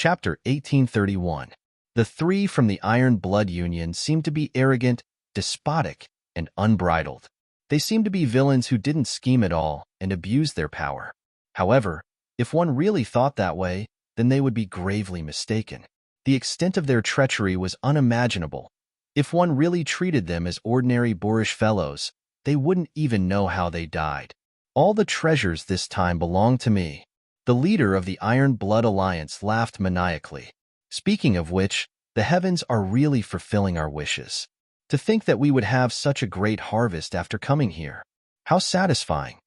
Chapter 1831. The three from the Iron Blood Union seemed to be arrogant, despotic, and unbridled. They seemed to be villains who didn't scheme at all and abused their power. However, if one really thought that way, then they would be gravely mistaken. The extent of their treachery was unimaginable. If one really treated them as ordinary boorish fellows, they wouldn't even know how they died. All the treasures this time belong to me. The leader of the Iron Blood Alliance laughed maniacally. Speaking of which, the heavens are really fulfilling our wishes. To think that we would have such a great harvest after coming here. How satisfying.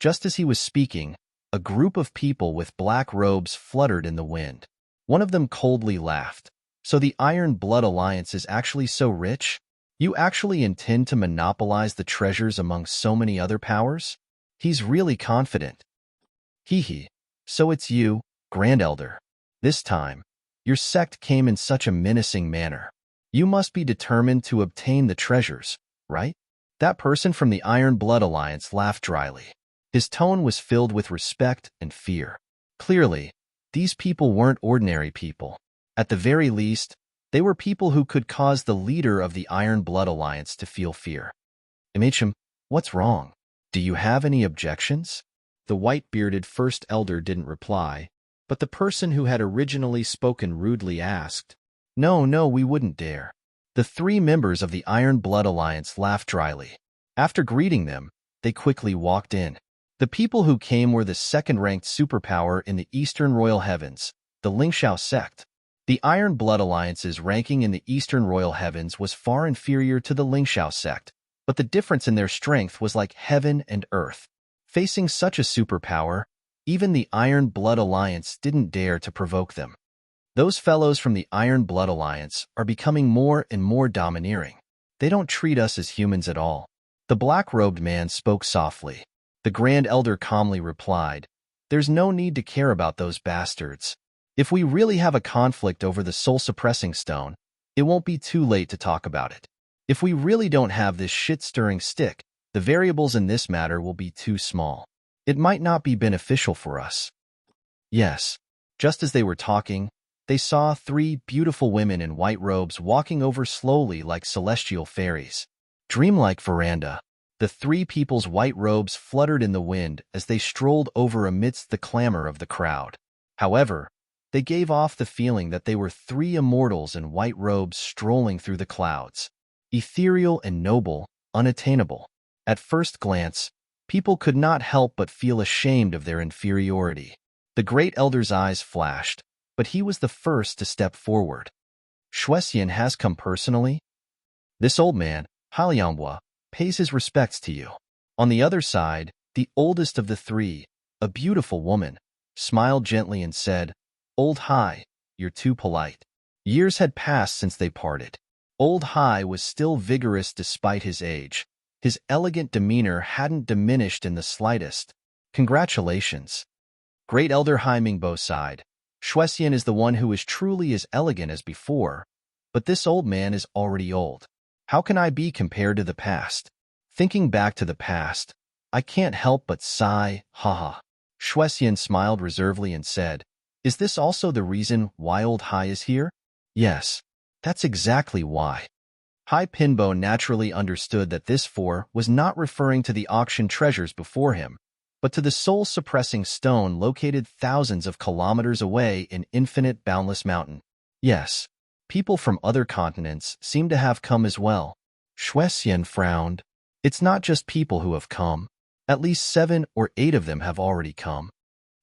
Just as he was speaking, a group of people with black robes fluttered in the wind. One of them coldly laughed. So the Iron Blood Alliance is actually so rich? You actually intend to monopolize the treasures among so many other powers? He's really confident. Hee. So it's you, Grand Elder. This time, your sect came in such a menacing manner. You must be determined to obtain the treasures, right? That person from the Iron Blood Alliance laughed dryly. His tone was filled with respect and fear. Clearly, these people weren't ordinary people. At the very least, they were people who could cause the leader of the Iron Blood Alliance to feel fear. Imachim, what's wrong? Do you have any objections? The white-bearded First Elder didn't reply, but the person who had originally spoken rudely asked, No, we wouldn't dare. The three members of the Iron Blood Alliance laughed dryly. After greeting them, they quickly walked in. The people who came were the second-ranked superpower in the Eastern Royal Heavens, the Lingxiao sect. The Iron Blood Alliance's ranking in the Eastern Royal Heavens was far inferior to the Lingxiao sect, but the difference in their strength was like heaven and earth. Facing such a superpower, even the Iron Blood Alliance didn't dare to provoke them. Those fellows from the Iron Blood Alliance are becoming more and more domineering. They don't treat us as humans at all. The black-robed man spoke softly. The Grand Elder calmly replied, There's no need to care about those bastards. If we really have a conflict over the soul-suppressing stone, it won't be too late to talk about it. If we really don't have this shit-stirring stick, the variables in this matter will be too small. It might not be beneficial for us. Yes. Just as they were talking, they saw three beautiful women in white robes walking over slowly like celestial fairies. Dreamlike veranda. The three people's white robes fluttered in the wind as they strolled over amidst the clamor of the crowd. However, they gave off the feeling that they were three immortals in white robes strolling through the clouds. Ethereal and noble, unattainable. At first glance, people could not help but feel ashamed of their inferiority. The Great Elder's eyes flashed, but he was the first to step forward. Shuexian has come personally? This old man, Halianhua, pays his respects to you. On the other side, the oldest of the three, a beautiful woman, smiled gently and said, Old Hai, you're too polite. Years had passed since they parted. Old Hai was still vigorous despite his age. His elegant demeanor hadn't diminished in the slightest. Congratulations. Great Elder Hai Mingbo sighed. Shuexian is the one who is truly as elegant as before, but this old man is already old. How can I be compared to the past? Thinking back to the past, I can't help but sigh, haha. Shuexian smiled reservedly and said, Is this also the reason why old Hai is here? Yes, that's exactly why. Hai Pinbo naturally understood that this four was not referring to the auction treasures before him, but to the soul-suppressing stone located thousands of kilometers away in infinite boundless mountain. Yes, people from other continents seem to have come as well. Shuexian frowned. It's not just people who have come. At least 7 or 8 of them have already come.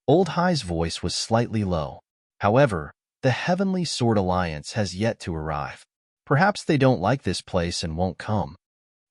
Old Hai's voice was slightly low. However, the Heavenly Sword Alliance has yet to arrive. Perhaps they don't like this place and won't come.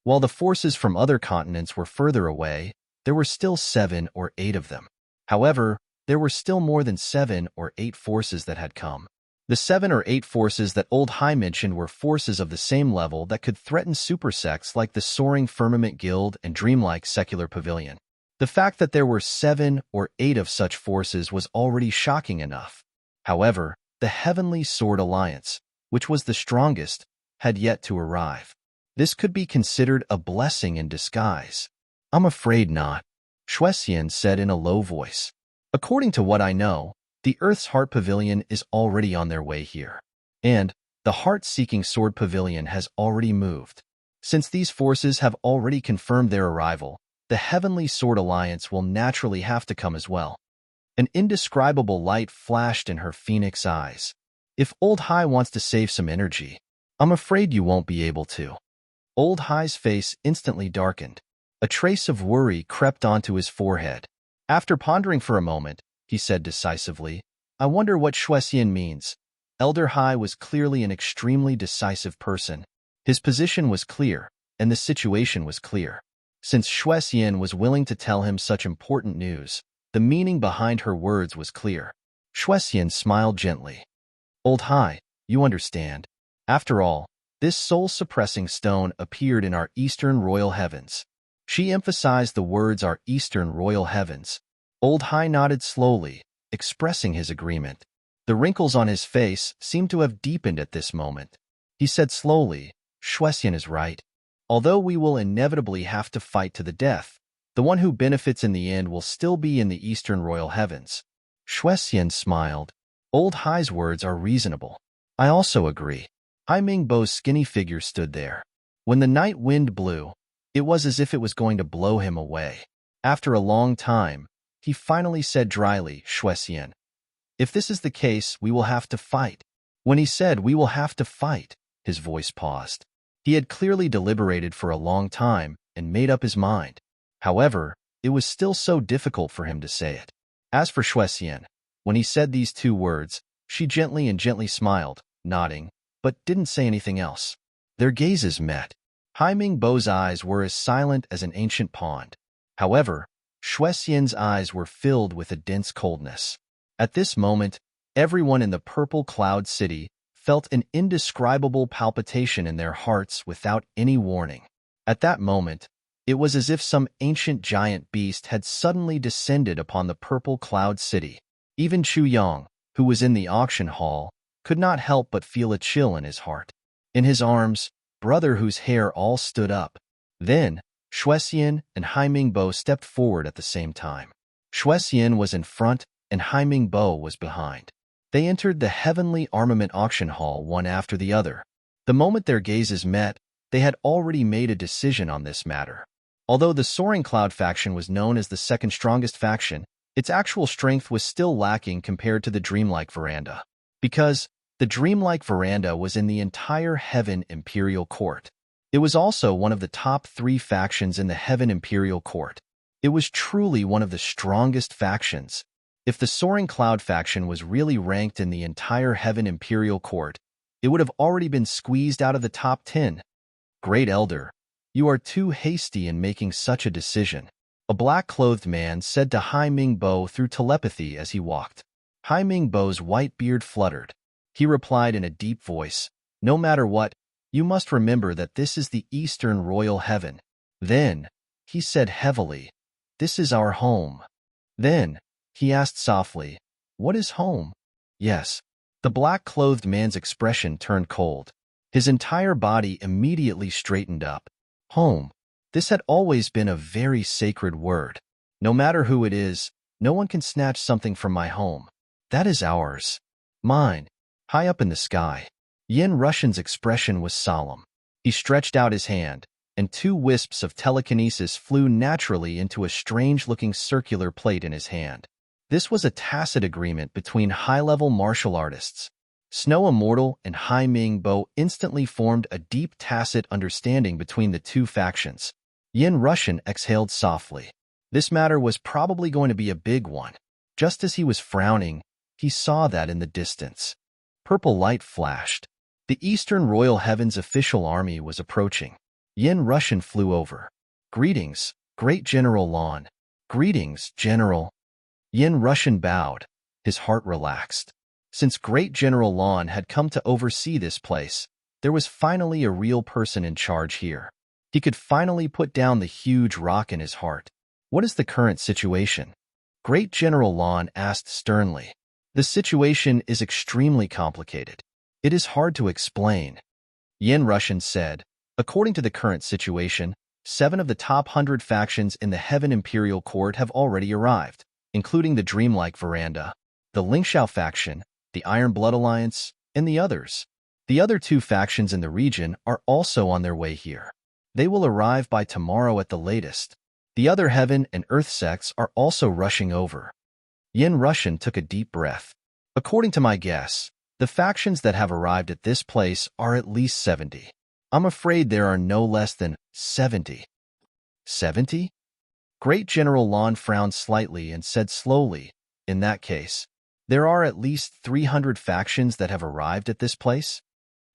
While the forces from other continents were further away, there were still 7 or 8 of them. However, there were still more than 7 or 8 forces that had come. The 7 or 8 forces that Old Hai mentioned were forces of the same level that could threaten supersects like the Soaring Firmament Guild and Dreamlike Secular Pavilion. The fact that there were 7 or 8 of such forces was already shocking enough. However, the Heavenly Sword Alliance, which was the strongest, had yet to arrive. This could be considered a blessing in disguise. I'm afraid not, Shuexian said in a low voice. According to what I know, The Earth's Heart Pavilion is already on their way here. And the Heart-Seeking Sword Pavilion has already moved. Since these forces have already confirmed their arrival, the Heavenly Sword Alliance will naturally have to come as well. An indescribable light flashed in her phoenix eyes. If Old High wants to save some energy, I'm afraid you won't be able to. Old High's face instantly darkened. A trace of worry crept onto his forehead. After pondering for a moment, he said decisively, I wonder what Shuexian means. Elder High was clearly an extremely decisive person. His position was clear, and the situation was clear. Since Shuexian was willing to tell him such important news, the meaning behind her words was clear. Shuexian smiled gently. Old High, you understand. After all, this soul-suppressing stone appeared in our Eastern Royal Heavens. She emphasized the words our Eastern Royal Heavens. Old High nodded slowly, expressing his agreement. The wrinkles on his face seemed to have deepened at this moment. He said slowly, Shuexian is right. Although we will inevitably have to fight to the death, the one who benefits in the end will still be in the Eastern Royal Heavens. Shuexian smiled. Old High's words are reasonable. I also agree. Hai Mingbo's skinny figure stood there. When the night wind blew, it was as if it was going to blow him away. After a long time, he finally said dryly, Shuexian, if this is the case, we will have to fight. When he said we will have to fight, his voice paused. He had clearly deliberated for a long time and made up his mind. However, it was still so difficult for him to say it. As for Shuexian, when he said these two words, she gently smiled, nodding, but didn't say anything else. Their gazes met. Hai Mingbo's eyes were as silent as an ancient pond. However, Shuexian's eyes were filled with a dense coldness. At this moment, everyone in the Purple Cloud City felt an indescribable palpitation in their hearts without any warning. At that moment, it was as if some ancient giant beast had suddenly descended upon the Purple Cloud City. Even Chu Yang, who was in the auction hall, could not help but feel a chill in his heart. In his arms, Brother whose hair all stood up. Then, Shuexian and Hai Mingbo stepped forward at the same time. Shuexian was in front and Hai Mingbo was behind. They entered the Heavenly Armament Auction Hall one after the other. The moment their gazes met, they had already made a decision on this matter. Although the Soaring Cloud faction was known as the second strongest faction, its actual strength was still lacking compared to the Dreamlike Veranda. Because the Dreamlike Veranda was in the entire Heaven Imperial Court. It was also one of the top 3 factions in the Heaven Imperial Court. It was truly one of the strongest factions. If the Soaring Cloud faction was really ranked in the entire Heaven Imperial Court, it would have already been squeezed out of the top 10. Great Elder, you are too hasty in making such a decision. A black-clothed man said to Hai Mingbo through telepathy as he walked. Hai Mingbo's white beard fluttered. He replied in a deep voice, no matter what, you must remember that this is the Eastern Royal Heaven. Then, he said heavily, this is our home. Then, he asked softly, what is home? Yes. The black-clothed man's expression turned cold. His entire body immediately straightened up. Home. This had always been a very sacred word. No matter who it is, no one can snatch something from my home. That is ours. Mine. High up in the sky. Yin Russian's expression was solemn. He stretched out his hand, and 2 wisps of telekinesis flew naturally into a strange-looking circular plate in his hand. This was a tacit agreement between high-level martial artists. Snow Immortal and Hai Mingbo instantly formed a deep tacit understanding between the 2 factions. Yin Russian exhaled softly. This matter was probably going to be a big one. Just as he was frowning, he saw that in the distance. Purple light flashed. The Eastern Royal Heavens official army was approaching. Yin Russian flew over. Greetings, Great General Lon. Greetings, General. Yin Russian bowed. His heart relaxed. Since Great General Lon had come to oversee this place, there was finally a real person in charge here. He could finally put down the huge rock in his heart. What is the current situation? Great General Lon asked sternly. The situation is extremely complicated. It is hard to explain. Yin Russian said, according to the current situation, 7 of the top 100 factions in the Heaven Imperial Court have already arrived, including the Dreamlike Veranda. the Lingxiao faction, the Iron Blood Alliance, and the others. The other two factions in the region are also on their way here. They will arrive by tomorrow at the latest. The other heaven and earth sects are also rushing over. Yin Russian took a deep breath. According to my guess, the factions that have arrived at this place are at least 70. I'm afraid there are no less than 70. 70? Great General Lan frowned slightly and said slowly, in that case, there are at least 300 factions that have arrived at this place?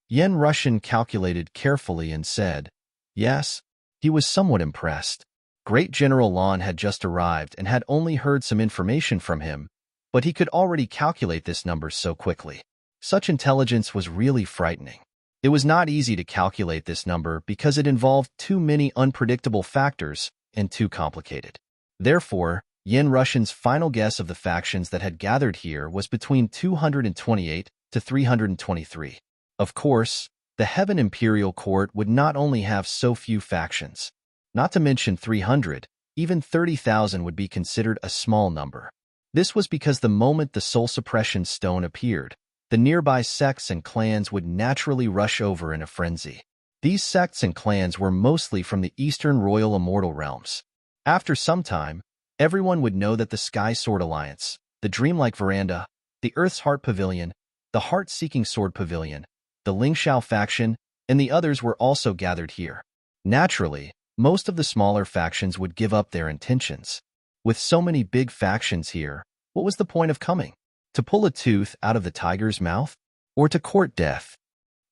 Yin Russian calculated carefully and said, yes. He was somewhat impressed. Great General Lan had just arrived and had only heard some information from him, but he could already calculate this number so quickly. Such intelligence was really frightening. It was not easy to calculate this number because it involved too many unpredictable factors and too complicated. Therefore, Yin Russian's final guess of the factions that had gathered here was between 228 to 323. Of course, the Heaven Imperial Court would not only have so few factions. Not to mention 300, even 30,000 would be considered a small number. This was because the moment the Soul Suppression Stone appeared, the nearby sects and clans would naturally rush over in a frenzy. These sects and clans were mostly from the Eastern Royal Immortal Realms. After some time, everyone would know that the Sky Sword Alliance, the Dreamlike Veranda, the Earth's Heart Pavilion, the Heart-Seeking Sword Pavilion, the Lingxiao faction, and the others were also gathered here. Naturally, most of the smaller factions would give up their intentions. With so many big factions here, what was the point of coming? To pull a tooth out of the tiger's mouth? Or to court death?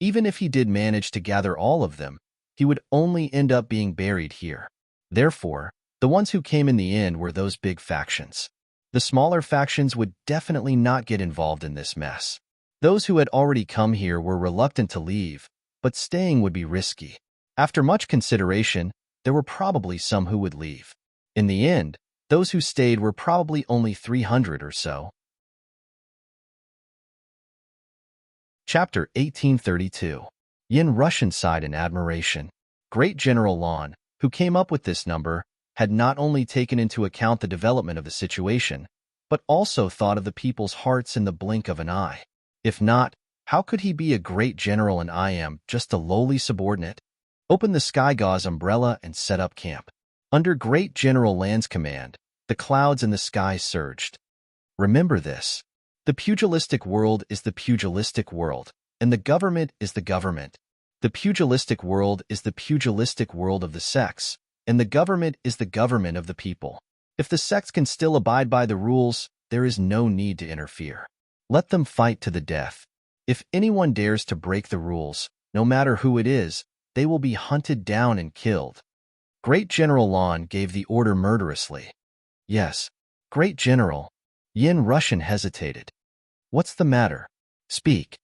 Even if he did manage to gather all of them, he would only end up being buried here. Therefore, the ones who came in the end were those big factions. The smaller factions would definitely not get involved in this mess. Those who had already come here were reluctant to leave, but staying would be risky. After much consideration, there were probably some who would leave. In the end, those who stayed were probably only 300 or so. Chapter 1832. Yin Russian sighed in admiration. Great General Lan, who came up with this number, had not only taken into account the development of the situation, but also thought of the people's hearts in the blink of an eye. If not, how could he be a great general and I am just a lowly subordinate? Open the Sky Gauze umbrella and set up camp. Under Great General Lan's command, the clouds in the sky surged. Remember this. The pugilistic world is the pugilistic world, and the government is the government. The pugilistic world is the pugilistic world of the sects, and the government is the government of the people. If the sects can still abide by the rules, there is no need to interfere. Let them fight to the death. If anyone dares to break the rules, no matter who it is, they will be hunted down and killed. Great General Lan gave the order murderously. Yes, Great General. Yin Russian hesitated. What's the matter? Speak.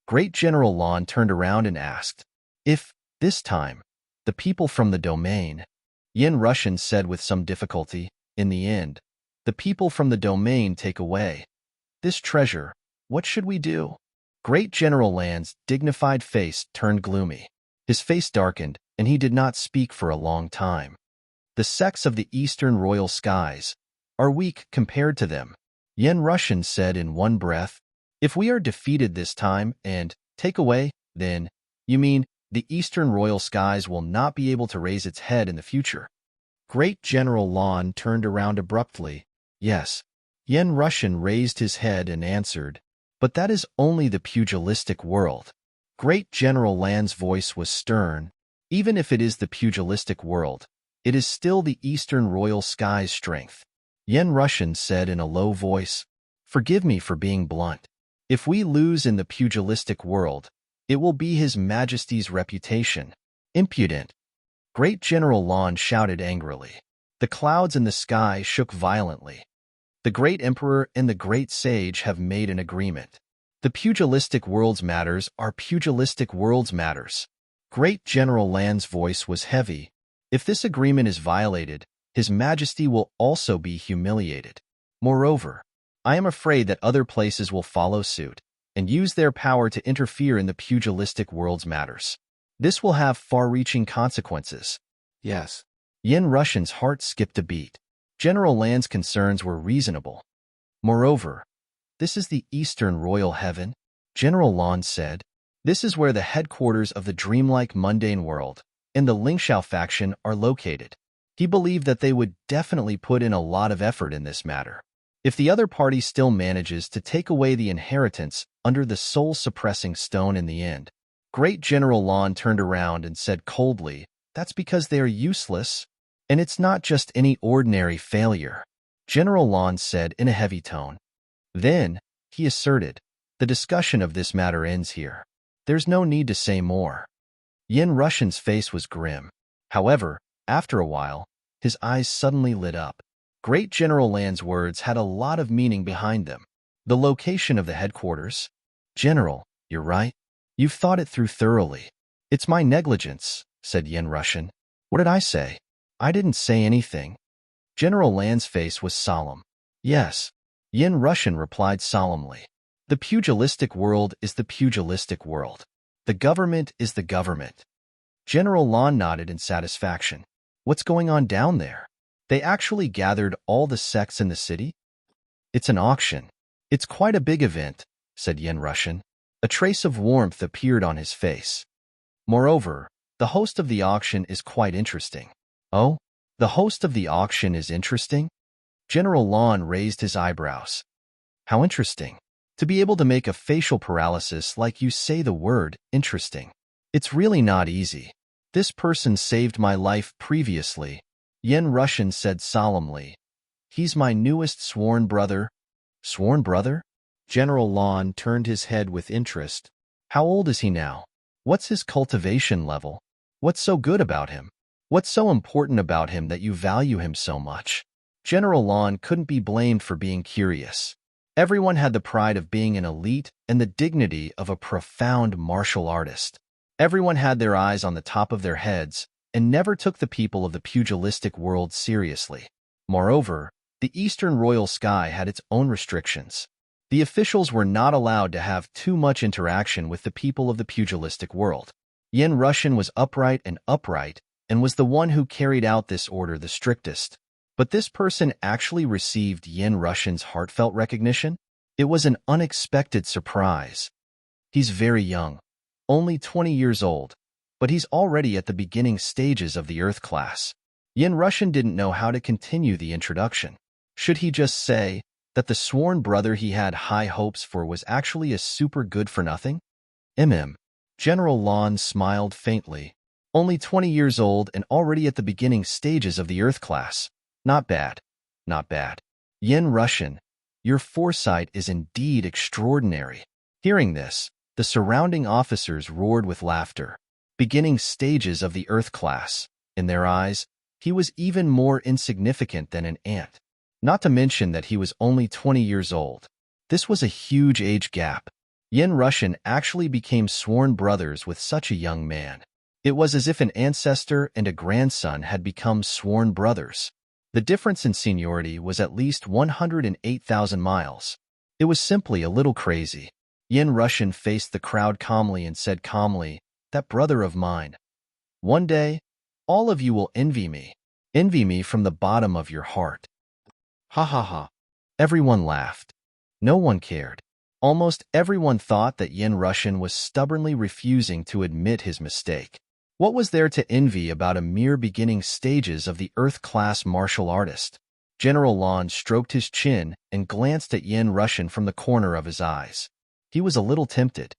Great General Lan turned around and asked. If, this time, the people from the domain, Yin Russian said with some difficulty, in the end, the people from the domain take away this treasure, what should we do? Great General Lan's dignified face turned gloomy. His face darkened, and he did not speak for a long time. The sects of the Eastern Royal Skies are weak compared to them. Yin Russian said in one breath, if we are defeated this time and take away, then, you mean, the Eastern Royal Skies will not be able to raise its head in the future. Great General Lan turned around abruptly. Yes. Yin Russian raised his head and answered, but that is only the pugilistic world. Great General Lan's voice was stern. Even if it is the pugilistic world, it is still the Eastern Royal Sky's strength. Yin Russian said in a low voice, forgive me for being blunt. If we lose in the pugilistic world, it will be His Majesty's reputation. Impudent. Great General Lan shouted angrily. The clouds in the sky shook violently. The Great Emperor and the Great Sage have made an agreement. The pugilistic world's matters are pugilistic world's matters. Great General Lan's voice was heavy. If this agreement is violated, His Majesty will also be humiliated. Moreover, I am afraid that other places will follow suit and use their power to interfere in the pugilistic world's matters. This will have far-reaching consequences. Yes. Yin Russian's heart skipped a beat. General Lan's concerns were reasonable. Moreover, this is the Eastern Royal Heaven, General Lon said. This is where the headquarters of the dreamlike mundane world and the Lingxiao faction are located. He believed that they would definitely put in a lot of effort in this matter. If the other party still manages to take away the inheritance under the soul-suppressing stone in the end, Great General Lon turned around and said coldly, that's because they are useless, and it's not just any ordinary failure. General Lon said in a heavy tone. Then, he asserted, the discussion of this matter ends here. There's no need to say more. Yin Russian's face was grim. However, after a while, his eyes suddenly lit up. Great General Lan's words had a lot of meaning behind them. The location of the headquarters? General, you're right. You've thought it through thoroughly. It's my negligence, said Yin Russian. What did I say? I didn't say anything. General Lan's face was solemn. Yes, Yin Russian replied solemnly. The pugilistic world is the pugilistic world. The government is the government. General Lan nodded in satisfaction. What's going on down there? They actually gathered all the sects in the city? It's an auction. It's quite a big event, said Yin Russian. A trace of warmth appeared on his face. Moreover, the host of the auction is quite interesting. Oh, the host of the auction is interesting? General Lan raised his eyebrows. How interesting. To be able to make a facial paralysis like you say the word interesting. It's really not easy. This person saved my life previously, Yin Russian said solemnly. He's my newest sworn brother. Sworn brother? General Lan turned his head with interest. How old is he now? What's his cultivation level? What's so good about him? What's so important about him that you value him so much? General Lan couldn't be blamed for being curious. Everyone had the pride of being an elite and the dignity of a profound martial artist. Everyone had their eyes on the top of their heads and never took the people of the pugilistic world seriously. Moreover, the Eastern Royal Sky had its own restrictions. The officials were not allowed to have too much interaction with the people of the pugilistic world. Yin Russian was upright and was the one who carried out this order the strictest. But this person actually received Yin Russian's heartfelt recognition? It was an unexpected surprise. He's very young, only 20 years old, but he's already at the beginning stages of the Earth class. Yin Russian didn't know how to continue the introduction. Should he just say that the sworn brother he had high hopes for was actually a super good-for-nothing? General Lan smiled faintly. Only 20 years old and already at the beginning stages of the Earth class. Not bad. Not bad. Yin Russian, your foresight is indeed extraordinary. Hearing this, the surrounding officers roared with laughter. Beginning stages of the Earth class. In their eyes, he was even more insignificant than an ant. Not to mention that he was only 20 years old. This was a huge age gap. Yin Russian actually became sworn brothers with such a young man. It was as if an ancestor and a grandson had become sworn brothers. The difference in seniority was at least 108,000 miles. It was simply a little crazy. Yin Russian faced the crowd calmly and said calmly, that brother of mine. One day, all of you will envy me. Envy me from the bottom of your heart. Ha ha ha. Everyone laughed. No one cared. Almost everyone thought that Yin Russian was stubbornly refusing to admit his mistake. What was there to envy about a mere beginning stages of the Earth-class martial artist? General Lan stroked his chin and glanced at Yin Russian from the corner of his eyes. He was a little tempted.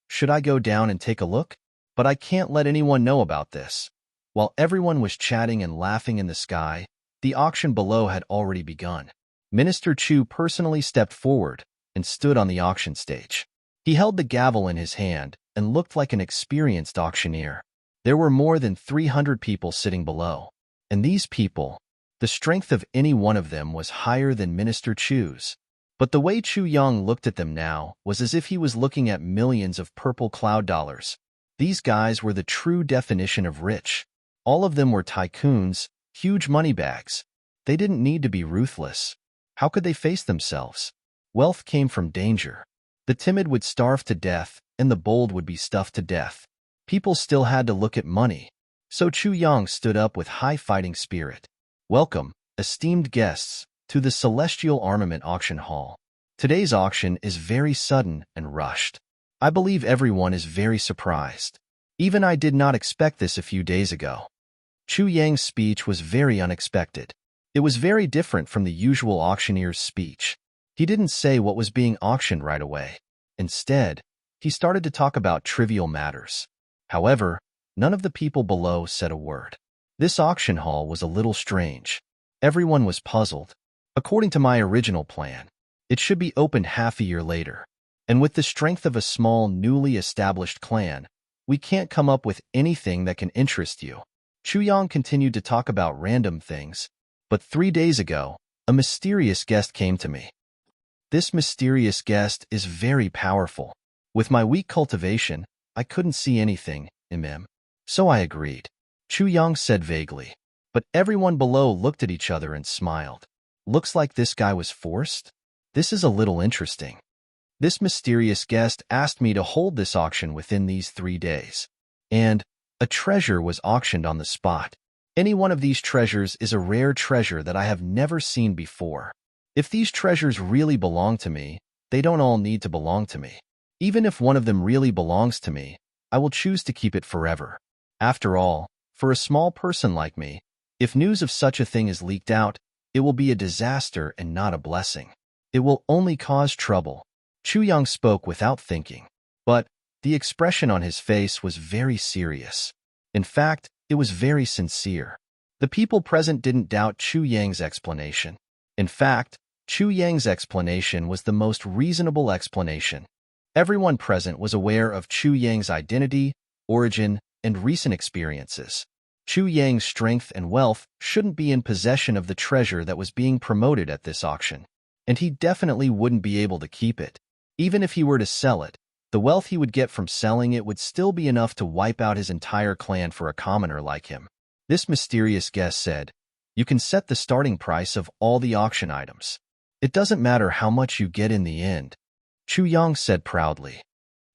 Should I go down and take a look? But I can't let anyone know about this. While everyone was chatting and laughing in the sky, the auction below had already begun. Minister Chu personally stepped forward and stood on the auction stage. He held the gavel in his hand and looked like an experienced auctioneer. There were more than 300 people sitting below. And these people, the strength of any one of them was higher than Minister Chu's. But the way Chu Young looked at them now was as if he was looking at millions of purple cloud dollars. These guys were the true definition of rich. All of them were tycoons, huge money bags. They didn't need to be ruthless. How could they face themselves? Wealth came from danger. The timid would starve to death, and the bold would be stuffed to death. People still had to look at money. So Chu Yang stood up with high fighting spirit. Welcome, esteemed guests, to the Celestial Armament Auction Hall. Today's auction is very sudden and rushed. I believe everyone is very surprised. Even I did not expect this a few days ago. Chu Yang's speech was very unexpected. It was very different from the usual auctioneer's speech. He didn't say what was being auctioned right away. Instead, he started to talk about trivial matters. However, none of the people below said a word. This auction hall was a little strange. Everyone was puzzled. According to my original plan, it should be opened half a year later. And with the strength of a small, newly established clan, we can't come up with anything that can interest you. Chu Yang continued to talk about random things, but 3 days ago, a mysterious guest came to me. This mysterious guest is very powerful. With my weak cultivation, I couldn't see anything, so I agreed. Chu Yang said vaguely, but everyone below looked at each other and smiled. Looks like this guy was forced? This is a little interesting. This mysterious guest asked me to hold this auction within these 3 days. And a treasure was auctioned on the spot. Any one of these treasures is a rare treasure that I have never seen before. If these treasures really belong to me, they don't all need to belong to me. Even if one of them really belongs to me, I will choose to keep it forever. After all, for a small person like me, if news of such a thing is leaked out, it will be a disaster and not a blessing. It will only cause trouble. Chu Yang spoke without thinking, but the expression on his face was very serious. In fact, it was very sincere. The people present didn't doubt Chu Yang's explanation. In fact, Chu Yang's explanation was the most reasonable explanation. Everyone present was aware of Chu Yang's identity, origin, and recent experiences. Chu Yang's strength and wealth shouldn't be in possession of the treasure that was being promoted at this auction, and he definitely wouldn't be able to keep it. Even if he were to sell it, the wealth he would get from selling it would still be enough to wipe out his entire clan for a commoner like him. This mysterious guest said, "You can set the starting price of all the auction items. It doesn't matter how much you get in the end," Chu Yang said proudly.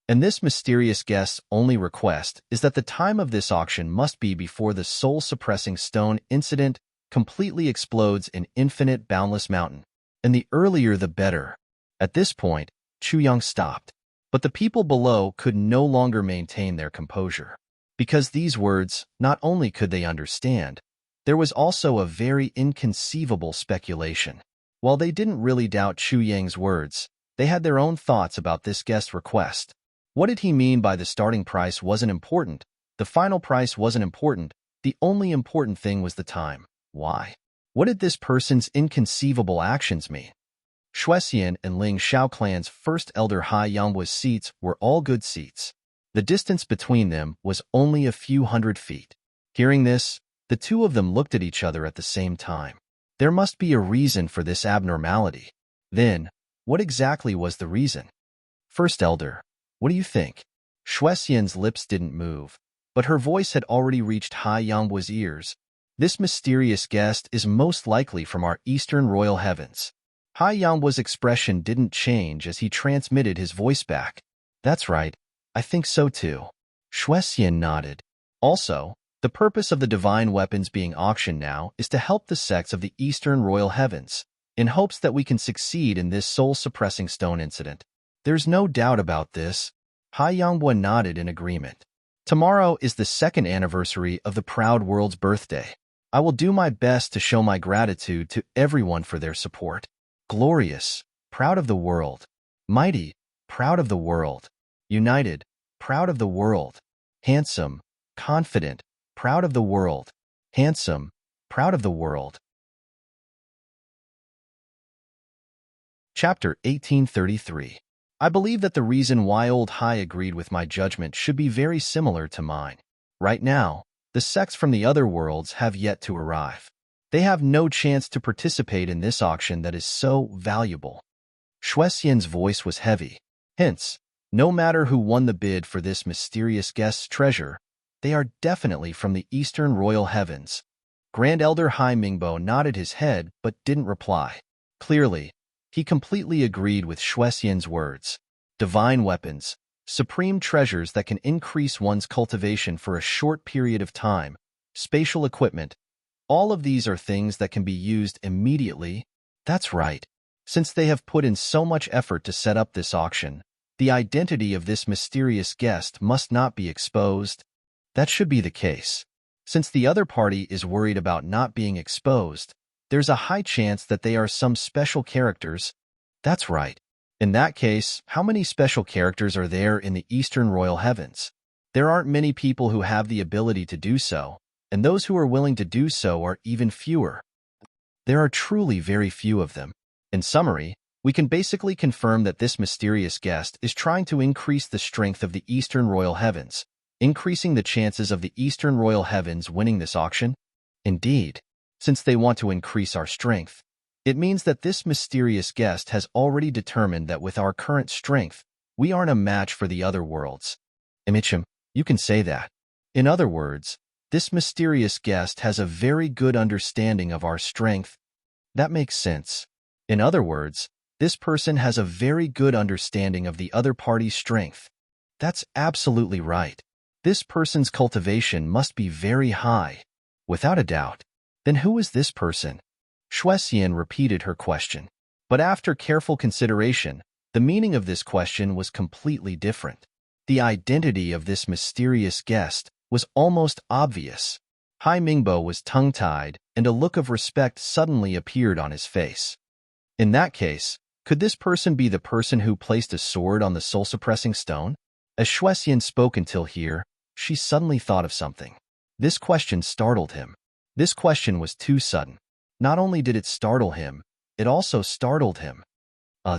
And this mysterious guest's only request is that the time of this auction must be before the soul-suppressing stone incident completely explodes in infinite boundless mountain, and the earlier the better. At this point, Chu Yang stopped, but the people below could no longer maintain their composure. Because these words, not only could they understand, there was also a very inconceivable speculation. While they didn't really doubt Chu Yang's words, they had their own thoughts about this guest's request. What did he mean by the starting price wasn't important, the final price wasn't important, the only important thing was the time? Why? What did this person's inconceivable actions mean? Shuexian and Ling Xiao clan's first elder Hai Yangbu's seats were all good seats. The distance between them was only a few hundred feet. Hearing this, the two of them looked at each other at the same time. There must be a reason for this abnormality. Then, what exactly was the reason? First elder, what do you think? Shuexian's lips didn't move, but her voice had already reached Hai Yangbu's ears. This mysterious guest is most likely from our eastern royal heavens. Hai Yangbu's expression didn't change as he transmitted his voice back. That's right, I think so too. Shuexian nodded. Also, the purpose of the divine weapons being auctioned now is to help the sects of the eastern royal heavens, in hopes that we can succeed in this soul-suppressing stone incident. There's no doubt about this. Hai Yangbu nodded in agreement. Tomorrow is the 2nd anniversary of the proud world's birthday. I will do my best to show my gratitude to everyone for their support. Glorious, proud of the world. Mighty, proud of the world. United, proud of the world. Handsome, confident, proud of the world. Handsome, proud of the world. Chapter 1833. I believe that the reason why old Hai agreed with my judgment should be very similar to mine. Right now, the sects from the other worlds have yet to arrive. They have no chance to participate in this auction that is so valuable. Shuexian's voice was heavy. Hence, no matter who won the bid for this mysterious guest's treasure, they are definitely from the eastern royal heavens. Grand Elder Hai Mingbo nodded his head but didn't reply. Clearly, he completely agreed with Shuexian's words. Divine weapons, supreme treasures that can increase one's cultivation for a short period of time, spatial equipment, all of these are things that can be used immediately. That's right. Since they have put in so much effort to set up this auction, the identity of this mysterious guest must not be exposed. That should be the case. Since the other party is worried about not being exposed, there's a high chance that they are some special characters. That's right. In that case, how many special characters are there in the Eastern Royal Heavens? There aren't many people who have the ability to do so, and those who are willing to do so are even fewer. There are truly very few of them. In summary, we can basically confirm that this mysterious guest is trying to increase the strength of the Eastern Royal Heavens, increasing the chances of the Eastern Royal Heavens winning this auction. Indeed, since they want to increase our strength, it means that this mysterious guest has already determined that with our current strength, we aren't a match for the other worlds. Imichim, you can say that. In other words, this mysterious guest has a very good understanding of our strength. That makes sense. In other words, this person has a very good understanding of the other party's strength. That's absolutely right. This person's cultivation must be very high. Without a doubt. Then who is this person? Shuexian repeated her question. But after careful consideration, the meaning of this question was completely different. The identity of this mysterious guest was almost obvious. Hai Mingbo was tongue-tied, and a look of respect suddenly appeared on his face. In that case, could this person be the person who placed a sword on the soul-suppressing stone? As Shuexian spoke until here, she suddenly thought of something. This question startled him. This question was too sudden. Not only did it startle him, it also startled him. Hai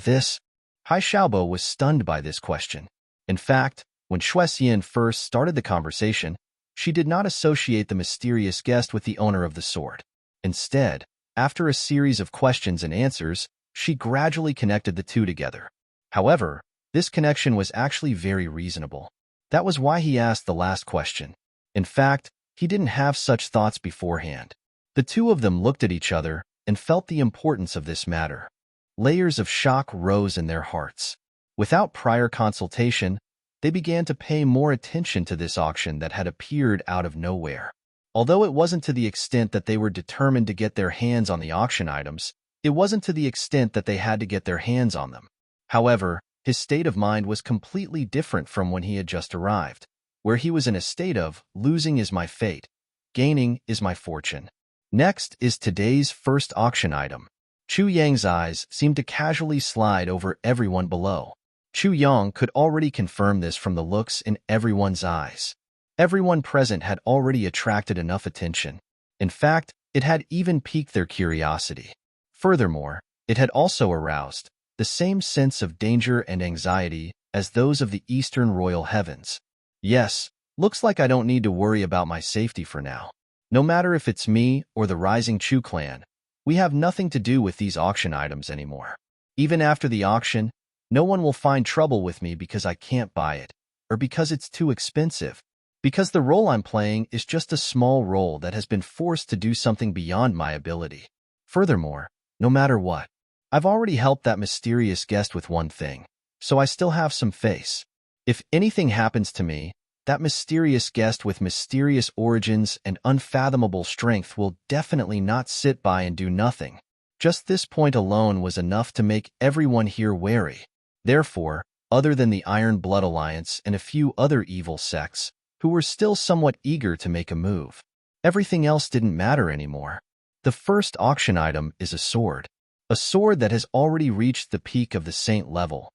Xiaobo was stunned by this question. In fact, when Shuexian first started the conversation, she did not associate the mysterious guest with the owner of the sword. Instead, after a series of questions and answers, she gradually connected the two together. However, this connection was actually very reasonable. That was why he asked the last question. In fact, he didn't have such thoughts beforehand. The two of them looked at each other and felt the importance of this matter. Layers of shock rose in their hearts. Without prior consultation, they began to pay more attention to this auction that had appeared out of nowhere. Although it wasn't to the extent that they were determined to get their hands on the auction items, it wasn't to the extent that they had to get their hands on them. However, his state of mind was completely different from when he had just arrived, where he was in a state of, losing is my fate, gaining is my fortune. Next is today's first auction item. Chu Yang's eyes seemed to casually slide over everyone below. Chu Yang could already confirm this from the looks in everyone's eyes. Everyone present had already attracted enough attention. In fact, it had even piqued their curiosity. Furthermore, it had also aroused the same sense of danger and anxiety as those of the Eastern Royal Heavens. Yes, looks like I don't need to worry about my safety for now. No matter if it's me or the rising Chu clan, we have nothing to do with these auction items anymore. Even after the auction, no one will find trouble with me because I can't buy it, or because it's too expensive. Because the role I'm playing is just a small role that has been forced to do something beyond my ability. Furthermore, no matter what, I've already helped that mysterious guest with one thing, so I still have some face. If anything happens to me, that mysterious guest with mysterious origins and unfathomable strength will definitely not sit by and do nothing. Just this point alone was enough to make everyone here wary. Therefore, other than the Iron Blood Alliance and a few other evil sects, who were still somewhat eager to make a move, everything else didn't matter anymore. The first auction item is a sword that has already reached the peak of the saint level.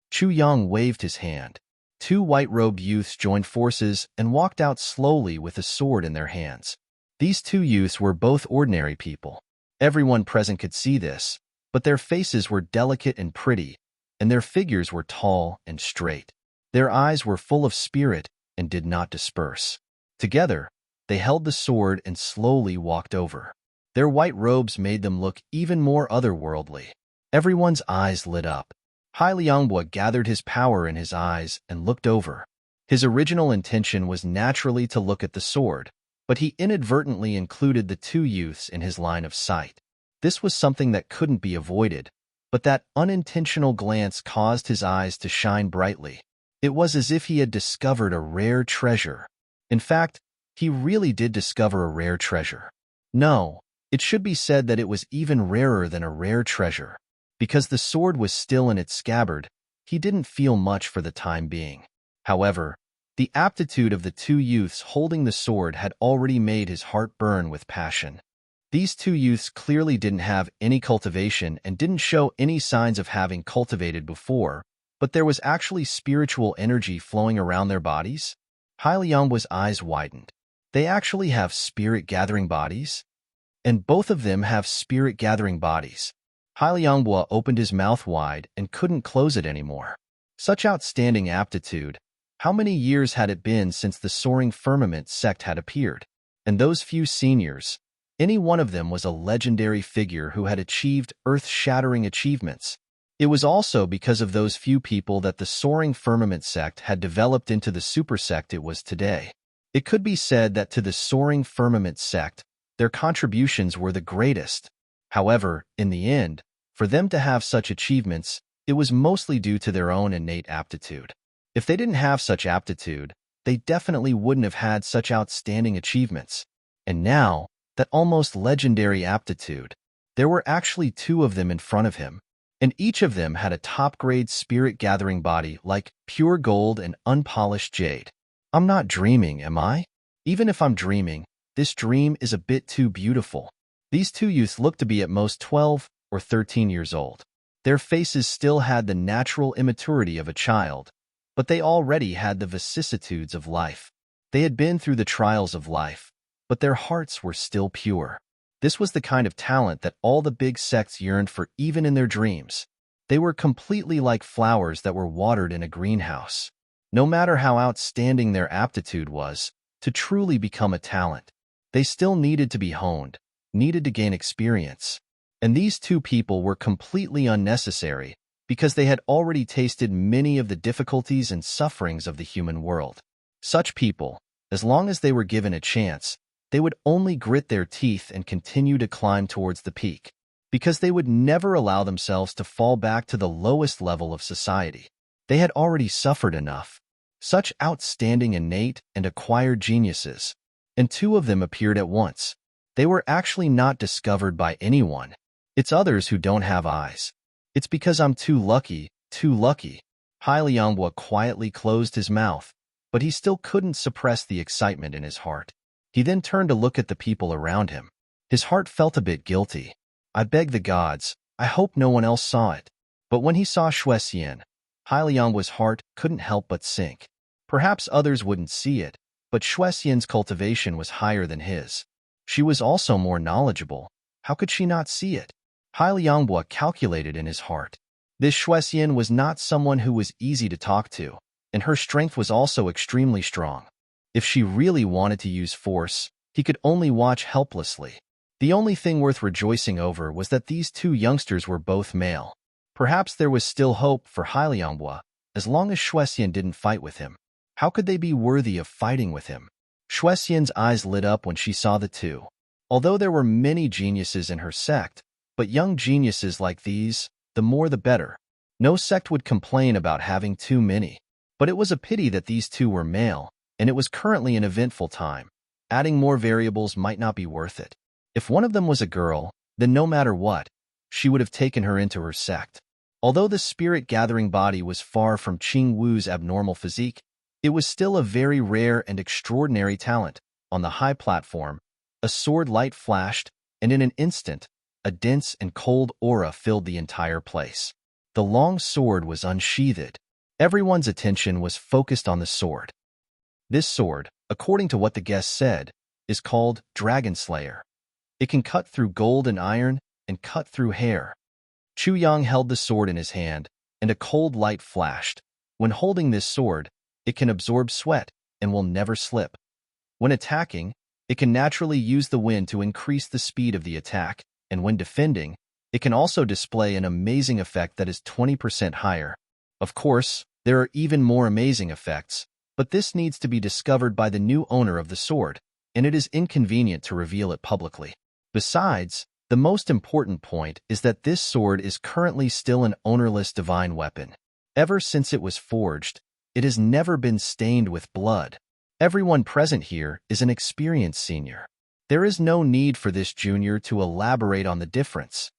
Chu Yang waved his hand. Two white-robed youths joined forces and walked out slowly with a sword in their hands. These two youths were both ordinary people. Everyone present could see this, but their faces were delicate and pretty, and their figures were tall and straight. Their eyes were full of spirit and did not disperse. Together, they held the sword and slowly walked over. Their white robes made them look even more otherworldly. Everyone's eyes lit up. Hai Liangbua gathered his power in his eyes and looked over. His original intention was naturally to look at the sword, but he inadvertently included the two youths in his line of sight. This was something that couldn't be avoided, but that unintentional glance caused his eyes to shine brightly. It was as if he had discovered a rare treasure. In fact, he really did discover a rare treasure. No, it should be said that it was even rarer than a rare treasure. Because the sword was still in its scabbard, he didn't feel much for the time being. However, the aptitude of the two youths holding the sword had already made his heart burn with passion. These two youths clearly didn't have any cultivation and didn't show any signs of having cultivated before, but there was actually spiritual energy flowing around their bodies. Hailiangwa's eyes widened. They actually have spirit-gathering bodies? And both of them have spirit-gathering bodies. Hailiangwa opened his mouth wide and couldn't close it anymore. Such outstanding aptitude. How many years had it been since the Soaring Firmament sect had appeared? And those few seniors, any one of them was a legendary figure who had achieved earth-shattering achievements. It was also because of those few people that the Soaring Firmament sect had developed into the super sect it was today. It could be said that to the Soaring Firmament sect, their contributions were the greatest. However, in the end, for them to have such achievements, it was mostly due to their own innate aptitude. If they didn't have such aptitude, they definitely wouldn't have had such outstanding achievements. And now, that almost legendary aptitude, there were actually two of them in front of him, and each of them had a top-grade spirit-gathering body like pure gold and unpolished jade. I'm not dreaming, am I? Even if I'm dreaming, this dream is a bit too beautiful. These two youths looked to be at most 12 or 13 years old. Their faces still had the natural immaturity of a child, but they already had the vicissitudes of life. They had been through the trials of life, but their hearts were still pure. This was the kind of talent that all the big sects yearned for even in their dreams. They were completely like flowers that were watered in a greenhouse. No matter how outstanding their aptitude was, to truly become a talent, they still needed to be honed, needed to gain experience. And these two people were completely unnecessary because they had already tasted many of the difficulties and sufferings of the human world. Such people, as long as they were given a chance, they would only grit their teeth and continue to climb towards the peak, because they would never allow themselves to fall back to the lowest level of society. They had already suffered enough. Such outstanding innate and acquired geniuses, and two of them appeared at once. They were actually not discovered by anyone. It's others who don't have eyes. It's because I'm too lucky, too lucky. Hailiangwa quietly closed his mouth, but he still couldn't suppress the excitement in his heart. He then turned to look at the people around him. His heart felt a bit guilty. I beg the gods, I hope no one else saw it. But when he saw Shuexian, Hailiangwa's heart couldn't help but sink. Perhaps others wouldn't see it, but Shuexian's cultivation was higher than his. She was also more knowledgeable. How could she not see it? Hailiangwa calculated in his heart. This Shuexian was not someone who was easy to talk to, and her strength was also extremely strong. If she really wanted to use force, he could only watch helplessly. The only thing worth rejoicing over was that these two youngsters were both male. Perhaps there was still hope for Hailiangwa, as long as Shuexian didn't fight with him. How could they be worthy of fighting with him? Shuexian's eyes lit up when she saw the two. Although there were many geniuses in her sect, but young geniuses like these, the more the better. No sect would complain about having too many. But it was a pity that these two were male, and it was currently an eventful time. Adding more variables might not be worth it. If one of them was a girl, then no matter what, she would have taken her into her sect. Although the spirit-gathering body was far from Qing Wu's abnormal physique, it was still a very rare and extraordinary talent. On the high platform, a sword light flashed, and in an instant, a dense and cold aura filled the entire place. The long sword was unsheathed. Everyone's attention was focused on the sword. This sword, according to what the guest said, is called Dragon Slayer. It can cut through gold and iron and cut through hair. Chu Yang held the sword in his hand, and a cold light flashed. When holding this sword, it can absorb sweat and will never slip. When attacking, it can naturally use the wind to increase the speed of the attack, and when defending, it can also display an amazing effect that is 20% higher. Of course, there are even more amazing effects, but this needs to be discovered by the new owner of the sword, and it is inconvenient to reveal it publicly. Besides, the most important point is that this sword is currently still an ownerless divine weapon. Ever since it was forged, it has never been stained with blood. Everyone present here is an experienced senior. There is no need for this junior to elaborate on the difference.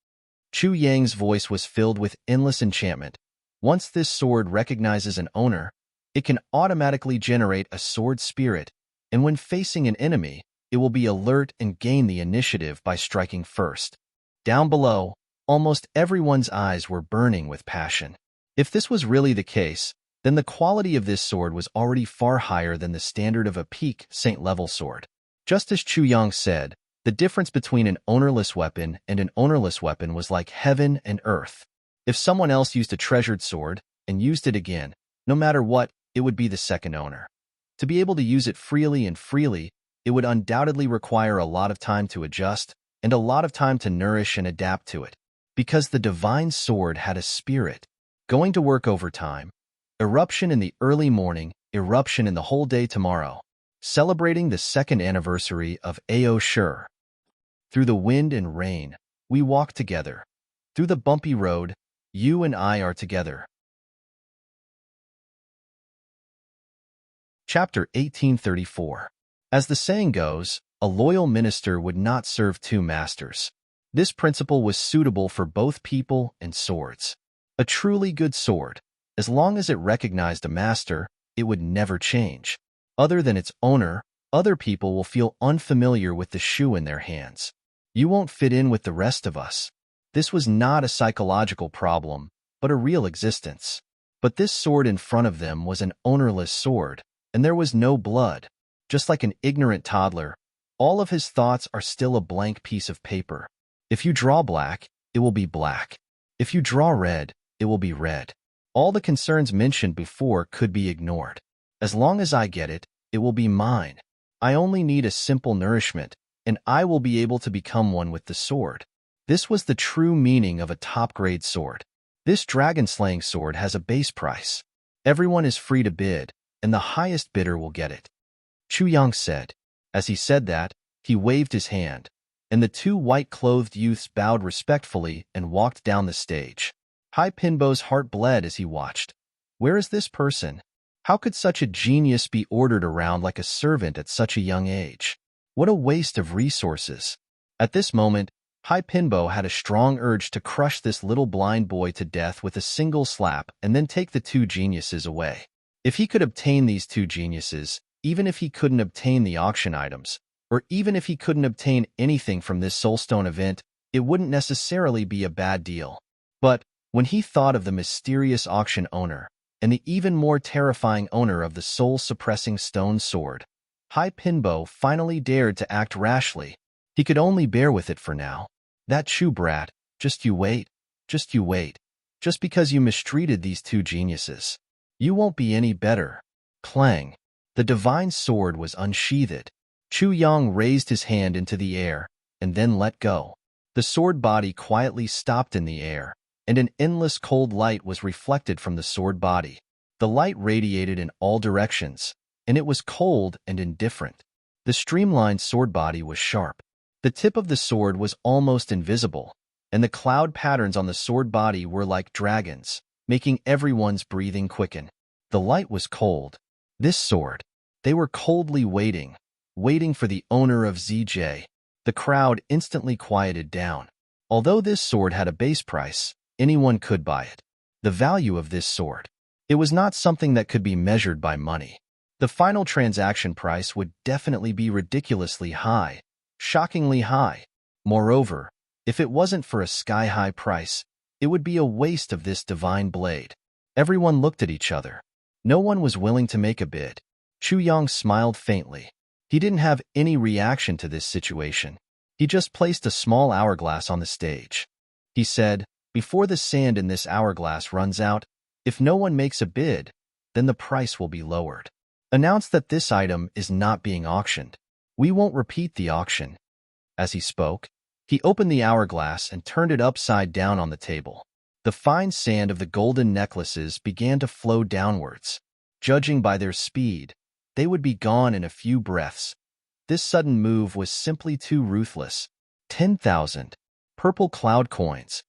Chu Yang's voice was filled with endless enchantment. Once this sword recognizes an owner, it can automatically generate a sword spirit, and when facing an enemy, it will be alert and gain the initiative by striking first. Down below, almost everyone's eyes were burning with passion. If this was really the case, then the quality of this sword was already far higher than the standard of a peak Saint-level sword. Just as Chu Yang said, the difference between an ownerless weapon and an ownerless weapon was like heaven and earth. If someone else used a treasured sword and used it again, no matter what, it would be the second owner. To be able to use it freely, it would undoubtedly require a lot of time to adjust and a lot of time to nourish and adapt to it. Because the divine sword had a spirit. Going to work overtime. Eruption in the early morning, eruption in the whole day tomorrow. Celebrating the second anniversary of Ao Shur. Through the wind and rain, we walk together. Through the bumpy road, you and I are together. Chapter 1834. As the saying goes, a loyal minister would not serve two masters. This principle was suitable for both people and swords. A truly good sword, as long as it recognized a master, it would never change. Other than its owner, other people will feel unfamiliar with the shoe in their hands. You won't fit in with the rest of us. This was not a psychological problem, but a real existence. But this sword in front of them was an ownerless sword, and there was no blood. Just like an ignorant toddler, all of his thoughts are still a blank piece of paper. If you draw black, it will be black. If you draw red, it will be red. All the concerns mentioned before could be ignored. As long as I get it, it will be mine. I only need a simple nourishment, and I will be able to become one with the sword. This was the true meaning of a top-grade sword. This dragon-slaying sword has a base price. Everyone is free to bid, and the highest bidder will get it. Chu Yang said. As he said that, he waved his hand, and the two white-clothed youths bowed respectfully and walked down the stage. Hai Pinbo's heart bled as he watched. Where is this person? How could such a genius be ordered around like a servant at such a young age? What a waste of resources. At this moment, Hai Pinbo had a strong urge to crush this little blind boy to death with a single slap and then take the two geniuses away. If he could obtain these two geniuses, even if he couldn't obtain the auction items, or even if he couldn't obtain anything from this Soulstone event, it wouldn't necessarily be a bad deal. But when he thought of the mysterious auction owner and the even more terrifying owner of the soul-suppressing stone sword, Hai Pinbo finally dared to act rashly. He could only bear with it for now. That Chu brat, just you wait. Just you wait. Just because you mistreated these two geniuses. You won't be any better. Clang. The divine sword was unsheathed. Chu Yang raised his hand into the air and then let go. The sword body quietly stopped in the air, and an endless cold light was reflected from the sword body. The light radiated in all directions, and it was cold and indifferent. The streamlined sword body was sharp. The tip of the sword was almost invisible, and the cloud patterns on the sword body were like dragons, making everyone's breathing quicken. The light was cold. This sword. They were coldly waiting for the owner of ZJ. The crowd instantly quieted down. Although this sword had a base price, anyone could buy it. The value of this sword. It was not something that could be measured by money. The final transaction price would definitely be ridiculously high, shockingly high. Moreover, if it wasn't for a sky-high price, it would be a waste of this divine blade. Everyone looked at each other. No one was willing to make a bid. Chu Yang smiled faintly. He didn't have any reaction to this situation. He just placed a small hourglass on the stage. He said, "Before the sand in this hourglass runs out, if no one makes a bid, then the price will be lowered. Announce that this item is not being auctioned. We won't repeat the auction." As he spoke, he opened the hourglass and turned it upside down on the table. The fine sand of the golden necklaces began to flow downwards. Judging by their speed, they would be gone in a few breaths. This sudden move was simply too ruthless. 10,000 purple cloud coins.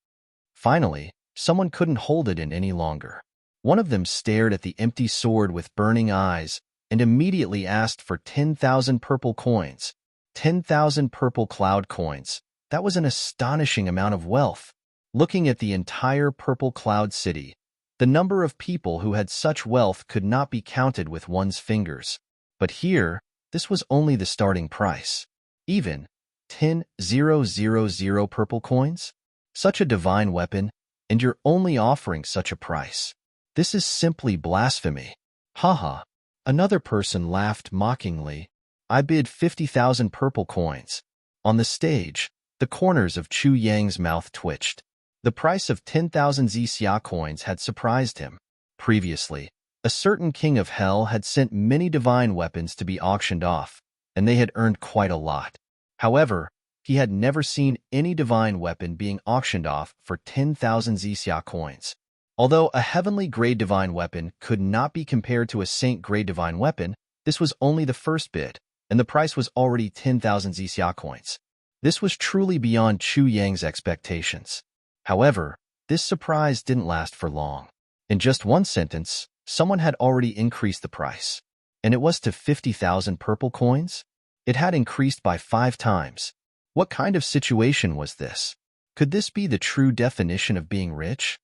Finally, someone couldn't hold it in any longer. One of them stared at the empty sword with burning eyes and immediately asked for 10,000 purple coins. 10,000 purple cloud coins. That was an astonishing amount of wealth. Looking at the entire purple cloud city, the number of people who had such wealth could not be counted with one's fingers. But here, this was only the starting price. Even 10,000 purple coins? Such a divine weapon, and you're only offering such a price. This is simply blasphemy. Haha. Another person laughed mockingly. I bid 50,000 purple coins. On the stage, the corners of Chu Yang's mouth twitched. The price of 10,000 xia coins had surprised him. Previously, a certain king of hell had sent many divine weapons to be auctioned off, and they had earned quite a lot. However, he had never seen any divine weapon being auctioned off for 10,000 xia coins. Although a heavenly grade divine weapon could not be compared to a saint grade divine weapon, this was only the first bid, and the price was already 10,000 xia coins. This was truly beyond Chu Yang's expectations. However, this surprise didn't last for long. In just one sentence, someone had already increased the price, and it was to 50,000 purple coins. It had increased by 5 times. What kind of situation was this? Could this be the true definition of being rich?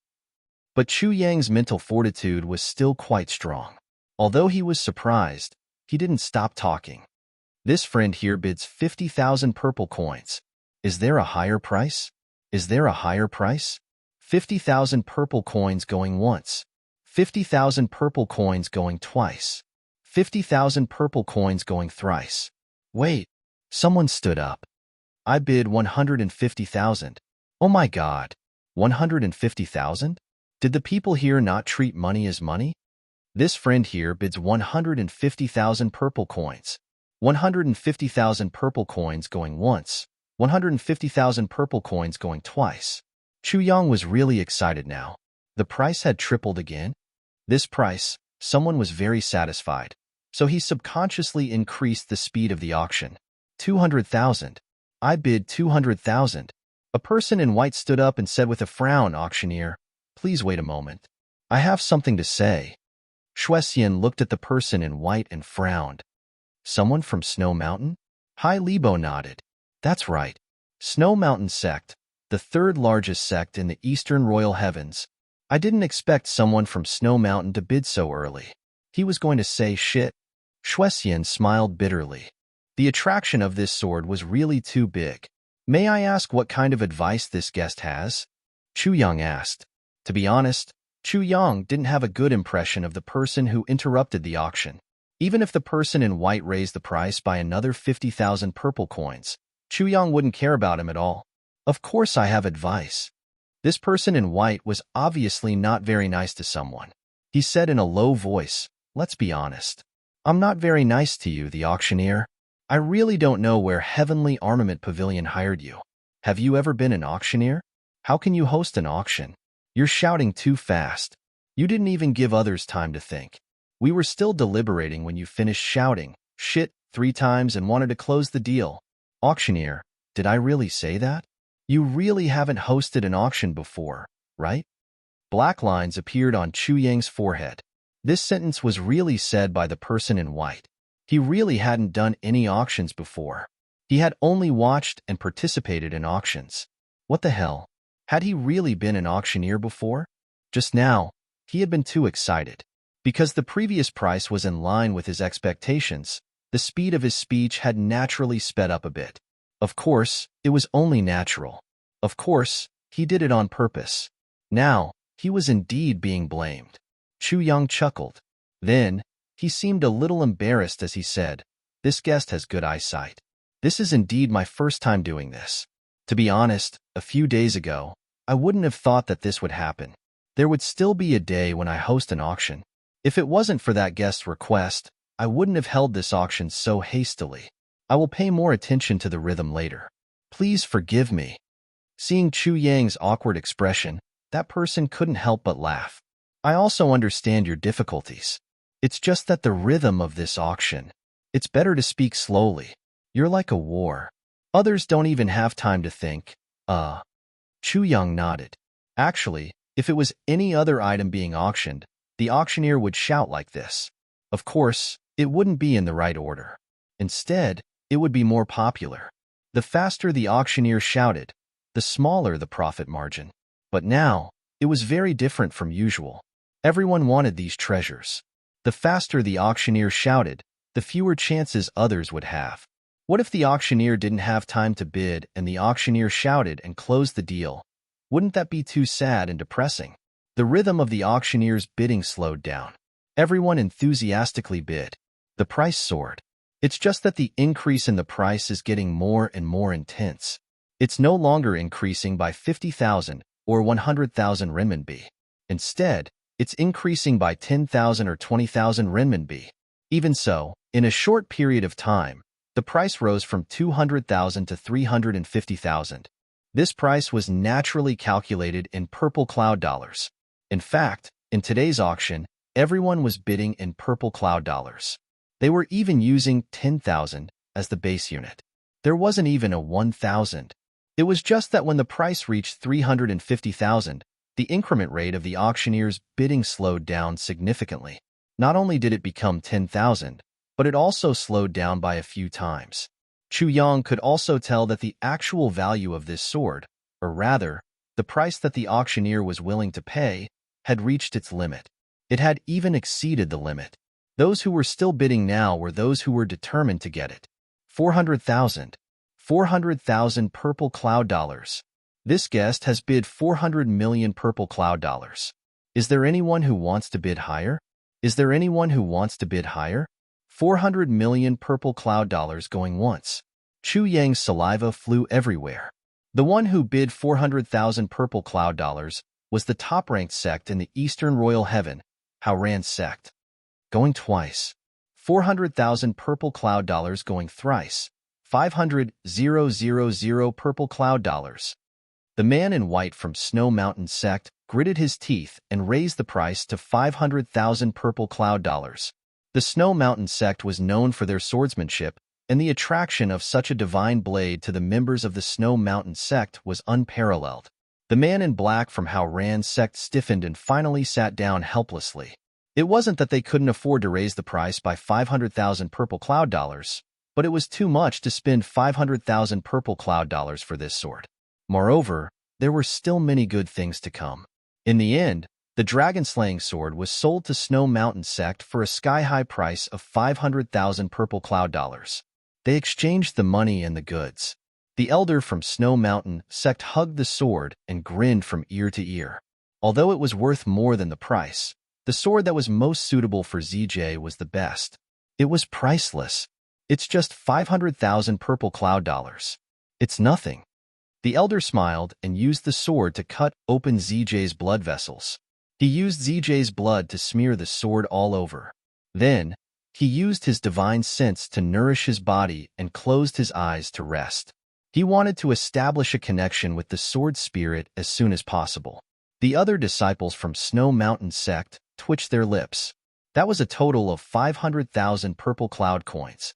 But Chu Yang's mental fortitude was still quite strong. Although he was surprised, he didn't stop talking. This friend here bids 50,000 purple coins. Is there a higher price? Is there a higher price? 50,000 purple coins going once. 50,000 purple coins going twice. 50,000 purple coins going thrice. Wait, someone stood up. I bid 150,000. Oh my God, 150,000? Did the people here not treat money as money? This friend here bids 150,000 purple coins. 150,000 purple coins going once. 150,000 purple coins going twice. Chu Yang was really excited now. The price had tripled again. This price, someone was very satisfied, so he subconsciously increased the speed of the auction. 200,000. I bid 200,000. A person in white stood up and said with a frown, "Auctioneer, please wait a moment. I have something to say." Shuexian looked at the person in white and frowned. Someone from Snow Mountain? Hai Libo nodded. That's right. Snow Mountain sect, the third largest sect in the Eastern Royal Heavens. I didn't expect someone from Snow Mountain to bid so early. He was going to say shit. Shuexian smiled bitterly. The attraction of this sword was really too big. May I ask what kind of advice this guest has? Chu Yang asked. To be honest, Chu Yang didn't have a good impression of the person who interrupted the auction. Even if the person in white raised the price by another 50,000 purple coins, Chu Yang wouldn't care about him at all. Of course I have advice. This person in white was obviously not very nice to someone. He said in a low voice, "Let's be honest. I'm not very nice to you, the auctioneer. I really don't know where Heavenly Armament Pavilion hired you. Have you ever been an auctioneer? How can you host an auction? You're shouting too fast. You didn't even give others time to think. We were still deliberating when you finished shouting, shit, 3 times and wanted to close the deal. Auctioneer, did I really say that? You really haven't hosted an auction before, right?" Black lines appeared on Chu Yang's forehead. This sentence was really said by the person in white. He really hadn't done any auctions before. He had only watched and participated in auctions. What the hell? Had he really been an auctioneer before? Just now, he had been too excited. Because the previous price was in line with his expectations, the speed of his speech had naturally sped up a bit. Of course, it was only natural. Of course, he did it on purpose. Now, he was indeed being blamed. Chu Yang chuckled. Then, he seemed a little embarrassed as he said, "This guest has good eyesight. This is indeed my first time doing this. To be honest, a few days ago, I wouldn't have thought that this would happen. There would still be a day when I host an auction. If it wasn't for that guest's request, I wouldn't have held this auction so hastily. I will pay more attention to the rhythm later. Please forgive me." Seeing Chu Yang's awkward expression, that person couldn't help but laugh. "I also understand your difficulties. It's just that the rhythm of this auction. It's better to speak slowly. You're like a war. Others don't even have time to think." Chu Yang nodded. Actually, if it was any other item being auctioned, the auctioneer would shout like this. Of course, it wouldn't be in the right order. Instead, it would be more popular. The faster the auctioneer shouted, the smaller the profit margin. But now, it was very different from usual. Everyone wanted these treasures. The faster the auctioneer shouted, the fewer chances others would have. What if the auctioneer didn't have time to bid and the auctioneer shouted and closed the deal? Wouldn't that be too sad and depressing? The rhythm of the auctioneer's bidding slowed down. Everyone enthusiastically bid. The price soared. It's just that the increase in the price is getting more and more intense. It's no longer increasing by 50,000 or 100,000 renminbi. Instead, it's increasing by 10,000 or 20,000 renminbi. Even so, in a short period of time, the price rose from 200,000 to 350,000. This price was naturally calculated in purple cloud dollars. In fact, in today's auction, everyone was bidding in purple cloud dollars. They were even using 10,000 as the base unit. There wasn't even a 1,000. It was just that when the price reached 350,000, the increment rate of the auctioneer's bidding slowed down significantly. Not only did it become 10,000, but it also slowed down by a few times. Chu Yang could also tell that the actual value of this sword, or rather, the price that the auctioneer was willing to pay, had reached its limit. It had even exceeded the limit. Those who were still bidding now were those who were determined to get it. 400,000. 400,000 purple cloud dollars. This guest has bid 400 million purple cloud dollars. Is there anyone who wants to bid higher? Is there anyone who wants to bid higher? 400 million purple cloud dollars going once. Chu Yang's saliva flew everywhere. The one who bid 400,000 purple cloud dollars was the top-ranked sect in the Eastern Royal Heaven, Haoran sect. Going twice. 400,000 purple cloud dollars going thrice. 500,000 purple cloud dollars. The man in white from Snow Mountain sect gritted his teeth and raised the price to 500,000 purple cloud dollars. The Snow Mountain sect was known for their swordsmanship, and the attraction of such a divine blade to the members of the Snow Mountain sect was unparalleled. The man in black from Haoran sect stiffened and finally sat down helplessly. It wasn't that they couldn't afford to raise the price by 500,000 purple cloud dollars, but it was too much to spend 500,000 purple cloud dollars for this sword. Moreover, there were still many good things to come. In the end, the dragon-slaying sword was sold to Snow Mountain sect for a sky-high price of 500,000 purple cloud dollars. They exchanged the money and the goods. The elder from Snow Mountain sect hugged the sword and grinned from ear to ear. Although it was worth more than the price, the sword that was most suitable for ZJ was the best. It was priceless. It's just 500,000 purple cloud dollars. It's nothing. The elder smiled and used the sword to cut open ZJ's blood vessels. He used ZJ's blood to smear the sword all over. Then, he used his divine sense to nourish his body and closed his eyes to rest. He wanted to establish a connection with the sword spirit as soon as possible. The other disciples from Snow Mountain sect twitched their lips. That was a total of 500,000 purple cloud coins.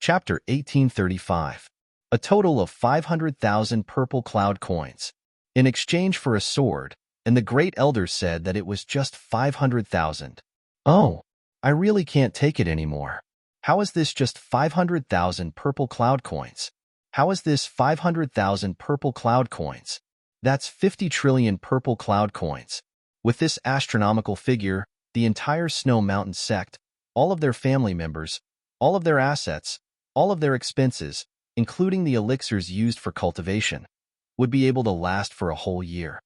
Chapter 1835. A total of 500,000 purple cloud coins. In exchange for a sword, and the great elder said that it was just 500,000. Oh, I really can't take it anymore. How is this just 500,000 purple cloud coins? How is this 500,000 purple cloud coins? That's 50 trillion purple cloud coins. With this astronomical figure, the entire Snow Mountain sect, all of their family members, all of their assets, all of their expenses, including the elixirs used for cultivation, would be able to last for a whole year.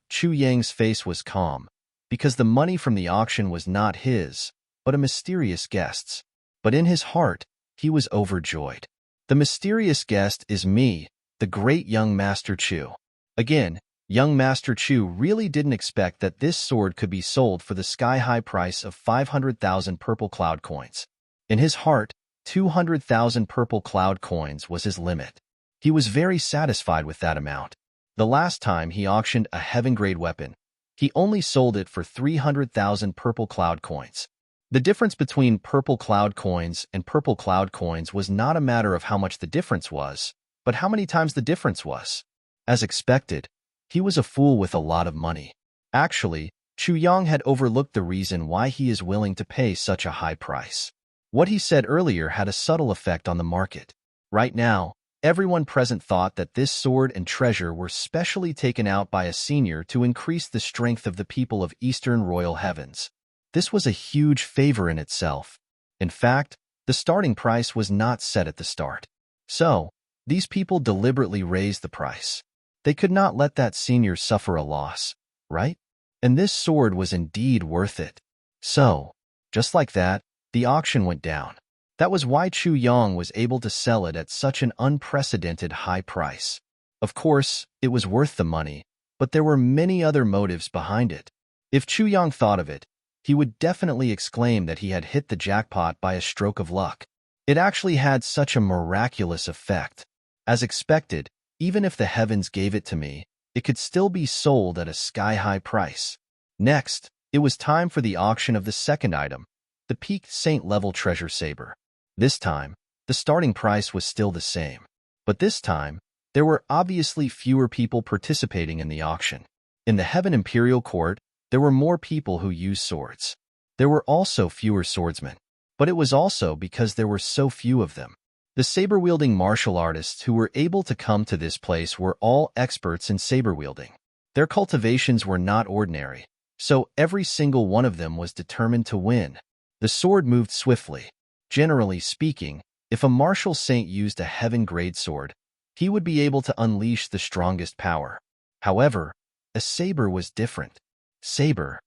Chu Yang's face was calm, because the money from the auction was not his, but a mysterious guest's. But in his heart, he was overjoyed. The mysterious guest is me, the great young Master Chu. Again, young Master Chu really didn't expect that this sword could be sold for the sky-high price of 500,000 purple cloud coins. In his heart, 200,000 purple cloud coins was his limit. He was very satisfied with that amount. The last time he auctioned a heaven-grade weapon, he only sold it for 300,000 purple cloud coins. The difference between purple cloud coins and purple cloud coins was not a matter of how much the difference was, but how many times the difference was. As expected, he was a fool with a lot of money. Actually, Chu Yang had overlooked the reason why he is willing to pay such a high price. What he said earlier had a subtle effect on the market. Right now, Everyone present thought that this sword and treasure were specially taken out by a senior to increase the strength of the people of Eastern Royal Heavens. This was a huge favor in itself. In fact, the starting price was not set at the start. So, these people deliberately raised the price. They could not let that senior suffer a loss, right? And this sword was indeed worth it. So, just like that, the auction went down. That was why Chu Yong was able to sell it at such an unprecedented high price. Of course, it was worth the money, but there were many other motives behind it. If Chu Yong thought of it, he would definitely exclaim that he had hit the jackpot by a stroke of luck. It actually had such a miraculous effect. As expected, even if the heavens gave it to me, it could still be sold at a sky-high price. Next, it was time for the auction of the second item, the peaked saint-level treasure saber. This time, the starting price was still the same. But this time, there were obviously fewer people participating in the auction. In the Heaven Imperial Court, there were more people who used swords. There were also fewer swordsmen. But it was also because there were so few of them. The saber-wielding martial artists who were able to come to this place were all experts in saber-wielding. Their cultivations were not ordinary, so every single one of them was determined to win. The sword moved swiftly. Generally speaking, if a martial saint used a heaven-grade sword, he would be able to unleash the strongest power. However, a saber was different. Saber.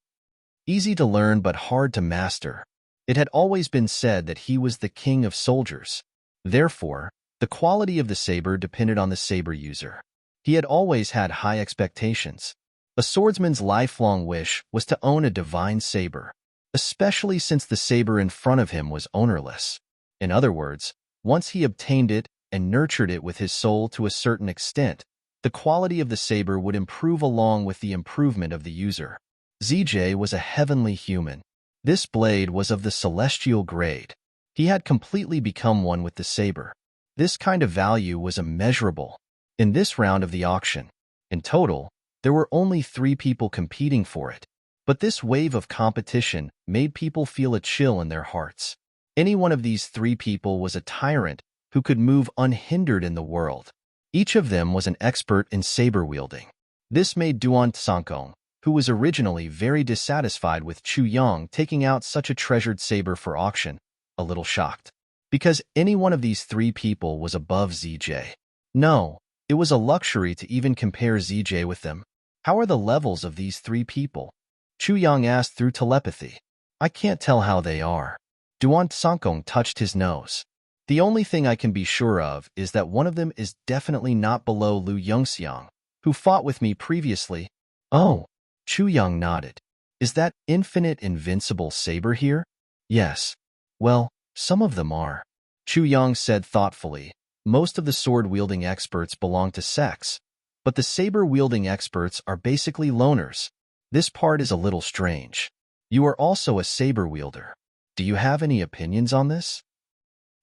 Easy to learn but hard to master. It had always been said that he was the king of soldiers. Therefore, the quality of the saber depended on the saber user. He had always had high expectations. A swordsman's lifelong wish was to own a divine saber, especially since the saber in front of him was ownerless. In other words, once he obtained it and nurtured it with his soul to a certain extent, the quality of the saber would improve along with the improvement of the user. ZJ was a heavenly human. This blade was of the celestial grade. He had completely become one with the saber. This kind of value was immeasurable. In this round of the auction, in total, there were only 3 people competing for it. But this wave of competition made people feel a chill in their hearts. Any one of these 3 people was a tyrant who could move unhindered in the world. Each of them was an expert in saber-wielding. This made Duan Tsankong, who was originally very dissatisfied with Chu Yong taking out such a treasured saber for auction, a little shocked. Because any one of these 3 people was above ZJ. No, it was a luxury to even compare ZJ with them. How are the levels of these 3 people? Chu Yong asked through telepathy. I can't tell how they are. Duan Tsankong touched his nose. The only thing I can be sure of is that one of them is definitely not below Lu Yongxiang, who fought with me previously. Oh, Chu Yong nodded. Is that infinite invincible saber here? Yes. Well, some of them are. Chu Yong said thoughtfully. Most of the sword-wielding experts belong to sects, but the saber-wielding experts are basically loners. This part is a little strange. You are also a saber wielder. Do you have any opinions on this?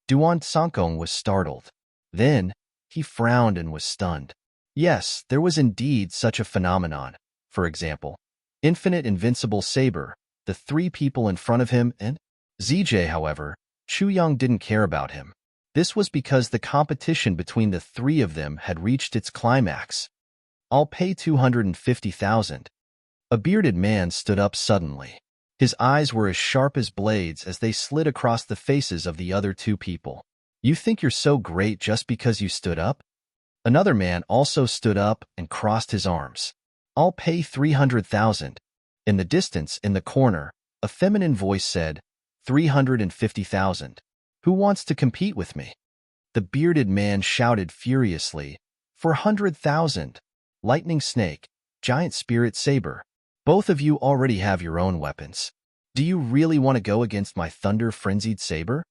Duan Tsankong was startled. Then, he frowned and was stunned. Yes, there was indeed such a phenomenon. For example, infinite invincible saber, the 3 people in front of him, and ZJ, however, Chu Yong didn't care about him. This was because the competition between the 3 of them had reached its climax. I'll pay 250,000. A bearded man stood up suddenly. His eyes were as sharp as blades as they slid across the faces of the other 2 people. You think you're so great just because you stood up? Another man also stood up and crossed his arms. I'll pay 300,000. In the distance, in the corner, a feminine voice said, 350,000. Who wants to compete with me? The bearded man shouted furiously, 400,000. Lightning snake, giant spirit saber. Both of you already have your own weapons. Do you really want to go against my thunder-frenzied saber?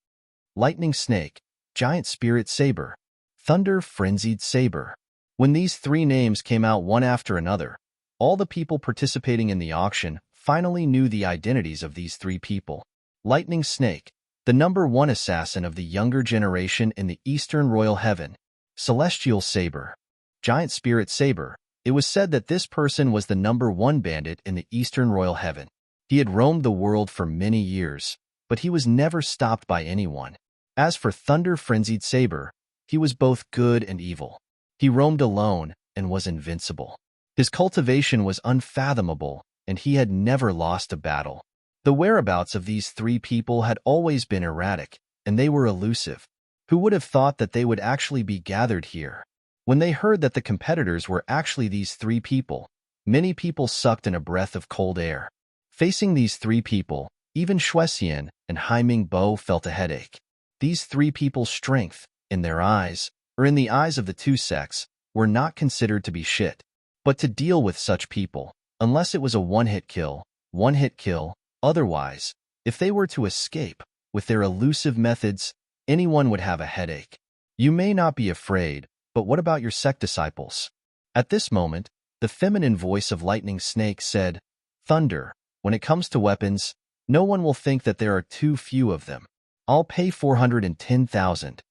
Lightning snake, giant spirit saber, thunder-frenzied saber. When these 3 names came out one after another, all the people participating in the auction finally knew the identities of these 3 people. Lightning snake, the #1 assassin of the younger generation in the Eastern Royal Heaven. Celestial saber, giant spirit saber. It was said that this person was the #1 bandit in the Eastern Royal Heaven. He had roamed the world for many years, but he was never stopped by anyone. As for Thunder Frenzied Saber, He was both good and evil. He roamed alone and was invincible. His cultivation was unfathomable, and he had never lost a battle. The whereabouts of these three people had always been erratic, and they were elusive. Who would have thought that they would actually be gathered here? When they heard that the competitors were actually these three people, many people sucked in a breath of cold air. Facing these three people, even Shuexian and Haiming Bo felt a headache. These three people's strength, in their eyes, or in the eyes of the two sects, were not considered to be shit. But to deal with such people, unless it was a one-hit kill, otherwise, if they were to escape, with their elusive methods, anyone would have a headache. You may not be afraid, but what about your sect disciples? At this moment, the feminine voice of Lightning Snake said, Thunder, when it comes to weapons, no one will think that there are too few of them. I'll pay 410,000.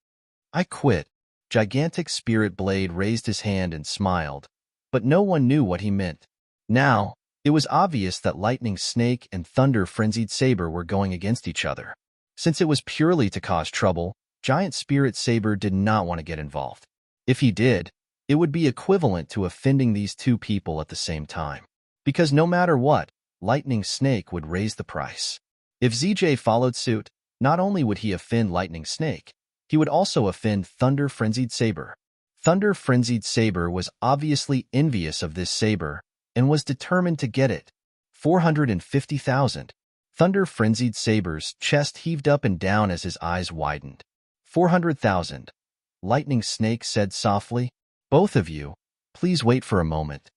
I quit. Gigantic Spirit Blade raised his hand and smiled, but no one knew what he meant. Now, it was obvious that Lightning Snake and Thunder Frenzied Saber were going against each other. Since it was purely to cause trouble, Giant Spirit Saber did not want to get involved. If he did, it would be equivalent to offending these two people at the same time. Because no matter what, Lightning Snake would raise the price. If ZJ followed suit, not only would he offend Lightning Snake, he would also offend Thunder Frenzied Saber. Thunder Frenzied Saber was obviously envious of this saber and was determined to get it. 450,000. Thunder Frenzied Saber's chest heaved up and down as his eyes widened. 400,000. Lightning Snake said softly, Both of you, please wait for a moment.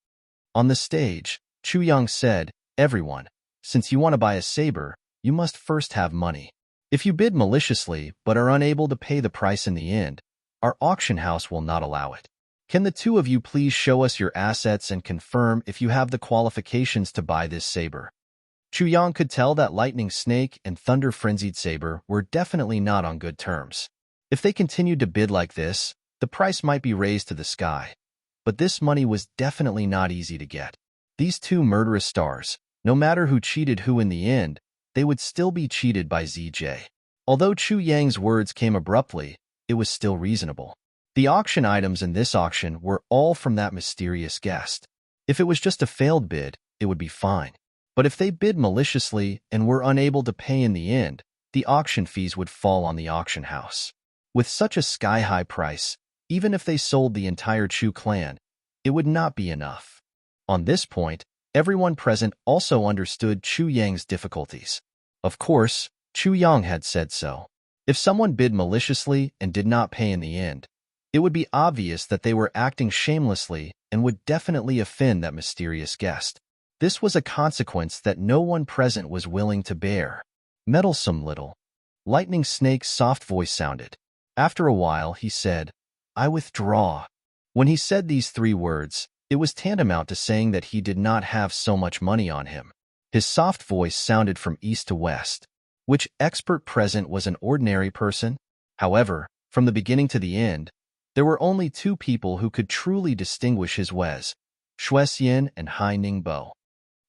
On the stage, Chu Yang said, Everyone, since you want to buy a saber, you must first have money. If you bid maliciously but are unable to pay the price in the end, our auction house will not allow it. Can the two of you please show us your assets and confirm if you have the qualifications to buy this saber? Chu Yang could tell that Lightning Snake and Thunder Frenzied Saber were definitely not on good terms. If they continued to bid like this, the price might be raised to the sky. But this money was definitely not easy to get. These two murderous stars, no matter who cheated who in the end, they would still be cheated by ZJ. Although Chu Yang's words came abruptly, it was still reasonable. The auction items in this auction were all from that mysterious guest. If it was just a failed bid, it would be fine. But if they bid maliciously and were unable to pay in the end, the auction fees would fall on the auction house. With such a sky-high price, even if they sold the entire Chu clan, it would not be enough. On this point, everyone present also understood Chu Yang's difficulties. Of course, Chu Yang had said so. If someone bid maliciously and did not pay in the end, it would be obvious that they were acting shamelessly and would definitely offend that mysterious guest. This was a consequence that no one present was willing to bear. Meddlesome little. Lightning Snake's soft voice sounded. After a while, he said, I withdraw. When he said these three words, it was tantamount to saying that he did not have so much money on him. His soft voice sounded from east to west. Which expert present was an ordinary person? However, from the beginning to the end, there were only two people who could truly distinguish his ways, Shuexian and Hai Ningbo.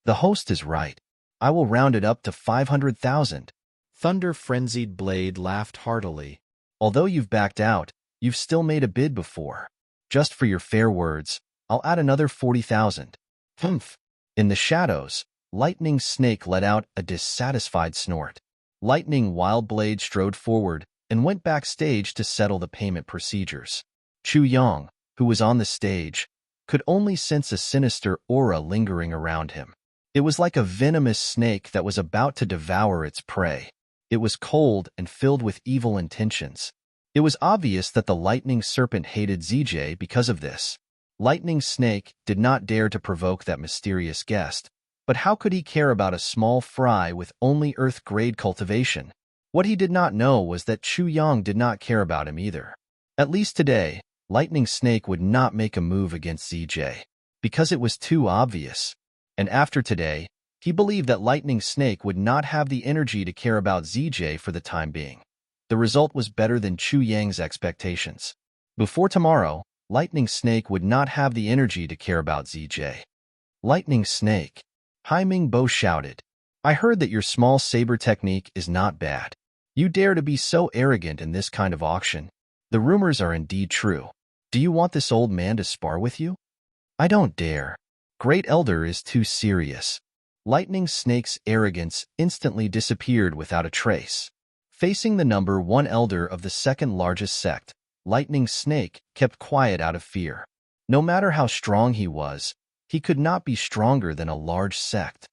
The host is right. I will round it up to 500,000. Thunder Frenzied Blade laughed heartily. Although you've backed out, you've still made a bid before. Just for your fair words, I'll add another 40,000. Humph. In the shadows, Lightning Snake let out a dissatisfied snort. Lightning Wild Blade strode forward and went backstage to settle the payment procedures. Chu Yang, who was on the stage, could only sense a sinister aura lingering around him. It was like a venomous snake that was about to devour its prey. It was cold and filled with evil intentions. It was obvious that the Lightning Serpent hated ZJ because of this. Lightning Snake did not dare to provoke that mysterious guest, but how could he care about a small fry with only Earth-grade cultivation? What he did not know was that Chu Yang did not care about him either. At least today, Lightning Snake would not make a move against ZJ, because it was too obvious. And after today, he believed that Lightning Snake would not have the energy to care about ZJ for the time being. The result was better than Chu Yang's expectations. Before tomorrow, Lightning Snake would not have the energy to care about ZJ. Lightning Snake. Haiming Bo shouted. I heard that your small saber technique is not bad. You dare to be so arrogant in this kind of auction. The rumors are indeed true. Do you want this old man to spar with you? I don't dare. Great Elder is too serious. Lightning Snake's arrogance instantly disappeared without a trace. Facing the number 1 elder of the second largest sect, Lightning Snake kept quiet out of fear. No matter how strong he was, he could not be stronger than a large sect.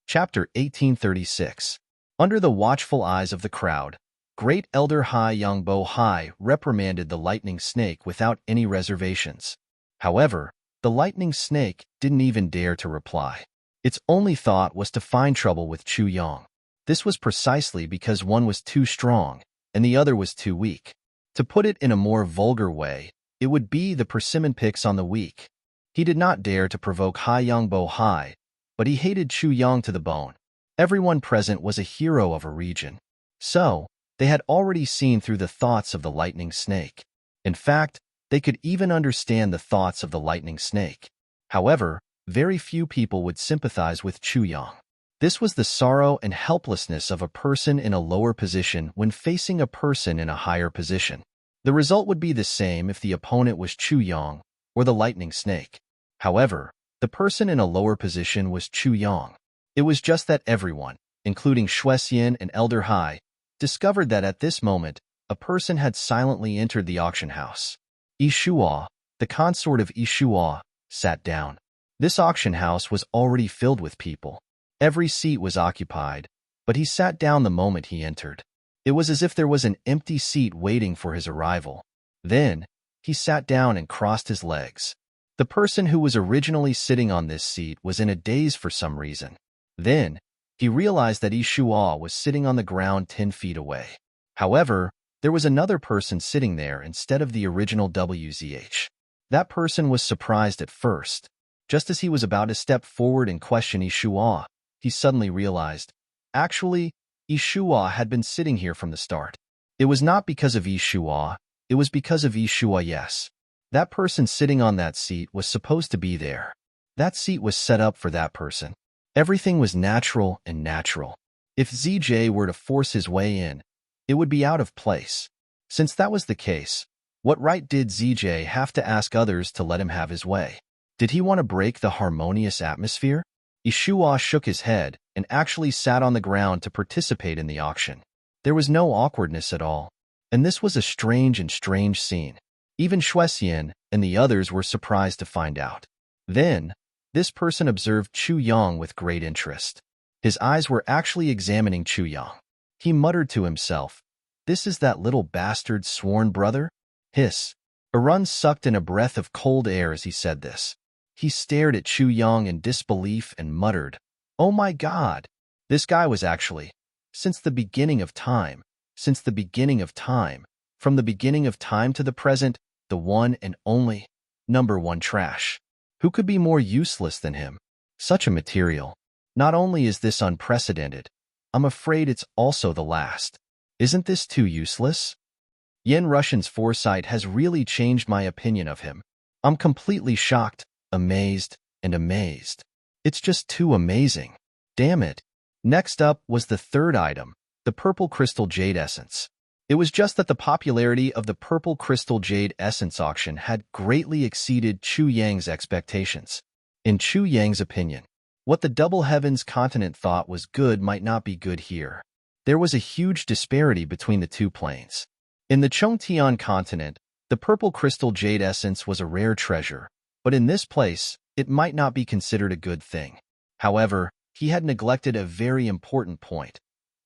Chapter 1836. Under the watchful eyes of the crowd, Great Elder Hai Yangbo Hai reprimanded the Lightning Snake without any reservations. However, the Lightning Snake didn't even dare to reply. Its only thought was to find trouble with Chu Yang. This was precisely because one was too strong and the other was too weak. To put it in a more vulgar way, it would be the persimmon picks on the weak. He did not dare to provoke Hai Yangbo Hai, but he hated Chu Yang to the bone. Everyone present was a hero of a region. So, they had already seen through the thoughts of the Lightning Snake. In fact, they could even understand the thoughts of the Lightning Snake. However, very few people would sympathize with Chu Yang. This was the sorrow and helplessness of a person in a lower position when facing a person in a higher position. The result would be the same if the opponent was Chu Yang or the Lightning Snake. However, the person in a lower position was Chu Yang. It was just that everyone, including Xuexian and Elder Hai, discovered that at this moment, a person had silently entered the auction house. Yishua, the consort of Yishua, sat down. This auction house was already filled with people. Every seat was occupied, but he sat down the moment he entered. It was as if there was an empty seat waiting for his arrival. Then, he sat down and crossed his legs. The person who was originally sitting on this seat was in a daze for some reason. Then, he realized that Yishua was sitting on the ground 10 feet away. However, there was another person sitting there instead of the original WZH. That person was surprised at first. Just as he was about to step forward and question Yishua, he suddenly realized, actually, Yishua had been sitting here from the start. It was not because of Yishua, it was because of Yishua, yes. That person sitting on that seat was supposed to be there. That seat was set up for that person. Everything was natural and natural. If ZJ were to force his way in, it would be out of place. Since that was the case, what right did ZJ have to ask others to let him have his way? Did he want to break the harmonious atmosphere? Yishua shook his head and actually sat on the ground to participate in the auction. There was no awkwardness at all, and this was a strange scene. Even Xuexian and the others were surprised to find out. Then, this person observed Chu Yang with great interest. His eyes were actually examining Chu Yang. He muttered to himself, "This is that little bastard's sworn brother?" Hiss. Arun sucked in a breath of cold air as he said this. He stared at Chu Yang in disbelief and muttered, "Oh my God! This guy was actually, since the beginning of time, from the beginning of time to the present, the one and only, number 1 trash. Who could be more useless than him? Such a material. Not only is this unprecedented, I'm afraid it's also the last. Isn't this too useless? Yen Russian's foresight has really changed my opinion of him. I'm completely shocked, amazed, and amazed. It's just too amazing. Damn it." Next up was the third item, the Purple Crystal Jade Essence. It was just that the popularity of the Purple Crystal Jade Essence auction had greatly exceeded Chu Yang's expectations. In Chu Yang's opinion, what the Double Heavens continent thought was good might not be good here. There was a huge disparity between the two planes. In the Chongtian continent, the Purple Crystal Jade Essence was a rare treasure, but in this place, it might not be considered a good thing. However, he had neglected a very important point.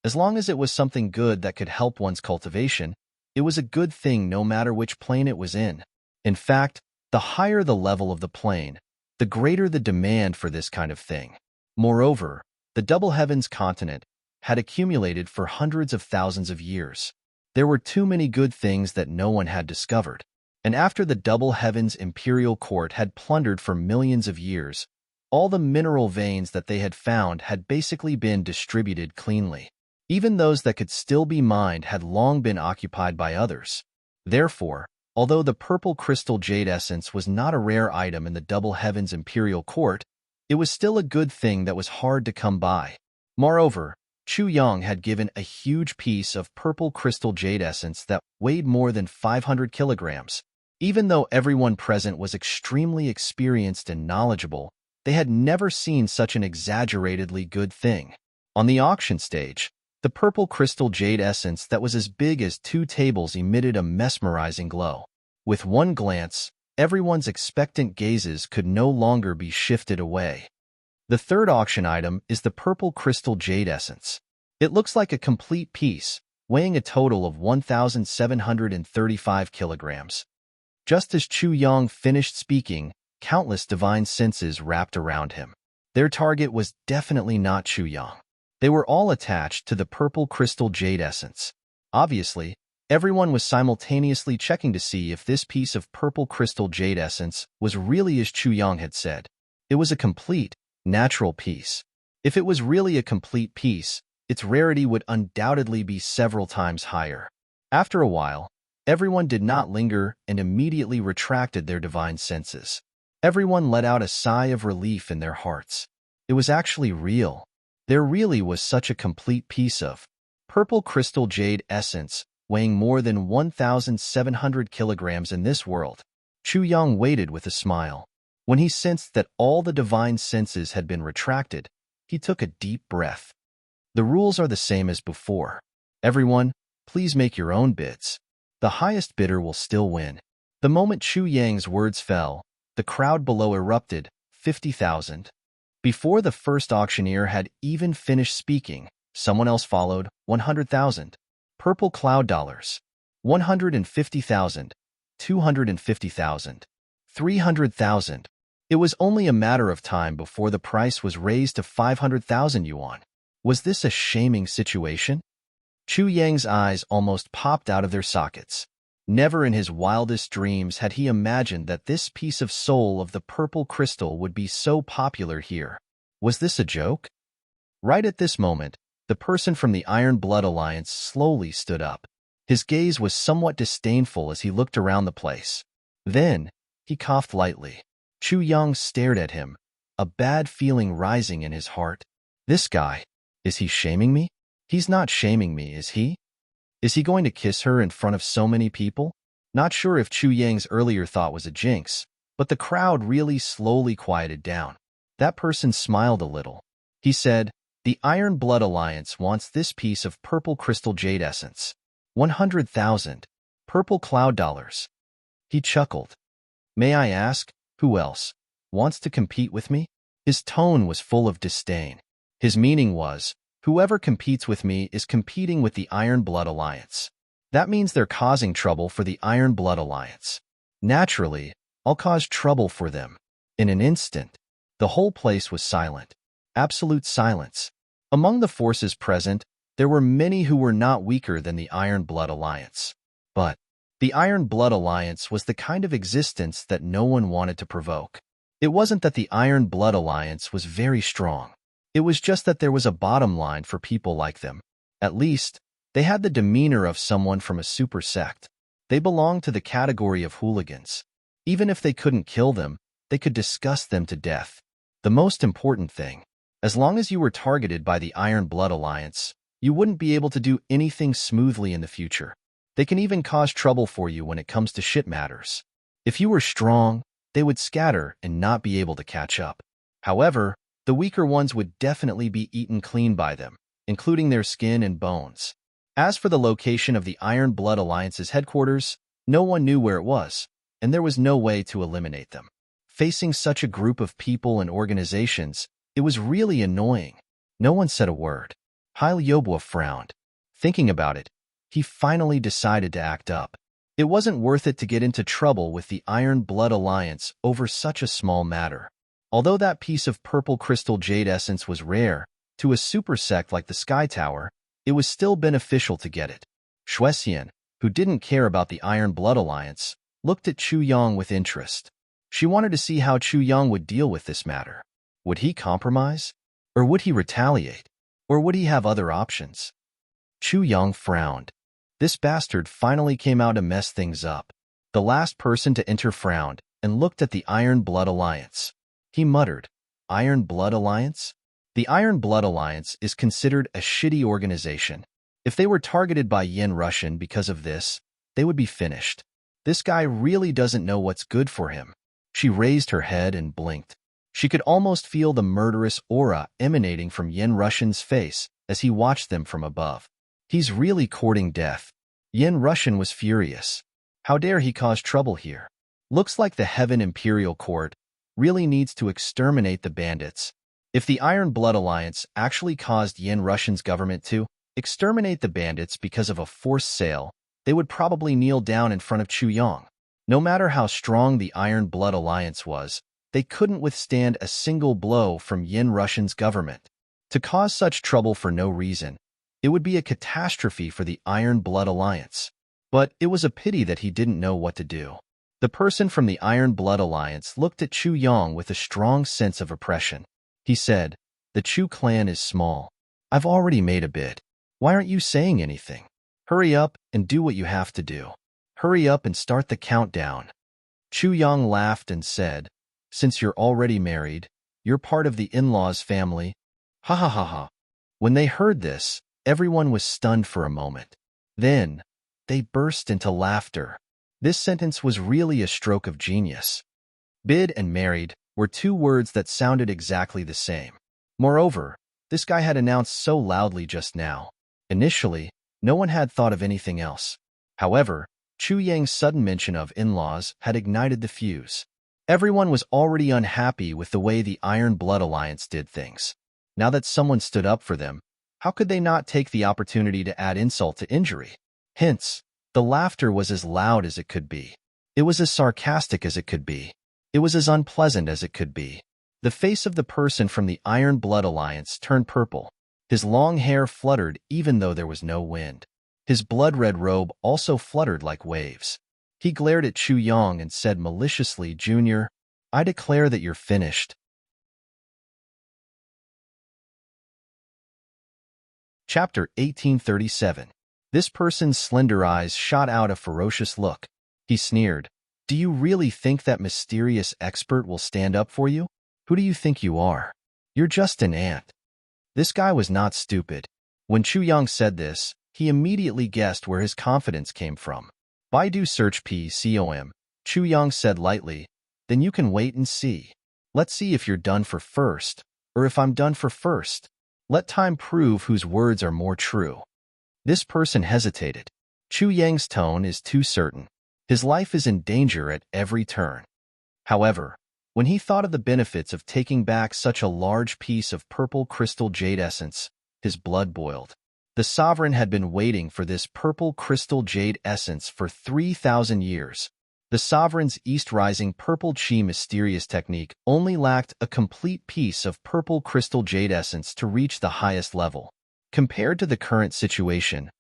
As long as it was something good that could help one's cultivation, it was a good thing no matter which plane it was in. In fact, the higher the level of the plane, the greater the demand for this kind of thing. Moreover, the Double Heavens continent had accumulated for hundreds of thousands of years. There were too many good things that no one had discovered. And after the Double Heavens Imperial Court had plundered for millions of years, all the mineral veins that they had found had basically been distributed cleanly. Even those that could still be mined had long been occupied by others. Therefore, although the Purple Crystal Jade Essence was not a rare item in the Double Heavens Imperial Court, it was still a good thing that was hard to come by. Moreover, Chu Yang had given a huge piece of purple crystal jade essence that weighed more than 500 kilograms. Even though everyone present was extremely experienced and knowledgeable, they had never seen such an exaggeratedly good thing. On the auction stage, the purple crystal jade essence that was as big as 2 tables emitted a mesmerizing glow. With one glance, everyone's expectant gazes could no longer be shifted away. The third auction item is the purple crystal jade essence. It looks like a complete piece, weighing a total of 1,735 kilograms. Just as Chu Yang finished speaking, countless divine senses wrapped around him. Their target was definitely not Chu Yang. They were all attached to the purple crystal jade essence. Obviously, everyone was simultaneously checking to see if this piece of purple crystal jade essence was really as Chu Yang had said. It was a complete, natural piece. If it was really a complete piece, its rarity would undoubtedly be several times higher. After a while, everyone did not linger and immediately retracted their divine senses. Everyone let out a sigh of relief in their hearts. It was actually real. There really was such a complete piece of purple crystal jade essence weighing more than 1,700 kilograms in this world. Chu Yang waited with a smile. When he sensed that all the divine senses had been retracted, he took a deep breath. The rules are the same as before. Everyone, please make your own bids. The highest bidder will still win. The moment Chu Yang's words fell, the crowd below erupted, 50,000. Before the first auctioneer had even finished speaking, someone else followed, 100,000. Purple cloud dollars. 150,000. 250,000. 300,000. It was only a matter of time before the price was raised to 500,000 yuan. Was this a shaming situation? Chu Yang's eyes almost popped out of their sockets. Never in his wildest dreams had he imagined that this piece of soul of the purple crystal would be so popular here. Was this a joke? Right at this moment, the person from the Iron Blood Alliance slowly stood up. His gaze was somewhat disdainful as he looked around the place. Then, he coughed lightly. Chu Yang stared at him, a bad feeling rising in his heart. This guy, is he shaming me? He's not shaming me, is he? Is he going to kiss her in front of so many people? Not sure if Chu Yang's earlier thought was a jinx, but the crowd really slowly quieted down. That person smiled a little. He said, "The Iron Blood Alliance wants this piece of purple crystal jade essence. 100,000. Purple cloud dollars." He chuckled. "May I ask, who else wants to compete with me?" His tone was full of disdain. His meaning was, whoever competes with me is competing with the Iron Blood Alliance. That means they're causing trouble for the Iron Blood Alliance. Naturally, I'll cause trouble for them. In an instant, the whole place was silent. Absolute silence. Among the forces present, there were many who were not weaker than the Iron Blood Alliance. But the Iron Blood Alliance was the kind of existence that no one wanted to provoke. It wasn't that the Iron Blood Alliance was very strong. It was just that there was a bottom line for people like them. At least, they had the demeanor of someone from a super sect. They belonged to the category of hooligans. Even if they couldn't kill them, they could disgust them to death. The most important thing, as long as you were targeted by the Iron Blood Alliance, you wouldn't be able to do anything smoothly in the future. They can even cause trouble for you when it comes to shit matters. If you were strong, they would scatter and not be able to catch up. However, the weaker ones would definitely be eaten clean by them, including their skin and bones. As for the location of the Iron Blood Alliance's headquarters, no one knew where it was, and there was no way to eliminate them. Facing such a group of people and organizations, it was really annoying. No one said a word. Hai Liubo frowned. Thinking about it, he finally decided to act up. It wasn't worth it to get into trouble with the Iron Blood Alliance over such a small matter. Although that piece of purple crystal jade essence was rare, to a super sect like the Sky Tower, it was still beneficial to get it. Shuexian, who didn't care about the Iron Blood Alliance, looked at Chu Yang with interest. She wanted to see how Chu Yang would deal with this matter. Would he compromise? Or would he retaliate? Or would he have other options? Chu Yang frowned. This bastard finally came out to mess things up. The last person to enter frowned and looked at the Iron Blood Alliance. He muttered, "Iron Blood Alliance? The Iron Blood Alliance is considered a shitty organization. If they were targeted by Yin Russian because of this, they would be finished. This guy really doesn't know what's good for him. She raised her head and blinked. She could almost feel the murderous aura emanating from Yin Russian's face as he watched them from above. He's really courting death. Yin Russian was furious. How dare he cause trouble here? Looks like the Heaven Imperial Court really needs to exterminate the bandits. If the Iron Blood Alliance actually caused Yin Russian's government to exterminate the bandits because of a forced sale, they would probably kneel down in front of Chu Yang. No matter how strong the Iron Blood Alliance was, they couldn't withstand a single blow from Yin Russian's government. To cause such trouble for no reason, it would be a catastrophe for the Iron Blood Alliance. But it was a pity that he didn't know what to do. The person from the Iron Blood Alliance looked at Chu Yang with a strong sense of oppression. He said, "The Chu clan is small. I've already made a bid. Why aren't you saying anything? Hurry up and do what you have to do. Hurry up and start the countdown." Chu Yang laughed and said, "Since you're already married, you're part of the in-laws family." Ha ha ha ha. When they heard this, everyone was stunned for a moment. Then, they burst into laughter. This sentence was really a stroke of genius. Bid and married were two words that sounded exactly the same. Moreover, this guy had announced so loudly just now. Initially, no one had thought of anything else. However, Chu Yang's sudden mention of in-laws had ignited the fuse. Everyone was already unhappy with the way the Iron Blood Alliance did things. Now that someone stood up for them, how could they not take the opportunity to add insult to injury? Hence, the laughter was as loud as it could be. It was as sarcastic as it could be. It was as unpleasant as it could be. The face of the person from the Iron Blood Alliance turned purple. His long hair fluttered even though there was no wind. His blood-red robe also fluttered like waves. He glared at Chu Yang and said maliciously, "Junior, I declare that you're finished." Chapter 1837. This person's slender eyes shot out a ferocious look. He sneered, "Do you really think that mysterious expert will stand up for you? Who do you think you are? You're just an ant." This guy was not stupid. When Chu Yang said this, he immediately guessed where his confidence came from. "Baidu search PCOM," Chu Yang said lightly, "then you can wait and see. Let's see if you're done for first, or if I'm done for first. Let time prove whose words are more true." This person hesitated. Chu Yang's tone is too certain. His life is in danger at every turn. However, when he thought of the benefits of taking back such a large piece of purple crystal jade essence, his blood boiled. The sovereign had been waiting for this purple crystal jade essence for 3,000 years. The sovereign's East-rising purple chi mysterious technique only lacked a complete piece of purple crystal jade essence to reach the highest level. Compared to the current situation,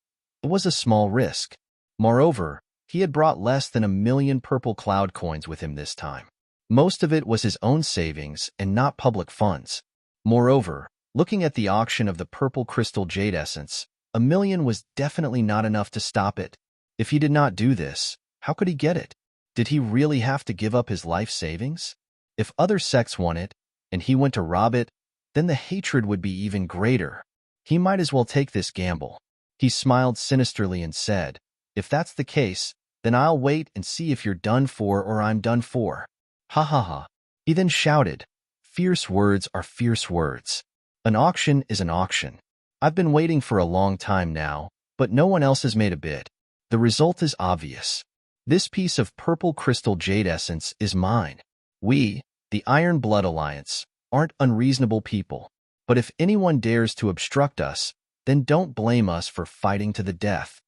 it was a small risk. Moreover, he had brought less than 1,000,000 purple cloud coins with him this time. Most of it was his own savings and not public funds. Moreover, looking at the auction of the purple crystal jade essence, 1,000,000 was definitely not enough to stop it. If he did not do this, how could he get it? Did he really have to give up his life savings? If other sects won it, and he went to rob it, then the hatred would be even greater. He might as well take this gamble. He smiled sinisterly and said, "If that's the case, then I'll wait and see if you're done for or I'm done for." Ha ha ha. He then shouted, "Fierce words are fierce words. An auction is an auction. I've been waiting for a long time now, but no one else has made a bid. The result is obvious. This piece of purple crystal jade essence is mine. We, the Iron Blood Alliance, aren't unreasonable people. But if anyone dares to obstruct us, then don't blame us for fighting to the death."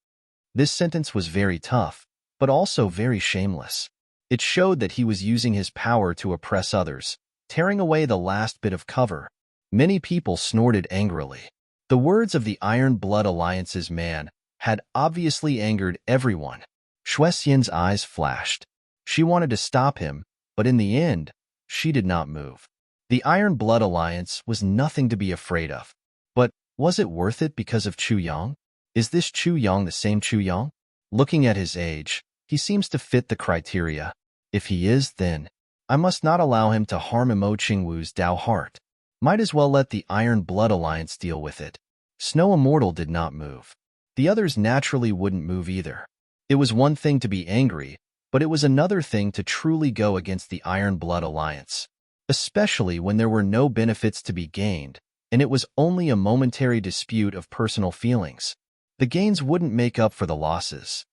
This sentence was very tough, but also very shameless. It showed that he was using his power to oppress others, tearing away the last bit of cover. Many people snorted angrily. The words of the Iron Blood Alliance's man had obviously angered everyone. Shuexian's eyes flashed. She wanted to stop him, but in the end, she did not move. The Iron Blood Alliance was nothing to be afraid of. But was it worth it because of Chu Yang? Is this Chu Yang the same Chu Yang? Looking at his age, he seems to fit the criteria. If he is, then I must not allow him to harm Imo Qingwu's Dao heart. Might as well let the Iron Blood Alliance deal with it. Snow Immortal did not move. The others naturally wouldn't move either. It was one thing to be angry, but it was another thing to truly go against the Iron Blood Alliance, especially when there were no benefits to be gained, and it was only a momentary dispute of personal feelings. The gains wouldn't make up for the losses.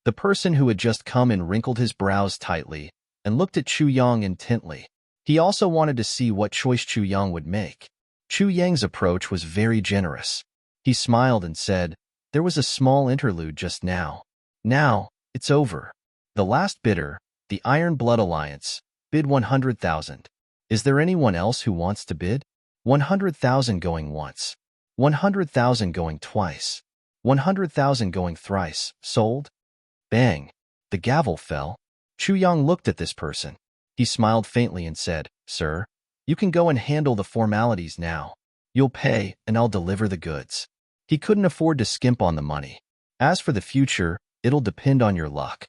The person who had just come in wrinkled his brows tightly and looked at Chu Yang intently. He also wanted to see what choice Chu Yang would make. Chu Yang's approach was very generous. He smiled and said, "There was a small interlude just now. Now, it's over. The last bidder, the Iron Blood Alliance, bid 100,000. Is there anyone else who wants to bid? 100,000 going once. 100,000 going twice. 100,000 going thrice. Sold?" Bang! The gavel fell. Chu Yang looked at this person. He smiled faintly and said, "Sir, you can go and handle the formalities now. You'll pay, and I'll deliver the goods." He couldn't afford to skimp on the money. As for the future, it'll depend on your luck.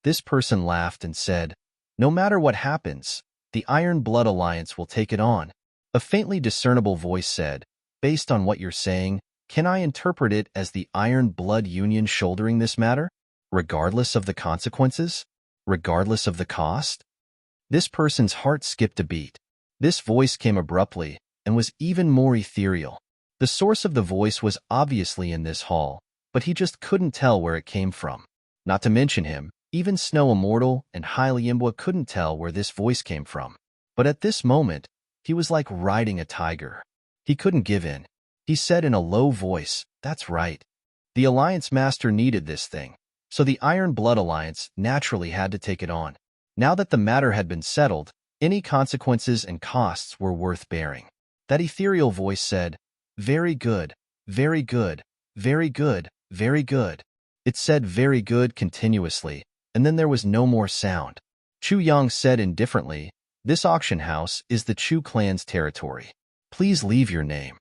This person laughed and said, "No matter what happens, the Iron Blood Alliance will take it on." A faintly discernible voice said, "Based on what you're saying, can I interpret it as the Iron Blood Union shouldering this matter? Regardless of the consequences? Regardless of the cost?" This person's heart skipped a beat. This voice came abruptly and was even more ethereal. The source of the voice was obviously in this hall, but he just couldn't tell where it came from. Not to mention him, even Snow Immortal and Haile Imbwa couldn't tell where this voice came from. But at this moment, he was like riding a tiger. He couldn't give in. He said in a low voice, "That's right. The Alliance Master needed this thing. So the Iron Blood Alliance naturally had to take it on. Now that the matter had been settled, any consequences and costs were worth bearing." That ethereal voice said, "Very good, very good, very good, very good." It said "very good" continuously, and then there was no more sound. Chu Yang said indifferently, "This auction house is the Chu clan's territory. Please leave your name."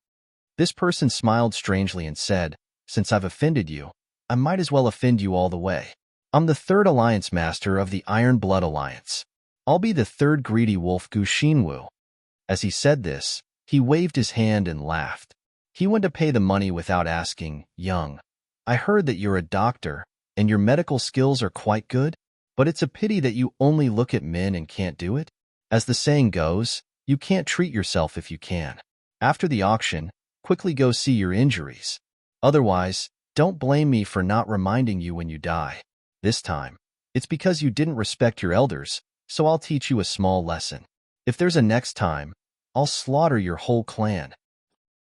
This person smiled strangely and said, "Since I've offended you, I might as well offend you all the way. I'm the third Alliance Master of the Iron Blood Alliance. I'll be the third greedy wolf Gu Xinwu." As he said this, he waved his hand and laughed. He went to pay the money without asking, "Young, I heard that you're a doctor, and your medical skills are quite good, but it's a pity that you only look at men and can't do it. As the saying goes, you can't treat yourself if you can. After the auction, quickly go see your injuries. Otherwise, don't blame me for not reminding you when you die. This time, it's because you didn't respect your elders, so I'll teach you a small lesson. If there's a next time, I'll slaughter your whole clan.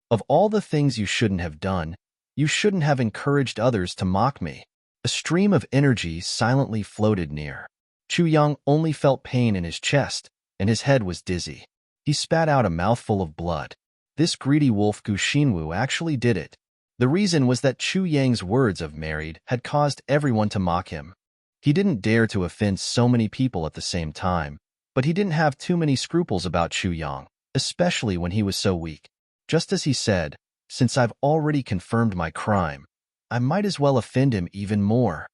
Of all the things you shouldn't have done, you shouldn't have encouraged others to mock me." A stream of energy silently floated near. Chu Yang only felt pain in his chest, and his head was dizzy. He spat out a mouthful of blood. This greedy wolf Gu Xinwu actually did it. The reason was that Chu Yang's words of married had caused everyone to mock him. He didn't dare to offend so many people at the same time, but he didn't have too many scruples about Chu Yang, especially when he was so weak. Just as he said, "Since I've already confirmed my crime, I might as well offend him even more."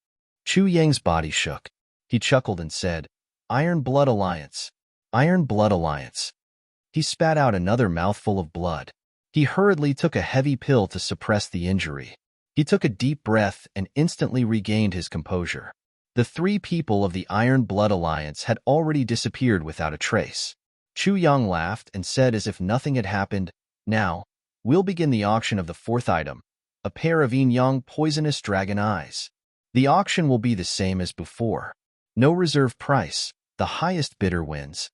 Chu Yang's body shook. He chuckled and said, "Iron Blood Alliance. Iron Blood Alliance." He spat out another mouthful of blood. He hurriedly took a heavy pill to suppress the injury. He took a deep breath and instantly regained his composure. The three people of the Iron Blood Alliance had already disappeared without a trace. Chu Yang laughed and said as if nothing had happened, "Now, we'll begin the auction of the fourth item, a pair of yin-yang poisonous dragon eyes. The auction will be the same as before. No reserve price, the highest bidder wins."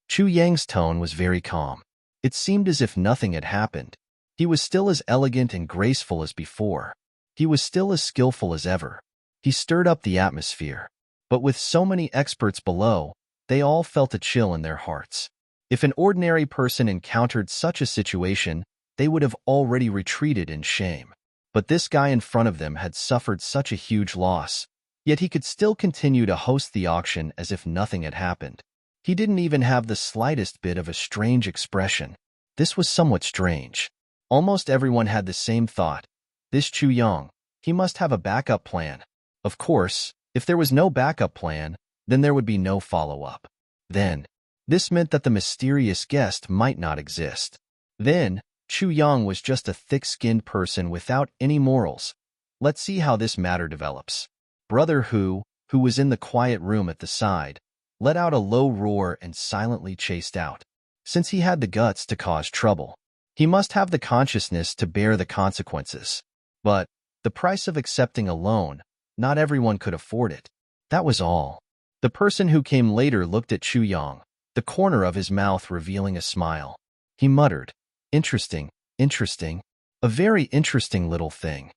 Chu Yang's tone was very calm. It seemed as if nothing had happened. He was still as elegant and graceful as before. He was still as skillful as ever. He stirred up the atmosphere. But with so many experts below, they all felt a chill in their hearts. If an ordinary person encountered such a situation, they would have already retreated in shame. But this guy in front of them had suffered such a huge loss, yet he could still continue to host the auction as if nothing had happened. He didn't even have the slightest bit of a strange expression. This was somewhat strange. Almost everyone had the same thought. This Chu Yang, he must have a backup plan. Of course, if there was no backup plan, then there would be no follow-up. Then, this meant that the mysterious guest might not exist. Then, Chu Yang was just a thick-skinned person without any morals. Let's see how this matter develops. Brother Hu, who was in the quiet room at the side, let out a low roar and silently chased out. Since he had the guts to cause trouble, he must have the consciousness to bear the consequences. But the price of accepting a loan, not everyone could afford it. That was all. The person who came later looked at Chu Yang, the corner of his mouth revealing a smile. He muttered, "Interesting, interesting. A very interesting little thing."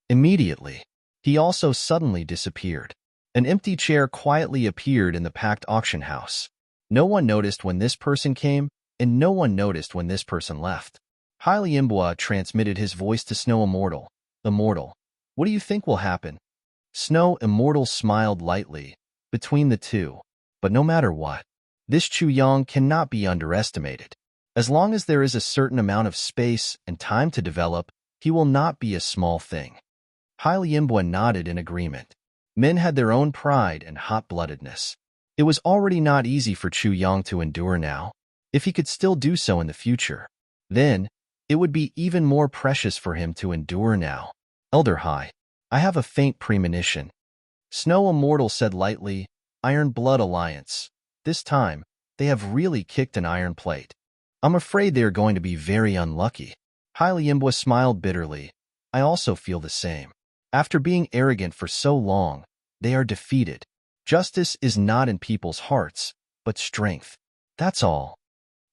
Immediately, he also suddenly disappeared. An empty chair quietly appeared in the packed auction house. No one noticed when this person came, and no one noticed when this person left. Haile Imbwa transmitted his voice to Snow Immortal. "Immortal, what do you think will happen?" Snow Immortal smiled lightly between the two. But no matter what, this Chu Yang cannot be underestimated. As long as there is a certain amount of space and time to develop, he will not be a small thing. Haile Imbwa nodded in agreement. Men had their own pride and hot-bloodedness. It was already not easy for Chu Yang to endure now. If he could still do so in the future, then it would be even more precious for him to endure now. "Elder Hai, I have a faint premonition." Snow Immortal said lightly, "Iron Blood Alliance. This time, they have really kicked an iron plate. I'm afraid they are going to be very unlucky." Haile Imbwa smiled bitterly. "I also feel the same. After being arrogant for so long, they are defeated. Justice is not in people's hearts, but strength. That's all."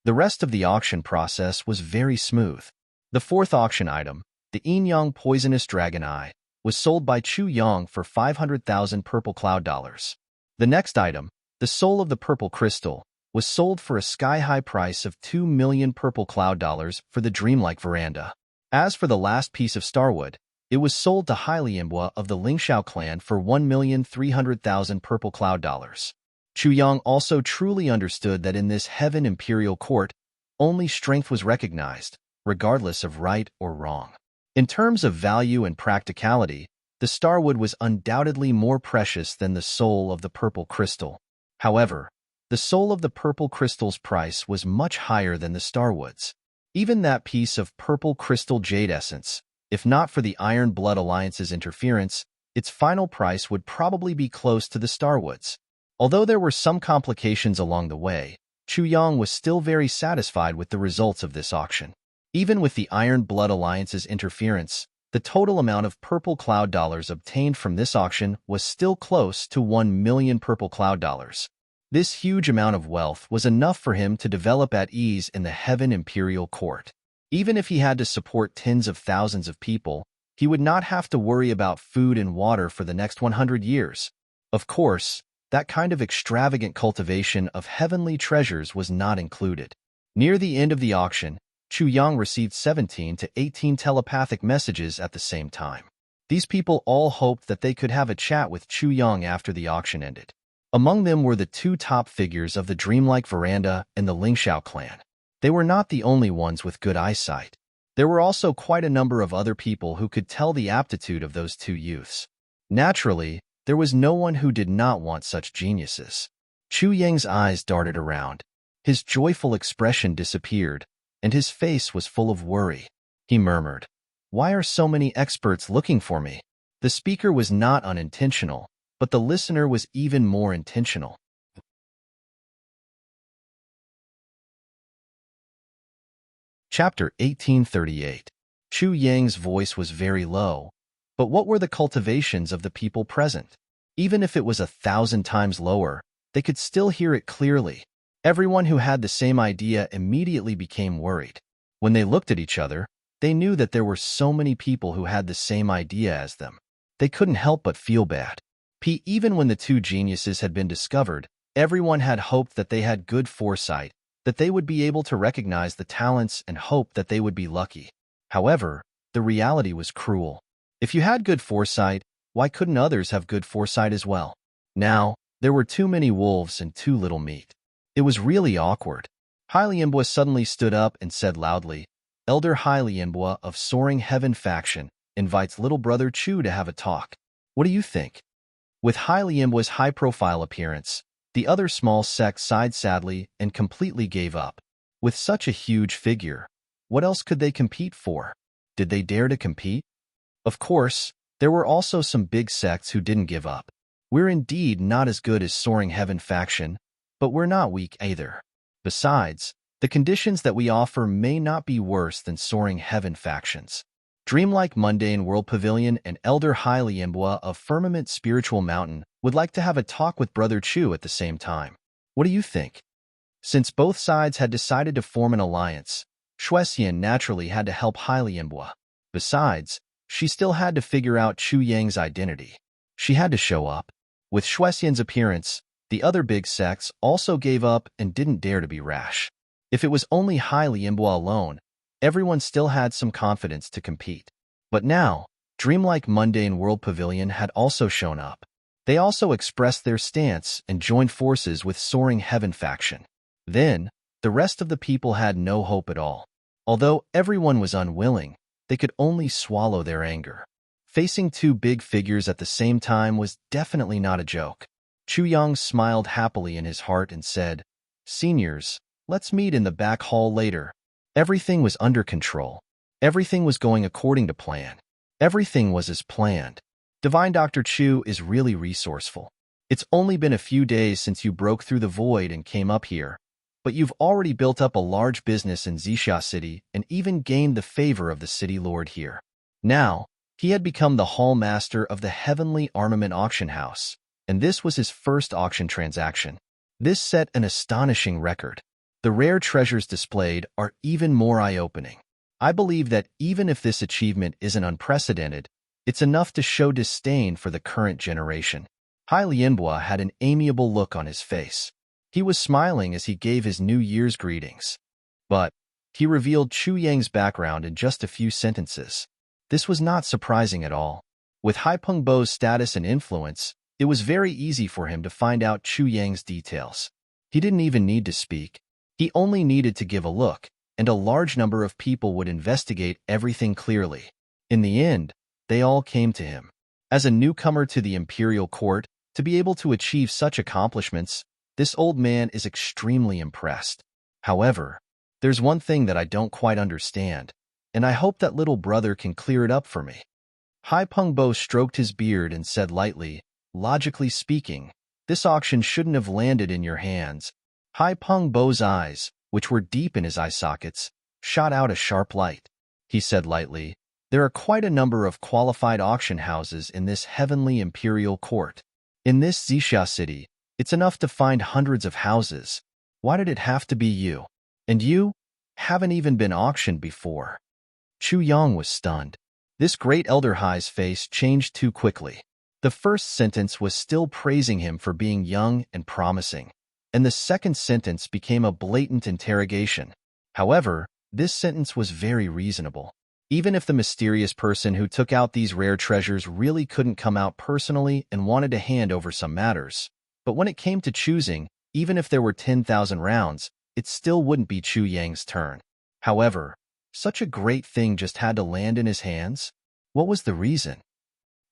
The rest of the auction process was very smooth. The fourth auction item, the Yin-Yang Poisonous Dragon Eye, was sold by Chu Yang for 500,000 purple cloud dollars. The next item, the Soul of the Purple Crystal, was sold for a sky-high price of 2 million purple cloud dollars for the dreamlike veranda. As for the last piece of starwood, it was sold to Haile Imbwa of the Lingxiao clan for 1,300,000 purple cloud dollars. Chu Yang also truly understood that in this heaven imperial court, only strength was recognized, regardless of right or wrong. In terms of value and practicality, the starwood was undoubtedly more precious than the soul of the purple crystal. However, the soul of the purple crystal's price was much higher than the starwood's. Even that piece of purple crystal jade essence, if not for the Iron Blood Alliance's interference, its final price would probably be close to the starwood's. Although there were some complications along the way, Chu Yang was still very satisfied with the results of this auction. Even with the Iron Blood Alliance's interference, the total amount of purple cloud dollars obtained from this auction was still close to 1 million purple cloud dollars. This huge amount of wealth was enough for him to develop at ease in the Heaven Imperial Court. Even if he had to support tens of thousands of people, he would not have to worry about food and water for the next 100 years. Of course, that kind of extravagant cultivation of heavenly treasures was not included. Near the end of the auction, Chu Yang received 17 to 18 telepathic messages at the same time. These people all hoped that they could have a chat with Chu Yang after the auction ended. Among them were the two top figures of the Dreamlike Veranda and the Lingxiao clan. They were not the only ones with good eyesight. There were also quite a number of other people who could tell the aptitude of those two youths. Naturally, there was no one who did not want such geniuses. Chu Yang's eyes darted around. His joyful expression disappeared, and his face was full of worry. He murmured, "Why are so many experts looking for me?" The speaker was not unintentional, but the listener was even more intentional. Chapter 1838. Chu Yang's voice was very low, but what were the cultivations of the people present? Even if it was 1,000 times lower, they could still hear it clearly. Everyone who had the same idea immediately became worried. When they looked at each other, they knew that there were so many people who had the same idea as them. They couldn't help but feel bad. Even when the two geniuses had been discovered, everyone had hoped that they had good foresight, that they would be able to recognize the talents and hope that they would be lucky. However, the reality was cruel. If you had good foresight, why couldn't others have good foresight as well? Now, there were too many wolves and too little meat. It was really awkward. Haile Imbwa suddenly stood up and said loudly, "Elder Haile Imbwa of Soaring Heaven faction invites little brother Chu to have a talk. What do you think?" With Haile Imbwa's high-profile appearance, the other small sect sighed sadly and completely gave up. With such a huge figure, What else could they compete for? Did they dare to compete? Of course, there were also some big sects who didn't give up. We're indeed not as good as Soaring Heaven faction, but we're not weak either. Besides, the conditions that we offer may not be worse than Soaring Heaven factions. Dreamlike Mundane World Pavilion and Elder Haile Imbwa of Firmament Spiritual Mountain would like to have a talk with Brother Chu at the same time. What do you think? Since both sides had decided to form an alliance, Shuexian naturally had to help Haile Imbwa. Besides, she still had to figure out Chu Yang's identity. She had to show up. With Shuexian's appearance, the other big sects also gave up and didn't dare to be rash. If it was only Haile Imbwa alone, everyone still had some confidence to compete. But now, Dreamlike Mundane World Pavilion had also shown up. They also expressed their stance and joined forces with Soaring Heaven faction. Then, the rest of the people had no hope at all. Although everyone was unwilling, they could only swallow their anger. Facing two big figures at the same time was definitely not a joke. Chu Yang smiled happily in his heart and said, "Seniors, let's meet in the back hall later." Everything was under control. Everything was going according to plan. Everything was as planned. Divine Dr. Chu is really resourceful. It's only been a few days since you broke through the void and came up here, but you've already built up a large business in Xixia City and even gained the favor of the city lord here. Now, he had become the hall master of the Heavenly Armament Auction House, and this was his first auction transaction. This set an astonishing record. The rare treasures displayed are even more eye-opening. I believe that even if this achievement isn't unprecedented, it's enough to show disdain for the current generation. Haile Imbwa had an amiable look on his face. He was smiling as he gave his New Year's greetings. But he revealed Chu Yang's background in just a few sentences. This was not surprising at all. With Haipeng Bo's status and influence, it was very easy for him to find out Chu Yang's details. He didn't even need to speak. He only needed to give a look, and a large number of people would investigate everything clearly. In the end, they all came to him. As a newcomer to the imperial court, to be able to achieve such accomplishments, this old man is extremely impressed. However, there's one thing that I don't quite understand, and I hope that little brother can clear it up for me. Haipeng Bo stroked his beard and said lightly, "Logically speaking, this auction shouldn't have landed in your hands." Haipeng Bo's eyes, which were deep in his eye sockets, shot out a sharp light. He said lightly, "There are quite a number of qualified auction houses in this heavenly imperial court. In this Xixia city, it's enough to find hundreds of houses. Why did it have to be you? And you haven't even been auctioned before." Chu Yang was stunned. This great elder Hai's face changed too quickly. The first sentence was still praising him for being young and promising, and the second sentence became a blatant interrogation. However, this sentence was very reasonable. Even if the mysterious person who took out these rare treasures really couldn't come out personally and wanted to hand over some matters, but when it came to choosing, even if there were 10,000 rounds, it still wouldn't be Chu Yang's turn. However, such a great thing just had to land in his hands? What was the reason?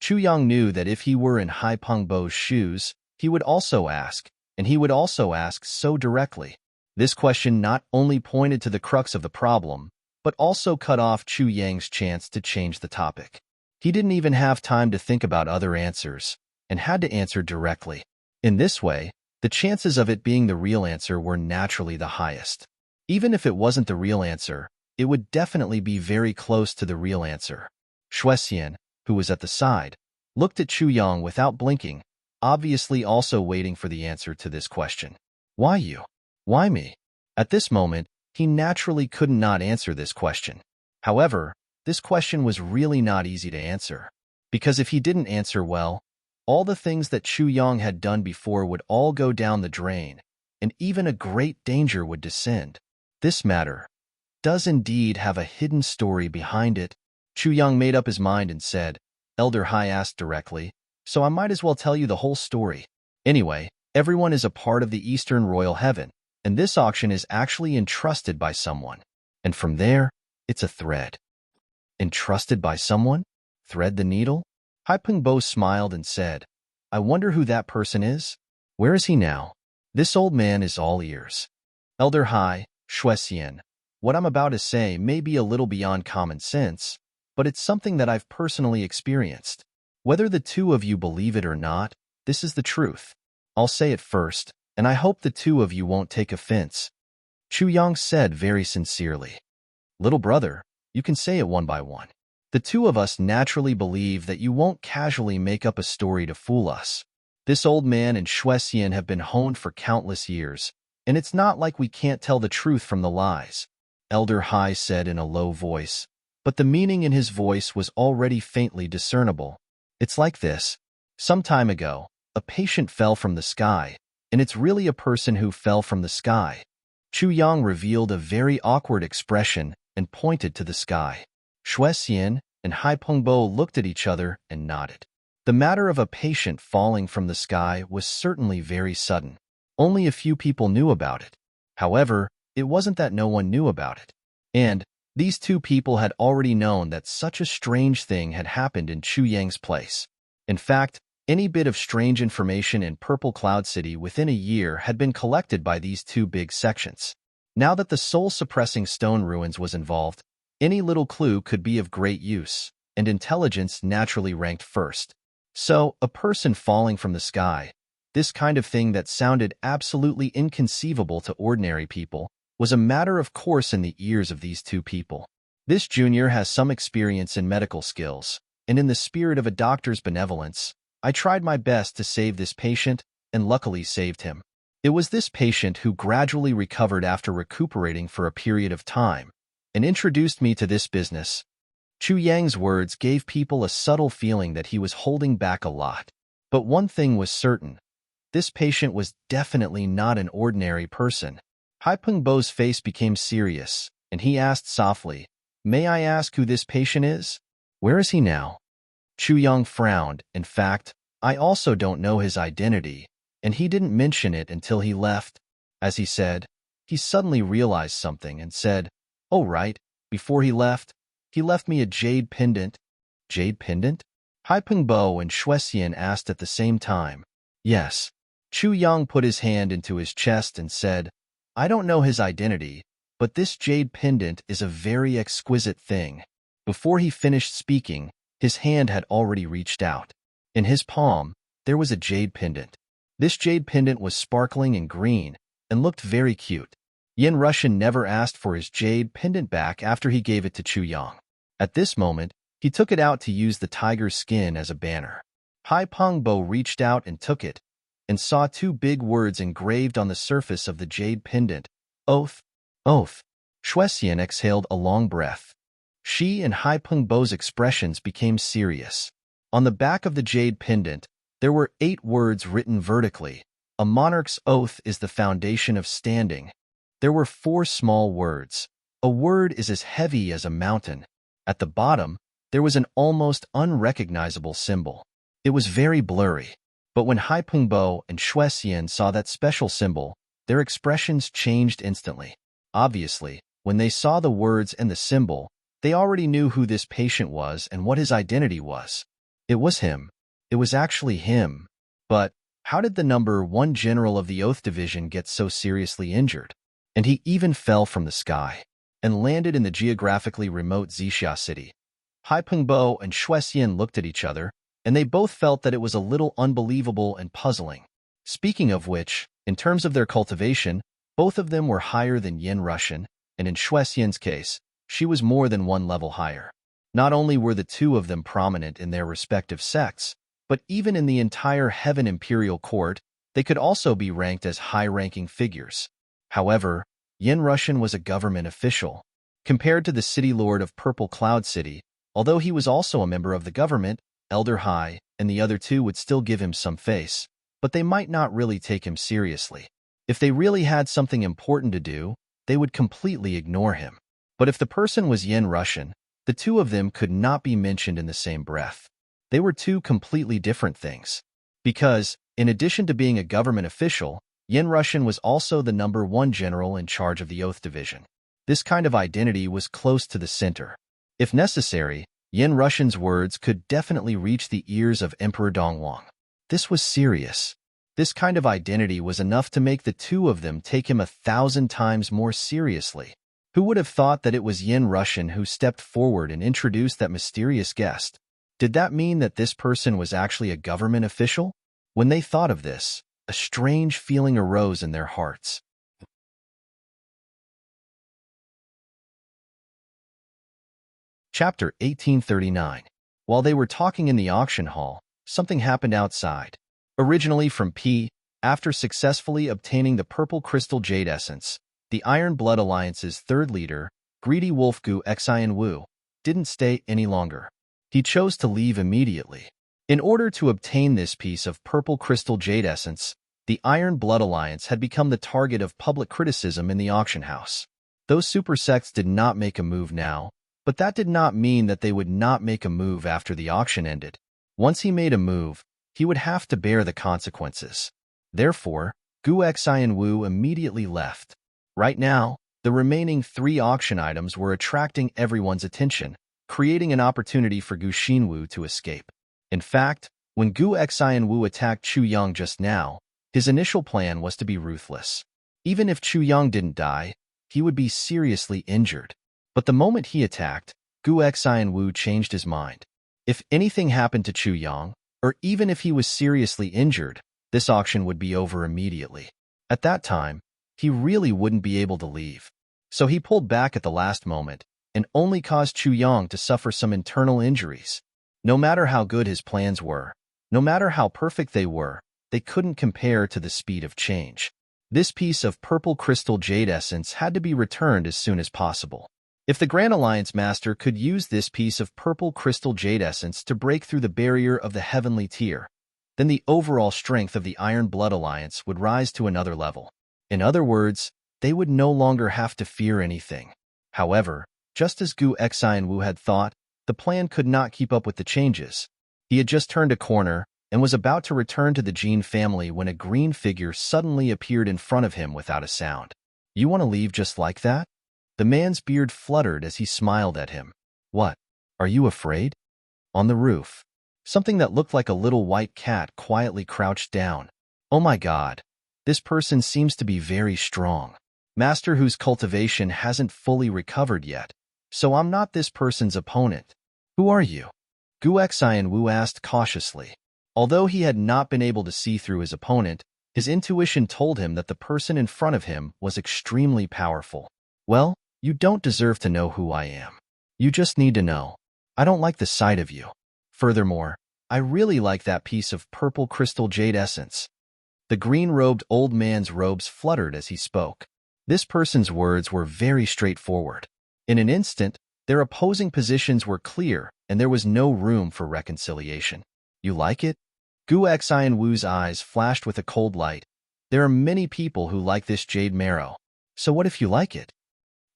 Chu Yang knew that if he were in Haipeng Bo's shoes, he would also ask, and he would also ask so directly. This question not only pointed to the crux of the problem, but also cut off Chu Yang's chance to change the topic. He didn't even have time to think about other answers, and had to answer directly. In this way, the chances of it being the real answer were naturally the highest. Even if it wasn't the real answer, it would definitely be very close to the real answer. Shuexian, who was at the side, looked at Chu Yang without blinking, obviously also waiting for the answer to this question. Why you? Why me? At this moment, he naturally could not answer this question. However, this question was really not easy to answer, because if he didn't answer well, all the things that Chu Yang had done before would all go down the drain, and even a great danger would descend. This matter does indeed have a hidden story behind it. Chu Yang made up his mind and said, "Elder Hai asked directly, so I might as well tell you the whole story. Anyway, everyone is a part of the Eastern Royal Heaven, and this auction is actually entrusted by someone. And from there, it's a thread." Entrusted by someone? Thread the needle? Haipeng Bo smiled and said, "I wonder who that person is? Where is he now?" This old man is all ears. Elder Hai, Shuexian, What I'm about to say may be a little beyond common sense, but it's something that I've personally experienced. Whether the two of you believe it or not, this is the truth. I'll say it first, and I hope the two of you won't take offense. Chu Yang said very sincerely. Little brother, you can say it one by one. The two of us naturally believe that you won't casually make up a story to fool us. This old man and Shuexian have been honed for countless years, and it's not like we can't tell the truth from the lies. Elder Hai said in a low voice, but the meaning in his voice was already faintly discernible. It's like this. Some time ago, a patient fell from the sky, and it's really a person who fell from the sky. Chu Yang revealed a very awkward expression and pointed to the sky. Shuexian and Hai Pengbo looked at each other and nodded. The matter of a patient falling from the sky was certainly very sudden. Only a few people knew about it. However, it wasn't that no one knew about it. And these two people had already known that such a strange thing had happened in Chu Yang's place. In fact, any bit of strange information in Purple Cloud City within a year had been collected by these two big sections. Now that the soul-suppressing stone ruins was involved, any little clue could be of great use, and intelligence naturally ranked first. So, a person falling from the sky, this kind of thing that sounded absolutely inconceivable to ordinary people, was a matter of course in the ears of these two people. This junior has some experience in medical skills, and in the spirit of a doctor's benevolence, I tried my best to save this patient, and luckily saved him. It was this patient who gradually recovered after recuperating for a period of time, and introduced me to this business. Chu Yang's words gave people a subtle feeling that he was holding back a lot. But one thing was certain. This patient was definitely not an ordinary person. Hai Pengbo's face became serious, and he asked softly, "May I ask who this patient is? Where is he now?" Chu Yang frowned. In fact, I also don't know his identity, and he didn't mention it until he left. As he said, he suddenly realized something and said, "Oh right, before he left me a jade pendant." Jade pendant? Hai Pengbo and Shuexian asked at the same time. Yes. Chu Yang put his hand into his chest and said, "I don't know his identity, but this jade pendant is a very exquisite thing." Before he finished speaking, his hand had already reached out. In his palm, there was a jade pendant. This jade pendant was sparkling and green and looked very cute. Yin Russian never asked for his jade pendant back after he gave it to Chu Yang. At this moment, he took it out to use the tiger's skin as a banner. Hai Pengbo reached out and took it, and saw two big words engraved on the surface of the jade pendant. Oath. Oath. Shuexian exhaled a long breath. She and Hai Pengbo's expressions became serious. On the back of the jade pendant, there were 8 words written vertically. A monarch's oath is the foundation of standing. There were 4 small words. A word is as heavy as a mountain. At the bottom, there was an almost unrecognizable symbol. It was very blurry. But when Hai Pengbo and Shuexian saw that special symbol, their expressions changed instantly. Obviously, when they saw the words and the symbol, they already knew who this patient was and what his identity was. It was him. It was actually him. But how did the number 1 general of the Oath Division get so seriously injured? And he even fell from the sky and landed in the geographically remote Zixia city. Hai Pengbo and Shuexian looked at each other, and they both felt that it was a little unbelievable and puzzling. Speaking of which, in terms of their cultivation, both of them were higher than Yin Russian, and in Shuexian's case, she was more than 1 level higher. Not only were the two of them prominent in their respective sects, but even in the entire Heaven Imperial Court, they could also be ranked as high-ranking figures. However, Yin Russian was a government official. Compared to the City Lord of Purple Cloud City, although he was also a member of the government, Elder Hai and the other two would still give him some face, but they might not really take him seriously. If they really had something important to do, they would completely ignore him. But if the person was Yin Russian, the two of them could not be mentioned in the same breath. They were 2 completely different things. Because, in addition to being a government official, Yin Russian was also the number 1 general in charge of the Oath Division. This kind of identity was close to the center. If necessary, Yin Russian's words could definitely reach the ears of Emperor Dongwang. This was serious. This kind of identity was enough to make the two of them take him 1,000 times more seriously. Who would have thought that it was Yin Russian who stepped forward and introduced that mysterious guest? Did that mean that this person was actually a government official? When they thought of this, a strange feeling arose in their hearts. Chapter 1839. While they were talking in the auction hall, something happened outside. Originally from P, after successfully obtaining the purple crystal jade essence, the Iron Blood Alliance's third leader, greedy wolf Gu Xian Wu, didn't stay any longer. He chose to leave immediately. In order to obtain this piece of purple crystal jade essence, the Iron Blood Alliance had become the target of public criticism in the auction house. Those super sects did not make a move now, but that did not mean that they would not make a move after the auction ended. Once he made a move, he would have to bear the consequences. Therefore, Gu Xian Wu immediately left. Right now, the remaining 3 auction items were attracting everyone's attention, creating an opportunity for Gu Xinwu to escape. In fact, when Gu Xian Wu attacked Chu Yang just now, his initial plan was to be ruthless. Even if Chu Yang didn't die, he would be seriously injured. But the moment he attacked, Gu Xian Wu changed his mind. If anything happened to Chu Yang, or even if he was seriously injured, this auction would be over immediately. At that time, he really wouldn't be able to leave. So he pulled back at the last moment, and only caused Chu Yang to suffer some internal injuries. No matter how good his plans were, no matter how perfect they couldn't compare to the speed of change. This piece of purple crystal jade essence had to be returned as soon as possible. If the Grand Alliance Master could use this piece of purple crystal jade essence to break through the barrier of the heavenly tier, then the overall strength of the Iron Blood Alliance would rise to another level. In other words, they would no longer have to fear anything. However, just as Gu Xian Wu had thought, the plan could not keep up with the changes. He had just turned a corner and was about to return to the Jin family when a green figure suddenly appeared in front of him without a sound. "You want to leave just like that?" The man's beard fluttered as he smiled at him. "What? Are you afraid?" On the roof, something that looked like a little white cat quietly crouched down. "Oh my God, this person seems to be very strong. Master whose cultivation hasn't fully recovered yet, so I'm not this person's opponent. Who are you?" Gu Xian Wu asked cautiously. Although he had not been able to see through his opponent, his intuition told him that the person in front of him was extremely powerful. "Well, you don't deserve to know who I am. You just need to know. I don't like the sight of you. Furthermore, I really like that piece of purple crystal jade essence." The green-robed old man's robes fluttered as he spoke. This person's words were very straightforward. In an instant, their opposing positions were clear, and there was no room for reconciliation. "You like it?" Gu Xian Wu's eyes flashed with a cold light. "There are many people who like this jade marrow. So what if you like it?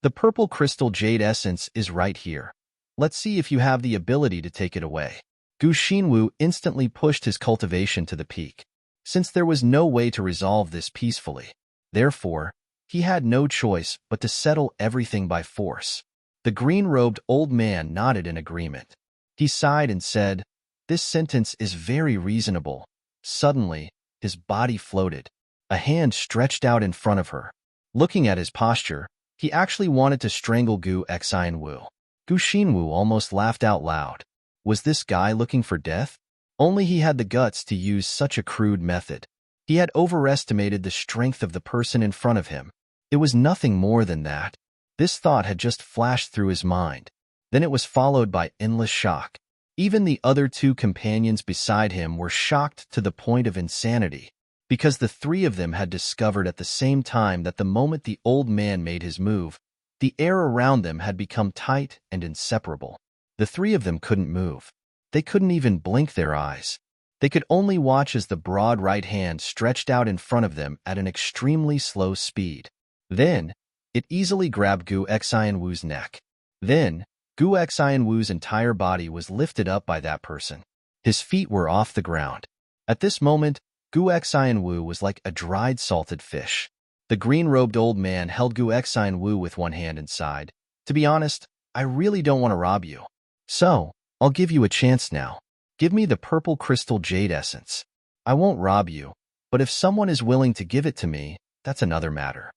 The purple crystal jade essence is right here. Let's see if you have the ability to take it away." Gu Xinwu instantly pushed his cultivation to the peak. Since there was no way to resolve this peacefully, therefore, he had no choice but to settle everything by force. The green-robed old man nodded in agreement. He sighed and said, "This sentence is very reasonable." Suddenly, his body floated. A hand stretched out in front of her. Looking at his posture, he actually wanted to strangle Gu Xian Wu. Gu Xinwu almost laughed out loud. Was this guy looking for death? Only he had the guts to use such a crude method. He had overestimated the strength of the person in front of him. It was nothing more than that. This thought had just flashed through his mind. Then it was followed by endless shock. Even the other 2 companions beside him were shocked to the point of insanity, because the 3 of them had discovered at the same time that the moment the old man made his move, the air around them had become tight and inseparable. The 3 of them couldn't move. They couldn't even blink their eyes. They could only watch as the broad right hand stretched out in front of them at an extremely slow speed. Then, it easily grabbed Gu Xian Wu's neck. Then, Gu Xian Wu's entire body was lifted up by that person. His feet were off the ground. At this moment, Gu Xian Wu was like a dried salted fish. The green-robed old man held Gu Xian Wu with one hand inside. "To be honest, I really don't want to rob you. So, I'll give you a chance now. Give me the purple crystal jade essence. I won't rob you, but if someone is willing to give it to me, that's another matter."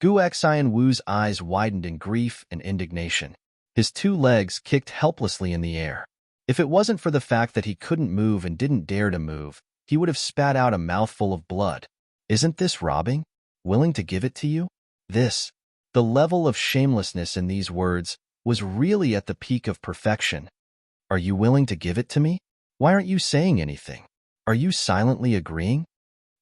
Gu Gu Xian Wu's eyes widened in grief and indignation. His two legs kicked helplessly in the air. If it wasn't for the fact that he couldn't move and didn't dare to move, he would have spat out a mouthful of blood. Isn't this robbing? Willing to give it to you? The level of shamelessness in these words was really at the peak of perfection. Are you willing to give it to me? Why aren't you saying anything? Are you silently agreeing?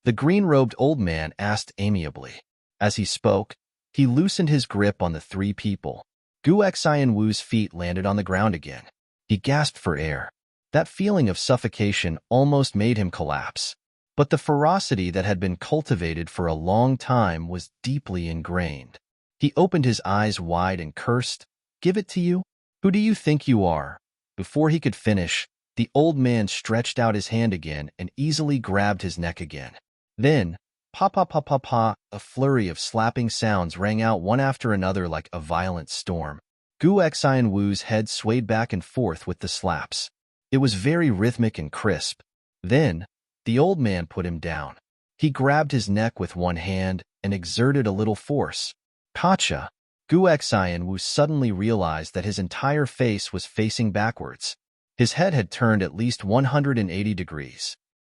The green-robed old man asked amiably. As he spoke, he loosened his grip on the three people. Gu Xian Wu's feet landed on the ground again. He gasped for air. That feeling of suffocation almost made him collapse. But the ferocity that had been cultivated for a long time was deeply ingrained. He opened his eyes wide and cursed, "Give it to you? Who do you think you are?" Before he could finish, the old man stretched out his hand again and easily grabbed his neck again. Then, pa, a flurry of slapping sounds rang out one after another like a violent storm. Gu Xian Wu's head swayed back and forth with the slaps. It was very rhythmic and crisp. Then, the old man put him down. He grabbed his neck with one hand and exerted a little force. Gotcha! Gu Xian Wu suddenly realized that his entire face was facing backwards. His head had turned at least 180 degrees.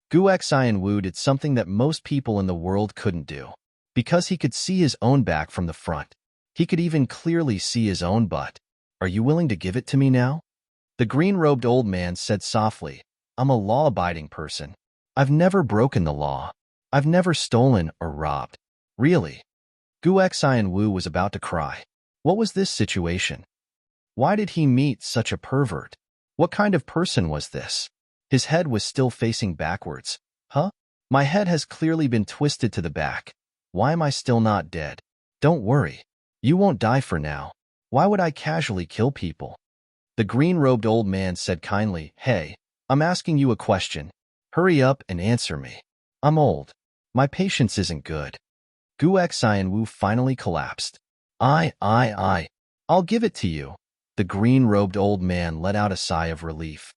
Gu Xian Wu did something that most people in the world couldn't do. Because he could see his own back from the front. He could even clearly see his own butt. Are you willing to give it to me now? The green-robed old man said softly, I'm a law-abiding person. I've never broken the law. I've never stolen or robbed. Really? Gu Xian Wu was about to cry. What was this situation? Why did he meet such a pervert? What kind of person was this? His head was still facing backwards. Huh? My head has clearly been twisted to the back. Why am I still not dead? Don't worry. You won't die for now. Why would I casually kill people? The green-robed old man said kindly, Hey, I'm asking you a question. Hurry up and answer me. I'm old. My patience isn't good. Gu Xian Wu finally collapsed. I'll give it to you. The green-robed old man let out a sigh of relief.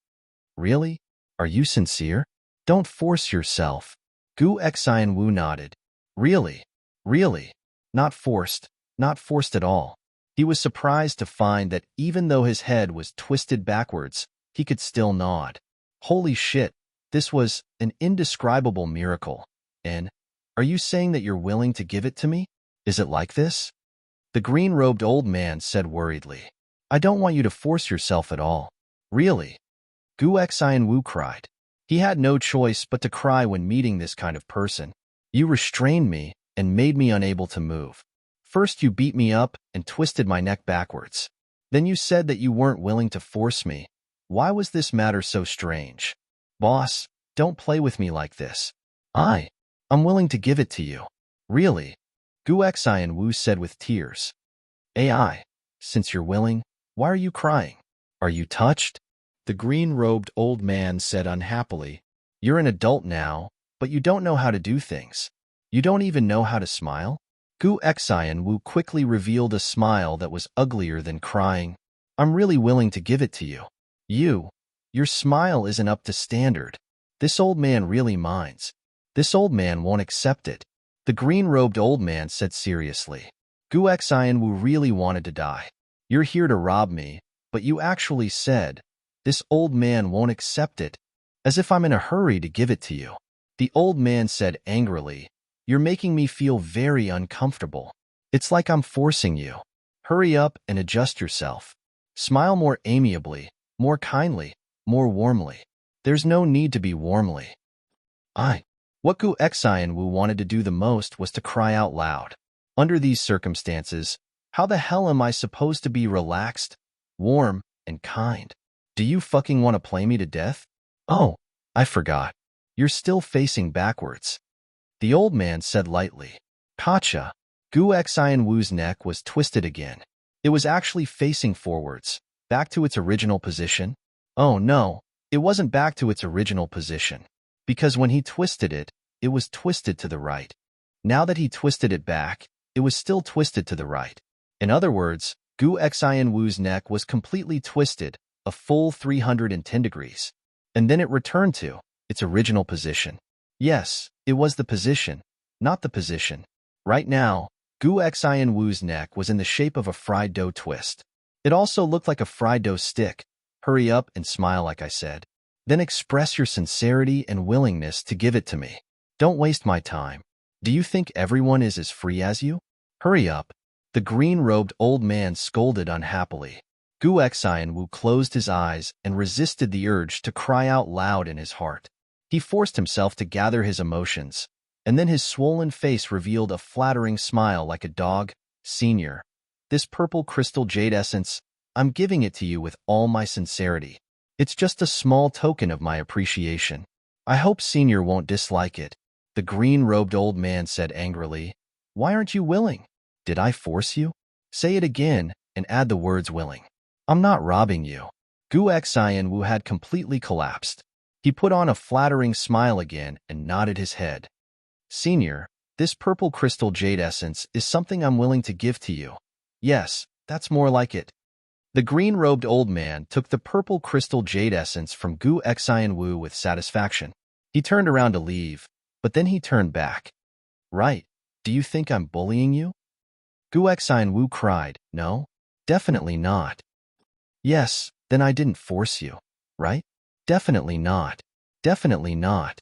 Really? Are you sincere? Don't force yourself. Gu Xian Wu nodded. Really? Not forced at all. He was surprised to find that even though his head was twisted backwards, he could still nod. Holy shit, this was an indescribable miracle. And, are you saying that you're willing to give it to me? Is it like this? The green-robed old man said worriedly. I don't want you to force yourself at all. Really? Gu Xian Wu cried. He had no choice but to cry when meeting this kind of person. You restrained me and made me unable to move. First you beat me up and twisted my neck backwards. Then you said that you weren't willing to force me. Why was this matter so strange? Boss, don't play with me like this. I'm willing to give it to you. Really? Gu Xian Wu said with tears. Since you're willing, why are you crying? Are you touched? The green-robed old man said unhappily. You're an adult now, but you don't know how to do things. You don't even know how to smile? Gu Xian Wu quickly revealed a smile that was uglier than crying. I'm really willing to give it to you. Your smile isn't up to standard. This old man really minds. This old man won't accept it. The green-robed old man said seriously. Gu Xian Wu really wanted to die. You're here to rob me, but you actually said, this old man won't accept it, as if I'm in a hurry to give it to you. The old man said angrily, You're making me feel very uncomfortable. It's like I'm forcing you. Hurry up and adjust yourself. Smile more amiably, more kindly, more warmly. There's no need to be warmly. What Gu Xian Wu wanted to do the most was to cry out loud. Under these circumstances, how the hell am I supposed to be relaxed, warm, and kind? Do you fucking want to play me to death? Oh, I forgot. You're still facing backwards. The old man said lightly. Gotcha. Gu Xian Wu's neck was twisted again. It was actually facing forwards, back to its original position. Oh no, it wasn't back to its original position. Because when he twisted it, it was twisted to the right. Now that he twisted it back, it was still twisted to the right. In other words, Gu Xian Wu's neck was completely twisted, a full 310 degrees. And then it returned to its original position. Yes, it was the position, not the position. Right now, Gu Xian Wu's neck was in the shape of a fried dough twist. It also looked like a fried dough stick. Hurry up and smile like I said. Then express your sincerity and willingness to give it to me. Don't waste my time. Do you think everyone is as free as you? Hurry up. The green-robed old man scolded unhappily. Gu Xian Wu closed his eyes and resisted the urge to cry out loud in his heart. He forced himself to gather his emotions, and then his swollen face revealed a flattering smile like a dog. Senior, this purple crystal jade essence, I'm giving it to you with all my sincerity. It's just a small token of my appreciation. I hope Senior won't dislike it. The green-robed old man said angrily. Why aren't you willing? Did I force you? Say it again and add the words willing. I'm not robbing you. Gu Xian Wu had completely collapsed. He put on a flattering smile again and nodded his head. Senior, this purple crystal jade essence is something I'm willing to give to you. Yes, that's more like it. The green-robed old man took the purple crystal jade essence from Gu Xian Wu with satisfaction. He turned around to leave, but then he turned back. Right, do you think I'm bullying you? Gu Xian Wu cried. No, definitely not. Yes, then I didn't force you, right? Definitely not. Definitely not.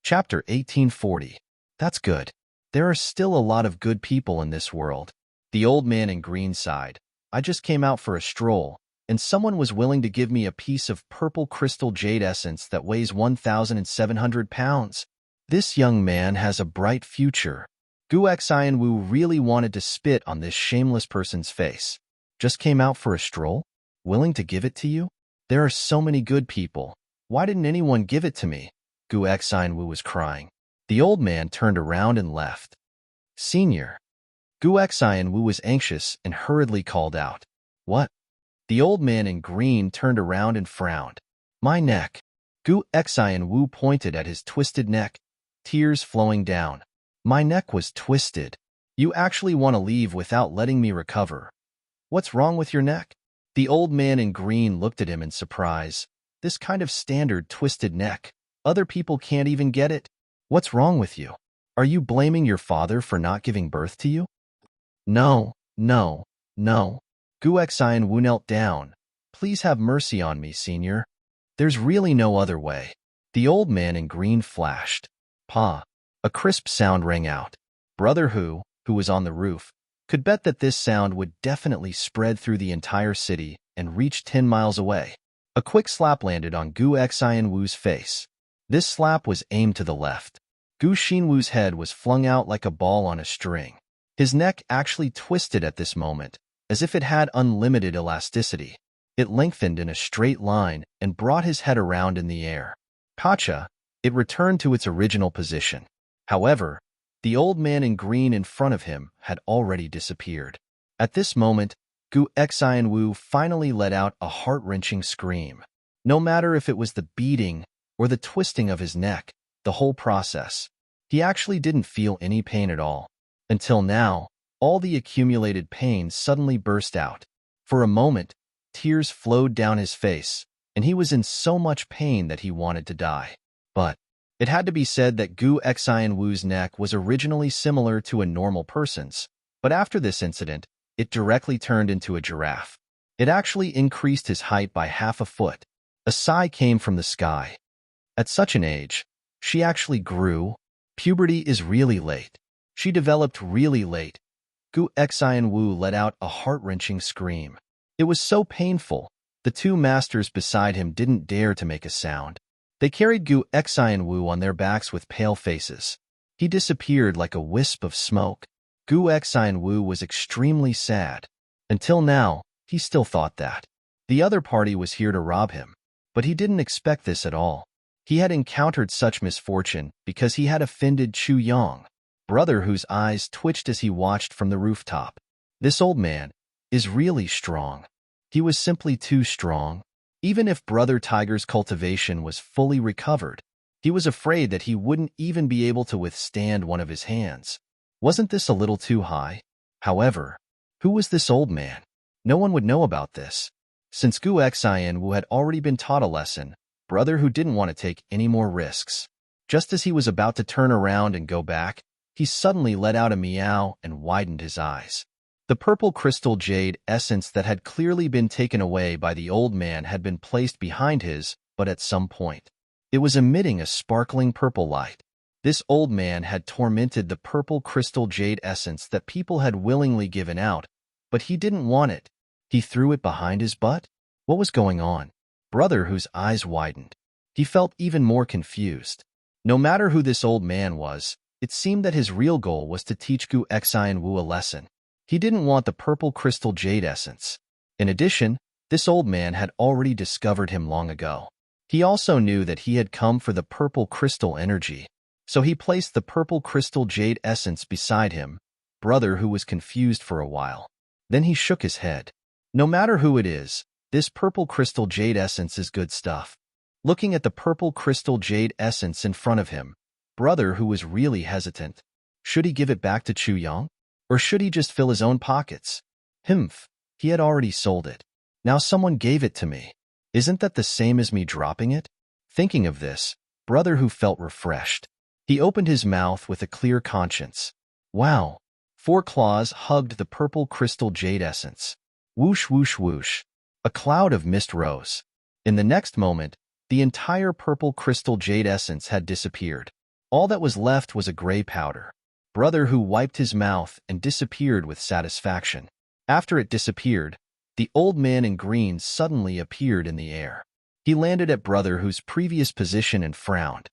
Chapter 1840. That's good. There are still a lot of good people in this world. The old man in green sighed. I just came out for a stroll, and someone was willing to give me a piece of purple crystal jade essence that weighs 1,700 pounds. This young man has a bright future. Gu Xian Wu really wanted to spit on this shameless person's face. Just came out for a stroll? Willing to give it to you? There are so many good people. Why didn't anyone give it to me? Gu Xian Wu was crying. The old man turned around and left. Senior. Gu Xian Wu was anxious and hurriedly called out. What? The old man in green turned around and frowned. My neck. Gu Xian Wu pointed at his twisted neck, tears flowing down. My neck was twisted. You actually want to leave without letting me recover. What's wrong with your neck? The old man in green looked at him in surprise. This kind of standard twisted neck. Other people can't even get it. What's wrong with you? Are you blaming your father for not giving birth to you? No, no, no. Gu Xian Wu knelt down. Please have mercy on me, Senior. There's really no other way. The old man in green flashed. Pa. A crisp sound rang out. Brother Hu was on the roof, could bet that this sound would definitely spread through the entire city and reach 10 miles away. A quick slap landed on Gu Xian Wu's face. This slap was aimed to the left. Gu Xinwu's head was flung out like a ball on a string. His neck actually twisted at this moment, as if it had unlimited elasticity. It lengthened in a straight line and brought his head around in the air. Gotcha! It returned to its original position. However, the old man in green in front of him had already disappeared. At this moment, Gu Xian Wu finally let out a heart-wrenching scream. No matter if it was the beating or the twisting of his neck, the whole process. He actually didn't feel any pain at all. Until now, all the accumulated pain suddenly burst out. For a moment, tears flowed down his face, and he was in so much pain that he wanted to die. But it had to be said that Gu Xian Wu's neck was originally similar to a normal person's, but after this incident, it directly turned into a giraffe. It actually increased his height by half a foot. A sigh came from the sky. At such an age, she actually grew. Puberty is really late. She developed really late. Gu Xian Wu let out a heart-wrenching scream. It was so painful, the two masters beside him didn't dare to make a sound. They carried Gu Xian Wu on their backs with pale faces. He disappeared like a wisp of smoke. Gu Xian Wu was extremely sad. Until now, he still thought that. The other party was here to rob him. But he didn't expect this at all. He had encountered such misfortune because he had offended Chu Yang, brother whose eyes twitched as he watched from the rooftop. This old man is really strong. He was simply too strong. Even if Brother Tiger's cultivation was fully recovered, he was afraid that he wouldn't even be able to withstand one of his hands. Wasn't this a little too high? However, who was this old man? No one would know about this. Since Gu Xian Wu had already been taught a lesson, Brother Hu didn't want to take any more risks. Just as he was about to turn around and go back, he suddenly let out a meow and widened his eyes. The purple crystal jade essence that had clearly been taken away by the old man had been placed behind his, but at some point. It was emitting a sparkling purple light. This old man had tormented the purple crystal jade essence that people had willingly given out, but he didn't want it. He threw it behind his butt? What was going on? Brother Hu's eyes widened. He felt even more confused. No matter who this old man was, it seemed that his real goal was to teach Gu Xian Wu a lesson. He didn't want the purple crystal jade essence. In addition, this old man had already discovered him long ago. He also knew that he had come for the purple crystal energy, so he placed the purple crystal jade essence beside him. Brother Hu was confused for a while. Then he shook his head. No matter who it is, this purple crystal jade essence is good stuff. Looking at the purple crystal jade essence in front of him, Brother Hu was really hesitant. Should he give it back to Chu Yang? Or should he just fill his own pockets? Humph, he had already sold it. Now someone gave it to me. Isn't that the same as me dropping it? Thinking of this, Brother Hu felt refreshed. He opened his mouth with a clear conscience. Wow! 4 claws hugged the purple crystal jade essence. Whoosh, whoosh, whoosh. A cloud of mist rose. In the next moment, the entire purple crystal jade essence had disappeared. All that was left was a gray powder. Brother Hu wiped his mouth and disappeared with satisfaction. After it disappeared, the old man in green suddenly appeared in the air. He landed at Brother Hu's previous position and frowned.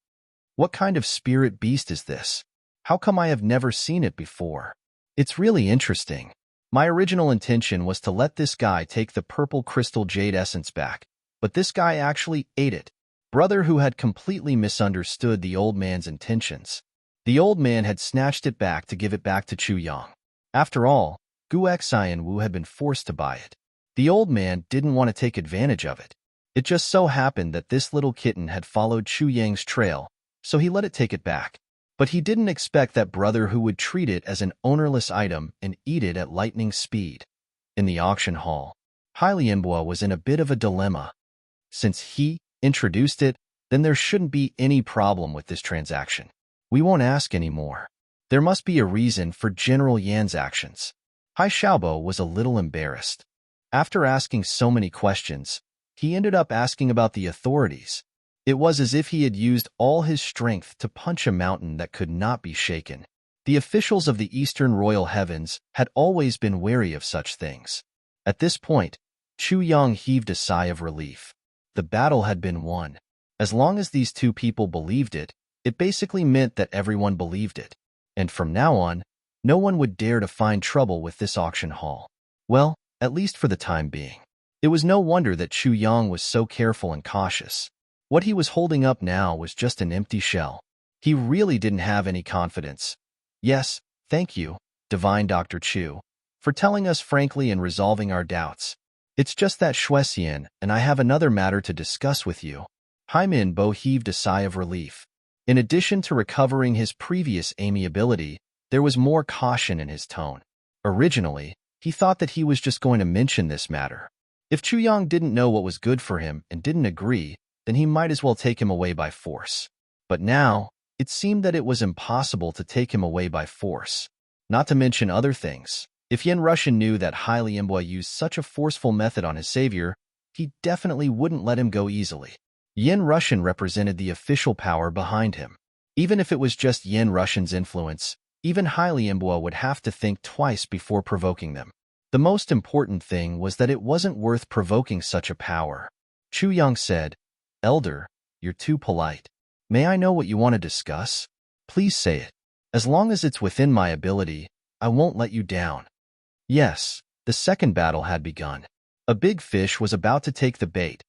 What kind of spirit beast is this? How come I have never seen it before? It's really interesting. My original intention was to let this guy take the purple crystal jade essence back, but this guy actually ate it. Brother Hu had completely misunderstood the old man's intentions. The old man had snatched it back to give it back to Chu Yang. After all, Gu Xian Wu had been forced to buy it. The old man didn't want to take advantage of it. It just so happened that this little kitten had followed Chu Yang's trail, so he let it take it back. But he didn't expect that Brother Hu would treat it as an ownerless item and eat it at lightning speed. In the auction hall, Lianbo was in a bit of a dilemma. Since he introduced it, then there shouldn't be any problem with this transaction. We won't ask anymore. There must be a reason for General Yan's actions. Xiaobo was a little embarrassed. After asking so many questions, he ended up asking about the authorities. It was as if he had used all his strength to punch a mountain that could not be shaken. The officials of the Eastern Royal Heavens had always been wary of such things. At this point, Chu Yang heaved a sigh of relief. The battle had been won. As long as these two people believed it, it basically meant that everyone believed it. And from now on, no one would dare to find trouble with this auction hall. Well, at least for the time being. It was no wonder that Chu Yang was so careful and cautious. What he was holding up now was just an empty shell. He really didn't have any confidence. Yes, thank you, Divine Dr. Chu, for telling us frankly and resolving our doubts. It's just that Shuexian and I have another matter to discuss with you. Lianbo heaved a sigh of relief. In addition to recovering his previous amiability, there was more caution in his tone. Originally, he thought that he was just going to mention this matter. If Chu Yang didn't know what was good for him and didn't agree, then he might as well take him away by force. But now, it seemed that it was impossible to take him away by force. Not to mention other things. If Yen Rushan knew that Lianbo used such a forceful method on his savior, he definitely wouldn't let him go easily. Yen Rushan represented the official power behind him. Even if it was just Yen Rushan's influence, even Lianbo would have to think twice before provoking them. The most important thing was that it wasn't worth provoking such a power. Chu Yang said, "Elder, you're too polite. May I know what you want to discuss? Please say it. As long as it's within my ability, I won't let you down." Yes, the second battle had begun. A big fish was about to take the bait.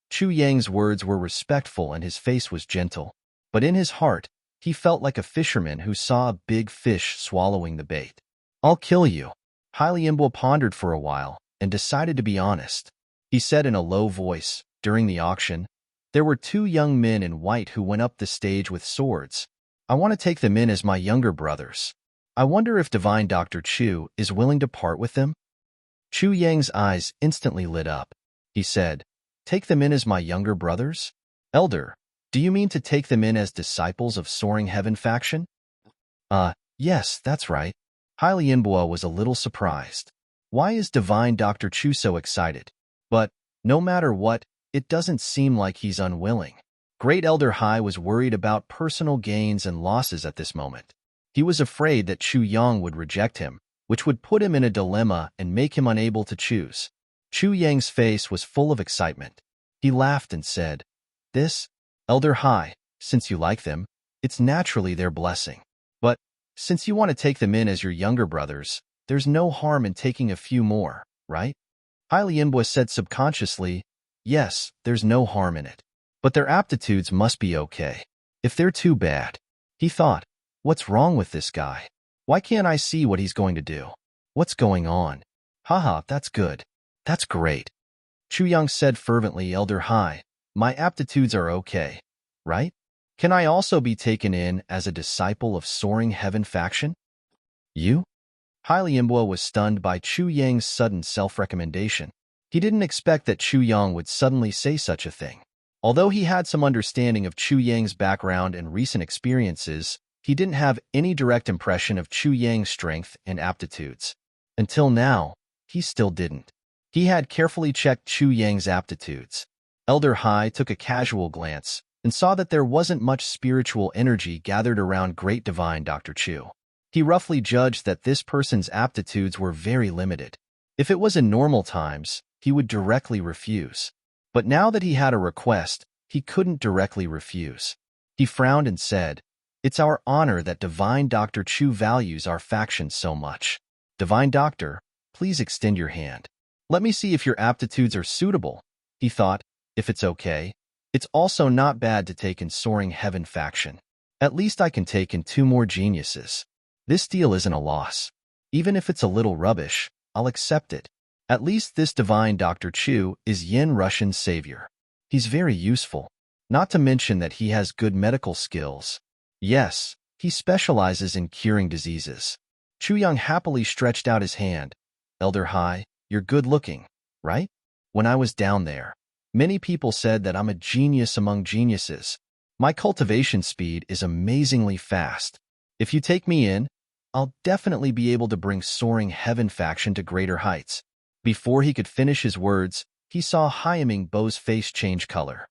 Chu Yang's words were respectful and his face was gentle. But in his heart, he felt like a fisherman who saw a big fish swallowing the bait. "I'll kill you." Lianbo pondered for a while and decided to be honest. He said in a low voice, "During the auction, there were 2 young men in white who went up the stage with swords. I want to take them in as my younger brothers. I wonder if Divine Dr. Chu is willing to part with them?" Chu Yang's eyes instantly lit up. He said, "Take them in as my younger brothers? Elder, do Do you mean to take them in as disciples of Soaring Heaven faction? Yes, that's right. Hylianboa was a little surprised. Why is Divine Dr. Chu so excited? But, no matter what, it doesn't seem like he's unwilling. Great Elder Hai was worried about personal gains and losses at this moment. He was afraid that Chu Yang would reject him, which would put him in a dilemma and make him unable to choose. Chu Yang's face was full of excitement. He laughed and said, "This, Elder Hai, since you like them, it's naturally their blessing. But, since you want to take them in as your younger brothers, there's no harm in taking a few more, right?" Hylianboa said subconsciously, "Yes, there's no harm in it. But their aptitudes must be okay. If they're too bad," he thought, "what's wrong with this guy? Why can't I see what he's going to do? What's going on? Haha, that's good. That's great." Chu Yang said fervently, "Elder Hai, my aptitudes are okay, right? Can I also be taken in as a disciple of Soaring Heaven faction?" "You?" Hylianboa was stunned by Chu Yang's sudden self-recommendation. He didn't expect that Chu Yang would suddenly say such a thing. Although he had some understanding of Chu Yang's background and recent experiences, he didn't have any direct impression of Chu Yang's strength and aptitudes. Until now, he still didn't. He had carefully checked Chu Yang's aptitudes. Elder Hai took a casual glance and saw that there wasn't much spiritual energy gathered around Great Divine Dr. Chu. He roughly judged that this person's aptitudes were very limited. If it was in normal times, he would directly refuse. But now that he had a request, he couldn't directly refuse. He frowned and said, "It's our honor that Divine Dr. Chu values our faction so much. Divine Doctor, please extend your hand. Let me see if your aptitudes are suitable." He thought, if it's okay, it's also not bad to take in Soaring Heaven faction. At least I can take in 2 more geniuses. This deal isn't a loss. Even if it's a little rubbish, I'll accept it. At least this Divine Dr. Chu is Yin Russian's savior. He's very useful. Not to mention that he has good medical skills. Yes, he specializes in curing diseases. Chu Yang happily stretched out his hand. "Elder Hai, you're good-looking, right? When I was down there, many people said that I'm a genius among geniuses. My cultivation speed is amazingly fast. If you take me in, I'll definitely be able to bring Soaring Heaven faction to greater heights." Before he could finish his words, he saw Hyaming-Bo's face change color.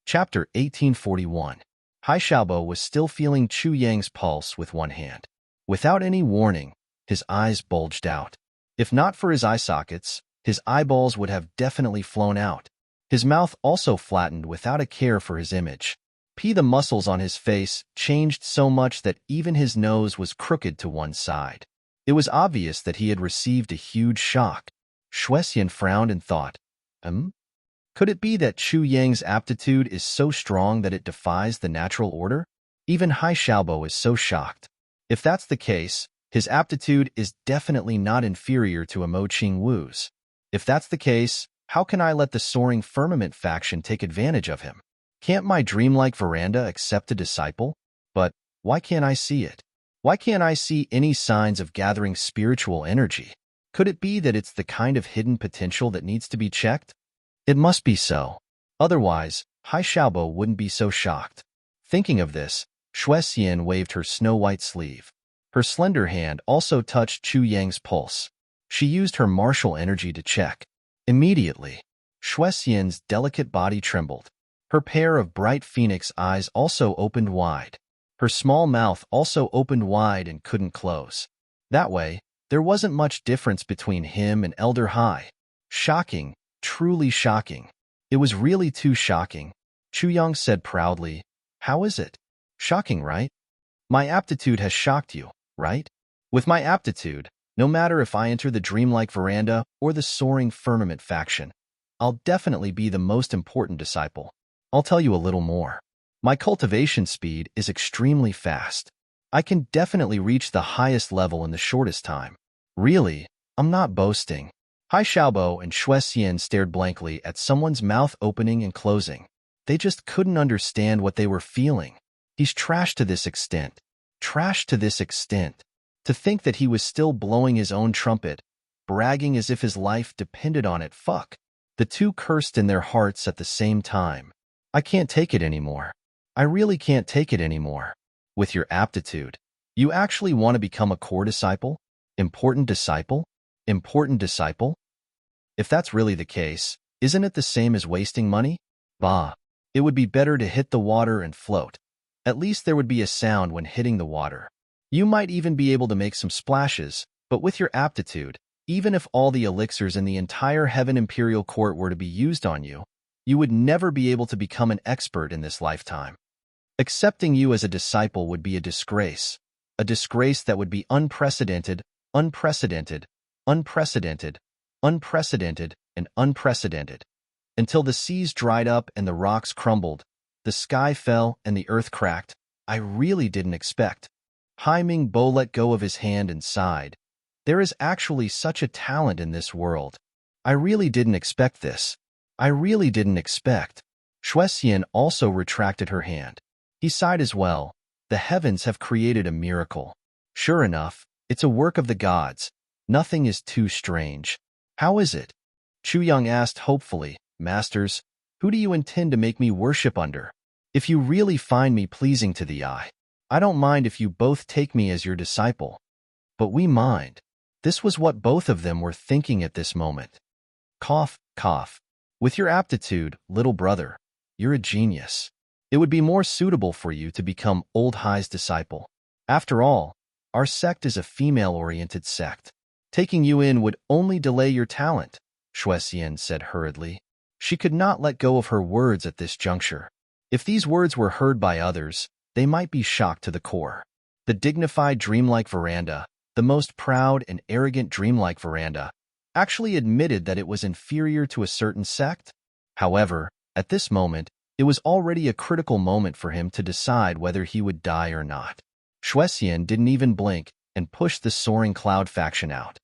Chapter 1841. Hai Xiaobo was still feeling Chu Yang's pulse with one hand. Without any warning, his eyes bulged out. If not for his eye sockets, his eyeballs would have definitely flown out. His mouth also flattened without a care for his image. The muscles on his face changed so much that even his nose was crooked to one side. It was obvious that he had received a huge shock. Shuexian frowned and thought, Could it be that Chu Yang's aptitude is so strong that it defies the natural order? Even Hai Xiaobo is so shocked. If that's the case, his aptitude is definitely not inferior to Mo Qingwu's. If that's the case, how can I let the Soaring Firmament faction take advantage of him? Can't my dreamlike veranda accept a disciple? But why can't I see it? Why can't I see any signs of gathering spiritual energy? Could it be that it's the kind of hidden potential that needs to be checked? It must be so. Otherwise, Hai Xiaobo wouldn't be so shocked. Thinking of this, Shuexian waved her snow-white sleeve. Her slender hand also touched Chu Yang's pulse. She used her martial energy to check. Immediately, Shuexian's delicate body trembled. Her pair of bright phoenix eyes also opened wide. Her small mouth also opened wide and couldn't close. That way, there wasn't much difference between him and Elder Hai. Shocking, truly shocking. It was really too shocking. Chu Yang said proudly, "How is it? Shocking, right? My aptitude has shocked you, right? With my aptitude, no matter if I enter the dreamlike veranda or the Soaring Firmament faction, I'll definitely be the most important disciple. I'll tell you a little more. My cultivation speed is extremely fast. I can definitely reach the highest level in the shortest time. Really, I'm not boasting." Hai Xiaobo and Shuexian stared blankly at someone's mouth opening and closing. They just couldn't understand what they were feeling. He's trash to this extent. Trash to this extent. To think that he was still blowing his own trumpet, bragging as if his life depended on it. Fuck. The two cursed in their hearts at the same time. I can't take it anymore. I really can't take it anymore. With your aptitude, you actually want to become a core disciple? Important disciple? Important disciple? If that's really the case, isn't it the same as wasting money? Bah. It would be better to hit the water and float. At least there would be a sound when hitting the water. You might even be able to make some splashes, but with your aptitude, even if all the elixirs in the entire Heaven Imperial Court were to be used on you, you would never be able to become an expert in this lifetime. Accepting you as a disciple would be a disgrace that would be unprecedented, unprecedented, unprecedented, unprecedented, and unprecedented. Until the seas dried up and the rocks crumbled, the sky fell and the earth cracked. I really didn't expect. Hai Ming Bo let go of his hand and sighed. There is actually such a talent in this world. I really didn't expect this. I really didn't expect. Shuexian also retracted her hand. He sighed as well. The heavens have created a miracle. Sure enough, it's a work of the gods. Nothing is too strange. How is it? Chu Yang asked hopefully. Masters, who do you intend to make me worship under? If you really find me pleasing to the eye, I don't mind if you both take me as your disciple. But we mind. This was what both of them were thinking at this moment. Cough, cough. With your aptitude, little brother, you're a genius. It would be more suitable for you to become old Hai's disciple. After all, our sect is a female-oriented sect. Taking you in would only delay your talent, Shuexian said hurriedly. She could not let go of her words at this juncture. If these words were heard by others, they might be shocked to the core. The dignified dreamlike veranda, the most proud and arrogant dreamlike veranda, actually admitted that it was inferior to a certain sect. However, at this moment, it was already a critical moment for him to decide whether he would die or not. Shuexian didn't even blink and pushed the soaring cloud faction out.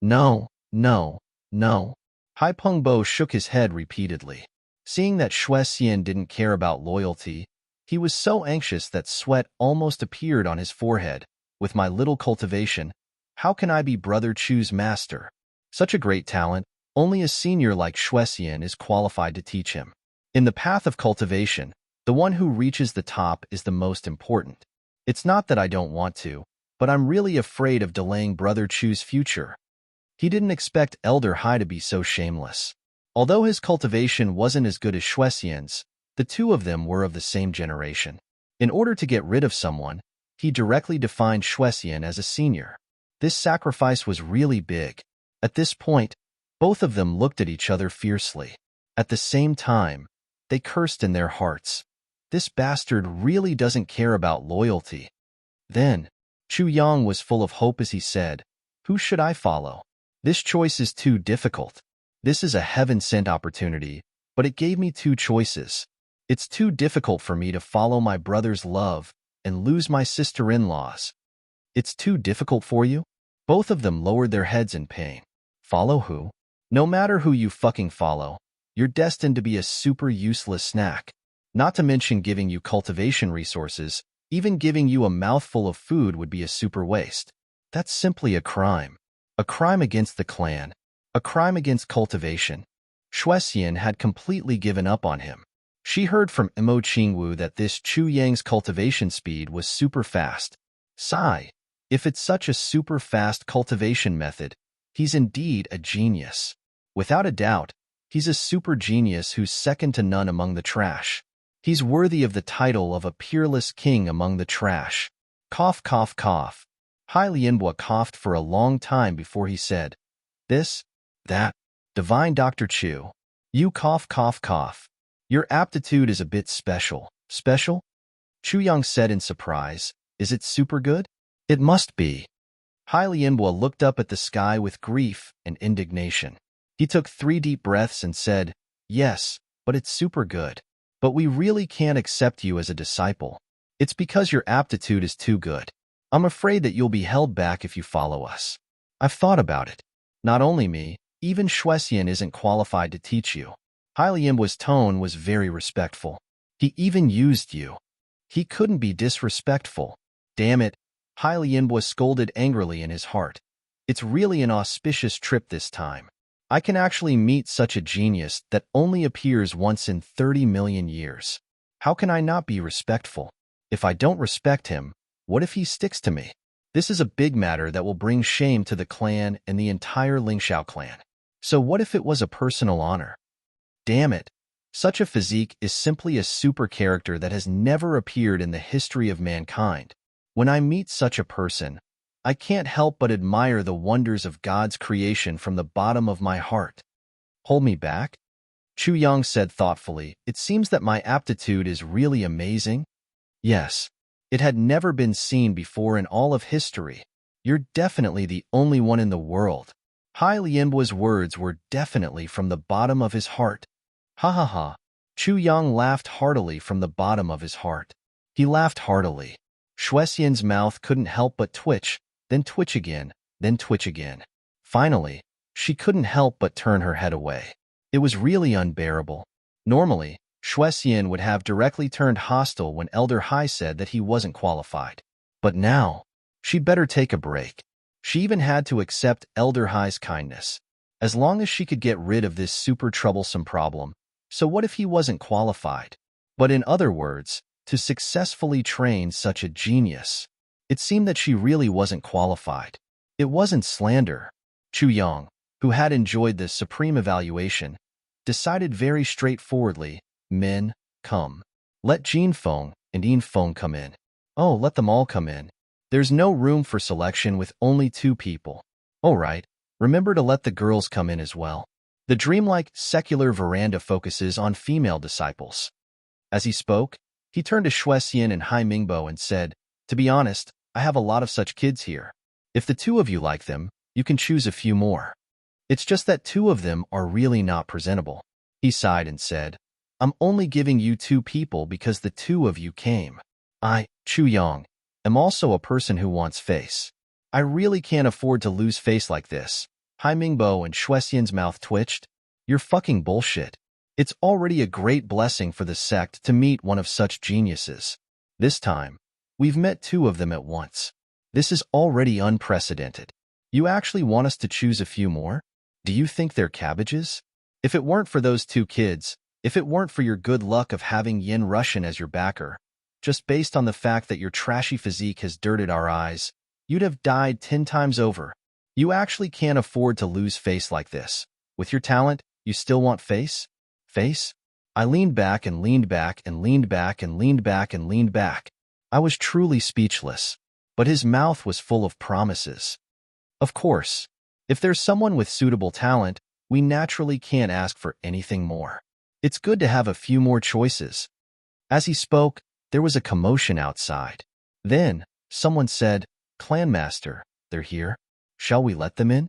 No, no, no. Hai Pengbo shook his head repeatedly. Seeing that Shuexian didn't care about loyalty, he was so anxious that sweat almost appeared on his forehead. With my little cultivation, how can I be Brother Chu's master? Such a great talent, only a senior like Shuexian is qualified to teach him. In the path of cultivation, the one who reaches the top is the most important. It's not that I don't want to, but I'm really afraid of delaying Brother Chu's future. He didn't expect Elder Hai to be so shameless. Although his cultivation wasn't as good as Shuexian's, the two of them were of the same generation. In order to get rid of someone, he directly defined Shuexian as a senior. This sacrifice was really big. At this point, both of them looked at each other fiercely. At the same time, they cursed in their hearts. This bastard really doesn't care about loyalty. Then, Chu Yang was full of hope as he said, "Who should I follow? This choice is too difficult. This is a heaven-sent opportunity, but it gave me two choices. It's too difficult for me to follow my brother's love and lose my sister-in-laws." It's too difficult for you? Both of them lowered their heads in pain. Follow who? No matter who you fucking follow, you're destined to be a super useless snack. Not to mention giving you cultivation resources, even giving you a mouthful of food would be a super waste. That's simply a crime. A crime against the clan. A crime against cultivation. Shuexian had completely given up on him. She heard from Mo Qingwu that this Chu Yang's cultivation speed was super fast. Sigh. If it's such a super fast cultivation method, he's indeed a genius. Without a doubt, he's a super genius who's second to none among the trash. He's worthy of the title of a peerless king among the trash. Cough, cough, cough. Hai Lianbo coughed for a long time before he said, "This, that, divine Dr. Chu. You cough, cough, cough. Your aptitude is a bit special." Special? Chu Yang said in surprise. Is it super good? It must be. Hai Lianbo looked up at the sky with grief and indignation. He took 3 deep breaths and said, "Yes, but it's super good. But we really can't accept you as a disciple. It's because your aptitude is too good. I'm afraid that you'll be held back if you follow us. I've thought about it. Not only me, even Shuexian isn't qualified to teach you." Hai Lianbo's tone was very respectful. He even used you. He couldn't be disrespectful. Damn it, Hai Lianbo scolded angrily in his heart. It's really an auspicious trip this time. I can actually meet such a genius that only appears once in 30 million years. How can I not be respectful? If I don't respect him, what if he sticks to me? This is a big matter that will bring shame to the clan and the entire Lingxiao clan. So what if it was a personal honor? Damn it. Such a physique is simply a super character that has never appeared in the history of mankind. When I meet such a person, I can't help but admire the wonders of God's creation from the bottom of my heart. Hold me back? Chu Yang said thoughtfully, it seems that my aptitude is really amazing. Yes, it had never been seen before in all of history. You're definitely the only one in the world. Hai Lianbua's words were definitely from the bottom of his heart. Ha ha ha. Chu Yang laughed heartily from the bottom of his heart. He laughed heartily. Shuexian's mouth couldn't help but twitch, then twitch again, then twitch again. Finally, she couldn't help but turn her head away. It was really unbearable. Normally, Shuexian would have directly turned hostile when Elder Hai said that he wasn't qualified. But now, she'd better take a break. She even had to accept Elder Hai's kindness. As long as she could get rid of this super troublesome problem, so what if he wasn't qualified? But in other words, to successfully train such a genius, it seemed that she really wasn't qualified. It wasn't slander. Chu Yang, who had enjoyed the supreme evaluation, decided very straightforwardly, men, come. Let Jin Feng and Yin Feng come in. Oh, let them all come in. There's no room for selection with only 2 people. All right, remember to let the girls come in as well. The dreamlike, secular veranda focuses on female disciples. As he spoke, he turned to Shuexian and Hai Mingbo and said, to be honest, I have a lot of such kids here. If the 2 of you like them, you can choose a few more. It's just that 2 of them are really not presentable. He sighed and said, I'm only giving you 2 people because the 2 of you came. I, Chu Yang, am also a person who wants face. I really can't afford to lose face like this. Hai Mingbo and Shuexian's mouth twitched. You're fucking bullshit. It's already a great blessing for the sect to meet one of such geniuses. This time, we've met 2 of them at once. This is already unprecedented. You actually want us to choose a few more? Do you think they're cabbages? If it weren't for those 2 kids, if it weren't for your good luck of having Yin Russian as your backer, just based on the fact that your trashy physique has dirted our eyes, you'd have died 10 times over. You actually can't afford to lose face like this. With your talent, you still want face? Face? I leaned back and leaned back and leaned back and leaned back and leaned back. I was truly speechless, but his mouth was full of promises. Of course, if there's someone with suitable talent, we naturally can't ask for anything more. It's good to have a few more choices. As he spoke, there was a commotion outside. Then, someone said, Clanmaster, they're here. Shall we let them in?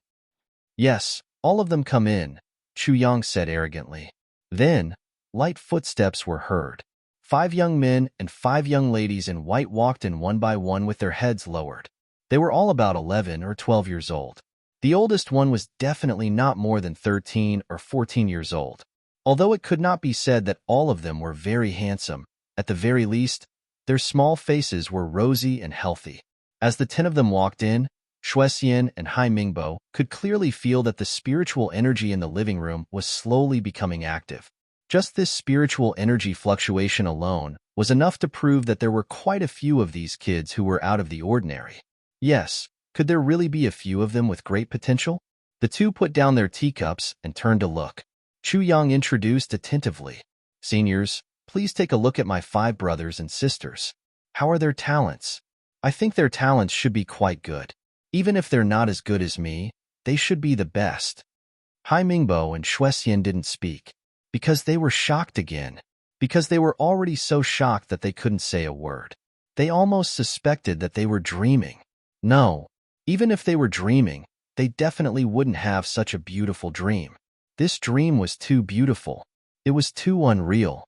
Yes, all of them come in, Chu Yang said arrogantly. Then, light footsteps were heard. 5 young men and 5 young ladies in white walked in one by one with their heads lowered. They were all about 11 or 12 years old. The oldest one was definitely not more than 13 or 14 years old. Although it could not be said that all of them were very handsome, at the very least, their small faces were rosy and healthy. As the 10 of them walked in, Shuexian and Hai Mingbo could clearly feel that the spiritual energy in the living room was slowly becoming active. Just this spiritual energy fluctuation alone was enough to prove that there were quite a few of these kids who were out of the ordinary. Yes, could there really be a few of them with great potential? The 2 put down their teacups and turned to look. Chu Yang introduced attentively. Seniors, please take a look at my 5 brothers and sisters. How are their talents? I think their talents should be quite good. Even if they're not as good as me, they should be the best. Hai Mingbo and Shuexian didn't speak, because they were shocked again, because they were already so shocked that they couldn't say a word. They almost suspected that they were dreaming. No, even if they were dreaming, they definitely wouldn't have such a beautiful dream. This dream was too beautiful. It was too unreal.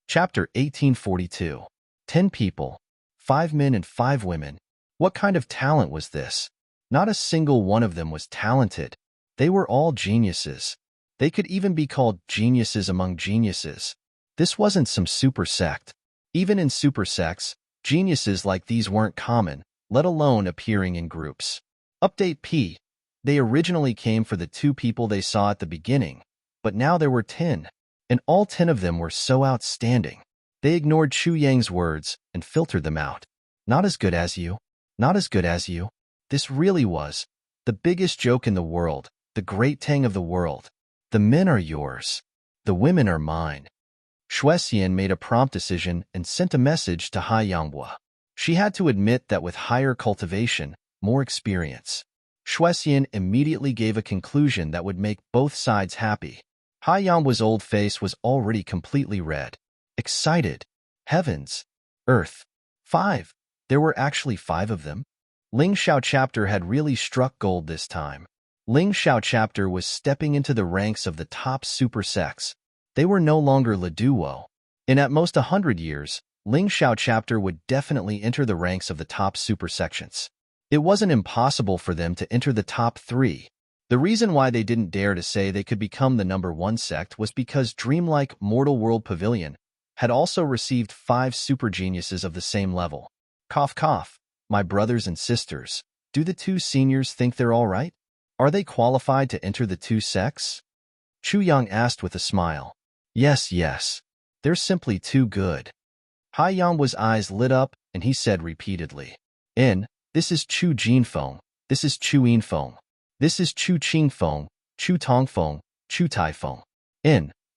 Chapter 1842. 10 people, 5 men and 5 women. What kind of talent was this? Not a single one of them was talented. They were all geniuses. They could even be called geniuses among geniuses. This wasn't some super sect. Even in super sects, geniuses like these weren't common, let alone appearing in groups. Update P. They originally came for the 2 people they saw at the beginning, but now there were 10, and all 10 of them were so outstanding. They ignored Chu Yang's words and filtered them out. Not as good as you. Not as good as you. This really was the biggest joke in the world, the great Tang of the world. The men are yours. The women are mine. Shuexian made a prompt decision and sent a message to Hai Yanghua. She had to admit that with higher cultivation, more experience, Shuexian immediately gave a conclusion that would make both sides happy. Hai Yanghua's old face was already completely red. Excited. Heavens. Earth. 5. There were actually 5 of them. Ling Xiao chapter had really struck gold this time. Ling Xiao chapter was stepping into the ranks of the top super sects. They were no longer Le Duo. In at most 100 years, Ling Xiao chapter would definitely enter the ranks of the top super sections. It wasn't impossible for them to enter the top 3. The reason why they didn't dare to say they could become the number 1 sect was because dreamlike Mortal World Pavilion had also received 5 super geniuses of the same level. Cough cough. My brothers and sisters, do the 2 seniors think they're all right? Are they qualified to enter the 2 sects? Chu Yang asked with a smile. Yes, yes. They're simply too good. Hai Yanhua's eyes lit up, and he said repeatedly, This is Chu Jinfeng, this is Chu Yinfeng, this is Chu Qingfeng, Chu Tongfeng, Chu Taifeng.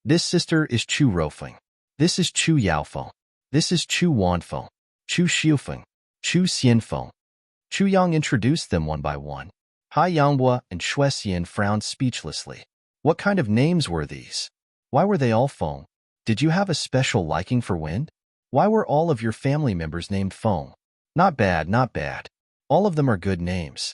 This sister is Chu Rofeng, this is Chu Yaofeng, this is Chu Wanfeng, Chu Xiufeng, Chu Xianfeng. Chu Yang introduced them one by one. Hai Yanghua and Shuexian frowned speechlessly. What kind of names were these? Why were they all Feng? Did you have a special liking for wind? Why were all of your family members named Feng? Not bad, not bad. All of them are good names.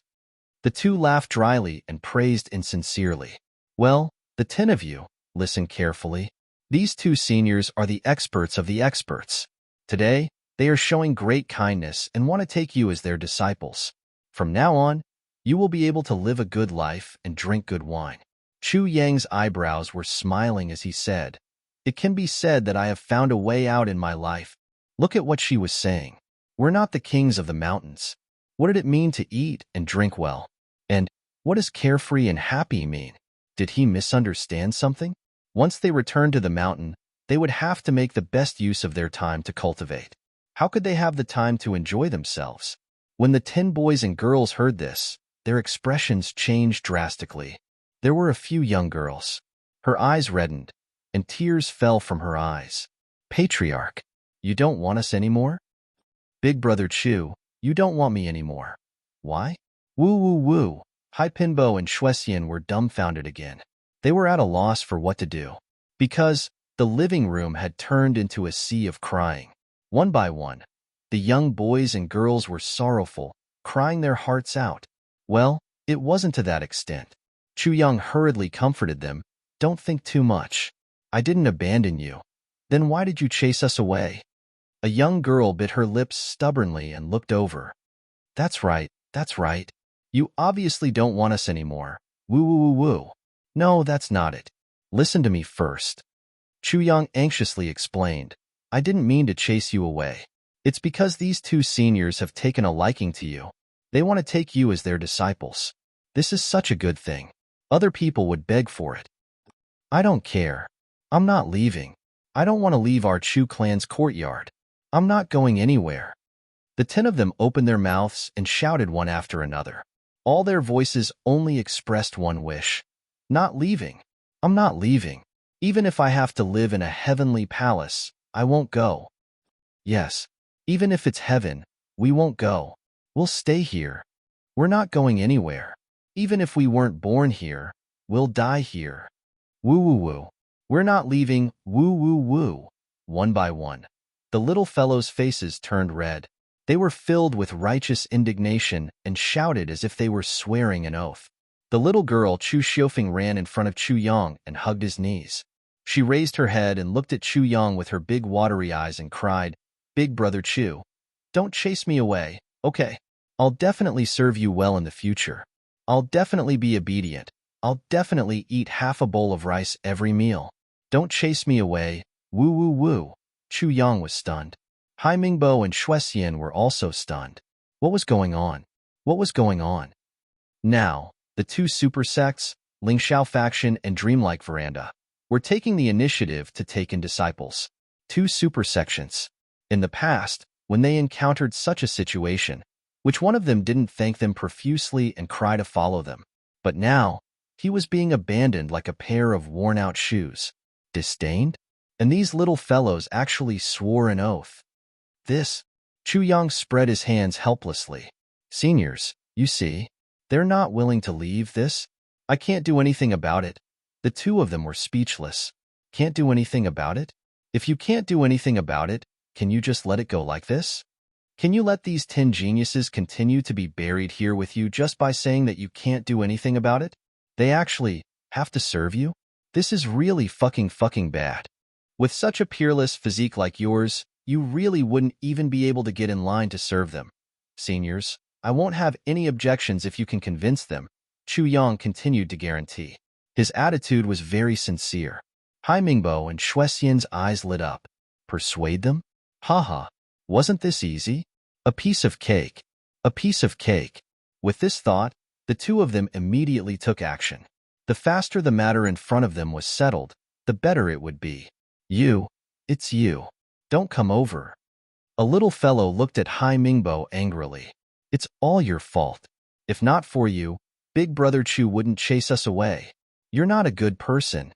The 2 laughed dryly and praised insincerely. Well, the 10 of you, listen carefully. These 2 seniors are the experts of the experts. Today, they are showing great kindness and want to take you as their disciples. From now on, you will be able to live a good life and drink good wine. Chu Yang's eyebrows were smiling as he said, It can be said that I have found a way out in my life. Look at what she was saying. We're not the kings of the mountains. What did it mean to eat and drink well? And what does carefree and happy mean? Did he misunderstand something? Once they returned to the mountain, they would have to make the best use of their time to cultivate. How could they have the time to enjoy themselves? When the 10 boys and girls heard this, their expressions changed drastically. There were a few young girls. Her eyes reddened, and tears fell from her eyes. Patriarch, you don't want us anymore? Big Brother Chu, you don't want me anymore. Why? Woo woo woo. Hai Pinbo and Shuexian were dumbfounded again. They were at a loss for what to do. Because the living room had turned into a sea of crying. One by one, the young boys and girls were sorrowful, crying their hearts out. Well, it wasn't to that extent. Chu Yang hurriedly comforted them. Don't think too much. I didn't abandon you. Then why did you chase us away? A young girl bit her lips stubbornly and looked over. That's right, that's right. You obviously don't want us anymore. Woo woo woo woo. No, that's not it. Listen to me first. Chu Yang anxiously explained. I didn't mean to chase you away. It's because these 2 seniors have taken a liking to you. They want to take you as their disciples. This is such a good thing. Other people would beg for it. I don't care. I'm not leaving. I don't want to leave our Chu clan's courtyard. I'm not going anywhere. The 10 of them opened their mouths and shouted one after another. All their voices only expressed one wish. Not leaving. I'm not leaving. Even if I have to live in a heavenly palace, I won't go. Yes, even if it's heaven, we won't go. We'll stay here. We're not going anywhere. Even if we weren't born here, we'll die here. Woo woo woo. We're not leaving. Woo woo woo. One by one, the little fellows' faces turned red. They were filled with righteous indignation and shouted as if they were swearing an oath. The little girl Chu Xiufeng ran in front of Chu Yang and hugged his knees. She raised her head and looked at Chu Yang with her big watery eyes and cried, Big Brother Chu, don't chase me away, okay? I'll definitely serve you well in the future. I'll definitely be obedient. I'll definitely eat half a bowl of rice every meal. Don't chase me away. Woo woo woo. Chu Yang was stunned. Hai Mingbo and Shuexian were also stunned. What was going on? What was going on? Now, the two super sects, Lingxiao faction and Dreamlike Veranda, were taking the initiative to take in disciples. Two super sections. In the past, when they encountered such a situation, which one of them didn't thank them profusely and cry to follow them? But now, he was being abandoned like a pair of worn-out shoes. Disdained? And these little fellows actually swore an oath. This? Chu Yang spread his hands helplessly. Seniors, you see, they're not willing to leave this. I can't do anything about it. The two of them were speechless. Can't do anything about it? If you can't do anything about it, can you just let it go like this? Can you let these 10 geniuses continue to be buried here with you just by saying that you can't do anything about it? They actually have to serve you? This is really fucking bad. With such a peerless physique like yours, you really wouldn't even be able to get in line to serve them. Seniors, I won't have any objections if you can convince them, Chu Yang continued to guarantee. His attitude was very sincere. Hai Mingbo and Shuexian's eyes lit up. Persuade them? Haha, wasn't this easy? A piece of cake. A piece of cake. With this thought, the two of them immediately took action. The faster the matter in front of them was settled, the better it would be. It's you. Don't come over. A little fellow looked at Hai Mingbo angrily. It's all your fault. If not for you, Big Brother Chu wouldn't chase us away. You're not a good person.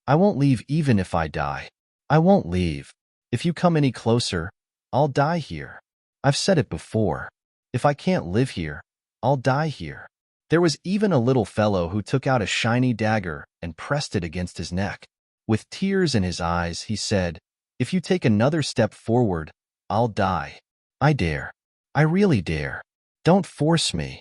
I won't leave even if I die. I won't leave. If you come any closer, I'll die here. I've said it before. If I can't live here, I'll die here. There was even a little fellow who took out a shiny dagger and pressed it against his neck. With tears in his eyes, he said, If you take another step forward, I'll die. I dare. I really dare. Don't force me.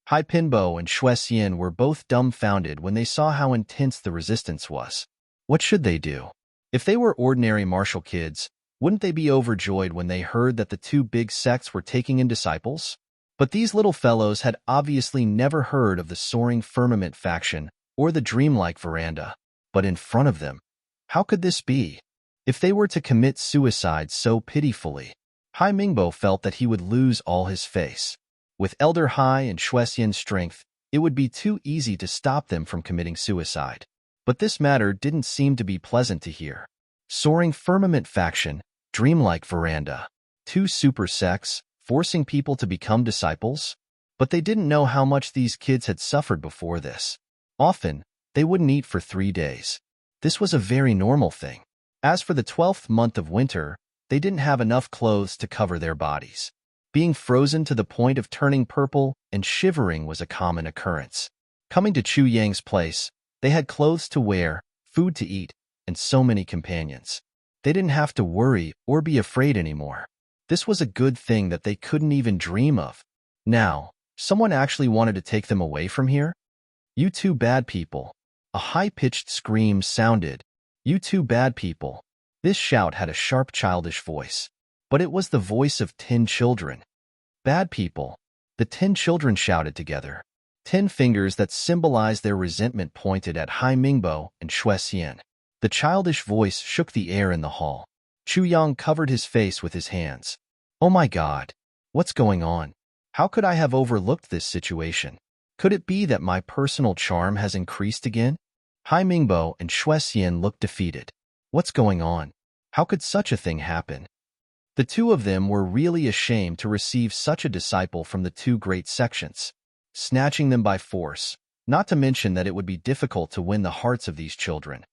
Hai Pinbo and Shuexian were both dumbfounded when they saw how intense the resistance was. What should they do? If they were ordinary martial kids, wouldn't they be overjoyed when they heard that the two big sects were taking in disciples? But these little fellows had obviously never heard of the Soaring Firmament faction or the Dreamlike Veranda. But in front of them, how could this be? If they were to commit suicide so pitifully, Hai Mingbo felt that he would lose all his face. With Elder Hai and Shuexian's strength, it would be too easy to stop them from committing suicide. But this matter didn't seem to be pleasant to hear. Soaring Firmament faction, Dreamlike Veranda, two super sects, forcing people to become disciples? But they didn't know how much these kids had suffered before this. Often, they wouldn't eat for 3 days. This was a very normal thing. As for the 12th month of winter, they didn't have enough clothes to cover their bodies. Being frozen to the point of turning purple and shivering was a common occurrence. Coming to Chu Yang's place, they had clothes to wear, food to eat, and so many companions. They didn't have to worry or be afraid anymore. This was a good thing that they couldn't even dream of. Now, someone actually wanted to take them away from here? You two bad people. A high-pitched scream sounded. You two bad people. This shout had a sharp childish voice, but it was the voice of 10 children. Bad people. The 10 children shouted together. 10 fingers that symbolized their resentment pointed at Hai Mingbo and Shuexian. The childish voice shook the air in the hall. Chu Yang covered his face with his hands. Oh my God. What's going on? How could I have overlooked this situation? Could it be that my personal charm has increased again? Hai Mingbo and Shuexian looked defeated. What's going on? How could such a thing happen? The two of them were really ashamed to receive such a disciple from the two great sections, snatching them by force, not to mention that it would be difficult to win the hearts of these children.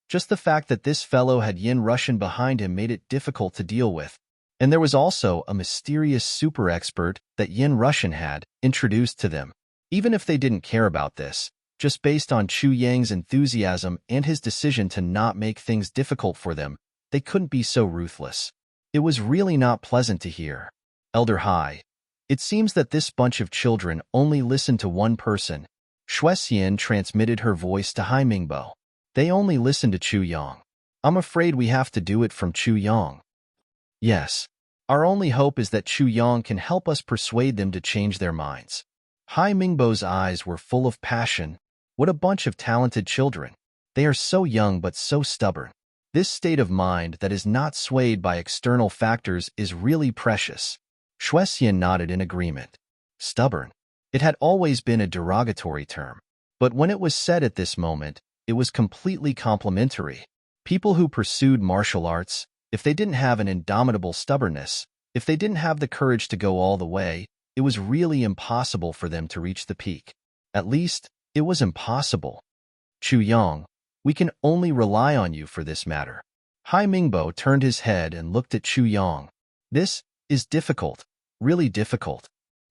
Just the fact that this fellow had Yin Russian behind him made it difficult to deal with. And there was also a mysterious super expert that Yin Russian had introduced to them. Even if they didn't care about this, just based on Chu Yang's enthusiasm and his decision to not make things difficult for them, they couldn't be so ruthless. It was really not pleasant to hear. Elder Hai, it seems that this bunch of children only listened to one person. Shuexian transmitted her voice to Hai Mingbo. They only listened to Chu Yang. I'm afraid we have to do it from Chu Yang. Yes. Our only hope is that Chu Yang can help us persuade them to change their minds. Hai Mingbo's eyes were full of passion. What a bunch of talented children. They are so young but so stubborn. This state of mind that is not swayed by external factors is really precious. Shuexian nodded in agreement. Stubborn. It had always been a derogatory term. But when it was said at this moment, it was completely complimentary. People who pursued martial arts, if they didn't have an indomitable stubbornness, if they didn't have the courage to go all the way, it was really impossible for them to reach the peak. At least, it was impossible. Chu Yang, we can only rely on you for this matter. Hai Mingbo turned his head and looked at Chu Yang. This is difficult, really difficult.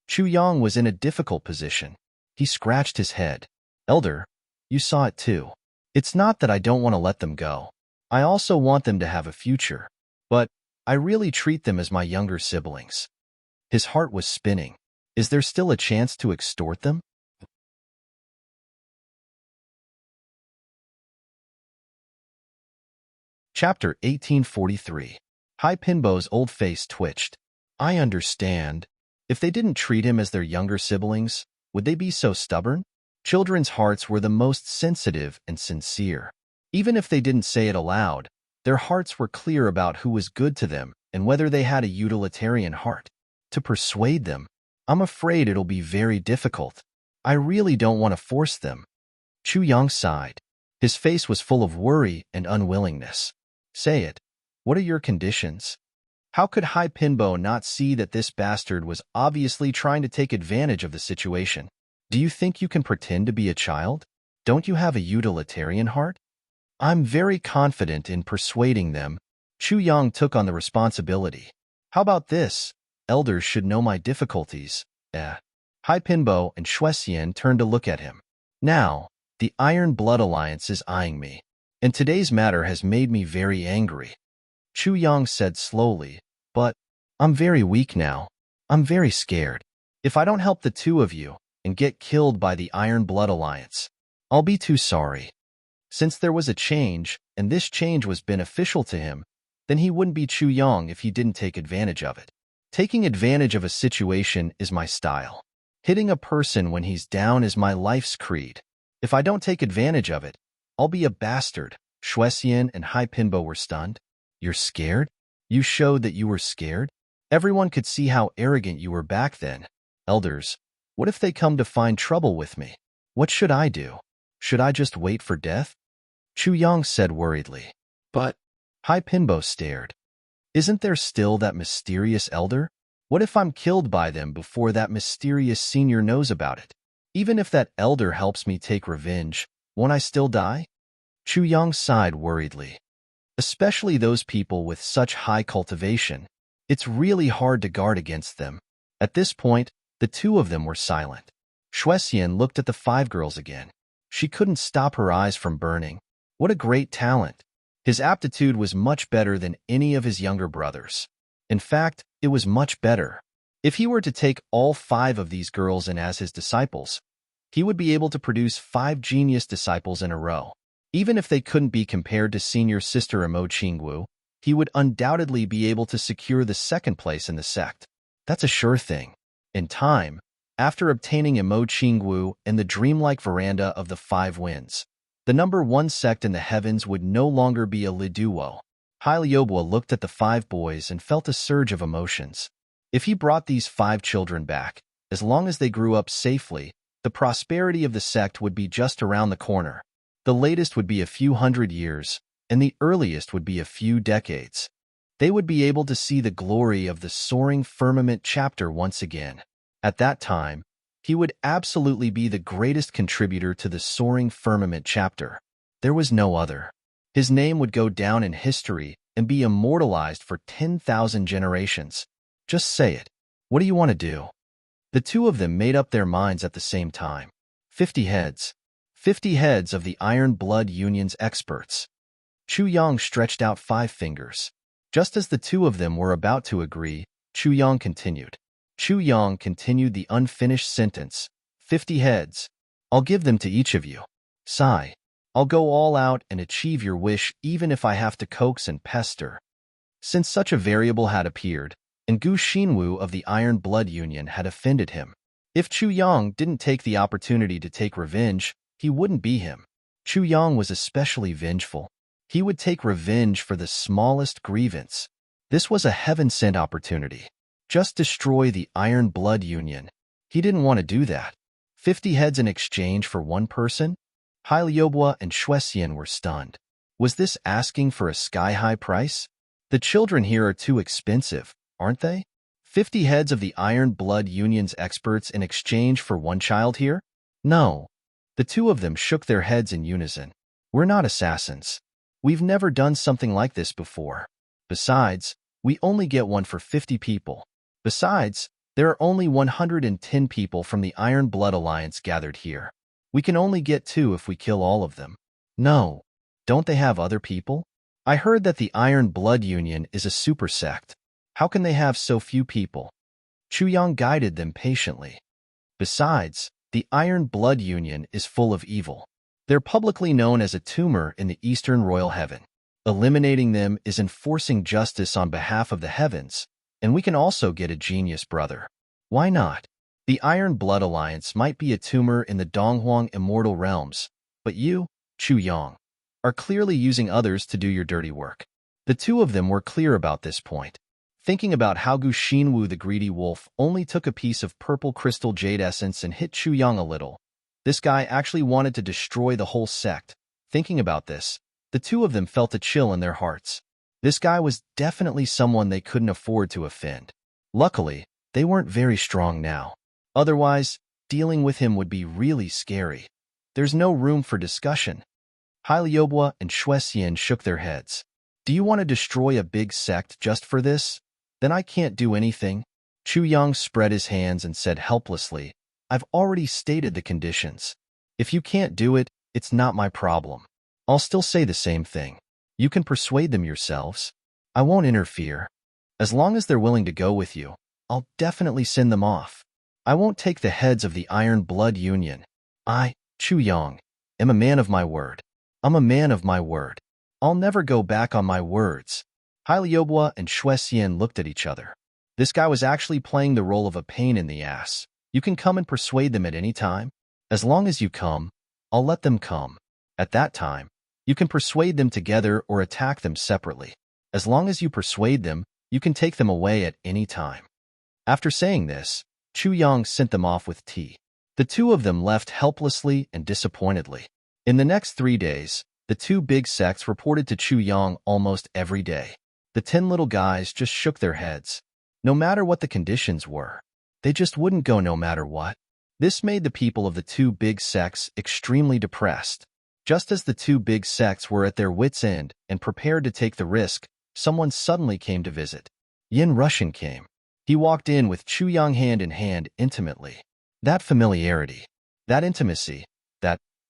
Chu Yang was in a difficult position. He scratched his head. Elder, you saw it too. It's not that I don't want to let them go. I also want them to have a future. But I really treat them as my younger siblings. His heart was spinning. Is there still a chance to extort them? Chapter 1843. Hai Pinbo's old face twitched. I understand. If they didn't treat him as their younger siblings, would they be so stubborn? Children's hearts were the most sensitive and sincere. Even if they didn't say it aloud, their hearts were clear about who was good to them and whether they had a utilitarian heart. To persuade them, I'm afraid it'll be very difficult. I really don't want to force them. Chu Yang sighed. His face was full of worry and unwillingness. Say it. What are your conditions? How could Hai Pinbo not see that this bastard was obviously trying to take advantage of the situation? Do you think you can pretend to be a child? Don't you have a utilitarian heart? I'm very confident in persuading them. Chu Yang took on the responsibility. How about this? Elders should know my difficulties. Hai Pinbo and Shuexian turned to look at him. Now, the Iron Blood Alliance is eyeing me, and today's matter has made me very angry. Chu Yang said slowly, but I'm very weak now. I'm very scared. If I don't help the two of you and get killed by the Iron Blood Alliance, I'll be too sorry. Since there was a change, and this change was beneficial to him, then he wouldn't be Chu Yang if he didn't take advantage of it. Taking advantage of a situation is my style. Hitting a person when he's down is my life's creed. If I don't take advantage of it, I'll be a bastard. Shuexian and Hai Pinbo were stunned. You're scared? You showed that you were scared? Everyone could see how arrogant you were back then. Elders, what if they come to find trouble with me? What should I do? Should I just wait for death? Chu Yang said worriedly. But Hai Pinbo stared. Isn't there still that mysterious elder? What if I'm killed by them before that mysterious senior knows about it? Even if that elder helps me take revenge, won't I still die? Chu Yang sighed worriedly. Especially those people with such high cultivation. It's really hard to guard against them. At this point, the two of them were silent. Shuexian looked at the five girls again. She couldn't stop her eyes from burning. What a great talent. His aptitude was much better than any of his younger brothers. In fact, it was much better. If he were to take all five of these girls in as his disciples, he would be able to produce 5 genius disciples in a row. Even if they couldn't be compared to senior sister Imo Qingwu, he would undoubtedly be able to secure the second place in the sect. That's a sure thing. In time, after obtaining Imo Qingwu and the dreamlike veranda of the 5 winds, the number 1 sect in the heavens would no longer be a Liduo. Hai Liobua looked at the 5 boys and felt a surge of emotions. If he brought these 5 children back, as long as they grew up safely, the prosperity of the sect would be just around the corner. The latest would be a few hundred years, and the earliest would be a few decades. They would be able to see the glory of the soaring firmament chapter once again. At that time, he would absolutely be the greatest contributor to the soaring firmament chapter. There was no other. His name would go down in history and be immortalized for 10,000 generations. Just say it. What do you want to do? The two of them made up their minds at the same time. 50 heads. 50 heads of the Iron Blood Union's experts. Chu Yang stretched out 5 fingers. Just as the two of them were about to agree, Chu Yang continued. Chu Yang continued the unfinished sentence. 50 heads. I'll give them to each of you. Sigh. I'll go all out and achieve your wish even if I have to coax and pester. Since such a variable had appeared, and Gu Xinwu of the Iron Blood Union had offended him. If Chu Yang didn't take the opportunity to take revenge, he wouldn't be him. Chu Yang was especially vengeful. He would take revenge for the smallest grievance. This was a heaven-sent opportunity. Just destroy the Iron Blood Union. He didn't want to do that. 50 heads in exchange for one person? Hyliobwa and Shuexian were stunned. Was this asking for a sky-high price? The children here are too expensive, aren't they? 50 heads of the Iron Blood Union's experts in exchange for one child here? No. The two of them shook their heads in unison. We're not assassins. We've never done something like this before. Besides, we only get one for 50 people. Besides, there are only 110 people from the Iron Blood Alliance gathered here. We can only get 2 if we kill all of them. No. Don't they have other people? I heard that the Iron Blood Union is a super sect. How can they have so few people? Chuyang guided them patiently. Besides, the Iron Blood Union is full of evil. They're publicly known as a tumor in the Eastern Royal Heaven. Eliminating them is enforcing justice on behalf of the heavens, and we can also get a genius brother. Why not? The Iron Blood Alliance might be a tumor in the Donghuang Immortal Realms, but you, Chuyang, are clearly using others to do your dirty work. The two of them were clear about this point. Thinking about how Gu Xinwu the greedy wolf only took a piece of purple crystal jade essence and hit Chuyang a little. This guy actually wanted to destroy the whole sect. Thinking about this, the two of them felt a chill in their hearts. This guy was definitely someone they couldn't afford to offend. Luckily, they weren't very strong now. Otherwise, dealing with him would be really scary. There's no room for discussion. Hyliobwa and Shuexian shook their heads. Do you want to destroy a big sect just for this? Then I can't do anything. Chuyang spread his hands and said helplessly, I've already stated the conditions. If you can't do it, it's not my problem. I'll still say the same thing. You can persuade them yourselves. I won't interfere. As long as they're willing to go with you, I'll definitely send them off. I won't take the heads of the Iron Blood Union. I, Chuyang, am a man of my word. I'm a man of my word. I'll never go back on my words. Hyliobwa and Shuexian looked at each other. This guy was actually playing the role of a pain in the ass. You can come and persuade them at any time. As long as you come, I'll let them come. At that time, you can persuade them together or attack them separately. As long as you persuade them, you can take them away at any time. After saying this, Chuyang sent them off with tea. The two of them left helplessly and disappointedly. In the next 3 days, the two big sects reported to Chuyang almost every day. The 10 little guys just shook their heads. No matter what the conditions were, they just wouldn't go no matter what. This made the people of the two big sects extremely depressed. Just as the two big sects were at their wits' end and prepared to take the risk, someone suddenly came to visit. Yin Russian came. He walked in with Chuyang hand in hand intimately. That familiarity, that intimacy,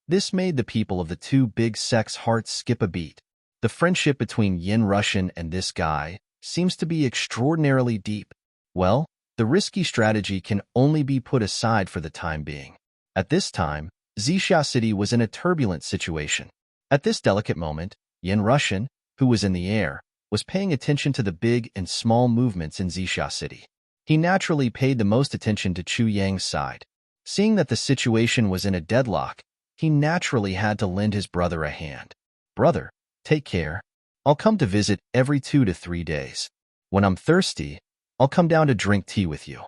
this made the people of the two big sects' hearts skip a beat. The friendship between Yin Russian and this guy seems to be extraordinarily deep. Well, the risky strategy can only be put aside for the time being. At this time, Zixia City was in a turbulent situation. At this delicate moment, Yin Russian, who was in the air, was paying attention to the big and small movements in Zixia City. He naturally paid the most attention to Chuyang's side. Seeing that the situation was in a deadlock, he naturally had to lend his brother a hand. Brother, take care. I'll come to visit every 2 to 3 days. When I'm thirsty, I'll come down to drink tea with you.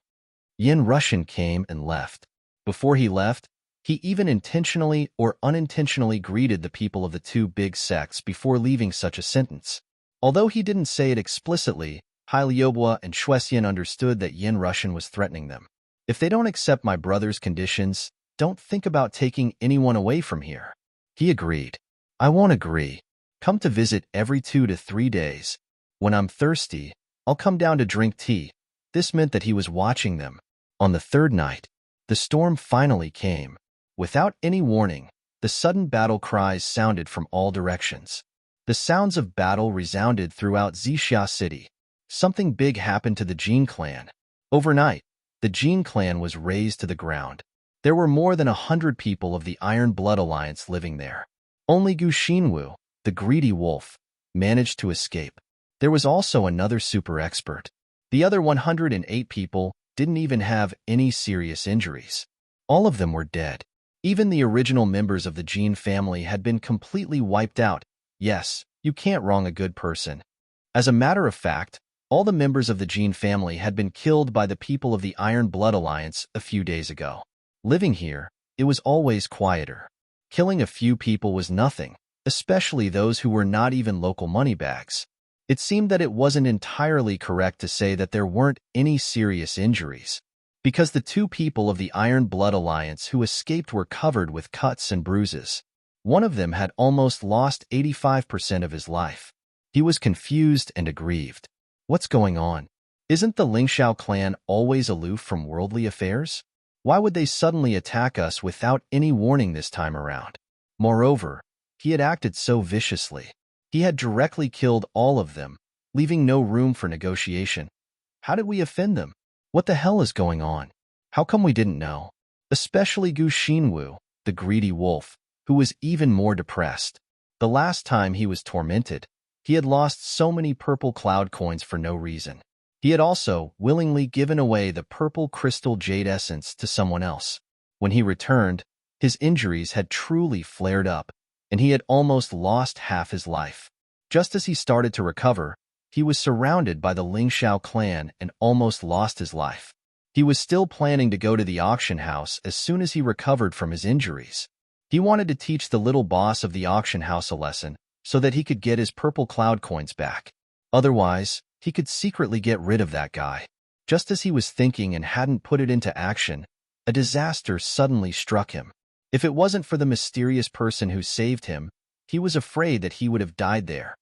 Yin Russian came and left. Before he left, he even intentionally or unintentionally greeted the people of the two big sects before leaving such a sentence. Although he didn't say it explicitly, Hyliobwa and Shuexian understood that Yin Russian was threatening them. If they don't accept my brother's conditions, don't think about taking anyone away from here. He agreed. I won't agree. Come to visit every 2 to 3 days. When I'm thirsty, I'll come down to drink tea. This meant that he was watching them. On the 3rd night, the storm finally came. Without any warning, the sudden battle cries sounded from all directions. The sounds of battle resounded throughout Zixia City. Something big happened to the Jin clan. Overnight, the Jin clan was razed to the ground. There were more than 100 people of the Iron Blood Alliance living there. Only Gu Xinwu, the greedy wolf, managed to escape. There was also another super expert. The other 108 people didn't even have any serious injuries. All of them were dead. Even the original members of the Jin family had been completely wiped out. Yes, You can't wrong a good person. As a matter of fact, all the members of the Jean family had been killed by the people of the Iron Blood Alliance a few days ago. Living here, it was always quieter. Killing a few people was nothing, especially those who were not even local moneybags. It seemed that it wasn't entirely correct to say that there weren't any serious injuries, because the two people of the Iron Blood Alliance who escaped were covered with cuts and bruises. One of them had almost lost 85% of his life. He was confused and aggrieved. What's going on? Isn't the Lingxiao clan always aloof from worldly affairs? Why would they suddenly attack us without any warning this time around? Moreover, he had acted so viciously. He had directly killed all of them, leaving no room for negotiation. How did we offend them? What the hell is going on? How come we didn't know? Especially Gu Xinwu, the greedy wolf, who was even more depressed. The last time he was tormented, he had lost so many purple cloud coins for no reason. He had also willingly given away the purple crystal jade essence to someone else. When he returned, his injuries had truly flared up, and he had almost lost half his life. Just as he started to recover, he was surrounded by the Lingxiao clan and almost lost his life. He was still planning to go to the auction house as soon as he recovered from his injuries. He wanted to teach the little boss of the auction house a lesson so that he could get his purple cloud coins back. Otherwise, he could secretly get rid of that guy. Just as he was thinking and hadn't put it into action, a disaster suddenly struck him. If it wasn't for the mysterious person who saved him, he was afraid that he would have died there.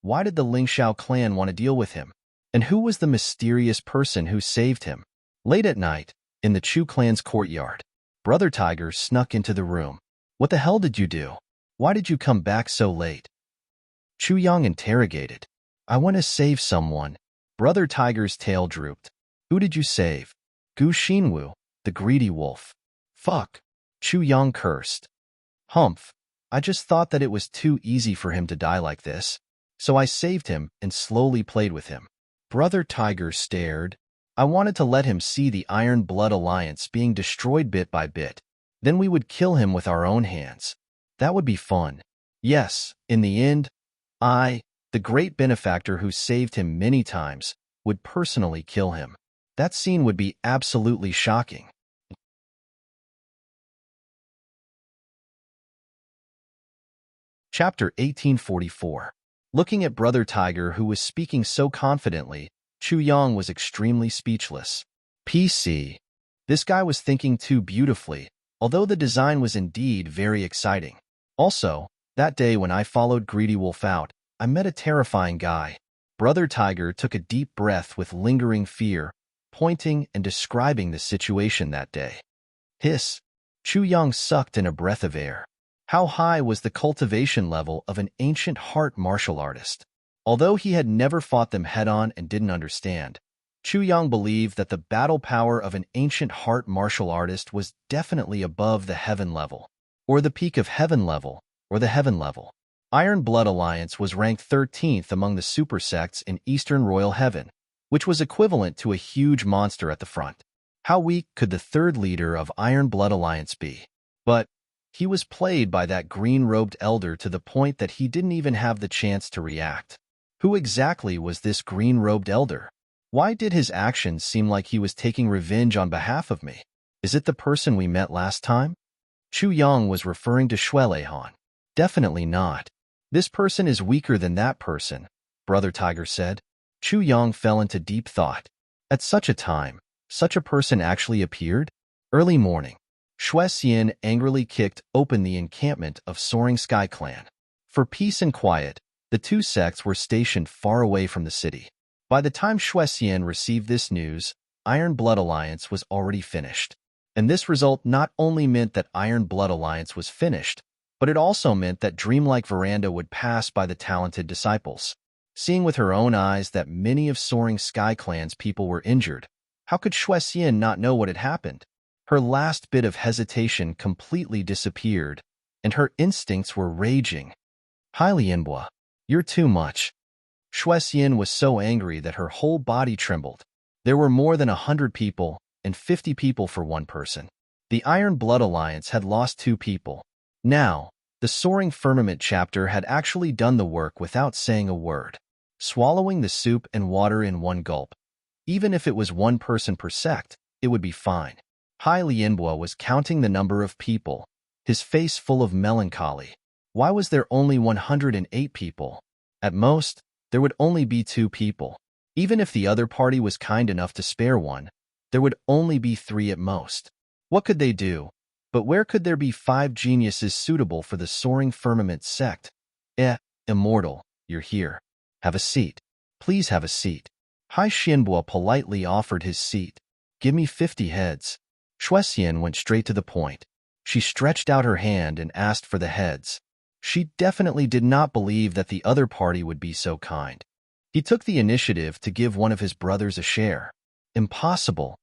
Why did the Lingxiao clan want to deal with him? And who was the mysterious person who saved him? Late at night, in the Chu clan's courtyard, Brother Tiger snuck into the room. What the hell did you do? Why did you come back so late? Chu Yang interrogated. I want to save someone. Brother Tiger's tail drooped. Who did you save? Gu Xinwu, the greedy wolf. Fuck. Chu Yang cursed. Humph. I just thought that it was too easy for him to die like this, so I saved him and slowly played with him. Brother Tiger stared. I wanted to let him see the Iron Blood Alliance being destroyed bit by bit. Then we would kill him with our own hands. That would be fun. Yes, in the end, I, the great benefactor who saved him many times, would personally kill him. That scene would be absolutely shocking. Chapter 1844. Looking at Brother Tiger, who was speaking so confidently, Chu Yang was extremely speechless. PC. This guy was thinking too beautifully, although the design was indeed very exciting. Also, that day when I followed Greedy Wolf out, I met a terrifying guy. Brother Tiger took a deep breath with lingering fear, pointing and describing the situation that day. Hiss. Chu Yang sucked in a breath of air. How high was the cultivation level of an ancient heart martial artist? Although he had never fought them head-on and didn't understand, Chu Yang believed that the battle power of an ancient heart martial artist was definitely above the heaven level, or the peak of heaven level, or the heaven level. Iron Blood Alliance was ranked 13th among the super sects in Eastern Royal Heaven, which was equivalent to a huge monster at the front. How weak could the third leader of Iron Blood Alliance be? But he was played by that green-robed elder to the point that he didn't even have the chance to react. Who exactly was this green-robed elder? Why did his actions seem like he was taking revenge on behalf of me? Is it the person we met last time? Chu Yang was referring to Shuelehan. Definitely not. This person is weaker than that person, Brother Tiger said. Chu Yang fell into deep thought. At such a time, such a person actually appeared? Early morning. Shuexian angrily kicked open the encampment of Soaring Sky Clan. For peace and quiet, the two sects were stationed far away from the city. By the time Shuexian received this news, Iron Blood Alliance was already finished. And this result not only meant that Iron Blood Alliance was finished, but it also meant that dreamlike Veranda would pass by the talented disciples. Seeing with her own eyes that many of Soaring Sky Clan's people were injured, how could Shuexian not know what had happened? Her last bit of hesitation completely disappeared, and her instincts were raging. Highly Inbua, you're too much. Shuexian was so angry that her whole body trembled. There were more than 100 people, and 50 people for one person. The Iron Blood Alliance had lost 2 people. Now, The soaring firmament chapter had actually done the work without saying a word, swallowing the soup and water in one gulp. Even if it was one person per sect, it would be fine. Hai Lianbo was counting the number of people, his face full of melancholy. Why was there only 108 people? At most, there would only be 2 people. Even if the other party was kind enough to spare one, there would only be 3 at most. What could they do? But where could there be 5 geniuses suitable for the soaring firmament sect? Immortal, you're here. Have a seat. Please have a seat. Hai Xianbo politely offered his seat. Give me 50 heads. Shuexian went straight to the point. She stretched out her hand and asked for the heads. She definitely did not believe that the other party would be so kind. He took the initiative to give one of his brothers a share. Impossible.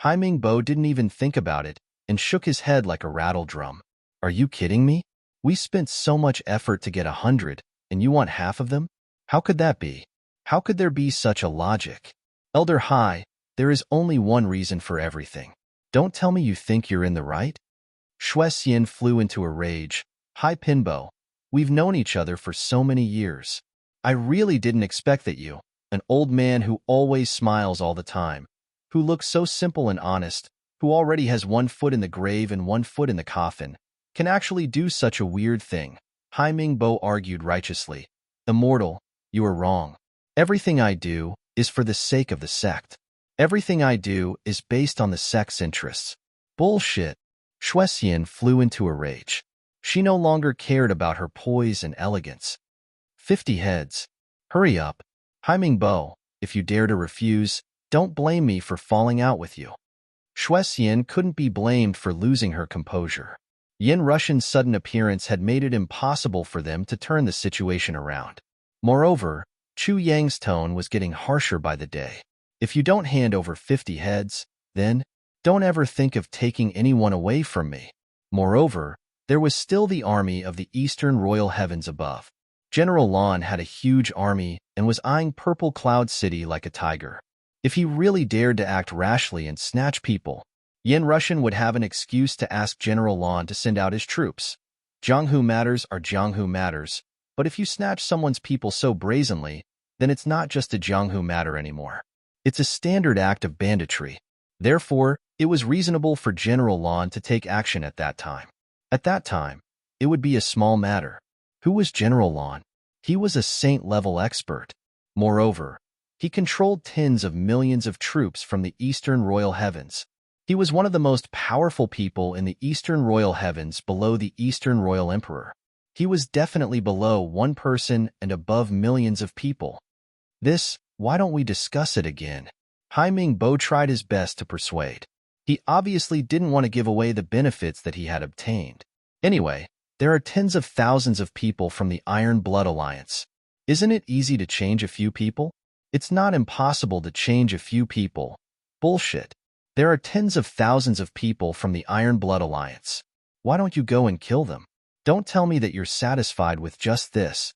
Hai Mingbo didn't even think about it and shook his head like a rattle drum. Are you kidding me? We spent so much effort to get 100, and you want half of them? How could that be? How could there be such a logic? Elder Hai, there is only one reason for everything. Don't tell me you think you're in the right? Shuexian flew into a rage. Hai Pinbo, we've known each other for so many years. I really didn't expect that you, an old man who always smiles all the time, who looks so simple and honest, who already has 1 foot in the grave and 1 foot in the coffin, can actually do such a weird thing. Hai Mingbo argued righteously. Immortal, you are wrong. Everything I do is for the sake of the sect. Everything I do is based on the sect's interests. Bullshit. Shuexian flew into a rage. She no longer cared about her poise and elegance. 50 heads. Hurry up. Hai Mingbo, if you dare to refuse, don't blame me for falling out with you. Shuexian couldn't be blamed for losing her composure. Yin Russian's sudden appearance had made it impossible for them to turn the situation around. Moreover, Chu Yang's tone was getting harsher by the day. If you don't hand over 50 heads, then don't ever think of taking anyone away from me. Moreover, there was still the army of the Eastern Royal Heavens above. General Lan had a huge army and was eyeing Purple Cloud City like a tiger. If he really dared to act rashly and snatch people, Yin Russian would have an excuse to ask General Lan to send out his troops. Jianghu matters are Jianghu matters, but if you snatch someone's people so brazenly, then it's not just a Jianghu matter anymore. It's a standard act of banditry. Therefore, it was reasonable for General Lan to take action at that time. At that time, it would be a small matter. Who was General Lan? He was a saint-level expert. Moreover, he controlled tens of millions of troops from the Eastern Royal Heavens. He was one of the most powerful people in the Eastern Royal Heavens below the Eastern Royal Emperor. He was definitely below one person and above millions of people. Why don't we discuss it again? Hai Mingbo tried his best to persuade. He obviously didn't want to give away the benefits that he had obtained. Anyway, there are tens of thousands of people from the Iron Blood Alliance. Isn't it easy to change a few people? It's not impossible to change a few people. Bullshit. There are tens of thousands of people from the Iron Blood Alliance. Why don't you go and kill them? Don't tell me that you're satisfied with just this.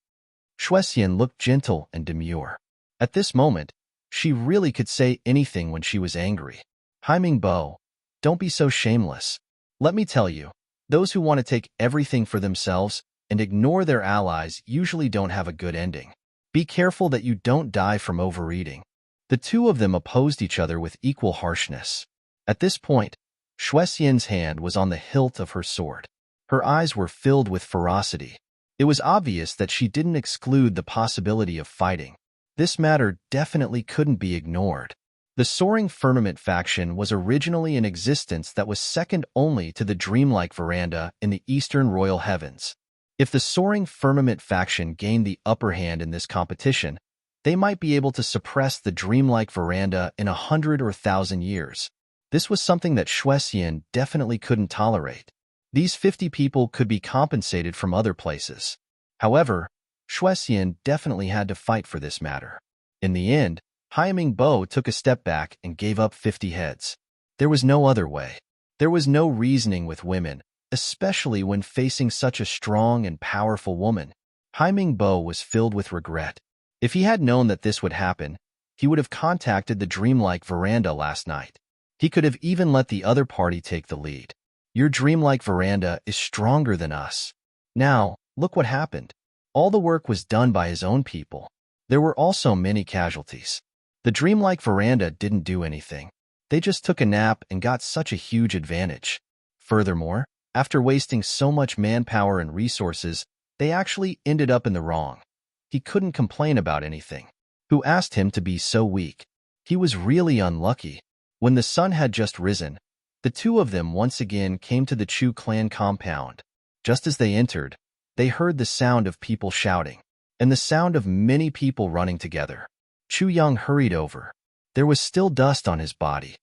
Shuexian looked gentle and demure. At this moment, she really could say anything when she was angry. Hai Mingbo, don't be so shameless. Let me tell you, those who want to take everything for themselves and ignore their allies usually don't have a good ending. Be careful that you don't die from overeating. The two of them opposed each other with equal harshness. At this point, Shuexian's hand was on the hilt of her sword. Her eyes were filled with ferocity. It was obvious that she didn't exclude the possibility of fighting. This matter definitely couldn't be ignored. The Soaring Firmament faction was originally in existence that was second only to the dreamlike veranda in the Eastern Royal Heavens. If the Soaring Firmament faction gained the upper hand in this competition, they might be able to suppress the dreamlike veranda in 100 or 1,000 years. This was something that Shuexian definitely couldn't tolerate. These 50 people could be compensated from other places. However, Shuexian definitely had to fight for this matter. In the end, Hai Mingbo took a step back and gave up 50 heads. There was no other way. There was no reasoning with women, especially when facing such a strong and powerful woman. Hai Mingbo was filled with regret. If he had known that this would happen, he would have contacted the dreamlike veranda last night. He could have even let the other party take the lead. Your dreamlike veranda is stronger than us. Now, look what happened. All the work was done by his own people. There were also many casualties. The dreamlike veranda didn't do anything. They just took a nap and got such a huge advantage. Furthermore, after wasting so much manpower and resources, they actually ended up in the wrong. He couldn't complain about anything. Who asked him to be so weak? He was really unlucky. When the sun had just risen, the two of them once again came to the Chu clan compound. Just as they entered, they heard the sound of people shouting, and the sound of many people running together. Chu Yang hurried over. There was still dust on his body.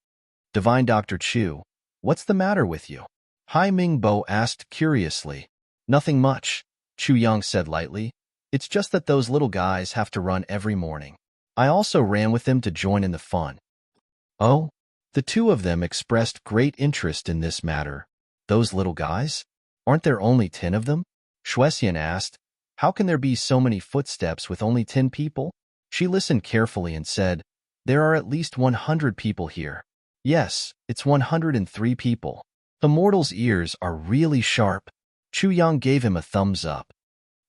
Divine Dr. Chu, what's the matter with you? Hai Mingbo asked curiously. Nothing much, Chu Yang said lightly. It's just that those little guys have to run every morning. I also ran with them to join in the fun. Oh? The two of them expressed great interest in this matter. Those little guys? Aren't there only 10 of them? Shuexian asked. How can there be so many footsteps with only 10 people? She listened carefully and said, there are at least 100 people here. Yes, it's 103 people. The mortal's ears are really sharp. Chu Yang gave him a thumbs up.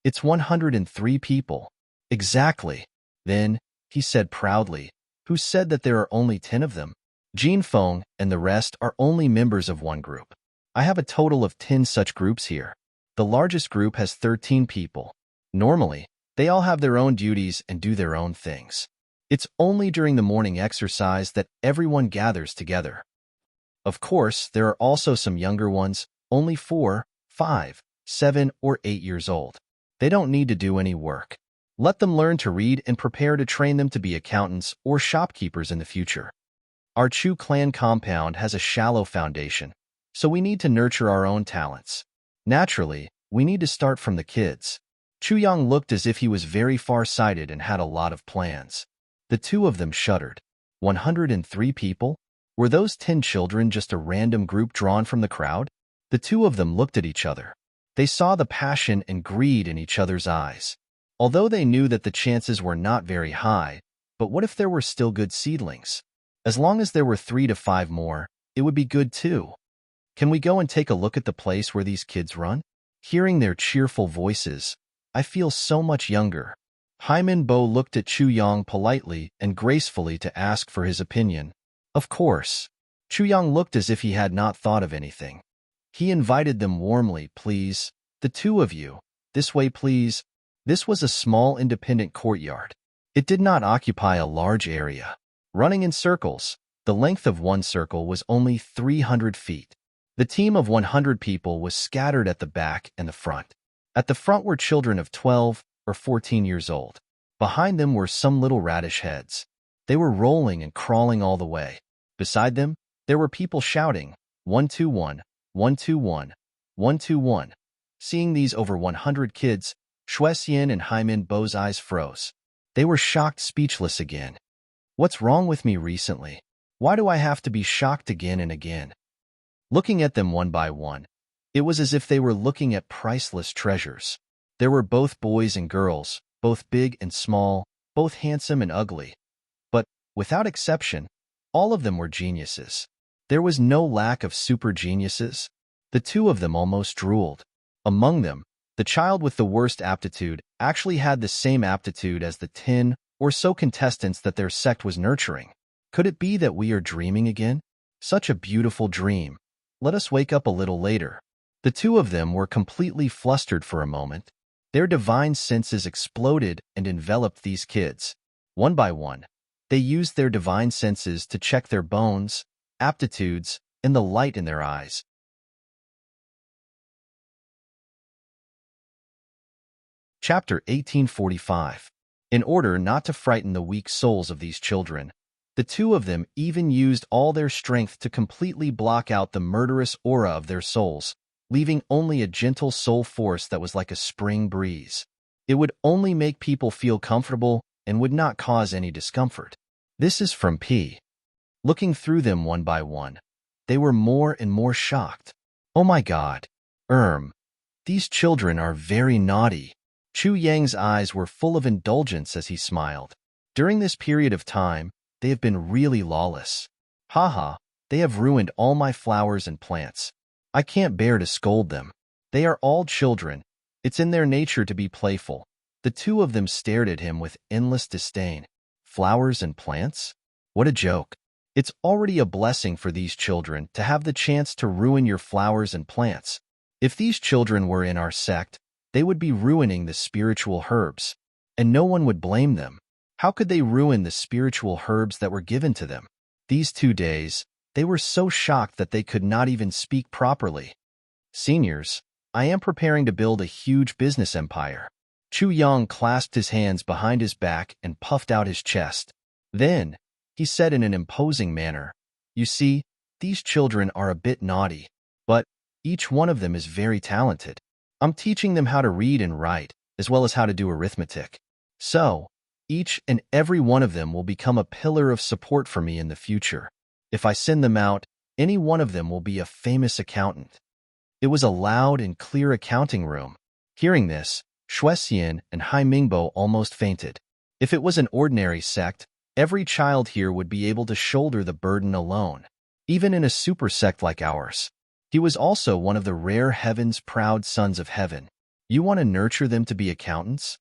It's 103 people. Exactly. Then, he said proudly, who said that there are only 10 of them? Jin Feng and the rest are only members of one group. I have a total of 10 such groups here. The largest group has 13 people. Normally, they all have their own duties and do their own things. It's only during the morning exercise that everyone gathers together. Of course, there are also some younger ones, only 4, 5, 7, or 8 years old. They don't need to do any work. Let them learn to read and prepare to train them to be accountants or shopkeepers in the future. Our Chu clan compound has a shallow foundation, so we need to nurture our own talents. Naturally, we need to start from the kids. Chu Yang looked as if he was very far-sighted and had a lot of plans. The two of them shuddered. 103 people? Were those 10 children just a random group drawn from the crowd? The two of them looked at each other. They saw the passion and greed in each other's eyes. Although they knew that the chances were not very high, but what if there were still good seedlings? As long as there were 3 to 5 more, it would be good too. Can we go and take a look at the place where these kids run? Hearing their cheerful voices, I feel so much younger. Haimin Bo looked at Chu Yang politely and gracefully to ask for his opinion. Of course. Chu Yang looked as if he had not thought of anything. He invited them warmly, please. The two of you. This way, please. This was a small independent courtyard. It did not occupy a large area. Running in circles, the length of one circle was only 300 feet. The team of 100 people was scattered at the back and the front. At the front were children of 12 or 14 years old. Behind them were some little radish heads. They were rolling and crawling all the way. Beside them, there were people shouting, 121, 121, 121. Seeing these over 100 kids, Shuexian and Haimin Bo's eyes froze. They were shocked speechless again. What's wrong with me recently? Why do I have to be shocked again and again? Looking at them one by one, it was as if they were looking at priceless treasures. There were both boys and girls, both big and small, both handsome and ugly. But, without exception, all of them were geniuses. There was no lack of super geniuses. The two of them almost drooled. Among them, the child with the worst aptitude actually had the same aptitude as the 10 or so contestants that their sect was nurturing. Could it be that we are dreaming again? Such a beautiful dream. Let us wake up a little later. The two of them were completely flustered for a moment. Their divine senses exploded and enveloped these kids. One by one, they used their divine senses to check their bones, aptitudes, and the light in their eyes. Chapter 1845. In order not to frighten the weak souls of these children, the two of them even used all their strength to completely block out the murderous aura of their souls, leaving only a gentle soul force that was like a spring breeze. It would only make people feel comfortable and would not cause any discomfort. This is from P. Looking through them one by one, they were more and more shocked. Oh my God. These children are very naughty. Chu Yang's eyes were full of indulgence as he smiled. During this period of time, they have been really lawless. Haha, they have ruined all my flowers and plants. I can't bear to scold them. They are all children, It's in their nature to be playful. The two of them stared at him with endless disdain. Flowers and plants? What a joke. It's already a blessing for these children to have the chance to ruin your flowers and plants. If these children were in our sect, they would be ruining the spiritual herbs. And no one would blame them. How could they ruin the spiritual herbs that were given to them? These 2 days, they were so shocked that they could not even speak properly. Seniors, I am preparing to build a huge business empire. Chu Yang clasped his hands behind his back and puffed out his chest. Then, he said in an imposing manner, "You see, these children are a bit naughty, but each one of them is very talented. I'm teaching them how to read and write, as well as how to do arithmetic. So, each and every one of them will become a pillar of support for me in the future. If I send them out, any one of them will be a famous accountant." It was a loud and clear accounting room. Hearing this, Shuexian and Hai Mingbo almost fainted. If it was an ordinary sect, every child here would be able to shoulder the burden alone, even in a super sect like ours. He was also one of the rare heaven's proud sons of heaven. You want to nurture them to be accountants?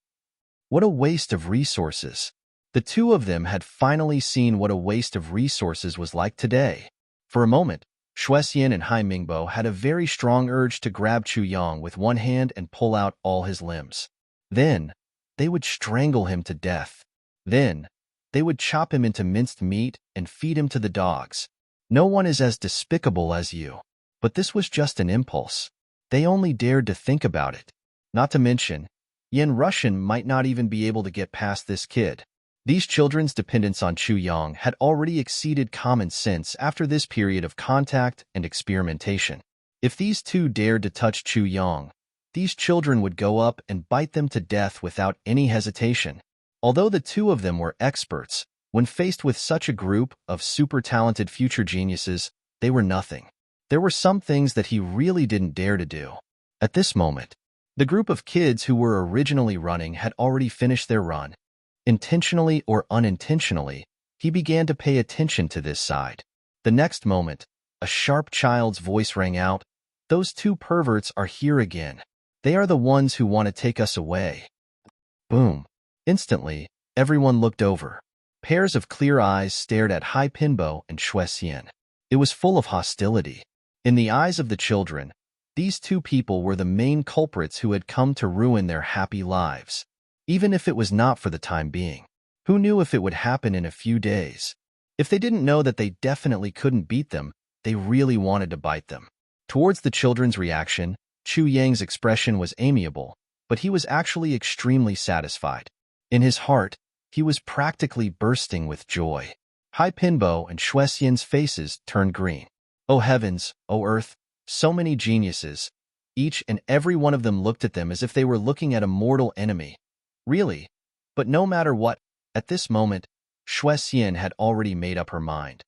What a waste of resources. The two of them had finally seen what a waste of resources was like today. For a moment, Shuexian and Hai Mingbo had a very strong urge to grab Chu Yang with one hand and pull out all his limbs. Then, they would strangle him to death. Then, they would chop him into minced meat and feed him to the dogs. No one is as despicable as you. But this was just an impulse. They only dared to think about it. Not to mention, Yen Russian might not even be able to get past this kid. These children's dependence on Chu Yang had already exceeded common sense after this period of contact and experimentation. If these two dared to touch Chu Yang, these children would go up and bite them to death without any hesitation. Although the two of them were experts, when faced with such a group of super talented future geniuses, they were nothing. There were some things that he really didn't dare to do. At this moment, the group of kids who were originally running had already finished their run. Intentionally or unintentionally, he began to pay attention to this side. The next moment, a sharp child's voice rang out, "Those two perverts are here again. They are the ones who want to take us away." Boom. Instantly, everyone looked over. Pairs of clear eyes stared at Hai Pinbo and Shuexian. It was full of hostility. In the eyes of the children, these two people were the main culprits who had come to ruin their happy lives. Even if it was not for the time being. Who knew if it would happen in a few days? If they didn't know that they definitely couldn't beat them, they really wanted to bite them. Towards the children's reaction, Chu Yang's expression was amiable, but he was actually extremely satisfied. In his heart, he was practically bursting with joy. Hai Pinbo and Shuexian's faces turned green. Oh heavens, oh earth, so many geniuses. Each and every one of them looked at them as if they were looking at a mortal enemy. Really? But no matter what, at this moment, Shuexian had already made up her mind.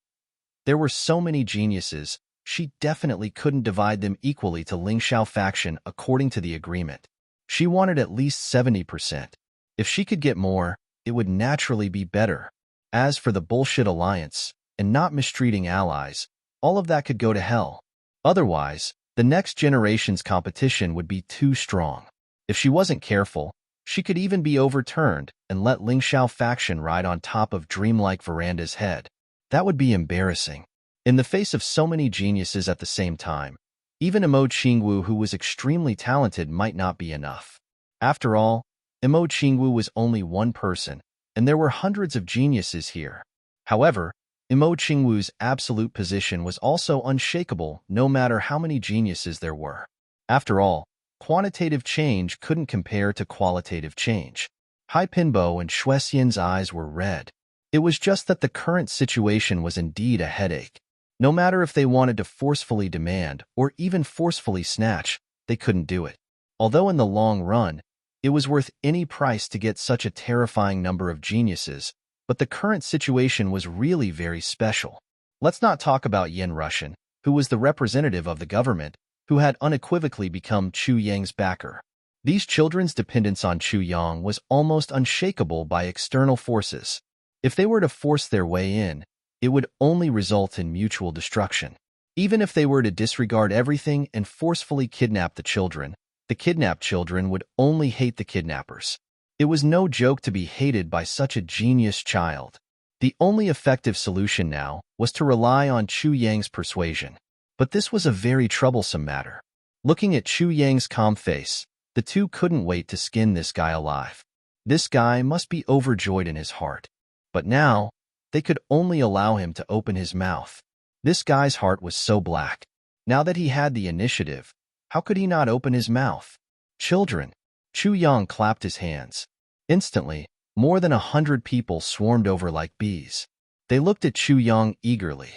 There were so many geniuses, she definitely couldn't divide them equally to Lingxiao faction according to the agreement. She wanted at least 70%. If she could get more, it would naturally be better. As for the bullshit alliance, and not mistreating allies, all of that could go to hell. Otherwise, the next generation's competition would be too strong. If she wasn't careful, she could even be overturned and let Lingxiao faction ride on top of dreamlike Veranda's head. That would be embarrassing. In the face of so many geniuses at the same time, even Imo Qingwu, who was extremely talented, might not be enough. After all, Imo Qingwu was only one person, and there were hundreds of geniuses here. However, Imo Qingwu's absolute position was also unshakable no matter how many geniuses there were. After all, quantitative change couldn't compare to qualitative change. Hai Pinbo and Shuexian's eyes were red. It was just that the current situation was indeed a headache. No matter if they wanted to forcefully demand or even forcefully snatch, they couldn't do it. Although in the long run, it was worth any price to get such a terrifying number of geniuses, but the current situation was really very special. Let's not talk about Yen Russian, who was the representative of the government, who had unequivocally become Chu Yang's backer. These children's dependence on Chu Yang was almost unshakable by external forces. If they were to force their way in, it would only result in mutual destruction. Even if they were to disregard everything and forcefully kidnap the children, The kidnapped children would only hate the kidnappers. It was no joke to be hated by such a genius child. The only effective solution now was to rely on Chu Yang's persuasion. But this was a very troublesome matter. Looking at Chu Yang's calm face, the two couldn't wait to skin this guy alive. This guy must be overjoyed in his heart. But now, they could only allow him to open his mouth. This guy's heart was so black. Now that he had the initiative, how could he not open his mouth? Children. Chu Yang clapped his hands. Instantly, more than 100 people swarmed over like bees. They looked at Chu Yang eagerly.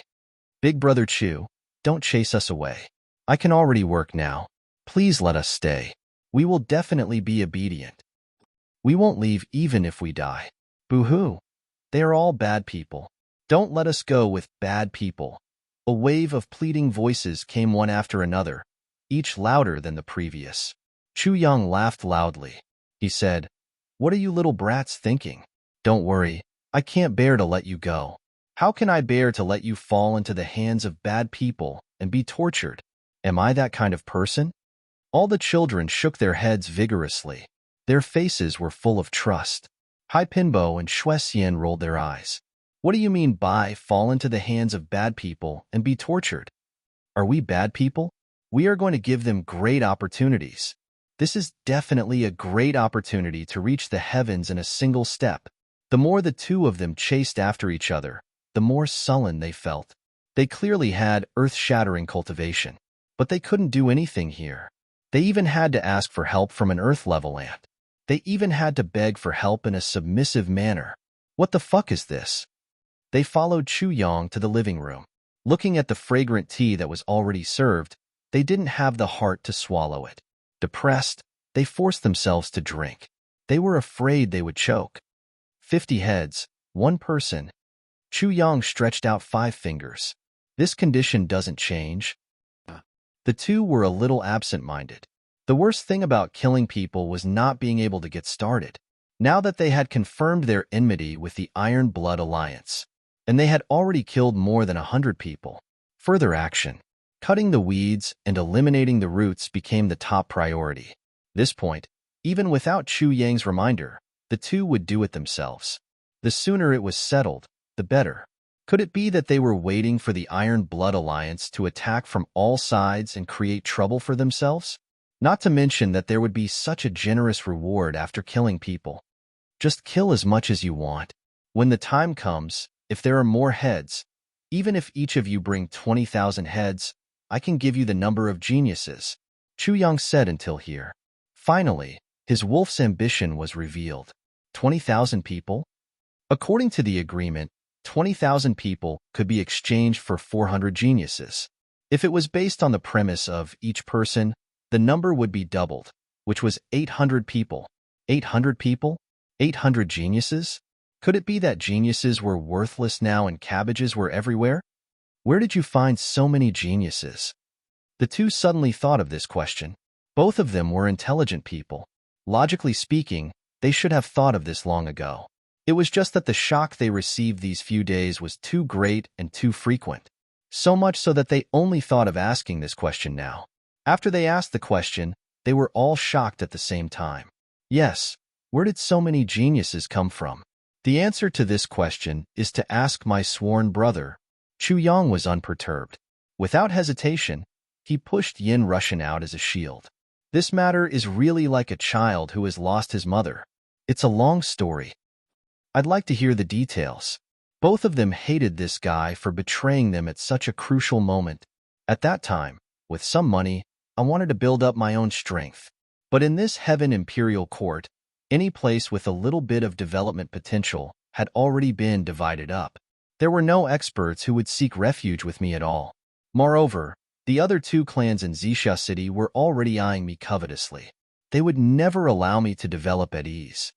Big brother Chu, don't chase us away. I can already work now. Please let us stay. We will definitely be obedient. We won't leave even if we die. Boo-hoo. They are all bad people. Don't let us go with bad people. A wave of pleading voices came one after another, each louder than the previous. Chu Yang laughed loudly. He said, "What are you little brats thinking? Don't worry, I can't bear to let you go. How can I bear to let you fall into the hands of bad people and be tortured? Am I that kind of person?" All the children shook their heads vigorously. Their faces were full of trust. Hai Pinbo and Shui Xian rolled their eyes. What do you mean by fall into the hands of bad people and be tortured? Are we bad people? We are going to give them great opportunities. This is definitely a great opportunity to reach the heavens in a single step. The more the two of them chased after each other, the more sullen they felt. They clearly had earth-shattering cultivation, but they couldn't do anything here. They even had to ask for help from an earth-level ant. They even had to beg for help in a submissive manner. What the fuck is this? They followed Chu Yang to the living room. Looking at the fragrant tea that was already served, they didn't have the heart to swallow it. Depressed, they forced themselves to drink. They were afraid they would choke. 50 heads, one person. Chu Yang stretched out 5 fingers. This condition doesn't change. The two were a little absent-minded. The worst thing about killing people was not being able to get started. Now that they had confirmed their enmity with the Iron Blood Alliance, and they had already killed more than 100 people, further action, cutting the weeds and eliminating the roots became the top priority. This point, even without Chu Yang's reminder, the two would do it themselves. The sooner it was settled, the better. Could it be that they were waiting for the Iron Blood Alliance to attack from all sides and create trouble for themselves? Not to mention that there would be such a generous reward after killing people. Just kill as much as you want. When the time comes, if there are more heads, even if each of you bring 20,000 heads, I can give you the number of geniuses, Chu Yang said until here. Finally, his wolf's ambition was revealed. 20,000 people? According to the agreement, 20,000 people could be exchanged for 400 geniuses. If it was based on the premise of each person, the number would be doubled, which was 800 people. 800 people? 800 geniuses? Could it be that geniuses were worthless now and cabbages were everywhere? Where did you find so many geniuses? The two suddenly thought of this question. Both of them were intelligent people. Logically speaking, they should have thought of this long ago. It was just that the shock they received these few days was too great and too frequent. So much so that they only thought of asking this question now. After they asked the question, they were all shocked at the same time. Yes, where did so many geniuses come from? The answer to this question is to ask my sworn brother. Chu Yang was unperturbed. Without hesitation, he pushed Yin Russian out as a shield. This matter is really like a child who has lost his mother. It's a long story. I'd like to hear the details. Both of them hated this guy for betraying them at such a crucial moment. At that time, with some money, I wanted to build up my own strength. But in this Heaven Imperial Court, any place with a little bit of development potential had already been divided up. There were no experts who would seek refuge with me at all. Moreover, the other two clans in Xixia City were already eyeing me covetously. They would never allow me to develop at ease.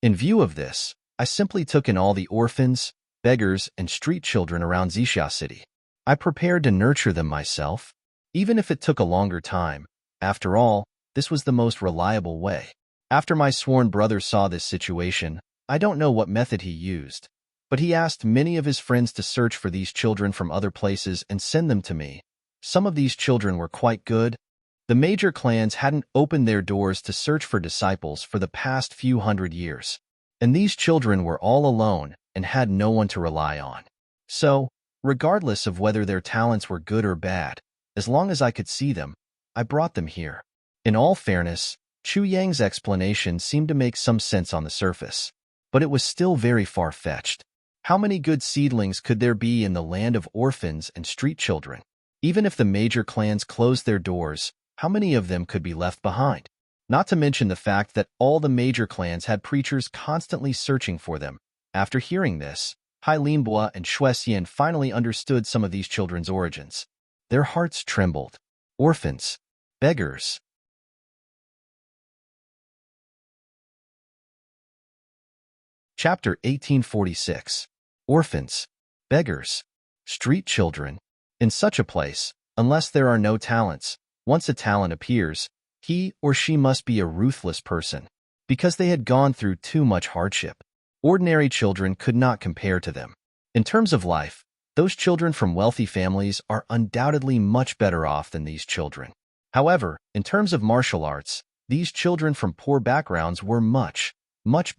In view of this, I simply took in all the orphans, beggars, and street children around Xixia City. I prepared to nurture them myself, even if it took a longer time. After all, this was the most reliable way. After my sworn brother saw this situation, I don't know what method he used, but he asked many of his friends to search for these children from other places and send them to me. Some of these children were quite good, The major clans hadn't opened their doors to search for disciples for the past few hundred years, and these children were all alone and had no one to rely on. So, regardless of whether their talents were good or bad, as long as I could see them, I brought them here. In all fairness, Chu Yang's explanation seemed to make some sense on the surface, but it was still very far-fetched. How many good seedlings could there be in the land of orphans and street children? Even if the major clans closed their doors, how many of them could be left behind? Not to mention the fact that all the major clans had preachers constantly searching for them. After hearing this, Hai Linbua and Shuexian finally understood some of these children's origins. Their hearts trembled. Orphans. Beggars. Chapter 1846. Orphans. Beggars. Street children. In such a place, unless there are no talents, once a talent appears, he or she must be a ruthless person, because they had gone through too much hardship. Ordinary children could not compare to them. In terms of life, those children from wealthy families are undoubtedly much better off than these children. However, in terms of martial arts, these children from poor backgrounds were much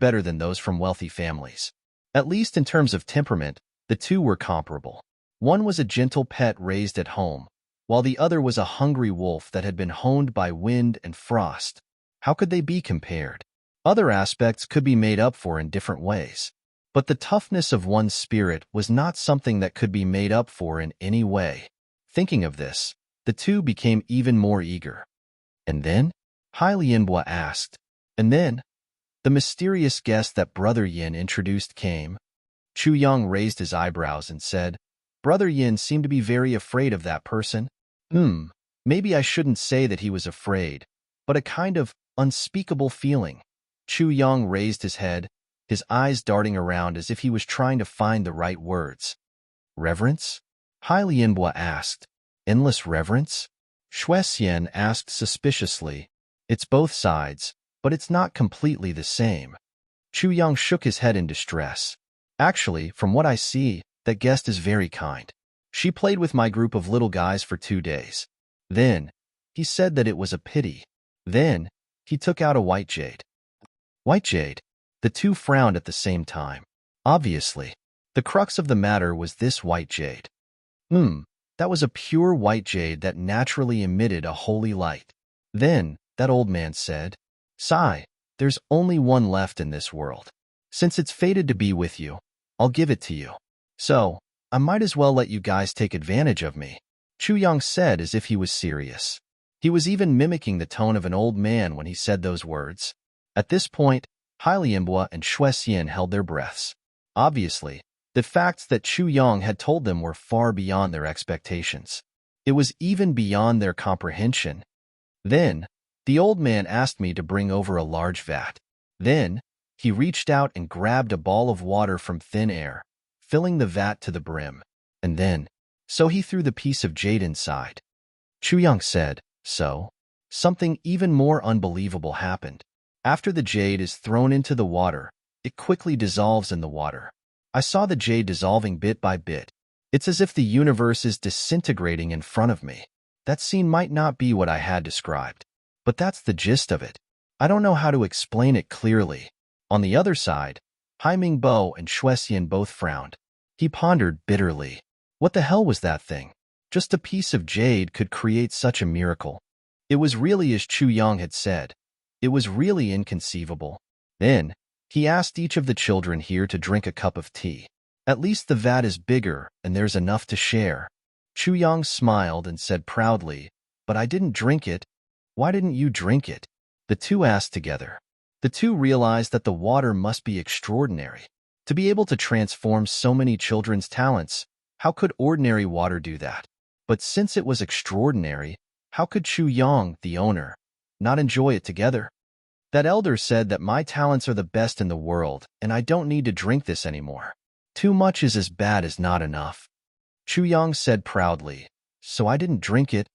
better than those from wealthy families. At least in terms of temperament, the two were comparable. One was a gentle pet raised at home, while the other was a hungry wolf that had been honed by wind and frost. How could they be compared? Other aspects could be made up for in different ways, but the toughness of one's spirit was not something that could be made up for in any way. Thinking of this, the two became even more eager. And then? Hai Lianbua asked. And then? The mysterious guest that Brother Yin introduced came. Chu Yang raised his eyebrows and said, Brother Yin seemed to be very afraid of that person. Maybe I shouldn't say that he was afraid, but a kind of unspeakable feeling. Chu Yang raised his head, his eyes darting around as if he was trying to find the right words. Reverence? Hai Lianbua asked. Endless reverence? Shuexian asked suspiciously. It's both sides, but it's not completely the same. Chu Yang shook his head in distress. Actually, from what I see, that guest is very kind. She played with my group of little guys for 2 days. Then, he said that it was a pity. Then, he took out a white jade. White jade? The two frowned at the same time. Obviously, the crux of the matter was this white jade. That was a pure white jade that naturally emitted a holy light. Then, that old man said, Sai, there's only one left in this world. Since it's fated to be with you, I'll give it to you. So, I might as well let you guys take advantage of me. Chu Yang said as if he was serious. He was even mimicking the tone of an old man when he said those words. At this point, Hai Lianbua and Shuexian held their breaths. Obviously, the facts that Chu Yang had told them were far beyond their expectations. It was even beyond their comprehension. Then, the old man asked me to bring over a large vat. Then, he reached out and grabbed a ball of water from thin air, filling the vat to the brim. And then, so he threw the piece of jade inside. Chu Yang said, so? Something even more unbelievable happened. After the jade is thrown into the water, it quickly dissolves in the water. I saw the jade dissolving bit by bit. It's as if the universe is disintegrating in front of me. That scene might not be what I had described, but that's the gist of it. I don't know how to explain it clearly. On the other side, Hai Mingbo and Shuexian both frowned. He pondered bitterly. What the hell was that thing? Just a piece of jade could create such a miracle. It was really as Chu Yang had said. It was really inconceivable. Then, he asked each of the children here to drink a cup of tea. At least the vat is bigger and there's enough to share. Chu Yang smiled and said proudly, but I didn't drink it. Why didn't you drink it? The two asked together. The two realized that the water must be extraordinary. To be able to transform so many children's talents, how could ordinary water do that? But since it was extraordinary, how could Chu Yang, the owner, not enjoy it together? That elder said that my talents are the best in the world and I don't need to drink this anymore. Too much is as bad as not enough. Chu Yang said proudly, so I didn't drink it.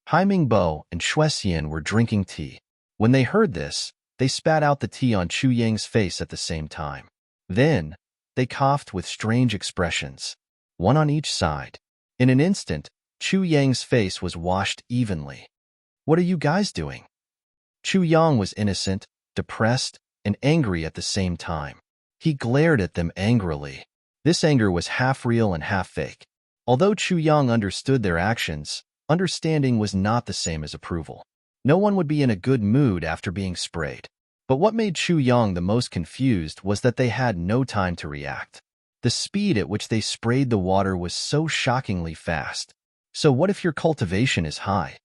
Hai Mingbo and Shuexian were drinking tea. When they heard this, they spat out the tea on Chu Yang's face at the same time. Then, they coughed with strange expressions, one on each side. In an instant, Chu Yang's face was washed evenly. What are you guys doing? Chu Yang was innocent, depressed, and angry at the same time. He glared at them angrily. This anger was half real and half fake. Although Chu Yang understood their actions, understanding was not the same as approval. No one would be in a good mood after being sprayed. But what made Chu Yang the most confused was that they had no time to react. The speed at which they sprayed the water was so shockingly fast. So what if your cultivation is high?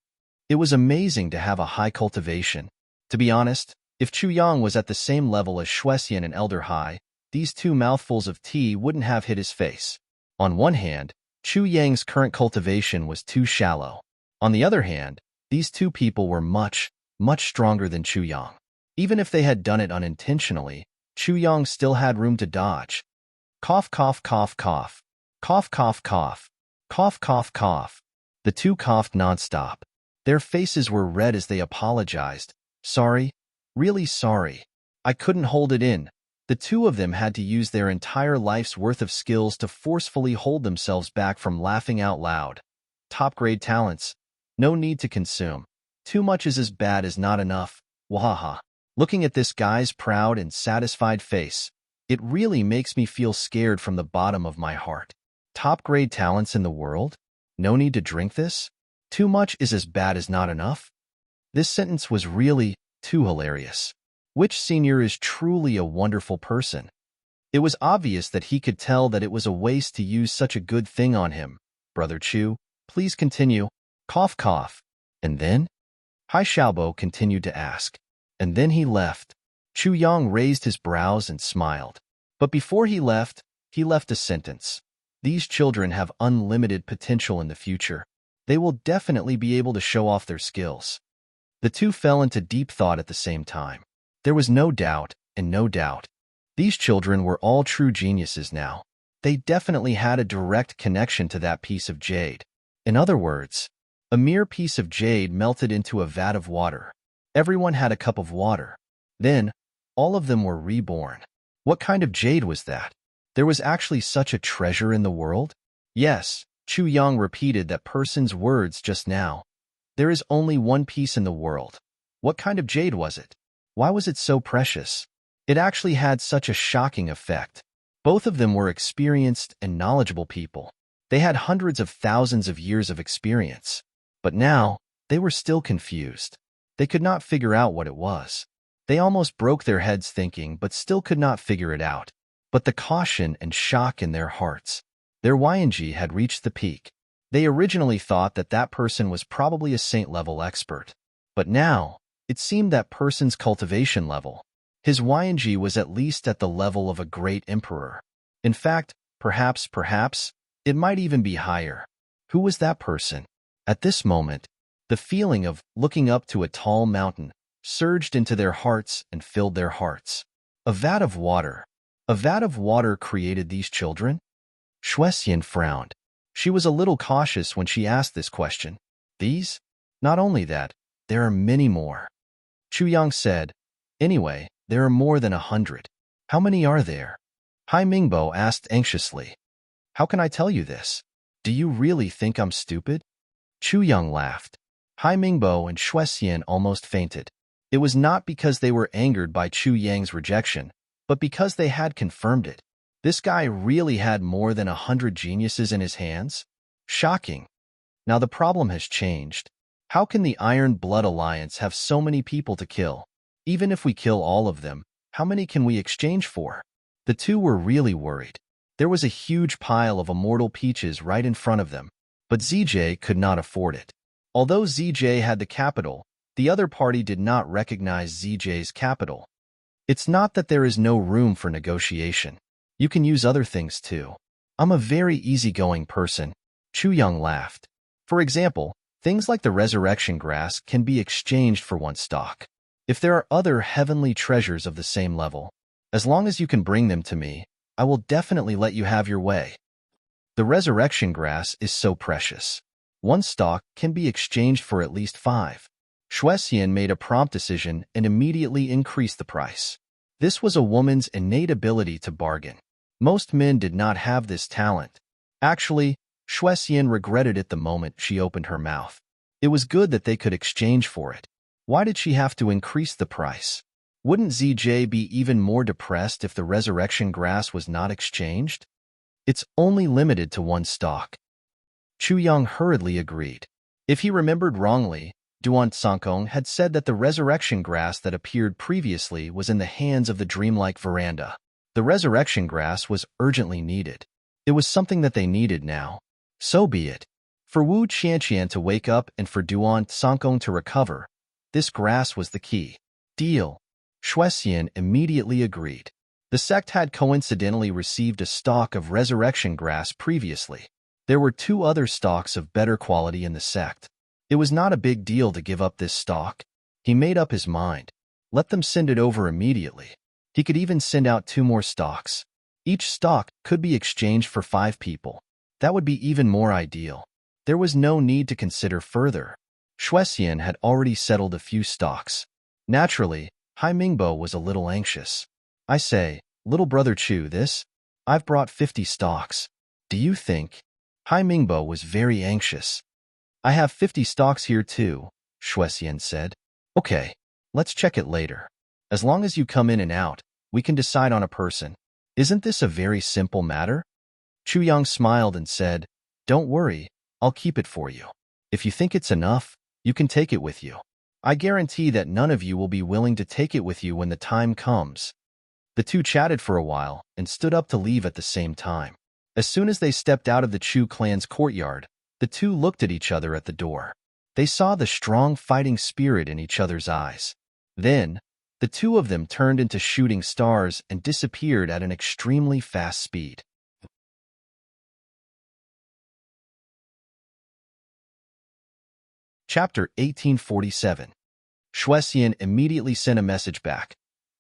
It was amazing to have a high cultivation. To be honest, if Chu Yang was at the same level as Shuexian and Elder Hai, these two mouthfuls of tea wouldn't have hit his face. On one hand, Chu Yang's current cultivation was too shallow. On the other hand, these two people were much, much stronger than Chu Yang. Even if they had done it unintentionally, Chu Yang still had room to dodge. Cough, cough, cough, cough. Cough, cough, cough. Cough, cough, cough. The two coughed nonstop. Their faces were red as they apologized. Sorry, really sorry. I couldn't hold it in. The two of them had to use their entire life's worth of skills to forcefully hold themselves back from laughing out loud. Top-grade talents. No need to consume. Too much is as bad as not enough. Wahaha. Looking at this guy's proud and satisfied face, it really makes me feel scared from the bottom of my heart. Top-grade talents in the world? No need to drink this? Too much is as bad as not enough? This sentence was really too hilarious. Which senior is truly a wonderful person? It was obvious that he could tell that it was a waste to use such a good thing on him. Brother Chu, please continue. Cough, cough. And then? Hai Xiaobo continued to ask. And then he left. Chu Yang raised his brows and smiled. But before he left a sentence. These children have unlimited potential in the future. They will definitely be able to show off their skills. The two fell into deep thought at the same time. There was no doubt, and no doubt. These children were all true geniuses now. They definitely had a direct connection to that piece of jade. In other words, a mere piece of jade melted into a vat of water. Everyone had a cup of water. Then, all of them were reborn. What kind of jade was that? There was actually such a treasure in the world? Yes, Chu Yang repeated that person's words just now. There is only one piece in the world. What kind of jade was it? Why was it so precious? It actually had such a shocking effect. Both of them were experienced and knowledgeable people. They had hundreds of thousands of years of experience. But now, they were still confused. They could not figure out what it was. They almost broke their heads thinking, but still could not figure it out. But the caution and shock in their hearts. Their YNG had reached the peak. They originally thought that that person was probably a saint-level expert. But now, it seemed that person's cultivation level. His YNG was at least at the level of a great emperor. In fact, perhaps, it might even be higher. Who was that person? At this moment, the feeling of looking up to a tall mountain surged into their hearts and filled their hearts. A vat of water. A vat of water created these children? Shuexian frowned. She was a little cautious when she asked this question. These? Not only that, there are many more. Chu Yang said, anyway, there are more than 100. How many are there? Hai Mingbo asked anxiously. How can I tell you this? Do you really think I'm stupid? Chu Yang laughed. Hai Mingbo and Shuexian almost fainted. It was not because they were angered by Chu Yang's rejection, but because they had confirmed it. This guy really had more than 100 geniuses in his hands? Shocking. Now the problem has changed. How can the Iron Blood Alliance have so many people to kill? Even if we kill all of them, how many can we exchange for? The two were really worried. There was a huge pile of immortal peaches right in front of them, but ZJ could not afford it. Although ZJ had the capital, the other party did not recognize ZJ's capital. It's not that there is no room for negotiation. You can use other things too. I'm a very easygoing person. Chu Yang laughed. For example, things like the resurrection grass can be exchanged for one stock. If there are other heavenly treasures of the same level, as long as you can bring them to me, I will definitely let you have your way. The resurrection grass is so precious. One stalk can be exchanged for at least 5. Shuexian made a prompt decision and immediately increased the price. This was a woman's innate ability to bargain. Most men did not have this talent. Actually, Shuexian regretted it the moment she opened her mouth. It was good that they could exchange for it. Why did she have to increase the price? Wouldn't ZJ be even more depressed if the resurrection grass was not exchanged? It's only limited to one stock. Chu Yang hurriedly agreed. If he remembered wrongly, Duan Sankong had said that the resurrection grass that appeared previously was in the hands of the dreamlike veranda. The resurrection grass was urgently needed. It was something that they needed now. So be it. For Wu Qianqian to wake up and for Duan Sankong to recover, this grass was the key. Deal. Shuexian immediately agreed. The sect had coincidentally received a stalk of resurrection grass previously. There were 2 other stalks of better quality in the sect. It was not a big deal to give up this stalk. He made up his mind. Let them send it over immediately. He could even send out 2 more stalks. Each stalk could be exchanged for 5 people. That would be even more ideal. There was no need to consider further. Shuexian had already settled a few stalks. Naturally, Hai Mingbo was a little anxious. I say, little brother Chu, I've brought 50 stalks. Do you think? Hai Mingbo was very anxious. I have 50 stalks here too, Shuexian said. Okay, let's check it later. As long as you come in and out, we can decide on a person. Isn't this a very simple matter? Chu Yang smiled and said, Don't worry, I'll keep it for you. If you think it's enough, you can take it with you. I guarantee that none of you will be willing to take it with you when the time comes. The 2 chatted for a while and stood up to leave at the same time. As soon as they stepped out of the Chu clan's courtyard, the 2 looked at each other at the door. They saw the strong fighting spirit in each other's eyes. Then, the 2 of them turned into shooting stars and disappeared at an extremely fast speed. Chapter 1847. Shuexian immediately sent a message back.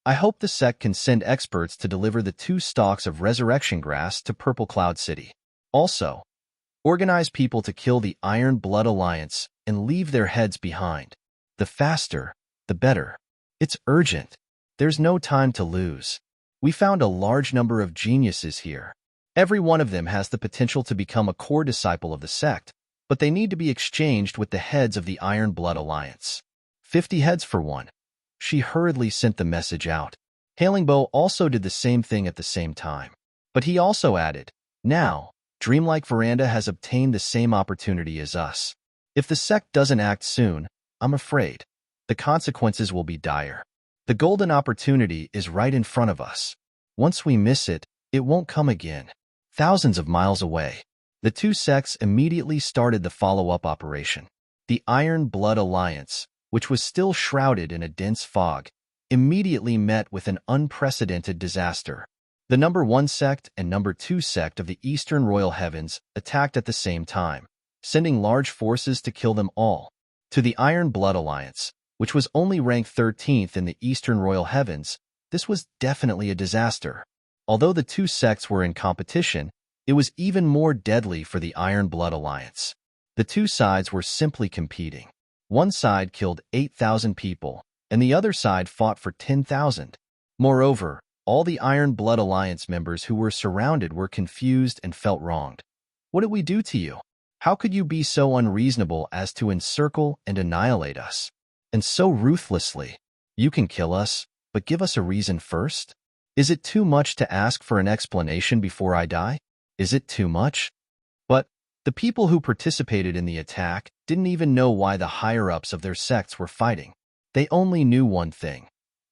I hope the sect can send experts to deliver the 2 stalks of resurrection grass to Purple Cloud City. Also, organize people to kill the Iron Blood Alliance and leave their heads behind. The faster, the better. It's urgent. There's no time to lose. We found a large number of geniuses here. Every one of them has the potential to become a core disciple of the sect, but they need to be exchanged with the heads of the Iron Blood Alliance. 50 heads for one. She hurriedly sent the message out. Hailingbo also did the same thing at the same time. But he also added, Now, Dreamlike Veranda has obtained the same opportunity as us. If the sect doesn't act soon, I'm afraid the consequences will be dire. The golden opportunity is right in front of us. Once we miss it, it won't come again. Thousands of miles away. The 2 sects immediately started the follow-up operation. The Iron Blood Alliance, which was still shrouded in a dense fog, immediately met with an unprecedented disaster. The number 1 sect and number 2 sect of the Eastern Royal Heavens attacked at the same time, sending large forces to kill them all. To the Iron Blood Alliance, which was only ranked 13th in the Eastern Royal Heavens, this was definitely a disaster. Although the 2 sects were in competition, it was even more deadly for the Iron Blood Alliance. The 2 sides were simply competing. One side killed 8,000 people, and the other side fought for 10,000. Moreover, all the Iron Blood Alliance members who were surrounded were confused and felt wronged. What did we do to you? How could you be so unreasonable as to encircle and annihilate us? And so ruthlessly. You can kill us, but give us a reason first? Is it too much to ask for an explanation before I die? Is it too much? But the people who participated in the attack didn't even know why the higher-ups of their sects were fighting. They only knew one thing.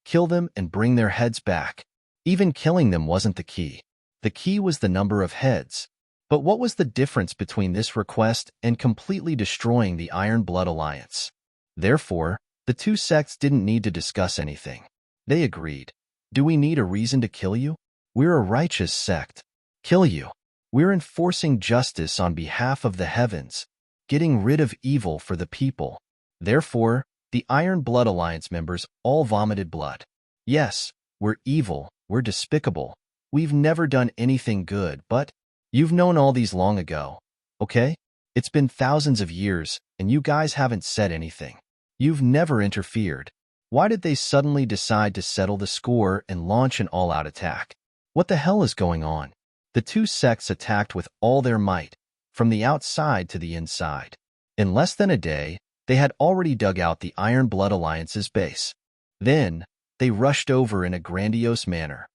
Kill them and bring their heads back. Even killing them wasn't the key. The key was the number of heads. But what was the difference between this request and completely destroying the Iron Blood Alliance? Therefore, the 2 sects didn't need to discuss anything. They agreed. Do we need a reason to kill you? We're a righteous sect. Kill you. We're enforcing justice on behalf of the heavens, getting rid of evil for the people. Therefore, the Iron Blood Alliance members all vomited blood. Yes, we're evil, we're despicable. We've never done anything good, but you've known all these long ago, okay? It's been thousands of years, and you guys haven't said anything. You've never interfered. Why did they suddenly decide to settle the score and launch an all-out attack? What the hell is going on? The 2 sects attacked with all their might. from the outside to the inside. In less than a day, they had already dug out the Iron Blood Alliance's base. Then, they rushed over in a grandiose manner.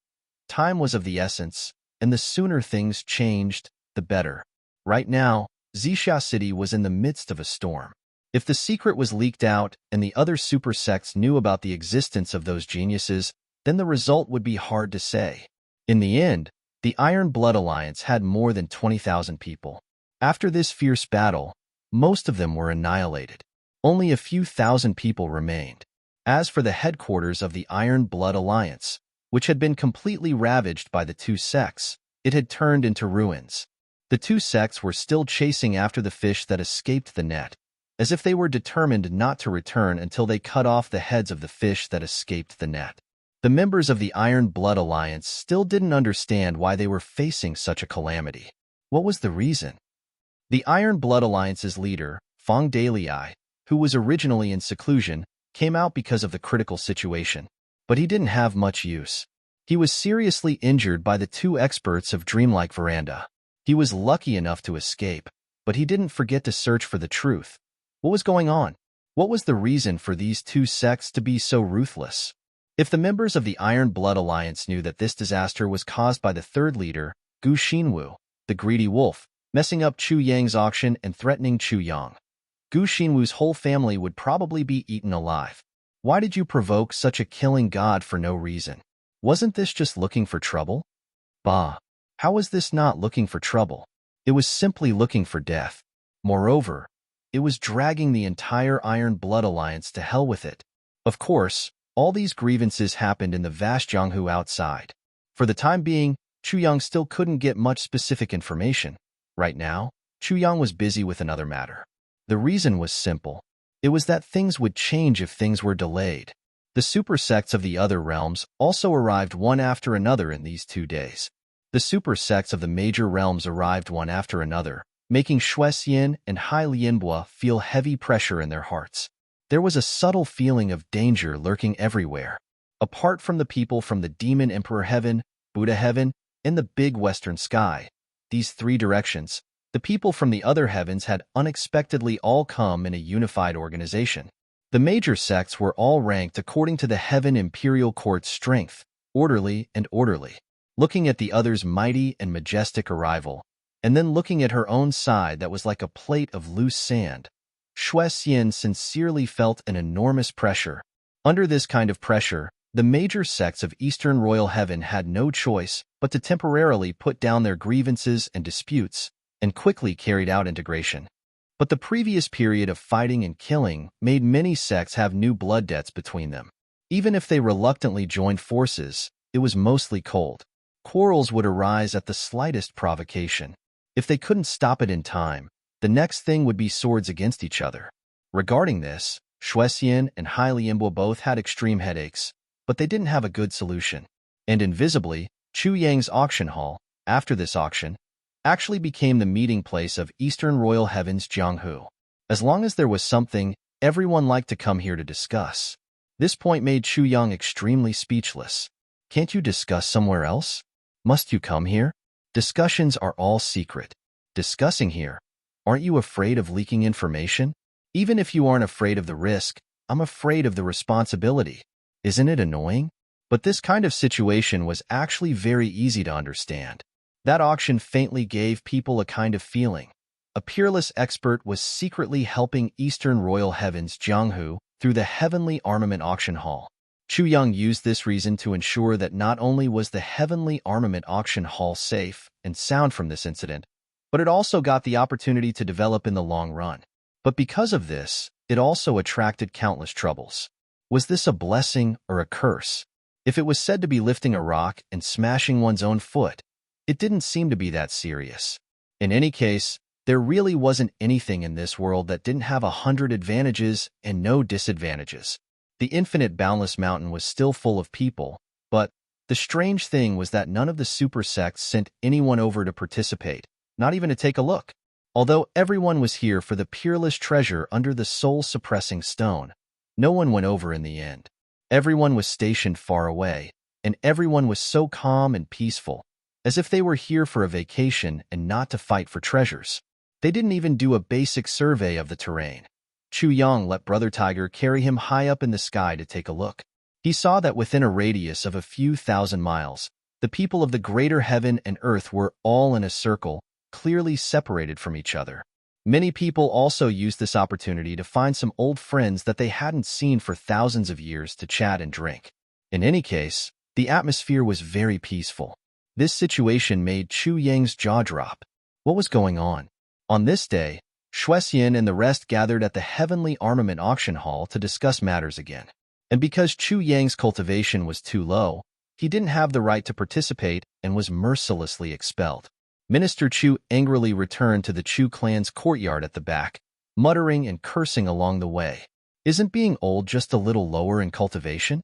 Time was of the essence, and the sooner things changed, the better. Right now, Xixia City was in the midst of a storm. If the secret was leaked out and the other super sects knew about the existence of those geniuses, then the result would be hard to say. In the end, the Iron Blood Alliance had more than 20,000 people. After this fierce battle, most of them were annihilated. Only a few thousand people remained. As for the headquarters of the Iron Blood Alliance, which had been completely ravaged by the two sects, it had turned into ruins. The two sects were still chasing after the fish that escaped the net, as if they were determined not to return until they cut off the heads of the fish that escaped the net. The members of the Iron Blood Alliance still didn't understand why they were facing such a calamity. What was the reason? The Iron Blood Alliance's leader, Feng Dalei, who was originally in seclusion, came out because of the critical situation. But he didn't have much use. He was seriously injured by the two experts of Dreamlike Veranda. He was lucky enough to escape, but he didn't forget to search for the truth. What was going on? What was the reason for these two sects to be so ruthless? If the members of the Iron Blood Alliance knew that this disaster was caused by the third leader, Gu Xinwu, the greedy wolf, messing up Chu Yang's auction and threatening Chu Yang, Gu Xinwu's whole family would probably be eaten alive. Why did you provoke such a killing god for no reason? Wasn't this just looking for trouble? Bah! How was this not looking for trouble? It was simply looking for death. Moreover, it was dragging the entire Iron Blood Alliance to hell with it. Of course, all these grievances happened in the vast Jianghu outside. For the time being, Chu Yang still couldn't get much specific information. Right now, Chu Yang was busy with another matter. The reason was simple. It was that things would change if things were delayed. The super sects of the other realms also arrived one after another in these 2 days. The super sects of the major realms arrived one after another, making Shuexian and Hai Lianbua feel heavy pressure in their hearts. There was a subtle feeling of danger lurking everywhere. Apart from the people from the Demon Emperor Heaven, Buddha Heaven, and the Big Western Sky, these 3 directions, the people from the other heavens had unexpectedly all come in a unified organization. The major sects were all ranked according to the Heaven Imperial Court's strength, orderly and orderly. Looking at the other's mighty and majestic arrival, and then looking at her own side that was like a plate of loose sand, Shuexian sincerely felt an enormous pressure. Under this kind of pressure, the major sects of Eastern Royal Heaven had no choice but to temporarily put down their grievances and disputes, and quickly carried out integration. But the previous period of fighting and killing made many sects have new blood debts between them. Even if they reluctantly joined forces, it was mostly cold. Quarrels would arise at the slightest provocation. If they couldn't stop it in time, the next thing would be swords against each other. Regarding this, Shuexian and Hai Lianbua both had extreme headaches, but they didn't have a good solution. And invisibly, Chu Yang's auction hall, after this auction, actually became the meeting place of Eastern Royal Heaven's Jianghu. As long as there was something, everyone liked to come here to discuss. This point made Chu Yang extremely speechless. Can't you discuss somewhere else? Must you come here? Discussions are all secret. Discussing here. Aren't you afraid of leaking information? Even if you aren't afraid of the risk, I'm afraid of the responsibility. Isn't it annoying? But this kind of situation was actually very easy to understand. That auction faintly gave people a kind of feeling. A peerless expert was secretly helping Eastern Royal Heaven's Jianghu through the Heavenly Armament Auction Hall. Chu Yang used this reason to ensure that not only was the Heavenly Armament Auction Hall safe and sound from this incident, but it also got the opportunity to develop in the long run. But because of this, it also attracted countless troubles. Was this a blessing or a curse? If it was said to be lifting a rock and smashing one's own foot, it didn't seem to be that serious. In any case, there really wasn't anything in this world that didn't have 100 advantages and no disadvantages. The infinite boundless mountain was still full of people, but the strange thing was that none of the super sects sent anyone over to participate, not even to take a look. Although everyone was here for the peerless treasure under the soul-suppressing stone, no one went over in the end. Everyone was stationed far away, and everyone was so calm and peaceful, as if they were here for a vacation and not to fight for treasures. They didn't even do a basic survey of the terrain. Chu Yang let Brother Tiger carry him high up in the sky to take a look. He saw that within a radius of a few thousand miles, the people of the greater heaven and earth were all in a circle, clearly separated from each other. Many people also used this opportunity to find some old friends that they hadn't seen for thousands of years to chat and drink. In any case, the atmosphere was very peaceful. This situation made Chu Yang's jaw drop. What was going on? On this day, Xuexian and the rest gathered at the Heavenly Armament Auction Hall to discuss matters again. And because Chu Yang's cultivation was too low, he didn't have the right to participate and was mercilessly expelled. Minister Chu angrily returned to the Chu clan's courtyard at the back, muttering and cursing along the way. Isn't being old just a little lower in cultivation?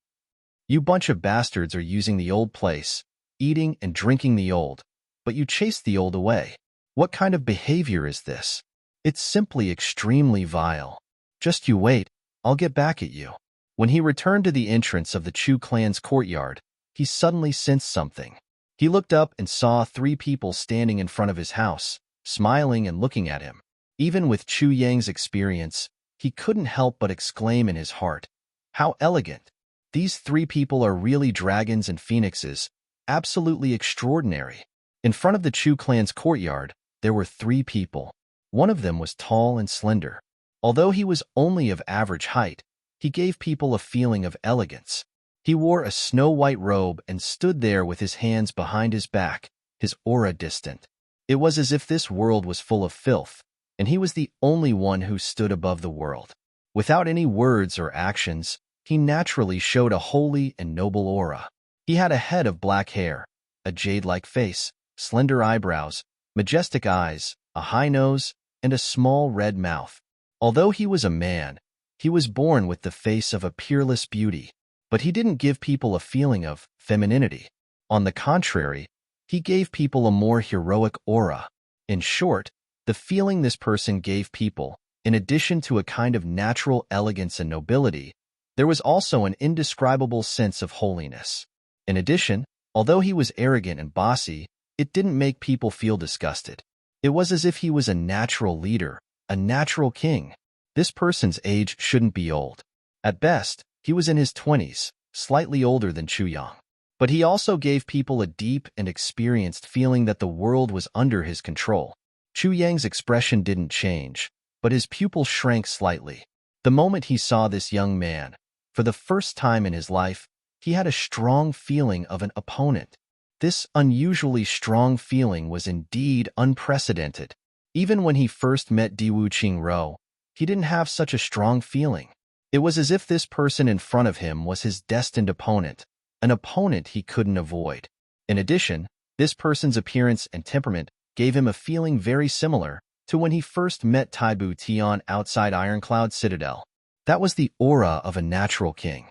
You bunch of bastards are using the old place, eating and drinking the old, but you chase the old away. What kind of behavior is this? It's simply extremely vile. Just you wait, I'll get back at you. When he returned to the entrance of the Chu clan's courtyard, he suddenly sensed something. He looked up and saw 3 people standing in front of his house, smiling and looking at him. Even with Chu Yang's experience, he couldn't help but exclaim in his heart, "How elegant! These 3 people are really dragons and phoenixes, absolutely extraordinary." In front of the Chu clan's courtyard, there were 3 people. One of them was tall and slender. Although he was only of average height, he gave people a feeling of elegance. He wore a snow-white robe and stood there with his hands behind his back, his aura distant. It was as if this world was full of filth, and he was the only one who stood above the world. Without any words or actions, he naturally showed a holy and noble aura. He had a head of black hair, a jade-like face, slender eyebrows, majestic eyes, a high nose, and a small red mouth. Although he was a man, he was born with the face of a peerless beauty, but he didn't give people a feeling of femininity. On the contrary, he gave people a more heroic aura. In short, the feeling this person gave people, in addition to a kind of natural elegance and nobility, there was also an indescribable sense of holiness. In addition, although he was arrogant and bossy, it didn't make people feel disgusted. It was as if he was a natural leader, a natural king. This person's age shouldn't be old. At best, he was in his 20s, slightly older than Chu Yang. But he also gave people a deep and experienced feeling that the world was under his control. Chu Yang's expression didn't change, but his pupil shrank slightly. The moment he saw this young man, for the first time in his life, he had a strong feeling of an opponent. This unusually strong feeling was indeed unprecedented. Even when he first met Diwu Qingro, he didn't have such a strong feeling. It was as if this person in front of him was his destined opponent, an opponent he couldn't avoid. In addition, this person's appearance and temperament gave him a feeling very similar to when he first met Taibu Tian outside Ironcloud Citadel. That was the aura of a natural king.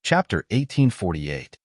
Chapter 1848.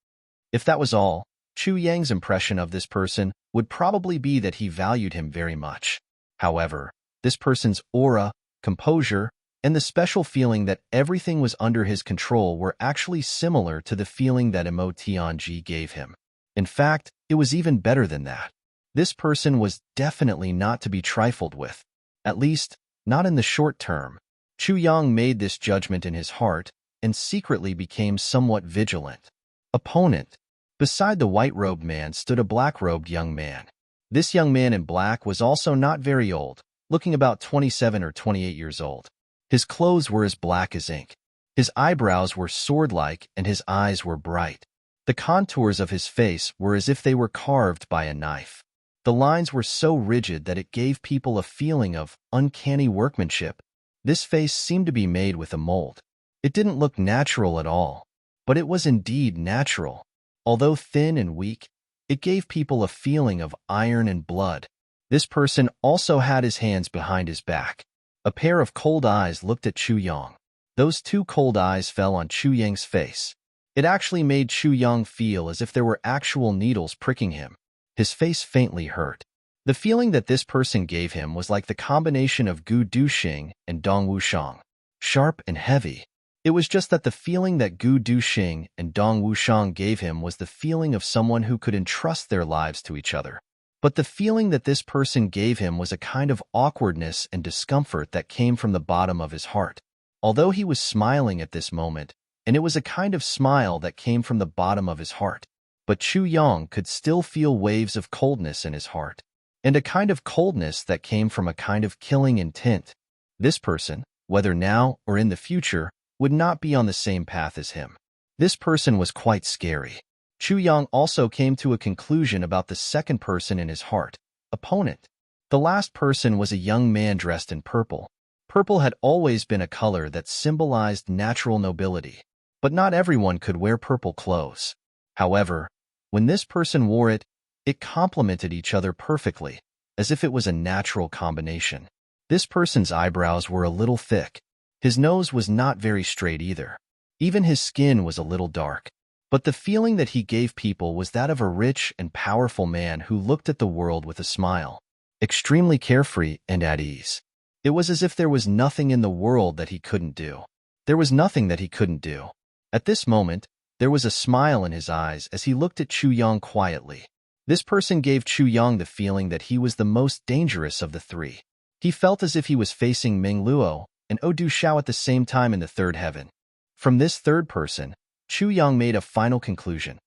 If that was all, Chu Yang's impression of this person would probably be that he valued him very much. However, this person's aura, composure, and the special feeling that everything was under his control were actually similar to the feeling that Imo Tianji gave him. In fact, it was even better than that. This person was definitely not to be trifled with, at least, not in the short term. Chu Yang made this judgment in his heart and secretly became somewhat vigilant. Opponent. Beside the white-robed man stood a black-robed young man. This young man in black was also not very old, looking about 27 or 28 years old. His clothes were as black as ink. His eyebrows were sword-like and his eyes were bright. The contours of his face were as if they were carved by a knife. The lines were so rigid that it gave people a feeling of uncanny workmanship. This face seemed to be made with a mold. It didn't look natural at all, but it was indeed natural. Although thin and weak, it gave people a feeling of iron and blood. This person also had his hands behind his back. A pair of cold eyes looked at Chu Yang. Those 2 cold eyes fell on Chu Yang's face. It actually made Chu Yang feel as if there were actual needles pricking him. His face faintly hurt. The feeling that this person gave him was like the combination of Gu Duxing and Dong Wushang. Sharp and heavy. It was just that the feeling that Gu Duxing and Dong Wushang gave him was the feeling of someone who could entrust their lives to each other. But the feeling that this person gave him was a kind of awkwardness and discomfort that came from the bottom of his heart. Although he was smiling at this moment, and it was a kind of smile that came from the bottom of his heart, but Chu Yang could still feel waves of coldness in his heart, and a kind of coldness that came from a kind of killing intent. This person, whether now or in the future, would not be on the same path as him. This person was quite scary. Chu Yang also came to a conclusion about the second person in his heart, opponent. The last person was a young man dressed in purple. Purple had always been a color that symbolized natural nobility, but not everyone could wear purple clothes. However, when this person wore it, it complemented each other perfectly, as if it was a natural combination. This person's eyebrows were a little thick. His nose was not very straight either. Even his skin was a little dark. But the feeling that he gave people was that of a rich and powerful man who looked at the world with a smile, extremely carefree and at ease. It was as if there was nothing in the world that he couldn't do. There was nothing that he couldn't do. At this moment, there was a smile in his eyes as he looked at Chu Yang quietly. This person gave Chu Yang the feeling that he was the most dangerous of the three. He felt as if he was facing Ming Luo and Odu Xiao at the same time in the third heaven. From this third person, Chu Yang made a final conclusion.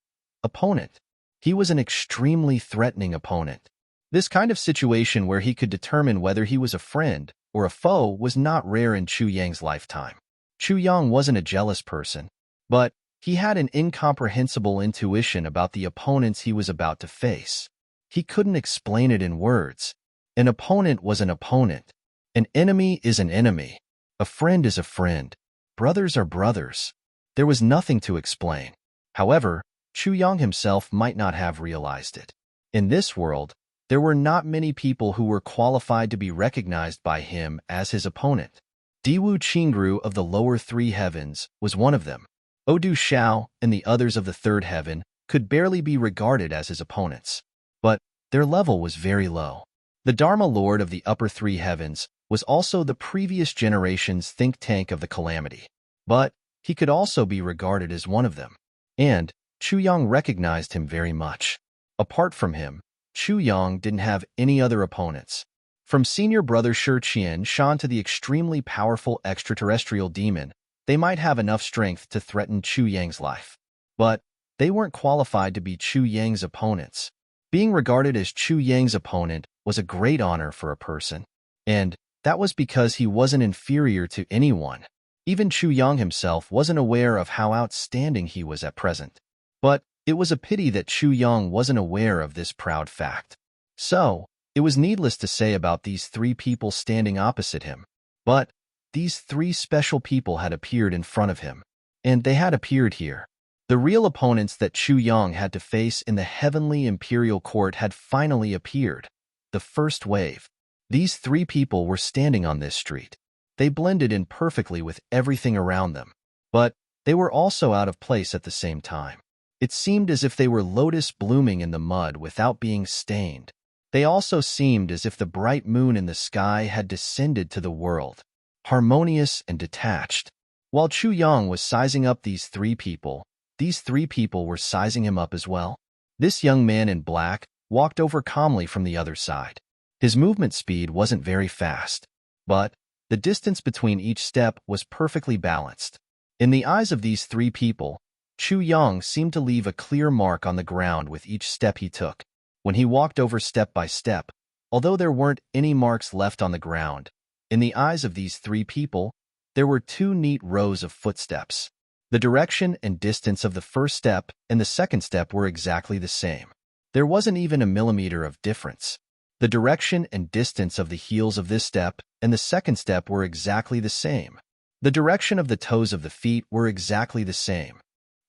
Opponent. He was an extremely threatening opponent. This kind of situation where he could determine whether he was a friend or a foe was not rare in Chu Yang's lifetime. Chu Yang wasn't a jealous person, but he had an incomprehensible intuition about the opponents he was about to face. He couldn't explain it in words. An opponent was an opponent. An enemy is an enemy. A friend is a friend. Brothers are brothers. There was nothing to explain. However, Chu Yang himself might not have realized it. In this world, there were not many people who were qualified to be recognized by him as his opponent. Diwu Qingru of the lower three heavens was one of them. Odu Xiao and the others of the third heaven could barely be regarded as his opponents, but their level was very low. The Dharma Lord of the upper three heavens was also the previous generation's think tank of the calamity, but he could also be regarded as one of them, and Chu Yang recognized him very much. Apart from him, Chu Yang didn't have any other opponents. From senior brother Shi Qian Shan to the extremely powerful extraterrestrial demon, they might have enough strength to threaten Chu Yang's life. But they weren't qualified to be Chu Yang's opponents. Being regarded as Chu Yang's opponent was a great honor for a person, and that was because he wasn't inferior to anyone. Even Chu Yang himself wasn't aware of how outstanding he was at present. But it was a pity that Chu Yang wasn't aware of this proud fact. So, it was needless to say about these three people standing opposite him. But these three special people had appeared in front of him, and they had appeared here. The real opponents that Chu Yang had to face in the heavenly imperial court had finally appeared. The first wave. These three people were standing on this street. They blended in perfectly with everything around them, but they were also out of place at the same time. It seemed as if they were lotus blooming in the mud without being stained. They also seemed as if the bright moon in the sky had descended to the world, harmonious and detached. While Chu Yang was sizing up these three people were sizing him up as well. This young man in black walked over calmly from the other side. His movement speed wasn't very fast, but the distance between each step was perfectly balanced. In the eyes of these three people, Chu Yang seemed to leave a clear mark on the ground with each step he took. When he walked over step by step, although there weren't any marks left on the ground, in the eyes of these three people, there were two neat rows of footsteps. The direction and distance of the first step and the second step were exactly the same. There wasn't even a millimeter of difference. The direction and distance of the heels of this step and the second step were exactly the same. The direction of the toes of the feet were exactly the same.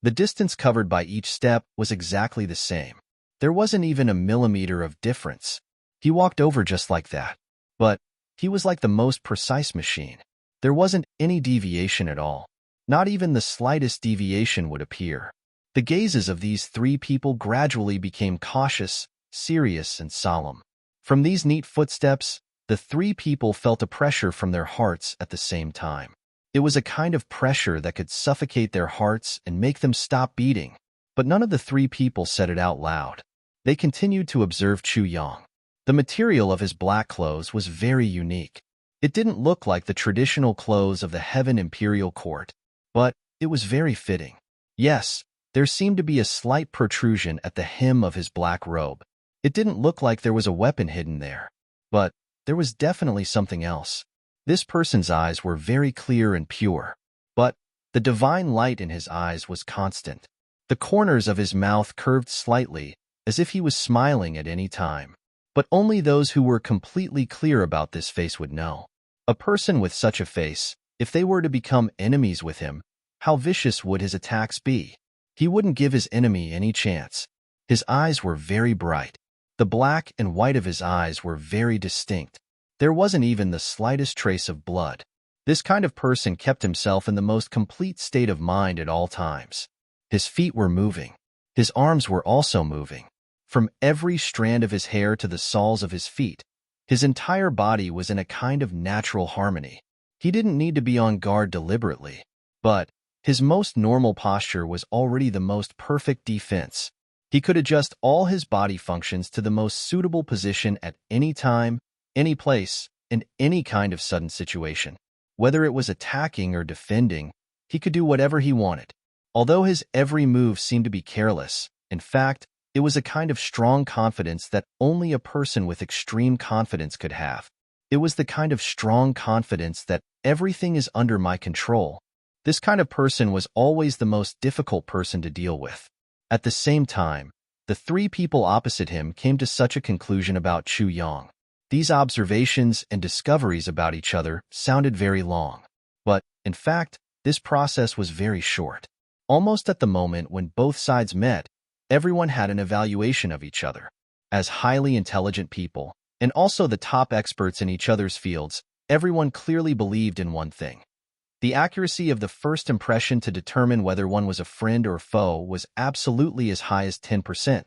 The distance covered by each step was exactly the same. There wasn't even a millimeter of difference. He walked over just like that. But he was like the most precise machine. There wasn't any deviation at all. Not even the slightest deviation would appear. The gazes of these three people gradually became cautious, serious, and solemn. From these neat footsteps, the three people felt a pressure from their hearts at the same time. It was a kind of pressure that could suffocate their hearts and make them stop beating. But none of the three people said it out loud. They continued to observe Chu Yang. The material of his black clothes was very unique. It didn't look like the traditional clothes of the Heaven Imperial Court, but it was very fitting. Yes, there seemed to be a slight protrusion at the hem of his black robe. It didn't look like there was a weapon hidden there, but there was definitely something else. This person's eyes were very clear and pure, but the divine light in his eyes was constant. The corners of his mouth curved slightly, as if he was smiling at any time. But only those who were completely clear about this face would know. A person with such a face, if they were to become enemies with him, how vicious would his attacks be? He wouldn't give his enemy any chance. His eyes were very bright. The black and white of his eyes were very distinct. There wasn't even the slightest trace of blood. This kind of person kept himself in the most complete state of mind at all times. His feet were moving. His arms were also moving. From every strand of his hair to the soles of his feet, his entire body was in a kind of natural harmony. He didn't need to be on guard deliberately, but his most normal posture was already the most perfect defense. He could adjust all his body functions to the most suitable position at any time, any place, and any kind of sudden situation. Whether it was attacking or defending, he could do whatever he wanted. Although his every move seemed to be careless, in fact, it was a kind of strong confidence that only a person with extreme confidence could have. It was the kind of strong confidence that everything is under my control. This kind of person was always the most difficult person to deal with. At the same time, the three people opposite him came to such a conclusion about Chu Yang. These observations and discoveries about each other sounded very long. But, in fact, this process was very short. Almost at the moment when both sides met, everyone had an evaluation of each other. As highly intelligent people, and also the top experts in each other's fields, everyone clearly believed in one thing. The accuracy of the first impression to determine whether one was a friend or foe was absolutely as high as 10%.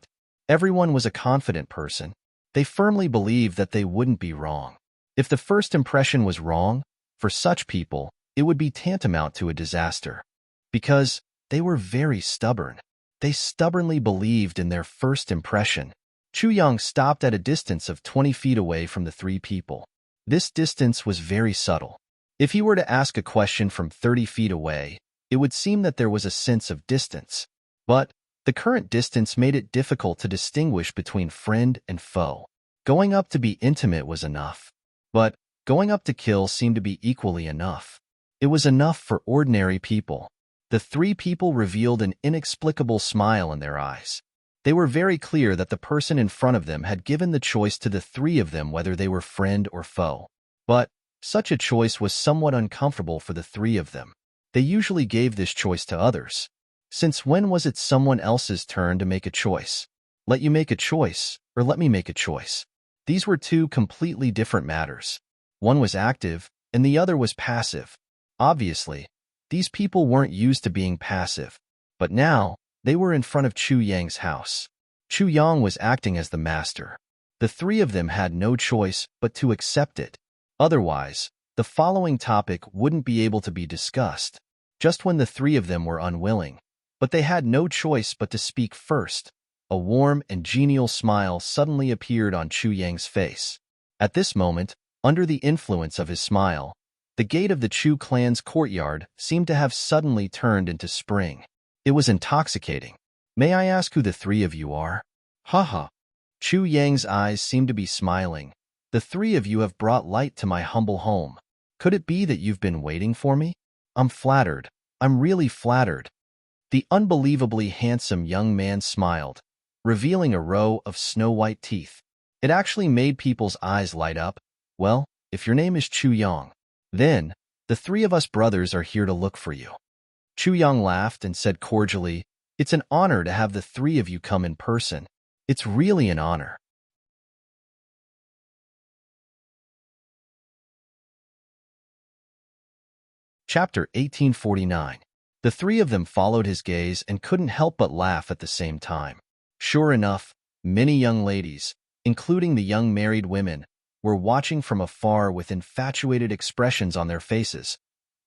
Everyone was a confident person. They firmly believed that they wouldn't be wrong. If the first impression was wrong, for such people, it would be tantamount to a disaster. Because they were very stubborn. They stubbornly believed in their first impression. Chu Yang stopped at a distance of 20 feet away from the three people. This distance was very subtle. If he were to ask a question from 30 feet away, it would seem that there was a sense of distance. But the current distance made it difficult to distinguish between friend and foe. Going up to be intimate was enough. But going up to kill seemed to be equally enough. It was enough for ordinary people. The three people revealed an inexplicable smile in their eyes. They were very clear that the person in front of them had given the choice to the three of them whether they were friend or foe. But such a choice was somewhat uncomfortable for the three of them. They usually gave this choice to others. Since when was it someone else's turn to make a choice? Let you make a choice, or let me make a choice. These were two completely different matters. One was active, and the other was passive. Obviously, these people weren't used to being passive. But now, they were in front of Chu Yang's house. Chu Yang was acting as the master. The three of them had no choice but to accept it. Otherwise, the following topic wouldn't be able to be discussed, just when the three of them were unwilling. But they had no choice but to speak first. A warm and genial smile suddenly appeared on Chu Yang's face. At this moment, under the influence of his smile, the gate of the Chu clan's courtyard seemed to have suddenly turned into spring. It was intoxicating. May I ask who the three of you are? Ha. Chu Yang's eyes seemed to be smiling. The three of you have brought light to my humble home. Could it be that you've been waiting for me? I'm flattered. I'm really flattered. The unbelievably handsome young man smiled, revealing a row of snow-white teeth. It actually made people's eyes light up. Well, if your name is Chu Yang, then the three of us brothers are here to look for you. Chu Yang laughed and said cordially, "It's an honor to have the three of you come in person. It's really an honor." Chapter 1849. The three of them followed his gaze and couldn't help but laugh at the same time. Sure enough, many young ladies, including the young married women, were watching from afar with infatuated expressions on their faces.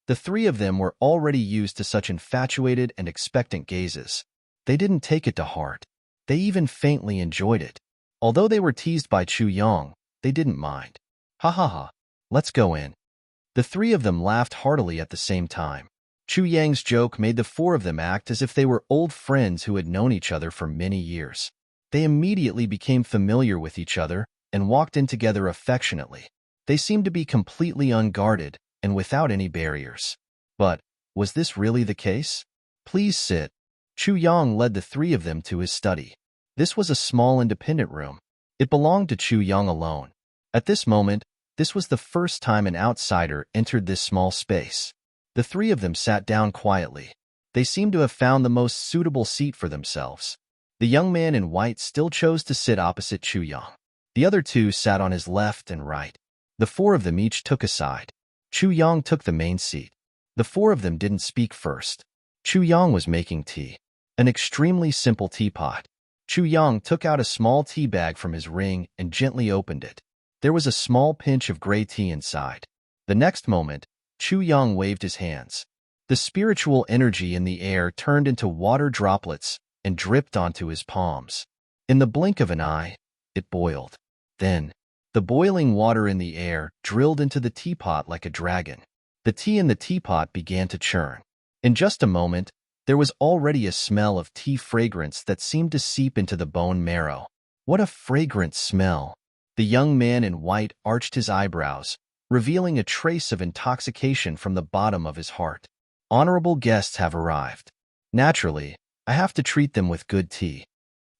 The three of them were already used to such infatuated and expectant gazes. They didn't take it to heart. They even faintly enjoyed it. Although they were teased by Chu Yang, they didn't mind. Ha ha ha, let's go in. The three of them laughed heartily at the same time. Chu Yang's joke made the four of them act as if they were old friends who had known each other for many years. They immediately became familiar with each other and walked in together affectionately. They seemed to be completely unguarded and without any barriers. But was this really the case? Please sit. Chu Yang led the three of them to his study. This was a small independent room. It belonged to Chu Yang alone. At this moment, this was the first time an outsider entered this small space. The three of them sat down quietly. They seemed to have found the most suitable seat for themselves. The young man in white still chose to sit opposite Chu Yang. The other two sat on his left and right. The four of them each took a side. Chu Yang took the main seat. The four of them didn't speak first. Chu Yang was making tea. An extremely simple teapot. Chu Yang took out a small tea bag from his ring and gently opened it. There was a small pinch of gray tea inside. The next moment, Chu Yang waved his hands. The spiritual energy in the air turned into water droplets and dripped onto his palms. In the blink of an eye, it boiled. Then, the boiling water in the air drilled into the teapot like a dragon. The tea in the teapot began to churn. In just a moment, there was already a smell of tea fragrance that seemed to seep into the bone marrow. What a fragrant smell! The young man in white arched his eyebrows, revealing a trace of intoxication from the bottom of his heart. Honorable guests have arrived. Naturally, I have to treat them with good tea.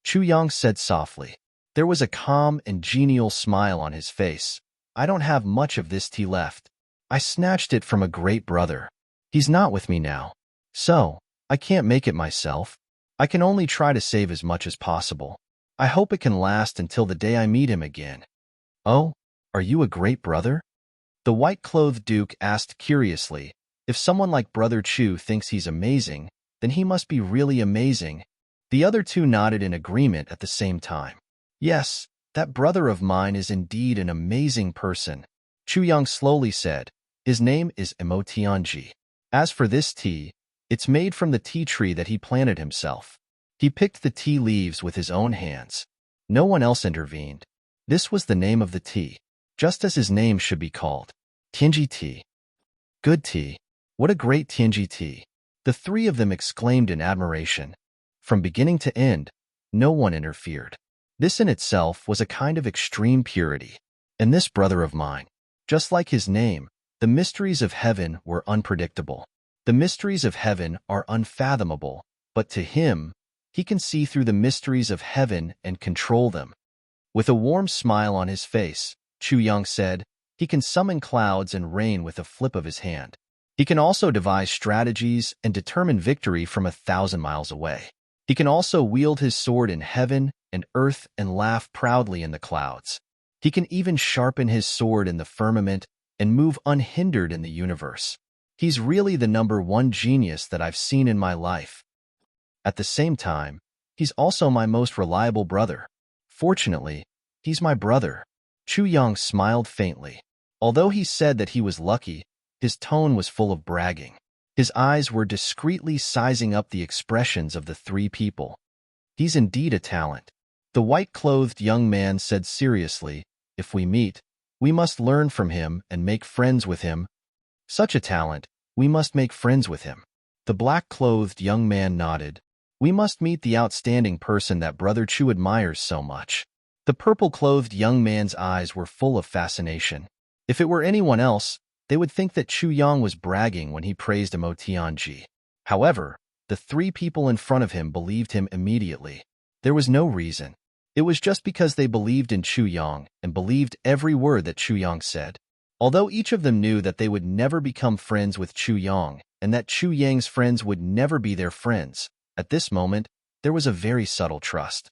Chu Yang said softly. There was a calm and genial smile on his face. I don't have much of this tea left. I snatched it from a great brother. He's not with me now. So, I can't make it myself. I can only try to save as much as possible. I hope it can last until the day I meet him again. Oh, are you a great brother? The white-clothed duke asked curiously. If someone like Brother Chu thinks he's amazing, then he must be really amazing. The other two nodded in agreement at the same time. Yes, that brother of mine is indeed an amazing person. Chu Yang slowly said. His name is Emotianji. As for this tea, it's made from the tea tree that he planted himself. He picked the tea leaves with his own hands. No one else intervened. This was the name of the tea, just as his name should be called. Tianji tea. Good tea. What a great Tianji tea. The three of them exclaimed in admiration. From beginning to end, no one interfered. This in itself was a kind of extreme purity. And this brother of mine, just like his name, the mysteries of heaven were unpredictable. The mysteries of heaven are unfathomable, but to him, he can see through the mysteries of heaven and control them. With a warm smile on his face, Chu Yang said, he can summon clouds and rain with a flip of his hand. He can also devise strategies and determine victory from 1,000 miles away. He can also wield his sword in heaven and earth and laugh proudly in the clouds. He can even sharpen his sword in the firmament and move unhindered in the universe. He's really the #1 genius that I've seen in my life. At the same time, he's also my most reliable brother. Fortunately, he's my brother. Chu Yang smiled faintly. Although he said that he was lucky, his tone was full of bragging. His eyes were discreetly sizing up the expressions of the three people. He's indeed a talent. The white-clothed young man said seriously, if we meet, we must learn from him and make friends with him. Such a talent, we must make friends with him. The black-clothed young man nodded. We must meet the outstanding person that Brother Chu admires so much. The purple-clothed young man's eyes were full of fascination. If it were anyone else, they would think that Chu Yang was bragging when he praised Emotianji. However, the three people in front of him believed him immediately. There was no reason. It was just because they believed in Chu Yang and believed every word that Chu Yang said. Although each of them knew that they would never become friends with Chu Yang and that Chu Yang's friends would never be their friends, at this moment, there was a very subtle trust.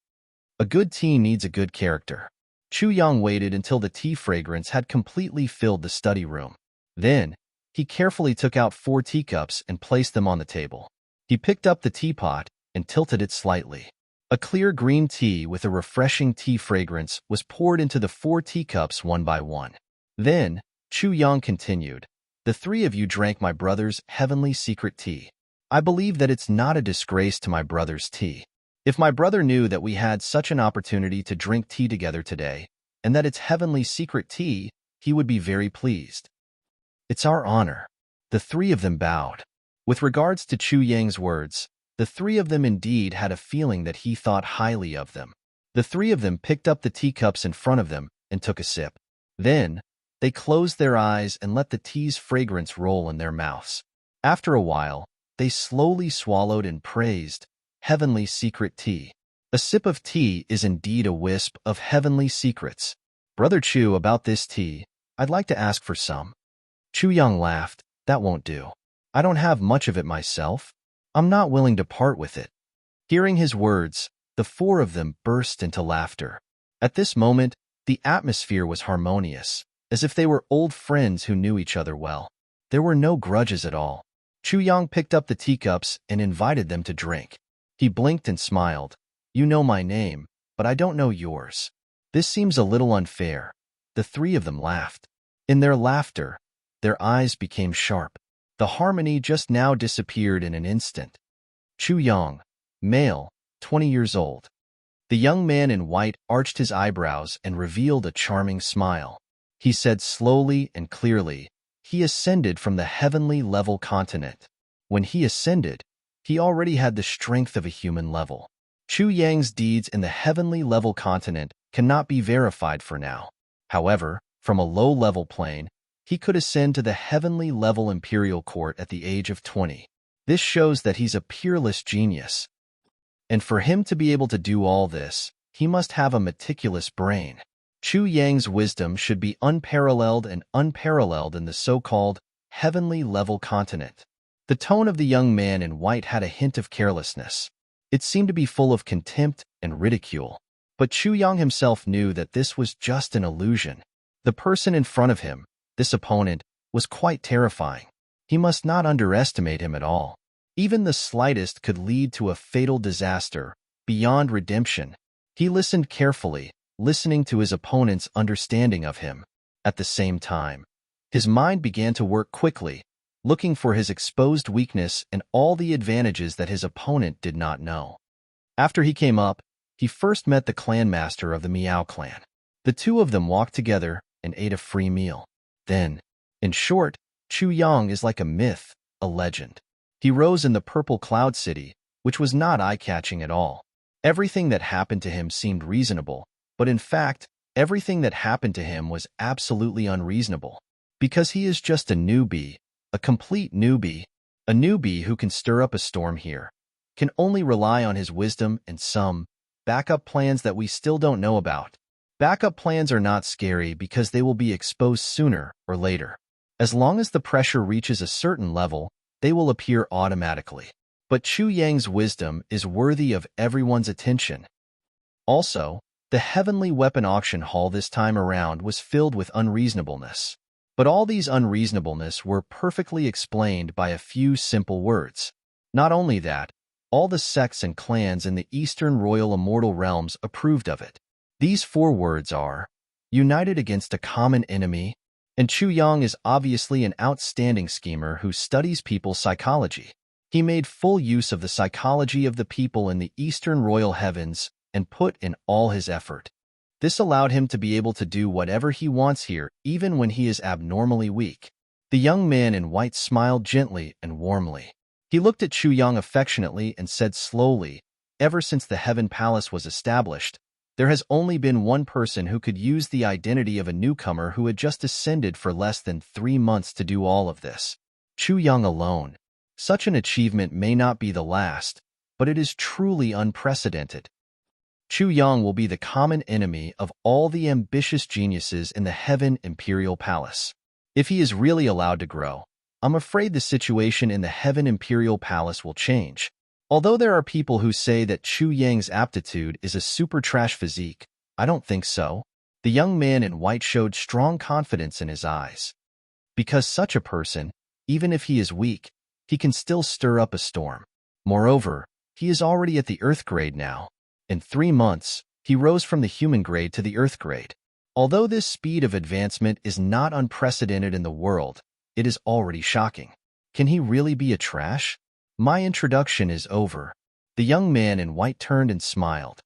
A good tea needs a good character. Chu Yang waited until the tea fragrance had completely filled the study room. Then, he carefully took out 4 teacups and placed them on the table. He picked up the teapot and tilted it slightly. A clear green tea with a refreshing tea fragrance was poured into the 4 teacups one by one. Then, Chu Yang continued, The three of you drank my brother's heavenly secret tea. I believe that it's not a disgrace to my brother's tea. If my brother knew that we had such an opportunity to drink tea together today, and that it's heavenly secret tea, he would be very pleased. It's our honor. The three of them bowed. With regards to Chu Yang's words, the three of them indeed had a feeling that he thought highly of them. The three of them picked up the teacups in front of them and took a sip. Then, they closed their eyes and let the tea's fragrance roll in their mouths. After a while, they slowly swallowed and praised heavenly secret tea. A sip of tea is indeed a wisp of heavenly secrets. Brother Chu, about this tea, I'd like to ask for some. Chu Yang laughed. That won't do. I don't have much of it myself. I'm not willing to part with it. Hearing his words, the four of them burst into laughter. At this moment, the atmosphere was harmonious, as if they were old friends who knew each other well. There were no grudges at all. Chu Yang picked up the teacups and invited them to drink. He blinked and smiled. You know my name, but I don't know yours. This seems a little unfair. The three of them laughed. In their laughter, their eyes became sharp. The harmony just now disappeared in an instant. Chu Yang, male, 20 years old. The young man in white arched his eyebrows and revealed a charming smile. He said slowly and clearly, he ascended from the heavenly level continent. When he ascended, he already had the strength of a human level. Chu Yang's deeds in the heavenly level continent cannot be verified for now. However, from a low-level plane, he could ascend to the heavenly level imperial court at the age of 20. This shows that he's a peerless genius. And for him to be able to do all this, he must have a meticulous brain. Chu Yang's wisdom should be unparalleled and unparalleled in the so-called heavenly level continent. The tone of the young man in white had a hint of carelessness. It seemed to be full of contempt and ridicule. But Chu Yang himself knew that this was just an illusion. The person in front of him, this opponent, was quite terrifying. He must not underestimate him at all. Even the slightest could lead to a fatal disaster, beyond redemption. He listened carefully, listening to his opponent's understanding of him. At the same time, his mind began to work quickly, looking for his exposed weakness and all the advantages that his opponent did not know. After he came up, he first met the clan master of the Miao clan. The two of them walked together and ate a free meal. Then, in short, Chu Yang is like a myth, a legend. He rose in the purple cloud city, which was not eye-catching at all. Everything that happened to him seemed reasonable, but in fact, everything that happened to him was absolutely unreasonable. Because he is just a newbie, a complete newbie, a newbie who can stir up a storm here, can only rely on his wisdom and some backup plans that we still don't know about. Backup plans are not scary because they will be exposed sooner or later. As long as the pressure reaches a certain level, they will appear automatically. But Chu Yang's wisdom is worthy of everyone's attention. Also, the heavenly weapon auction hall this time around was filled with unreasonableness. But all these unreasonableness were perfectly explained by a few simple words. Not only that, all the sects and clans in the Eastern Royal Immortal Realms approved of it. These four words are, united against a common enemy, and Chu Yang is obviously an outstanding schemer who studies people's psychology. He made full use of the psychology of the people in the Eastern Royal Heavens and put in all his effort. This allowed him to be able to do whatever he wants here, even when he is abnormally weak. The young man in white smiled gently and warmly. He looked at Chu Yang affectionately and said slowly, ever since the Heaven Palace was established, there has only been one person who could use the identity of a newcomer who had just ascended for less than 3 months to do all of this. Chu Yang alone. Such an achievement may not be the last, but it is truly unprecedented. Chu Yang will be the common enemy of all the ambitious geniuses in the Heaven Imperial Palace. If he is really allowed to grow, I'm afraid the situation in the Heaven Imperial Palace will change. Although there are people who say that Chu Yang's aptitude is a super trash physique, I don't think so. The young man in white showed strong confidence in his eyes. Because such a person, even if he is weak, he can still stir up a storm. Moreover, he is already at the Earth grade now. In 3 months, he rose from the human grade to the Earth grade. Although this speed of advancement is not unprecedented in the world, It is already shocking. Can he really be a trash? My introduction is over. The young man in white turned and smiled.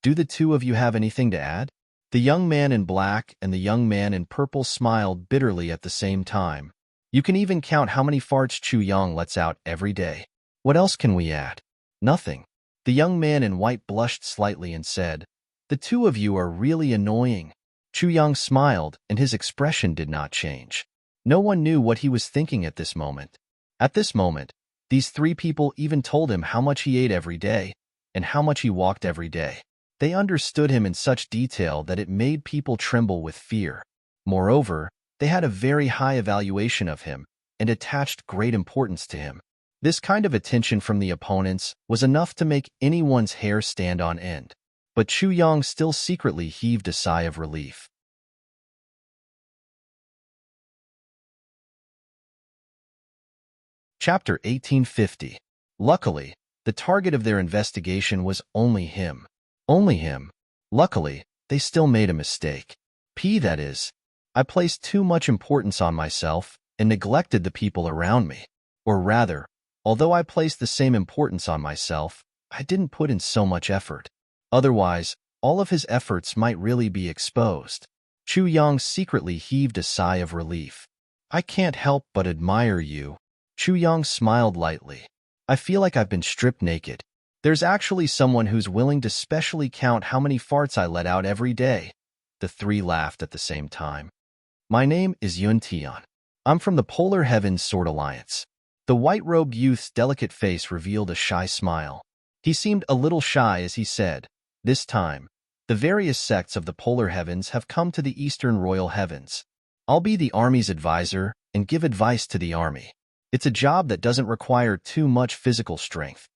Do the two of you have anything to add? The young man in black and the young man in purple smiled bitterly at the same time. You can even count how many farts Chu Yang lets out every day. What else can we add? Nothing. The young man in white blushed slightly and said, the two of you are really annoying. Chu Yang smiled, and his expression did not change. No one knew what he was thinking at this moment. At this moment, these three people even told him how much he ate every day and how much he walked every day. They understood him in such detail that it made people tremble with fear. Moreover, they had a very high evaluation of him and attached great importance to him. This kind of attention from the opponents was enough to make anyone's hair stand on end. But Chu Yang still secretly heaved a sigh of relief. Chapter 1850. Luckily, the target of their investigation was only him. Only him. Luckily, they still made a mistake. That is, I placed too much importance on myself and neglected the people around me. Or rather, although I placed the same importance on myself, I didn't put in so much effort. Otherwise, all of his efforts might really be exposed. Chu Yang secretly heaved a sigh of relief. I can't help but admire you. Chu Yang smiled lightly. I feel like I've been stripped naked. There's actually someone who's willing to specially count how many farts I let out every day. The three laughed at the same time. My name is Yun Tian. I'm from the Polar Heavens Sword Alliance. The white-robed youth's delicate face revealed a shy smile. He seemed a little shy as he said, this time, the various sects of the Polar Heavens have come to the Eastern Royal Heavens. I'll be the Army's advisor and give advice to the Army. It's a job that doesn't require too much physical strength.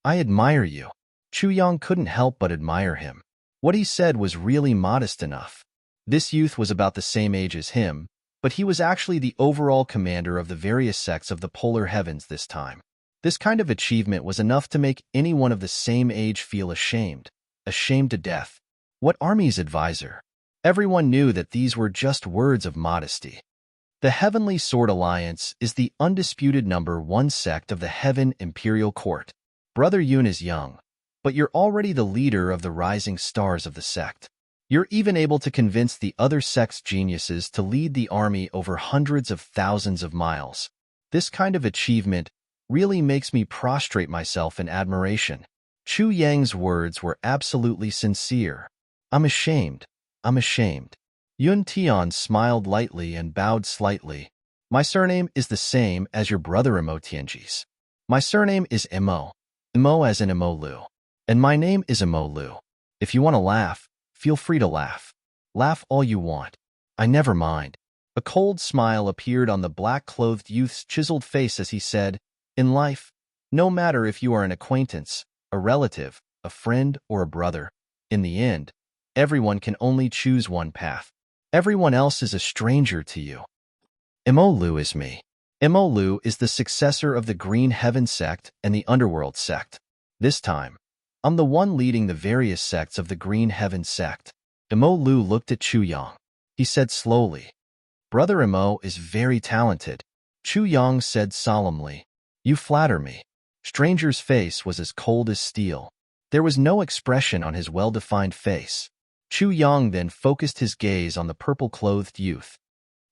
I admire you. Chu Yang couldn't help but admire him. What he said was really modest enough. This youth was about the same age as him, but he was actually the overall commander of the various sects of the Polar Heavens this time. This kind of achievement was enough to make anyone of the same age feel ashamed to death. What Army's advisor? Everyone knew that these were just words of modesty. The Heavenly Sword Alliance is the undisputed #1 sect of the Heaven Imperial Court. Brother Yun is young, but you're already the leader of the rising stars of the sect. You're even able to convince the other sect's geniuses to lead the army over hundreds of thousands of miles. This kind of achievement really makes me prostrate myself in admiration. Chu Yang's words were absolutely sincere. I'm ashamed. Yun Tian smiled lightly and bowed slightly. My surname is the same as your brother Imo Tianji's. My surname is Imo. Imo as in Imo Lu. And my name is Imo Lu. If you want to laugh, feel free to laugh. Laugh all you want. I never mind. A cold smile appeared on the black-clothed youth's chiseled face as he said, in life, no matter if you are an acquaintance, a relative, a friend, or a brother, in the end, everyone can only choose one path. Everyone else is a stranger to you. Imo Lu is me. Imo Lu is the successor of the Green Heaven sect and the Underworld sect. This time, I'm the one leading the various sects of the Green Heaven sect. Imo Lu looked at Chu Yang. He said slowly, Brother Imo is very talented. Chu Yang said solemnly, You flatter me. Stranger's face was as cold as steel. There was no expression on his well-defined face. Chu Yang then focused his gaze on the purple-clothed youth.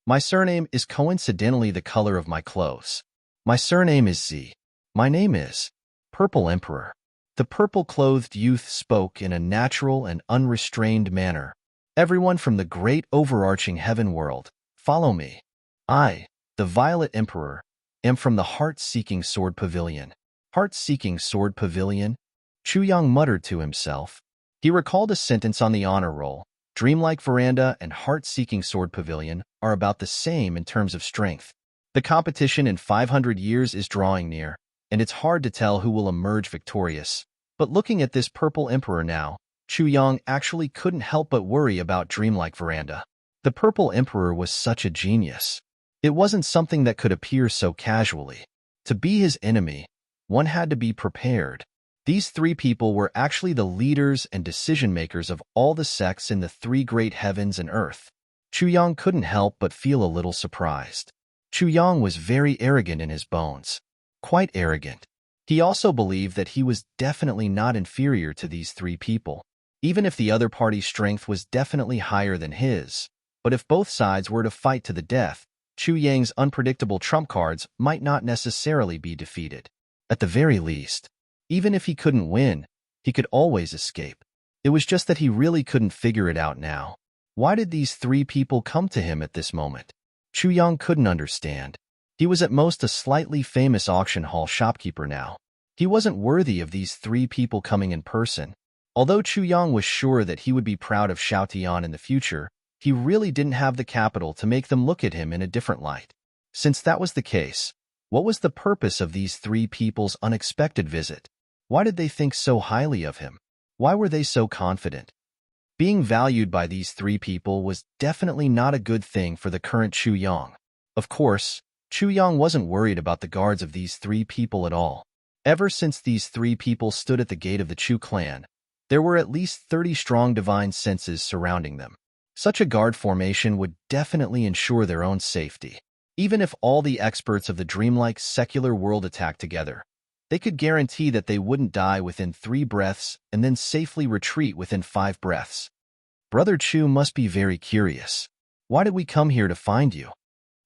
My surname is coincidentally the color of my clothes. My surname is Z. My name is Purple Emperor. The purple-clothed youth spoke in a natural and unrestrained manner. Everyone from the great overarching heaven world, follow me. I, the Violet Emperor, am from the Heart-Seeking Sword Pavilion. Heart-Seeking Sword Pavilion? Chu Yang muttered to himself. He recalled a sentence on the honor roll. Dreamlike Veranda and Heart-Seeking Sword Pavilion are about the same in terms of strength. The competition in 500 years is drawing near, and it's hard to tell who will emerge victorious. But looking at this Purple Emperor now, Chu Yang actually couldn't help but worry about Dreamlike Veranda. The Purple Emperor was such a genius. It wasn't something that could appear so casually. To be his enemy, one had to be prepared. These three people were actually the leaders and decision-makers of all the sects in the three great heavens and earth. Chu Yang couldn't help but feel a little surprised. Chu Yang was very arrogant in his bones. Quite arrogant. He also believed that he was definitely not inferior to these three people, even if the other party's strength was definitely higher than his. But if both sides were to fight to the death, Chu Yang's unpredictable trump cards might not necessarily be defeated. At the very least, even if he couldn't win, he could always escape. It was just that he really couldn't figure it out now. Why did these three people come to him at this moment? Chu Yang couldn't understand. He was at most a slightly famous auction hall shopkeeper now. He wasn't worthy of these three people coming in person. Although Chu Yang was sure that he would be proud of Xiao Tian in the future, he really didn't have the capital to make them look at him in a different light. Since that was the case, what was the purpose of these three people's unexpected visit? Why did they think so highly of him? Why were they so confident? Being valued by these three people was definitely not a good thing for the current Chu Yang. Of course, Chu Yang wasn't worried about the guards of these three people at all. Ever since these three people stood at the gate of the Chu clan, there were at least 30 strong divine senses surrounding them. Such a guard formation would definitely ensure their own safety. Even if all the experts of the dreamlike secular world attacked together, they could guarantee that they wouldn't die within 3 breaths and then safely retreat within 5 breaths. Brother Chu must be very curious. Why did we come here to find you?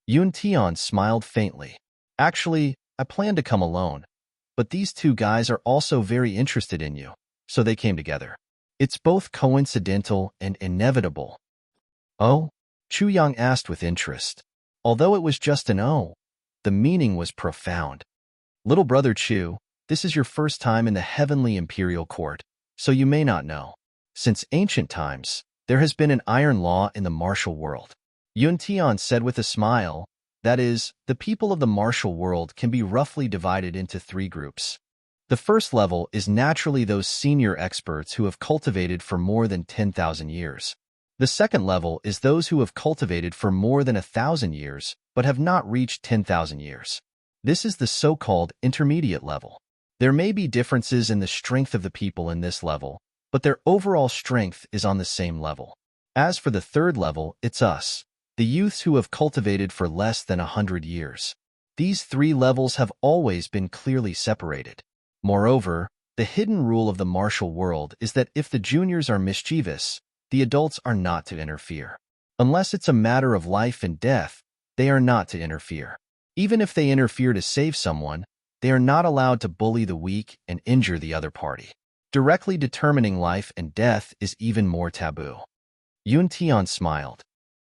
Yun Tian smiled faintly. Actually, I planned to come alone, but these two guys are also very interested in you, so they came together. It's both coincidental and inevitable. Oh? Chu Yang asked with interest. Although it was just an oh, the meaning was profound. Little brother Chu, this is your first time in the heavenly imperial court, so you may not know. Since ancient times, there has been an iron law in the martial world. Yun Tian said with a smile, that is, the people of the martial world can be roughly divided into 3 groups. The first level is naturally those senior experts who have cultivated for more than 10,000 years. The second level is those who have cultivated for more than 1,000 years, but have not reached 10,000 years. This is the so-called intermediate level. There may be differences in the strength of the people in this level, but their overall strength is on the same level. As for the third level, it's us, the youths who have cultivated for less than 100 years. These 3 levels have always been clearly separated. Moreover, the hidden rule of the martial world is that if the juniors are mischievous, the adults are not to interfere. Unless it's a matter of life and death, they are not to interfere. Even if they interfere to save someone, they are not allowed to bully the weak and injure the other party. Directly determining life and death is even more taboo. Yun Tian smiled.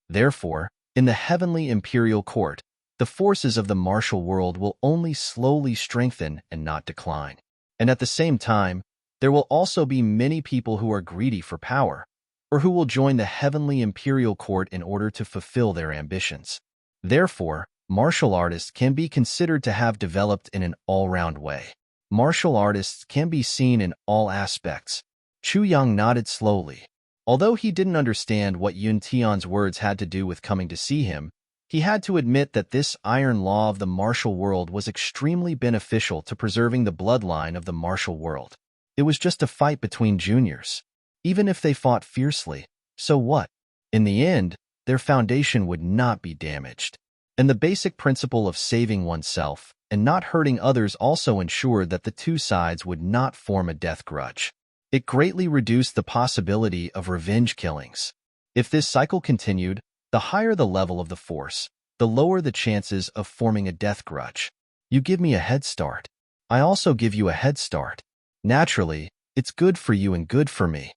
Therefore, in the heavenly imperial court, the forces of the martial world will only slowly strengthen and not decline. And at the same time, there will also be many people who are greedy for power, or who will join the heavenly imperial court in order to fulfill their ambitions. Therefore, martial artists can be considered to have developed in an all-round way. Martial artists can be seen in all aspects. Chu Yang nodded slowly. Although he didn't understand what Yun Tian's words had to do with coming to see him, he had to admit that this iron law of the martial world was extremely beneficial to preserving the bloodline of the martial world. It was just a fight between juniors. Even if they fought fiercely, so what? In the end, their foundation would not be damaged. And the basic principle of saving oneself and not hurting others also ensured that the 2 sides would not form a death grudge. It greatly reduced the possibility of revenge killings. If this cycle continued, the higher the level of the force, the lower the chances of forming a death grudge. You give me a head start. I also give you a head start. Naturally, it's good for you and good for me.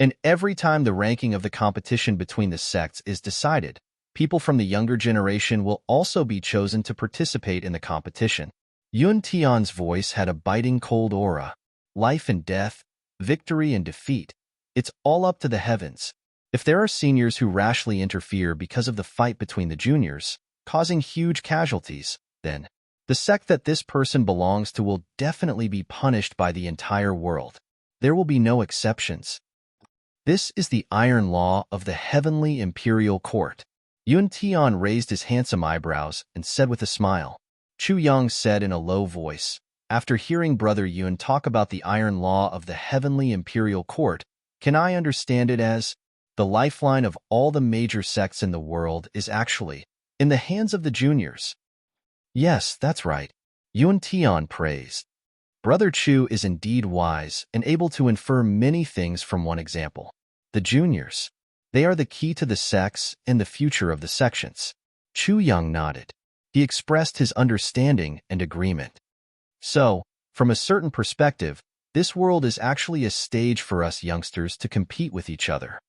And every time the ranking of the competition between the sects is decided, people from the younger generation will also be chosen to participate in the competition. Yun Tian's voice had a biting cold aura. Life and death, victory and defeat. It's all up to the heavens. If there are seniors who rashly interfere because of the fight between the juniors, causing huge casualties, then the sect that this person belongs to will definitely be punished by the entire world. There will be no exceptions. This is the iron law of the heavenly imperial court. Yun Tian raised his handsome eyebrows and said with a smile. Chu Yang said in a low voice, after hearing Brother Yun talk about the iron law of the heavenly imperial court, can I understand it as, the lifeline of all the major sects in the world is actually In the hands of the juniors. Yes, that's right. Yun Tian praised. Brother Chu is indeed wise and able to infer many things from one example. The juniors. They are the key to the sects and the future of the sections. Chu Yang nodded. He expressed his understanding and agreement. So, from a certain perspective, this world is actually a stage for us youngsters to compete with each other.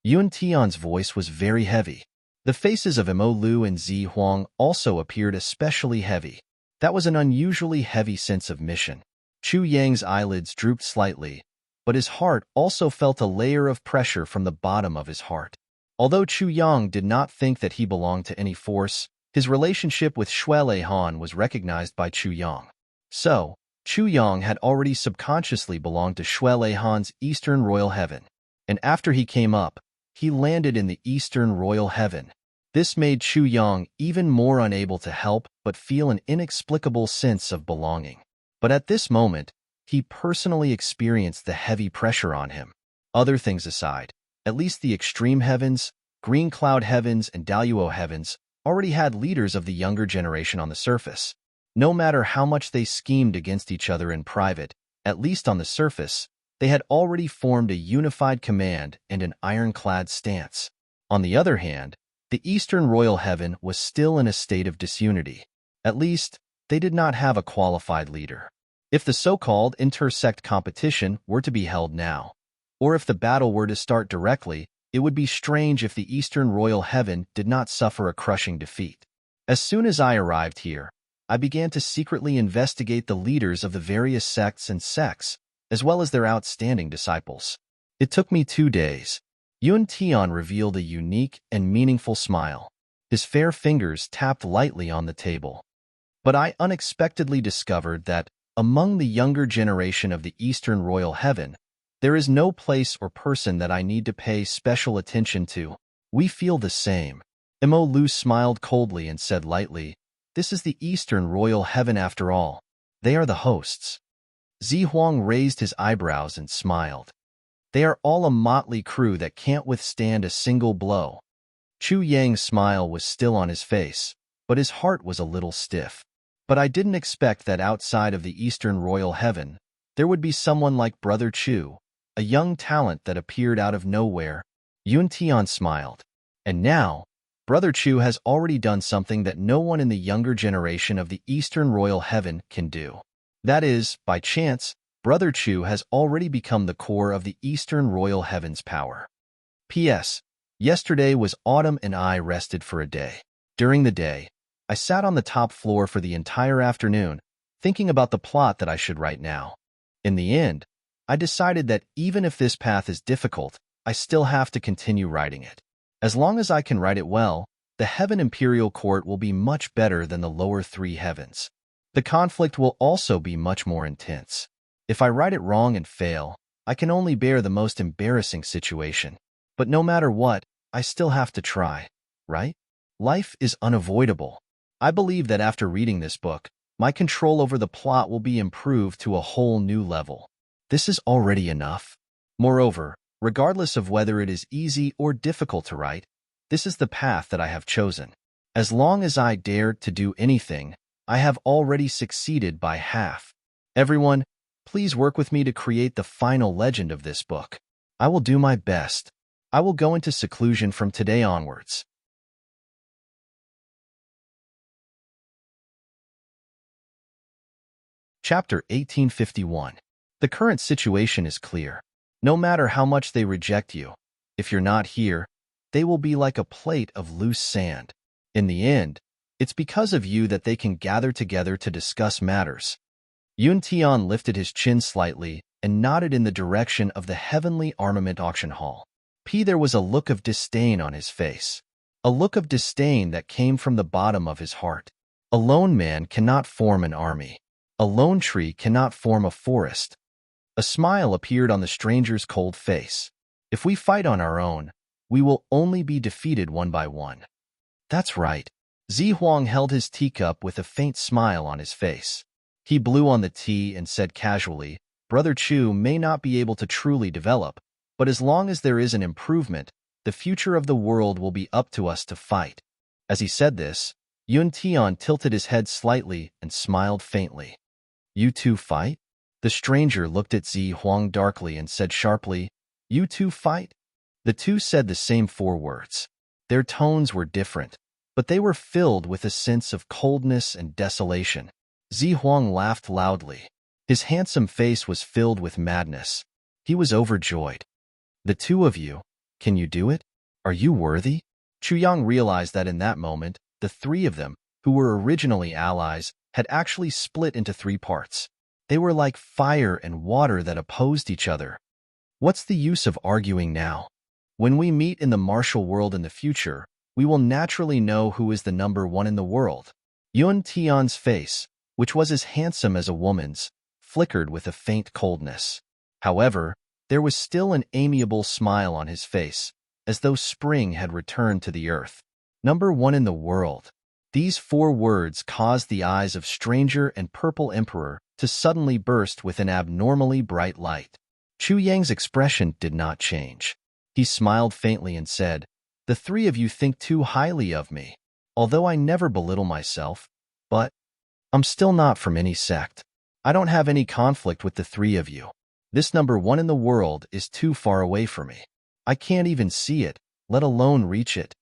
Yun Tian's voice was very heavy. The faces of Mo Lu and Zi Huang also appeared especially heavy. That was an unusually heavy sense of mission. Chu Yang's eyelids drooped slightly, but his heart also felt a layer of pressure from the bottom of his heart. Although Chu Yang did not think that he belonged to any force, his relationship with Shuele Han was recognized by Chu Yang. So, Chu Yang had already subconsciously belonged to Shuele Han's Eastern Royal Heaven, and after he came up, he landed in the Eastern Royal Heaven. This made Chu Yang even more unable to help but feel an inexplicable sense of belonging. But at this moment, he personally experienced the heavy pressure on him. Other things aside, at least the Extreme Heavens, Green Cloud Heavens, and Daluo Heavens already had leaders of the younger generation on the surface. No matter how much they schemed against each other in private, at least on the surface, they had already formed a unified command and an ironclad stance. On the other hand, the Eastern Royal Heaven was still in a state of disunity. At least, they did not have a qualified leader. If the so-called intersect competition were to be held now, or if the battle were to start directly, it would be strange if the Eastern Royal Heaven did not suffer a crushing defeat. As soon as I arrived here, I began to secretly investigate the leaders of the various sects and sects, as well as their outstanding disciples. It took me 2 days. Yun Tian revealed a unique and meaningful smile. His fair fingers tapped lightly on the table. But I unexpectedly discovered that, among the younger generation of the Eastern Royal Heaven, there is no place or person that I need to pay special attention to. We feel the same. Mo Lu smiled coldly and said lightly, "This is the Eastern Royal Heaven after all. They are the hosts." Zi Huang raised his eyebrows and smiled. "They are all a motley crew that can't withstand a single blow." Chu Yang's smile was still on his face, but his heart was a little stiff. But I didn't expect that outside of the Eastern Royal Heaven, there would be someone like Brother Chu, a young talent that appeared out of nowhere. Yun Tian smiled. And now, Brother Chu has already done something that no one in the younger generation of the Eastern Royal Heaven can do. That is, by chance, Brother Chu has already become the core of the Eastern Royal Heaven's power. P.S. Yesterday was autumn and I rested for a day. During the day, I sat on the top floor for the entire afternoon, thinking about the plot that I should write now. In the end, I decided that even if this path is difficult, I still have to continue writing it. As long as I can write it well, the Heaven Imperial Court will be much better than the lower 3 heavens. The conflict will also be much more intense. If I write it wrong and fail, I can only bear the most embarrassing situation. But no matter what, I still have to try, right? Life is unavoidable. I believe that after reading this book, my control over the plot will be improved to a whole new level. This is already enough. Moreover, regardless of whether it is easy or difficult to write, this is the path that I have chosen. As long as I dare to do anything, I have already succeeded by half. Everyone, please work with me to create the final legend of this book. I will do my best. I will go into seclusion from today onwards. Chapter 1851. The current situation is clear. No matter how much they reject you, if you're not here, they will be like a plate of loose sand. In the end, it's because of you that they can gather together to discuss matters. Yun Tian lifted his chin slightly and nodded in the direction of the Heavenly Armament Auction Hall. There was a look of disdain on his face. A look of disdain that came from the bottom of his heart. A lone man cannot form an army. A lone tree cannot form a forest. A smile appeared on the stranger's cold face. If we fight on our own, we will only be defeated one by one. That's right. Zi Huang held his teacup with a faint smile on his face. He blew on the tea and said casually, "Brother Chu may not be able to truly develop, but as long as there is an improvement, the future of the world will be up to us to fight." As he said this, Yun Tian tilted his head slightly and smiled faintly. You two fight? The stranger looked at Zi Huang darkly and said sharply, You two fight? The two said the same 4 words. Their tones were different, but they were filled with a sense of coldness and desolation. Zi Huang laughed loudly. His handsome face was filled with madness. He was overjoyed. The two of you, can you do it? Are you worthy? Chu Yang realized that in that moment, the 3 of them, who were originally allies, had actually split into 3 parts. They were like fire and water that opposed each other. What's the use of arguing now? When we meet in the martial world in the future, we will naturally know who is the number 1 in the world. Yun Tian's face, which was as handsome as a woman's, flickered with a faint coldness. However, there was still an amiable smile on his face, as though spring had returned to the earth. Number 1 in the world. These 4 words caused the eyes of Stranger and Purple Emperor to suddenly burst with an abnormally bright light. Chu Yang's expression did not change. He smiled faintly and said, The 3 of you think too highly of me, although I never belittle myself, but I'm still not from any sect. I don't have any conflict with the 3 of you. This number 1 in the world is too far away for me. I can't even see it, let alone reach it.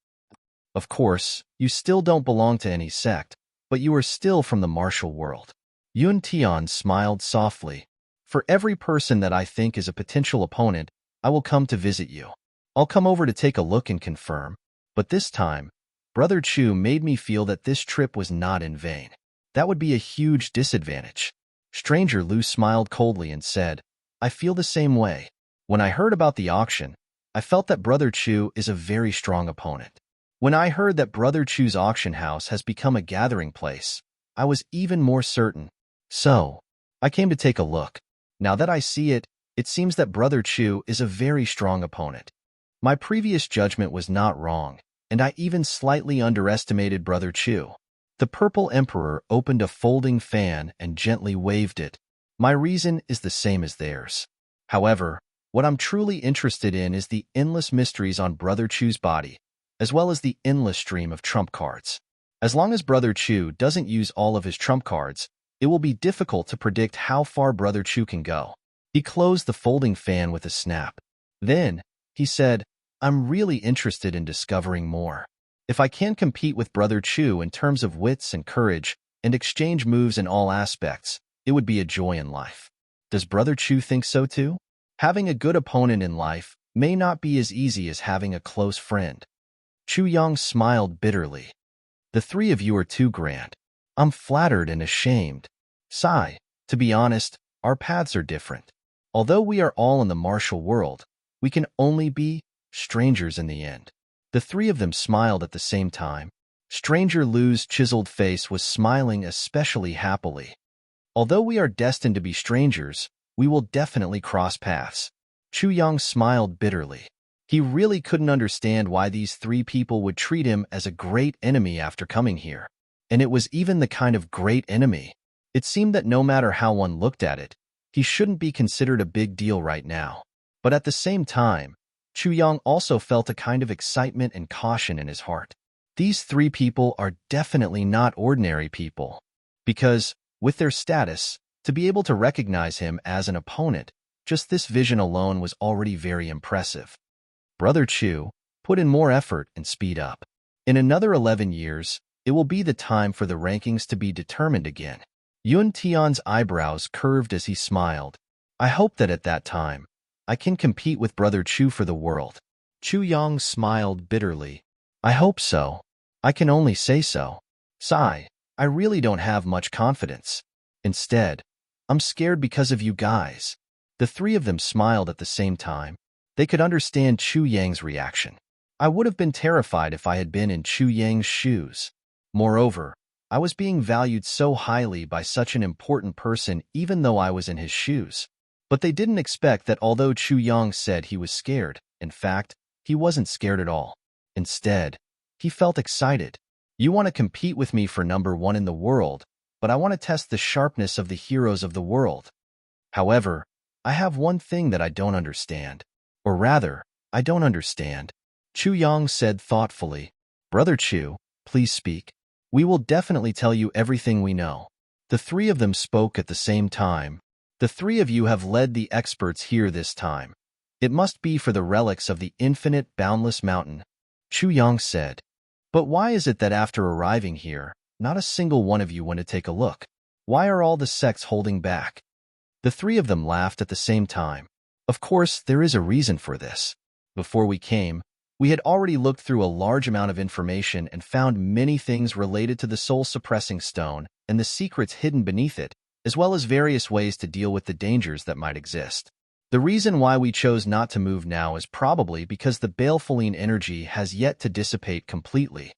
Of course, you still don't belong to any sect, but you are still from the martial world. Yun Tian smiled softly. For every person that I think is a potential opponent, I will come to visit you. I'll come over to take a look and confirm. But this time, Brother Chu made me feel that this trip was not in vain. That would be a huge disadvantage. Stranger Lu smiled coldly and said, I feel the same way. When I heard about the auction, I felt that Brother Chu is a very strong opponent. When I heard that Brother Chu's auction house has become a gathering place, I was even more certain. So, I came to take a look. Now that I see it, it seems that Brother Chu is a very strong opponent. My previous judgment was not wrong, and I even slightly underestimated Brother Chu. The Purple Emperor opened a folding fan and gently waved it. My reason is the same as theirs. However, what I'm truly interested in is the endless mysteries on Brother Chu's body, as well as the endless stream of trump cards. As long as Brother Chu doesn't use all of his trump cards, it will be difficult to predict how far Brother Chu can go. He closed the folding fan with a snap. Then, he said, I'm really interested in discovering more. If I can compete with Brother Chu in terms of wits and courage, and exchange moves in all aspects, it would be a joy in life. Does Brother Chu think so too? Having a good opponent in life may not be as easy as having a close friend. Chu Yang smiled bitterly. The 3 of you are too grand. I'm flattered and ashamed. Sigh, to be honest, our paths are different. Although we are all in the martial world, we can only be strangers in the end. The 3 of them smiled at the same time. Stranger Lu's chiseled face was smiling especially happily. Although we are destined to be strangers, we will definitely cross paths. Chu Yang smiled bitterly. He really couldn't understand why these 3 people would treat him as a great enemy after coming here. And it was even the kind of great enemy. It seemed that no matter how one looked at it, he shouldn't be considered a big deal right now. But at the same time, Chu Yang also felt a kind of excitement and caution in his heart. These 3 people are definitely not ordinary people. Because, with their status, to be able to recognize him as an opponent, just this vision alone was already very impressive. Brother Chu, put in more effort and speed up. In another 11 years, it will be the time for the rankings to be determined again. Yun Tian's eyebrows curved as he smiled. I hope that at that time, I can compete with Brother Chu for the world. Chu Yang smiled bitterly. I hope so. I can only say so. Sigh, I really don't have much confidence. Instead, I'm scared because of you guys. The 3 of them smiled at the same time. They could understand Chu Yang's reaction. I would have been terrified if I had been in Chu Yang's shoes. Moreover, I was being valued so highly by such an important person even though I was in his shoes. But they didn't expect that although Chu Yang said he was scared, in fact, he wasn't scared at all. Instead, he felt excited. You want to compete with me for number 1 in the world, but I want to test the sharpness of the heroes of the world. However, I have one thing that I don't understand. Or rather, I don't understand. Chu Yang said thoughtfully, Brother Chu, Please speak. We will definitely tell you everything we know. The three of them spoke at the same time. The three of you have led the experts here this time. It must be for the relics of the infinite, boundless mountain, Chu Yang said. But why is it that after arriving here, not a single one of you went to take a look? Why are all the sects holding back? The three of them laughed at the same time. Of course, there is a reason for this. Before we came, we had already looked through a large amount of information and found many things related to the soul-suppressing stone and the secrets hidden beneath it, as well as various ways to deal with the dangers that might exist. The reason why we chose not to move now is probably because the baleful energy has yet to dissipate completely.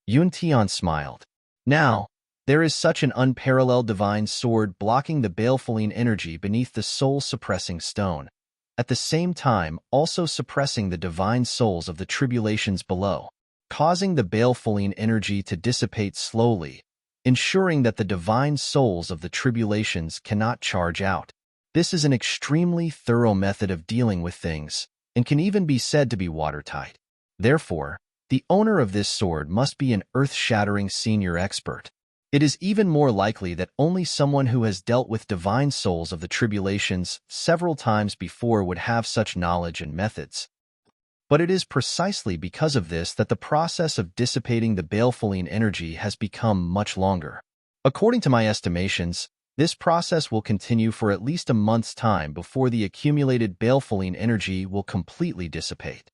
Yun Tian smiled. Now, there is such an unparalleled divine sword blocking the baleful energy beneath the soul-suppressing stone, at the same time also suppressing the divine souls of the tribulations below, causing the baleful energy to dissipate slowly, ensuring that the divine souls of the tribulations cannot charge out. This is an extremely thorough method of dealing with things, and can even be said to be watertight. Therefore, the owner of this sword must be an earth-shattering senior expert. It is even more likely that only someone who has dealt with divine souls of the tribulations several times before would have such knowledge and methods. But it is precisely because of this that the process of dissipating the baleful energy has become much longer. According to my estimations, this process will continue for at least a month's time before the accumulated baleful energy will completely dissipate.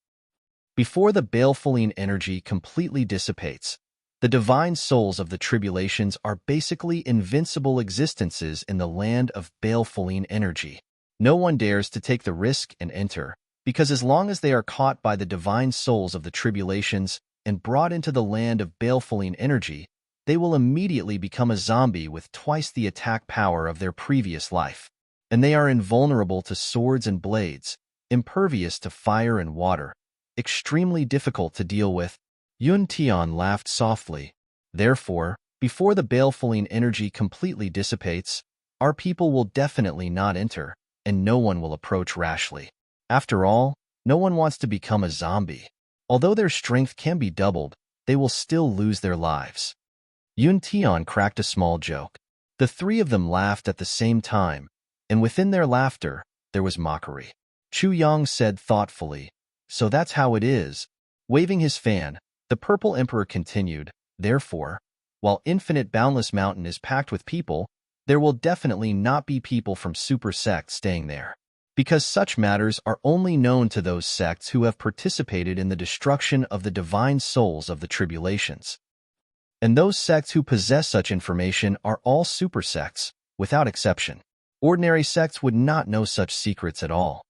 Before the baleful energy completely dissipates, the divine souls of the tribulations are basically invincible existences in the land of baleful energy. No one dares to take the risk and enter, because as long as they are caught by the divine souls of the tribulations and brought into the land of baleful energy, they will immediately become a zombie with twice the attack power of their previous life. And they are invulnerable to swords and blades, impervious to fire and water, extremely difficult to deal with. Yun Tian laughed softly. Therefore, before the baleful energy completely dissipates, our people will definitely not enter, and no one will approach rashly. After all, no one wants to become a zombie. Although their strength can be doubled, they will still lose their lives. Yun Tian cracked a small joke. The three of them laughed at the same time, and within their laughter, there was mockery. Chu Yang said thoughtfully, "So that's how it is." Waving his fan, the Purple Emperor continued, "Therefore, while Infinite Boundless Mountain is packed with people, there will definitely not be people from super sects staying there, because such matters are only known to those sects who have participated in the destruction of the divine souls of the tribulations. And those sects who possess such information are all super sects, without exception. Ordinary sects would not know such secrets at all.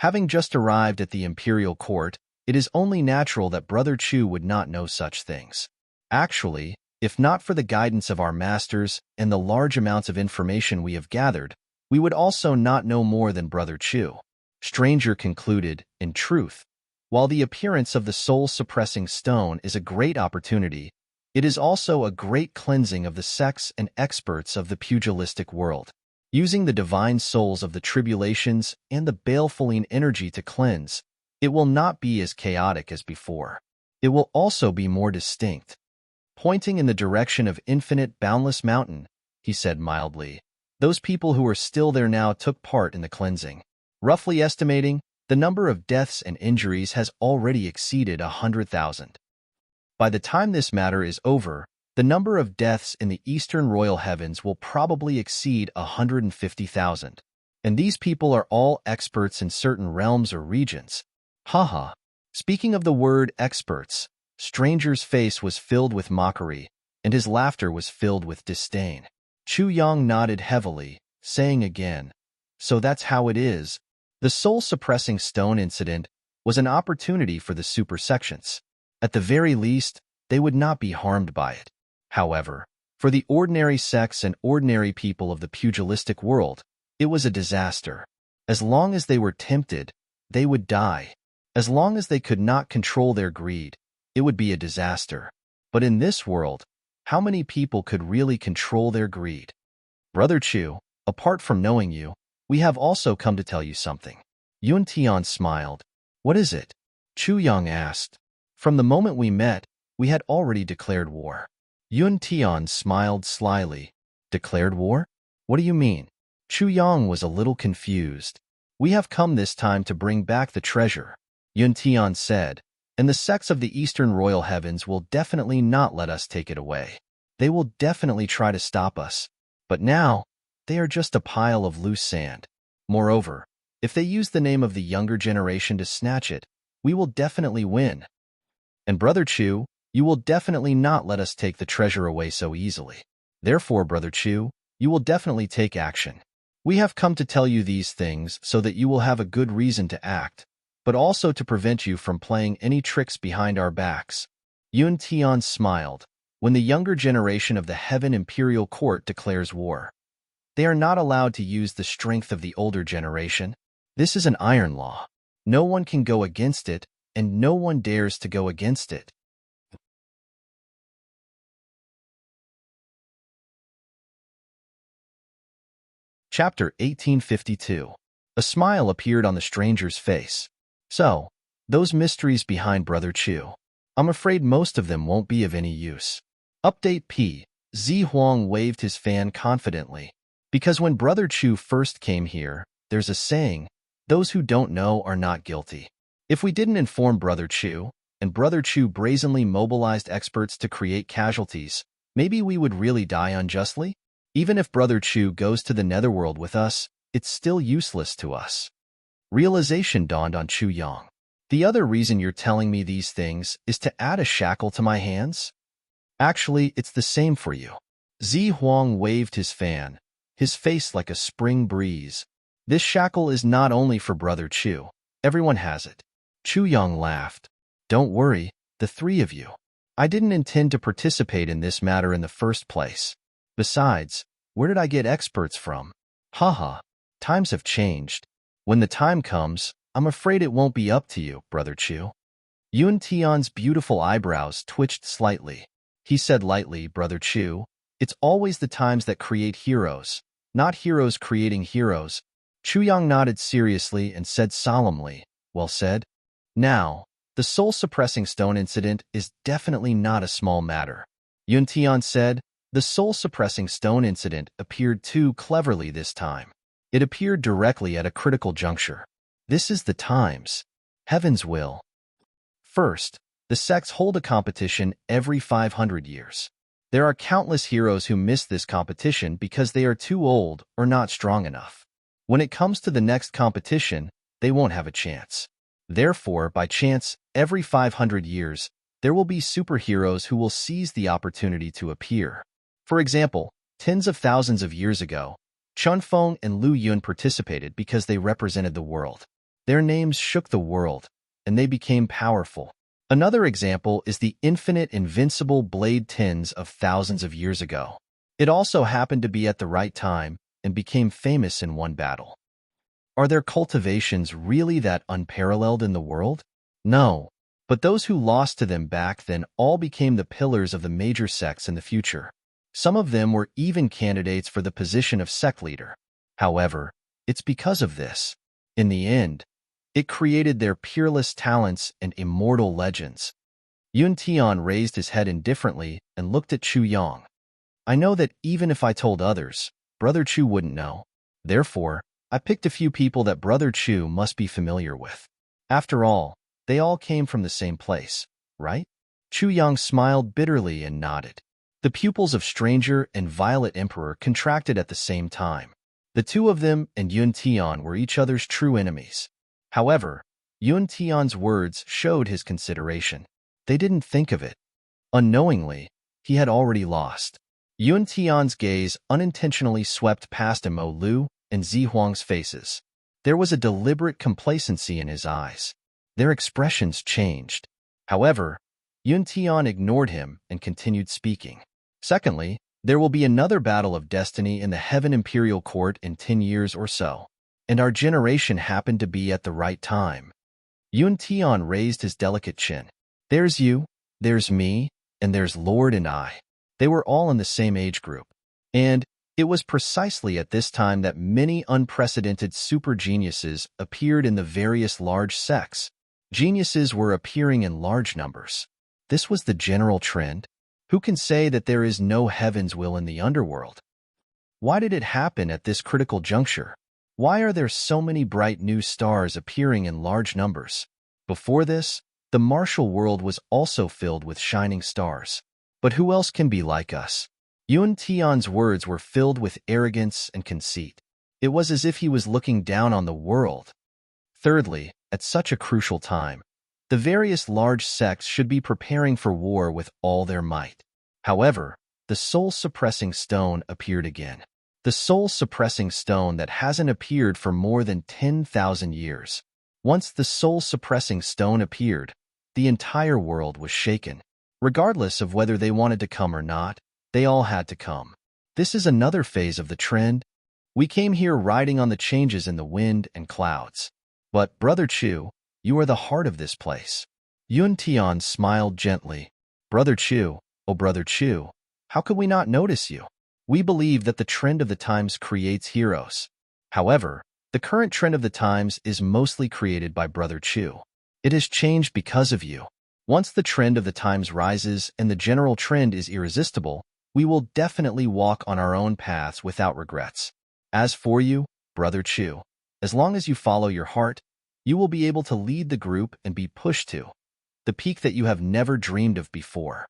Having just arrived at the imperial court, it is only natural that Brother Chu would not know such things. Actually, if not for the guidance of our masters and the large amounts of information we have gathered, we would also not know more than Brother Chu." Stranger concluded, "In truth, while the appearance of the soul-suppressing stone is a great opportunity, it is also a great cleansing of the sects and experts of the pugilistic world. Using the divine souls of the tribulations and the baleful energy to cleanse, it will not be as chaotic as before. It will also be more distinct." Pointing in the direction of Infinite Boundless Mountain, he said mildly, "Those people who are still there now took part in the cleansing. Roughly estimating, the number of deaths and injuries has already exceeded 100,000. By the time this matter is over, the number of deaths in the Eastern Royal Heavens will probably exceed 150,000. And these people are all experts in certain realms or regions." Haha. Speaking of the word experts, Stranger's face was filled with mockery, and his laughter was filled with disdain. Chu Yang nodded heavily, saying again, "So that's how it is." The soul-suppressing stone incident was an opportunity for the super sections. At the very least, they would not be harmed by it. However, for the ordinary sects and ordinary people of the pugilistic world, it was a disaster. As long as they were tempted, they would die. As long as they could not control their greed, it would be a disaster. But in this world, how many people could really control their greed? Brother Chu, apart from knowing you, we have also come to tell you something. Yun Tian smiled. What is it? Chu Yang asked. From the moment we met, we had already declared war. Yun Tian smiled slyly. Declared war? What do you mean? Chu Yang was a little confused. We have come this time to bring back the treasure, Yun Tian said, and the sects of the Eastern Royal Heavens will definitely not let us take it away. They will definitely try to stop us. But now, they are just a pile of loose sand. Moreover, if they use the name of the younger generation to snatch it, we will definitely win. And Brother Chu, you will definitely not let us take the treasure away so easily. Therefore, Brother Chu, you will definitely take action. We have come to tell you these things so that you will have a good reason to act, but also to prevent you from playing any tricks behind our backs. Yun Tian smiled. When the younger generation of the Heaven Imperial Court declares war, they are not allowed to use the strength of the older generation. This is an iron law. No one can go against it, and no one dares to go against it. Chapter 1852. A smile appeared on the stranger's face. So, those mysteries behind Brother Chu. I'm afraid most of them won't be of any use. Update P. Zi Huang waved his fan confidently. Because when Brother Chu first came here, there's a saying, those who don't know are not guilty. If we didn't inform Brother Chu, and Brother Chu brazenly mobilized experts to create casualties, maybe we would really die unjustly? Even if Brother Chu goes to the netherworld with us, it's still useless to us. Realization dawned on Chu Yang. The other reason you're telling me these things is to add a shackle to my hands? Actually, it's the same for you. Zi Huang waved his fan, his face like a spring breeze. This shackle is not only for Brother Chu. Everyone has it. Chu Yang laughed. Don't worry, the three of you. I didn't intend to participate in this matter in the first place. Besides, where did I get experts from? Haha, times have changed. When the time comes, I'm afraid it won't be up to you, Brother Chu. Yun Tian's beautiful eyebrows twitched slightly. He said lightly, Brother Chu, it's always the times that create heroes, not heroes creating heroes. Chu Yang nodded seriously and said solemnly, well said. Now, the soul-suppressing stone incident is definitely not a small matter. Yun Tian said, the soul-suppressing stone incident appeared too cleverly this time. It appeared directly at a critical juncture. This is the times. Heaven's will. First, the sects hold a competition every 500 years. There are countless heroes who miss this competition because they are too old or not strong enough. When it comes to the next competition, they won't have a chance. Therefore, by chance, every 500 years, there will be superheroes who will seize the opportunity to appear. For example, tens of thousands of years ago, Chun Feng and Lu Yun participated because they represented the world. Their names shook the world, and they became powerful. Another example is the infinite invincible blade tens of thousands of years ago. It also happened to be at the right time and became famous in one battle. Are their cultivations really that unparalleled in the world? No, but those who lost to them back then all became the pillars of the major sects in the future. Some of them were even candidates for the position of sect leader. However, it's because of this. In the end, it created their peerless talents and immortal legends. Yun Tian raised his head indifferently and looked at Chu Yang. I know that even if I told others, Brother Chu wouldn't know. Therefore, I picked a few people that Brother Chu must be familiar with. After all, they all came from the same place, right? Chu Yang smiled bitterly and nodded. The pupils of Stranger and Violet Emperor contracted at the same time. The two of them and Yun Tian were each other's true enemies. However, Yun Tian's words showed his consideration. They didn't think of it. Unknowingly, he had already lost. Yun Tian's gaze unintentionally swept past Mo Lu and Zi Huang's faces. There was a deliberate complacency in his eyes. Their expressions changed. However, Yun Tian ignored him and continued speaking. Secondly, there will be another battle of destiny in the Heaven Imperial Court in 10 years or so. And our generation happened to be at the right time. Yun Tian raised his delicate chin. There's you, there's me, and there's Lord and I. They were all in the same age group. And it was precisely at this time that many unprecedented super geniuses appeared in the various large sects. Geniuses were appearing in large numbers. This was the general trend. Who can say that there is no heaven's will in the underworld? Why did it happen at this critical juncture? Why are there so many bright new stars appearing in large numbers? Before this, the martial world was also filled with shining stars. But who else can be like us? Yun Tian's words were filled with arrogance and conceit. It was as if he was looking down on the world. Thirdly, at such a crucial time, the various large sects should be preparing for war with all their might. However, the soul-suppressing stone appeared again. The soul-suppressing stone that hasn't appeared for more than 10,000 years. Once the soul-suppressing stone appeared, the entire world was shaken. Regardless of whether they wanted to come or not, they all had to come. This is another phase of the trend. We came here riding on the changes in the wind and clouds. But, Brother Chu, you are the heart of this place. Yun Tian smiled gently. Brother Chu, oh Brother Chu, how could we not notice you? We believe that the trend of the times creates heroes. However, the current trend of the times is mostly created by Brother Chu. It has changed because of you. Once the trend of the times rises and the general trend is irresistible, we will definitely walk on our own paths without regrets. As for you, Brother Chu, as long as you follow your heart, you will be able to lead the group and be pushed to the peak that you have never dreamed of before.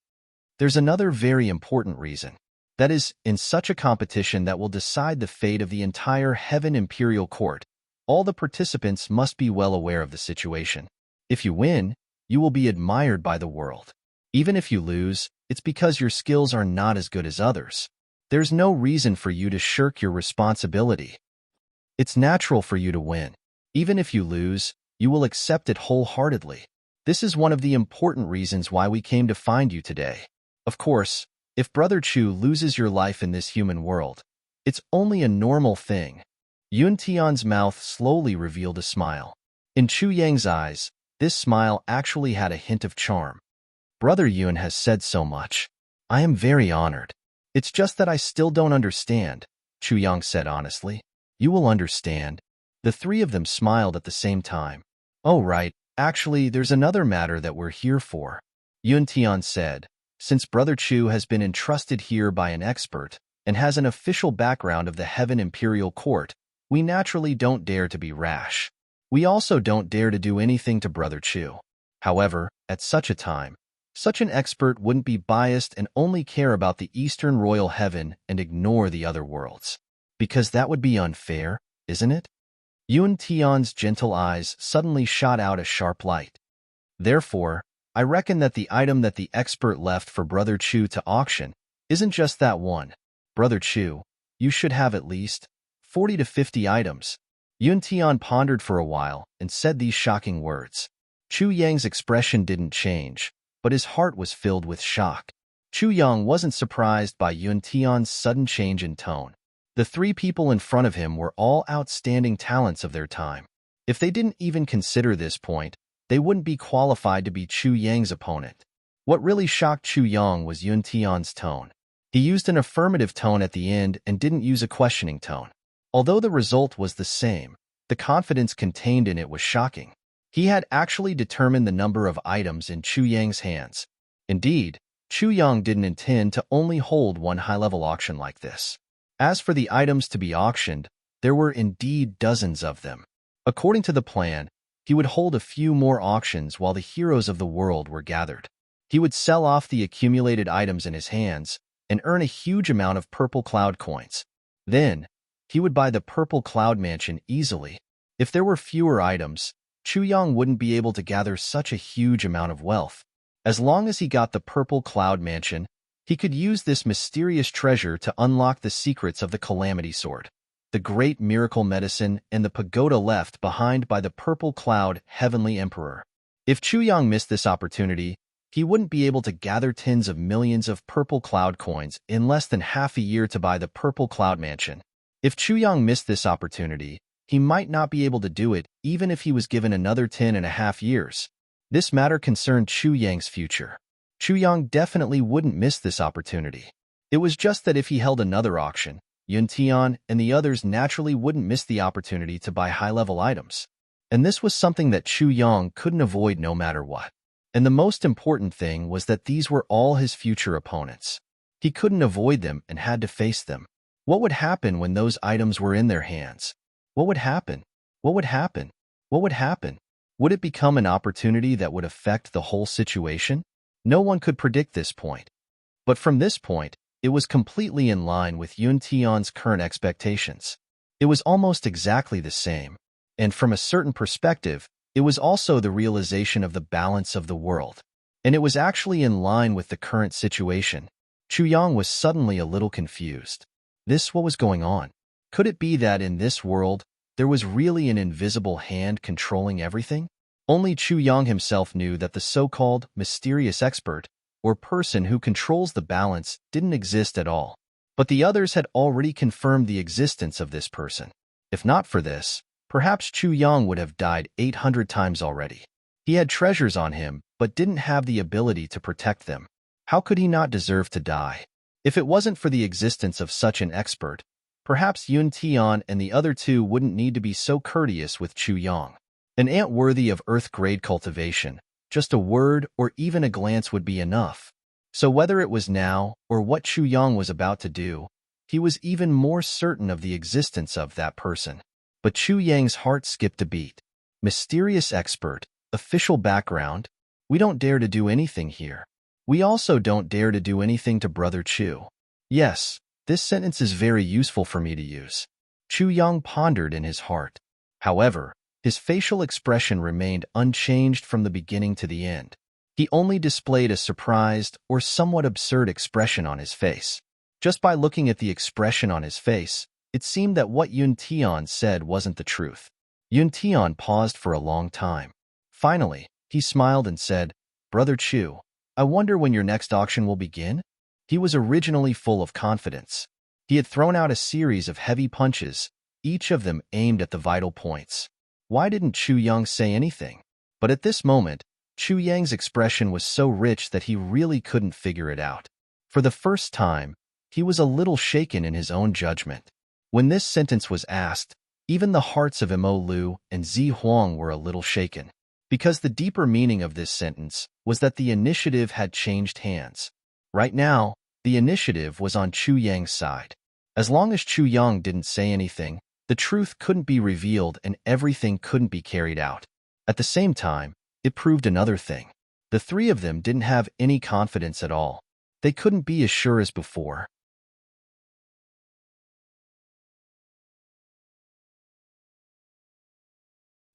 There's another very important reason. That is, in such a competition that will decide the fate of the entire Heaven Imperial Court, all the participants must be well aware of the situation. If you win, you will be admired by the world. Even if you lose, it's because your skills are not as good as others. There's no reason for you to shirk your responsibility. It's natural for you to win. Even if you lose, you will accept it wholeheartedly. This is one of the important reasons why we came to find you today. Of course, if Brother Chu loses your life in this human world, it's only a normal thing. Yun Tian's mouth slowly revealed a smile. In Chu Yang's eyes, this smile actually had a hint of charm. Brother Yun has said so much. I am very honored. It's just that I still don't understand, Chu Yang said honestly. You will understand. The three of them smiled at the same time. Oh right, actually there's another matter that we're here for, Yun Tian said. Since Brother Chu has been entrusted here by an expert and has an official background of the Heaven Imperial Court, we naturally don't dare to be rash. We also don't dare to do anything to Brother Chu. However, at such a time, such an expert wouldn't be biased and only care about the Eastern Royal Heaven and ignore the other worlds. Because that would be unfair, isn't it? Yun Tian's gentle eyes suddenly shot out a sharp light. Therefore, I reckon that the item that the expert left for Brother Chu to auction isn't just that one. Brother Chu, you should have at least 40 to 50 items. Yun Tian pondered for a while and said these shocking words. Chu Yang's expression didn't change, but his heart was filled with shock. Chu Yang wasn't surprised by Yun Tian's sudden change in tone. The three people in front of him were all outstanding talents of their time. If they didn't even consider this point, they wouldn't be qualified to be Chu Yang's opponent. What really shocked Chu Yang was Yun Tian's tone. He used an affirmative tone at the end and didn't use a questioning tone. Although the result was the same, the confidence contained in it was shocking. He had actually determined the number of items in Chu Yang's hands. Indeed, Chu Yang didn't intend to only hold one high-level auction like this. As for the items to be auctioned, there were indeed dozens of them. According to the plan, he would hold a few more auctions while the heroes of the world were gathered. He would sell off the accumulated items in his hands and earn a huge amount of purple cloud coins. Then, he would buy the purple cloud mansion easily. If there were fewer items, Chu Yang wouldn't be able to gather such a huge amount of wealth. As long as he got the purple cloud mansion, he could use this mysterious treasure to unlock the secrets of the Calamity Sword, the great miracle medicine, and the pagoda left behind by the purple cloud Heavenly Emperor. If Chu Yang missed this opportunity, he wouldn't be able to gather tens of millions of purple cloud coins in less than half a year to buy the purple cloud mansion. If Chu Yang missed this opportunity, he might not be able to do it even if he was given another 10.5 years. This matter concerned Chu Yang's future. Chu Yang definitely wouldn't miss this opportunity. It was just that if he held another auction, Yun Tian and the others naturally wouldn't miss the opportunity to buy high-level items. And this was something that Chu Yang couldn't avoid no matter what. And the most important thing was that these were all his future opponents. He couldn't avoid them and had to face them. What would happen when those items were in their hands? What would happen? What would happen? What would happen? Would it become an opportunity that would affect the whole situation? No one could predict this point. But from this point, it was completely in line with Yun Tian's current expectations. It was almost exactly the same. And from a certain perspective, it was also the realization of the balance of the world. And it was actually in line with the current situation. Chu Yang was suddenly a little confused. What was going on? Could it be that in this world, there was really an invisible hand controlling everything? Only Chu Yang himself knew that the so-called mysterious expert, or person who controls the balance, didn't exist at all. But the others had already confirmed the existence of this person. If not for this, perhaps Chu Yang would have died 800 times already. He had treasures on him, but didn't have the ability to protect them. How could he not deserve to die? If it wasn't for the existence of such an expert, perhaps Yun Tian and the other two wouldn't need to be so courteous with Chu Yang. An ant worthy of earth-grade cultivation, just a word or even a glance would be enough. So whether it was now or what Chu Yang was about to do, he was even more certain of the existence of that person. But Chu Yang's heart skipped a beat. Mysterious expert, official background, we don't dare to do anything here. We also don't dare to do anything to Brother Chu. Yes, this sentence is very useful for me to use. Chu Yang pondered in his heart. However, his facial expression remained unchanged from the beginning to the end. He only displayed a surprised or somewhat absurd expression on his face. Just by looking at the expression on his face, it seemed that what Yun Tian said wasn't the truth. Yun Tian paused for a long time. Finally, he smiled and said, "Brother Chu, I wonder when your next auction will begin?" He was originally full of confidence. He had thrown out a series of heavy punches, each of them aimed at the vital points. Why didn't Chu Yang say anything? But at this moment, Chu Yang's expression was so rich that he really couldn't figure it out. For the first time, he was a little shaken in his own judgment. When this sentence was asked, even the hearts of Mo Lu and Zi Huang were a little shaken. Because the deeper meaning of this sentence was that the initiative had changed hands. Right now, the initiative was on Chu Yang's side. As long as Chu Yang didn't say anything, the truth couldn't be revealed and everything couldn't be carried out. At the same time, it proved another thing. The three of them didn't have any confidence at all. They couldn't be as sure as before.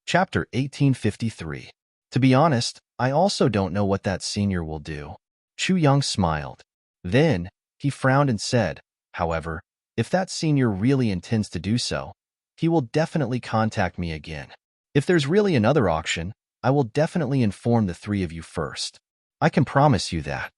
Chapter 1853. To be honest, I also don't know what that senior will do. Chu Yang smiled. Then, he frowned and said, however, if that senior really intends to do so, he will definitely contact me again. If there's really another auction, I will definitely inform the three of you first. I can promise you that.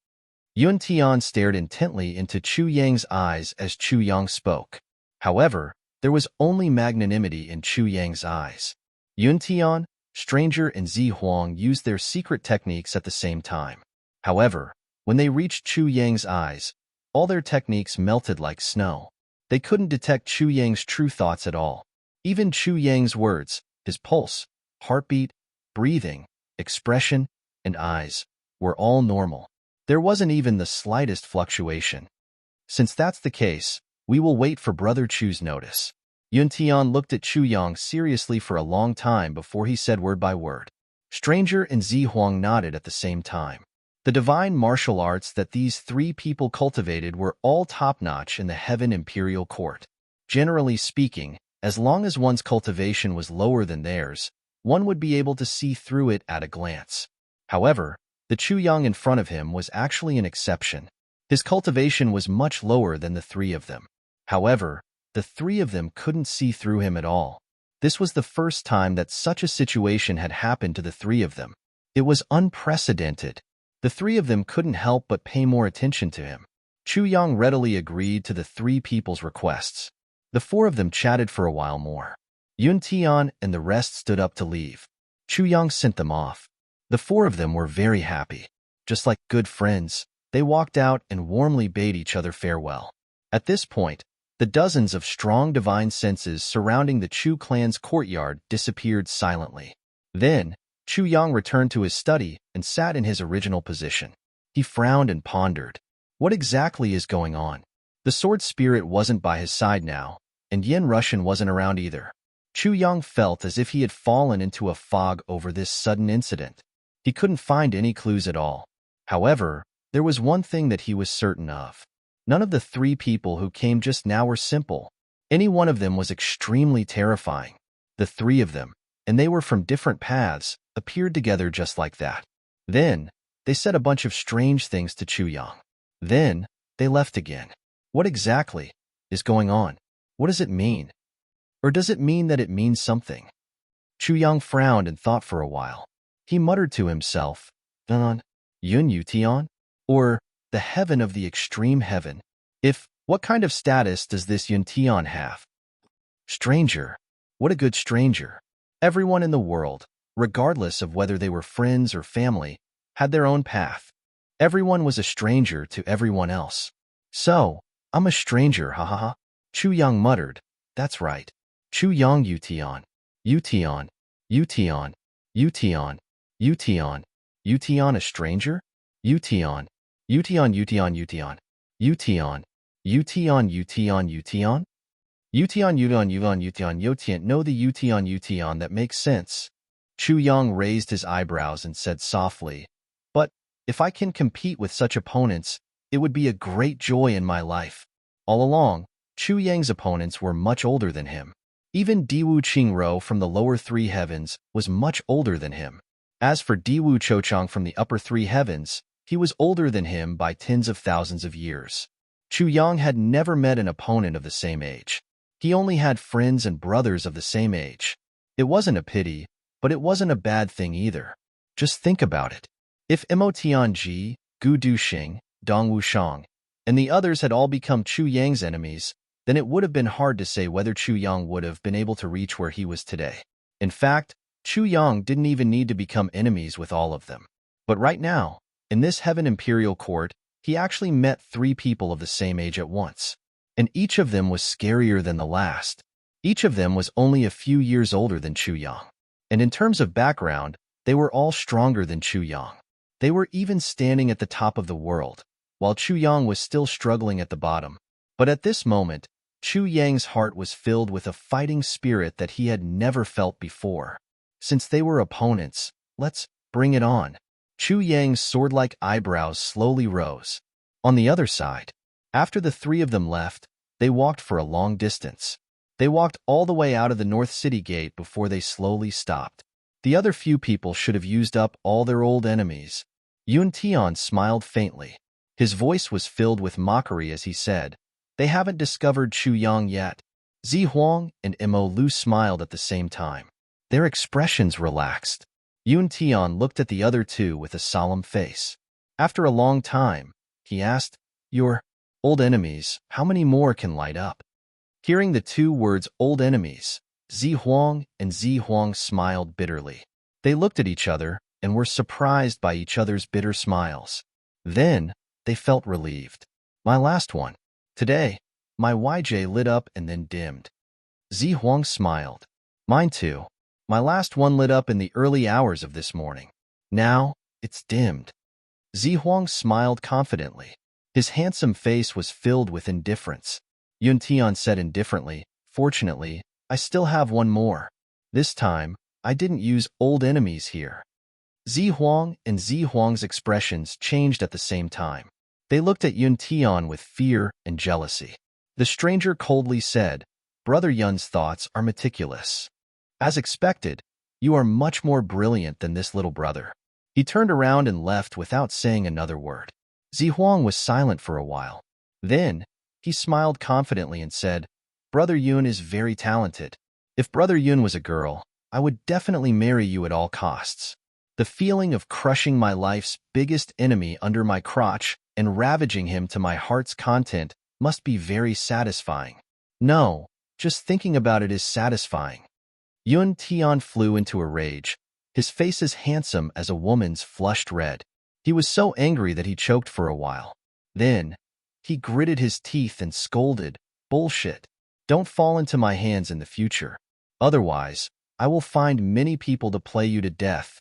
Yun Tian stared intently into Chu Yang's eyes as Chu Yang spoke. However, there was only magnanimity in Chu Yang's eyes. Yun Tian, Stranger, and Zi Huang used their secret techniques at the same time. However, when they reached Chu Yang's eyes, all their techniques melted like snow. They couldn't detect Chu Yang's true thoughts at all. Even Chu Yang's words, his pulse, heartbeat, breathing, expression, and eyes were all normal. There wasn't even the slightest fluctuation. Since that's the case, we will wait for Brother Chu's notice. Yun Tian looked at Chu Yang seriously for a long time before he said word by word. Stranger and Zi Huang nodded at the same time. The divine martial arts that these three people cultivated were all top-notch in the Heaven Imperial Court. Generally speaking, as long as one's cultivation was lower than theirs, one would be able to see through it at a glance. However, the Chu Yang in front of him was actually an exception. His cultivation was much lower than the three of them. However, the three of them couldn't see through him at all. This was the first time that such a situation had happened to the three of them. It was unprecedented. The three of them couldn't help but pay more attention to him. Chu Yang readily agreed to the three people's requests. The four of them chatted for a while more. Yun Tian and the rest stood up to leave. Chu Yang sent them off. The four of them were very happy. Just like good friends, they walked out and warmly bade each other farewell. At this point, the dozens of strong divine senses surrounding the Chu clan's courtyard disappeared silently. Then, Chu Yang returned to his study and sat in his original position. He frowned and pondered. What exactly is going on? The sword spirit wasn't by his side now, and Yin Russian wasn't around either. Chu Yang felt as if he had fallen into a fog over this sudden incident. He couldn't find any clues at all. However, there was one thing that he was certain of. None of the three people who came just now were simple. Any one of them was extremely terrifying. The three of them, and they were from different paths, appeared together just like that. Then, they said a bunch of strange things to Chu Yang. Then, they left again. What exactly is going on? What does it mean? Or does it mean that it means something? Chu Yang frowned and thought for a while. He muttered to himself, Yun Yutian? Or, the heaven of the extreme heaven. What kind of status does this Yun Tian have? Stranger. What a good stranger. Everyone in the world, regardless of whether they were friends or family, had their own path. Everyone was a stranger to everyone else. So, I'm a stranger, ha ha ha. Chu Yang muttered, that's right. Chu Yang Yutian. Yutian. Yutian. Yutian. Yutian. Yutian a stranger? Yutian. Yutian Yutian Yutian. Yutian. Yutian Yutian Yutian? Yutian Yudan Yudan Yutian Yotian. No, the Yutian Yutian, that makes sense. Chu Yang raised his eyebrows and said softly, but if I can compete with such opponents, it would be a great joy in my life. All along, Chu Yang's opponents were much older than him. Even Diwu Qingro from the lower three heavens was much older than him. As for Diwu Chochang from the upper three heavens, he was older than him by tens of thousands of years. Chu Yang had never met an opponent of the same age. He only had friends and brothers of the same age. It wasn't a pity, but it wasn't a bad thing either. Just think about it. If Mo Tianji, Gu Duxing, Dong Wushang, and the others had all become Chu Yang's enemies, then it would have been hard to say whether Chu Yang would have been able to reach where he was today. In fact, Chu Yang didn't even need to become enemies with all of them. But right now, in this Heaven Imperial Court, he actually met three people of the same age at once. And each of them was scarier than the last. Each of them was only a few years older than Chu Yang. And in terms of background, they were all stronger than Chu Yang. They were even standing at the top of the world, while Chu Yang was still struggling at the bottom. But at this moment, Chu Yang's heart was filled with a fighting spirit that he had never felt before. Since they were opponents, let's bring it on. Chu Yang's sword-like eyebrows slowly rose. On the other side, after the three of them left, they walked for a long distance. They walked all the way out of the North City Gate before they slowly stopped. The other few people should have used up all their old enemies. Yun Tian smiled faintly. His voice was filled with mockery as he said, they haven't discovered Chu Yang yet. Zi Huang and Mo Lu smiled at the same time. Their expressions relaxed. Yun Tian looked at the other two with a solemn face. After a long time, he asked, your old enemies, how many more can light up? Hearing the two words old enemies, Zi Huang and Zi Huang smiled bitterly. They looked at each other and were surprised by each other's bitter smiles. Then, they felt relieved. My last one. Today, my YJ lit up and then dimmed. Zi Huang smiled. Mine too. My last one lit up in the early hours of this morning. Now, it's dimmed. Zi Huang smiled confidently. His handsome face was filled with indifference. Yun Tian said indifferently, fortunately, I still have one more. This time, I didn't use old enemies here. Zi Huang and Zi Huang's expressions changed at the same time. They looked at Yun Tian with fear and jealousy. The stranger coldly said, Brother Yun's thoughts are meticulous. As expected, you are much more brilliant than this little brother. He turned around and left without saying another word. Zi Huang was silent for a while. Then, he smiled confidently and said, Brother Yun is very talented. If Brother Yun was a girl, I would definitely marry you at all costs. The feeling of crushing my life's biggest enemy under my crotch and ravaging him to my heart's content must be very satisfying. No, just thinking about it is satisfying. Yun Tian flew into a rage. His face as handsome as a woman's flushed red. He was so angry that he choked for a while. Then, he gritted his teeth and scolded, Bullshit. Don't fall into my hands in the future. Otherwise, I will find many people to play you to death,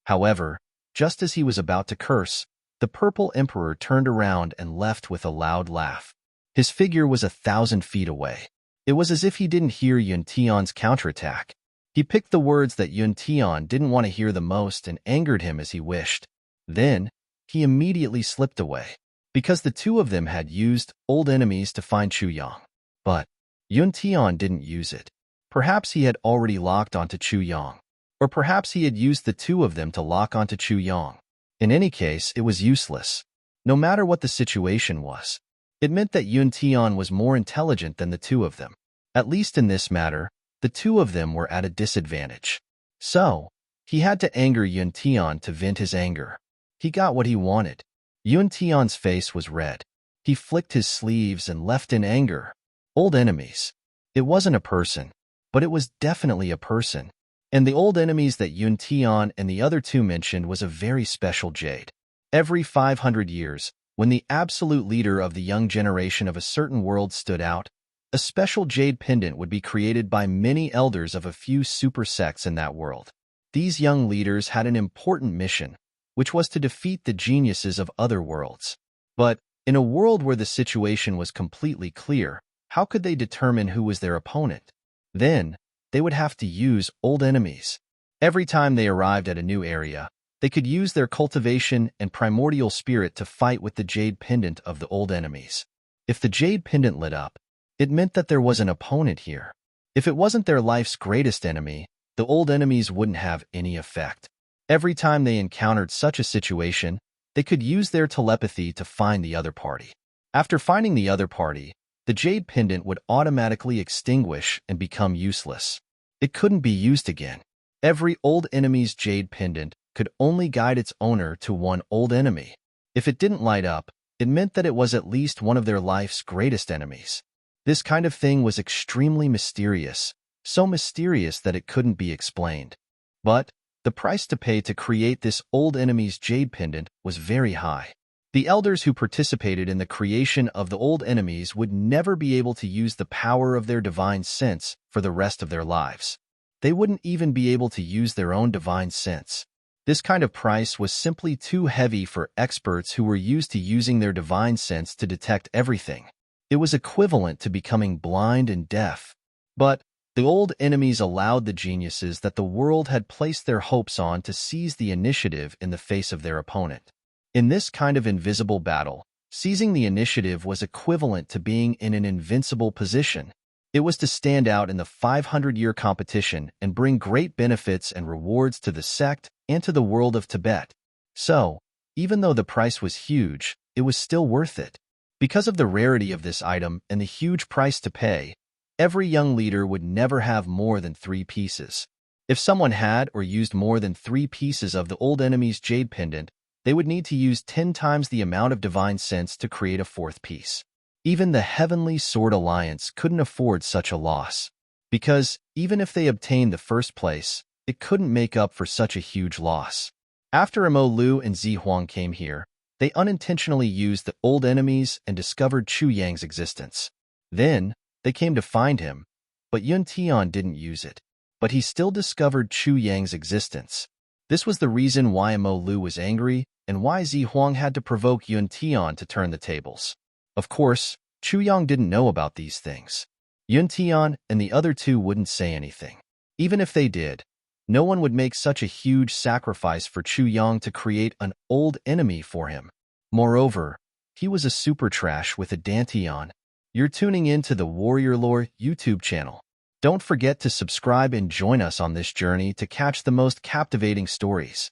However, just as he was about to curse, the purple emperor turned around and left with a loud laugh. His figure was 1,000 feet away. It was as if he didn't hear Yun Tian's counterattack. He picked the words that Yun Tian didn't want to hear the most and angered him as he wished. Then, he immediately slipped away, because the two of them had used old enemies to find Chu Yang. But Yun Tian didn't use it. Perhaps he had already locked onto Chu Yang. Or perhaps he had used the two of them to lock onto Chu Yang. In any case, it was useless. No matter what the situation was, it meant that Yun Tian was more intelligent than the two of them. At least in this matter, the two of them were at a disadvantage. So, he had to anger Yun Tian to vent his anger. He got what he wanted. Yun Tian's face was red. He flicked his sleeves and left in anger. Old enemies. It wasn't a person, but it was definitely a person. And the old enemies that Yun Tian and the other two mentioned was a very special jade. Every 500 years, when the absolute leader of the young generation of a certain world stood out, a special jade pendant would be created by many elders of a few super sects in that world. These young leaders had an important mission, which was to defeat the geniuses of other worlds. But in a world where the situation was completely clear, how could they determine who was their opponent? Then, they would have to use old enemies. Every time they arrived at a new area, they could use their cultivation and primordial spirit to fight with the jade pendant of the old enemies. If the jade pendant lit up, it meant that there was an opponent here. If it wasn't their life's greatest enemy, the old enemies wouldn't have any effect. Every time they encountered such a situation, they could use their telepathy to find the other party. After finding the other party, the jade pendant would automatically extinguish and become useless. It couldn't be used again. Every old enemy's jade pendant could only guide its owner to one old enemy. If it didn't light up, it meant that it was at least one of their life's greatest enemies. This kind of thing was extremely mysterious, so mysterious that it couldn't be explained. But the price to pay to create this old enemy's jade pendant was very high. The elders who participated in the creation of the old enemies would never be able to use the power of their divine sense for the rest of their lives. They wouldn't even be able to use their own divine sense. This kind of price was simply too heavy for experts who were used to using their divine sense to detect everything. It was equivalent to becoming blind and deaf. But the old enemies allowed the geniuses that the world had placed their hopes on to seize the initiative in the face of their opponent. In this kind of invisible battle, seizing the initiative was equivalent to being in an invincible position. It was to stand out in the 500-year competition and bring great benefits and rewards to the sect and to the world of Tibet. So, even though the price was huge, it was still worth it. Because of the rarity of this item and the huge price to pay, every young leader would never have more than 3 pieces. If someone had or used more than 3 pieces of the old enemy's jade pendant, they would need to use 10 times the amount of divine sense to create a 4th piece. Even the Heavenly Sword Alliance couldn't afford such a loss, because even if they obtained the 1st place, it couldn't make up for such a huge loss. After Mo Lu and Zi Huang came here, they unintentionally used the old enemies and discovered Chu Yang's existence. Then, they came to find him, but Yun Tian didn't use it. But he still discovered Chu Yang's existence. This was the reason why Mo Lu was angry and why Zi Huang had to provoke Yun Tian to turn the tables. Of course, Chu Yang didn't know about these things. Yun Tian and the other two wouldn't say anything. Even if they did, no one would make such a huge sacrifice for Chu Yang to create an old enemy for him. Moreover, he was a super trash with a Dantian. You're tuning in to the Warrior Lore YouTube channel. Don't forget to subscribe and join us on this journey to catch the most captivating stories.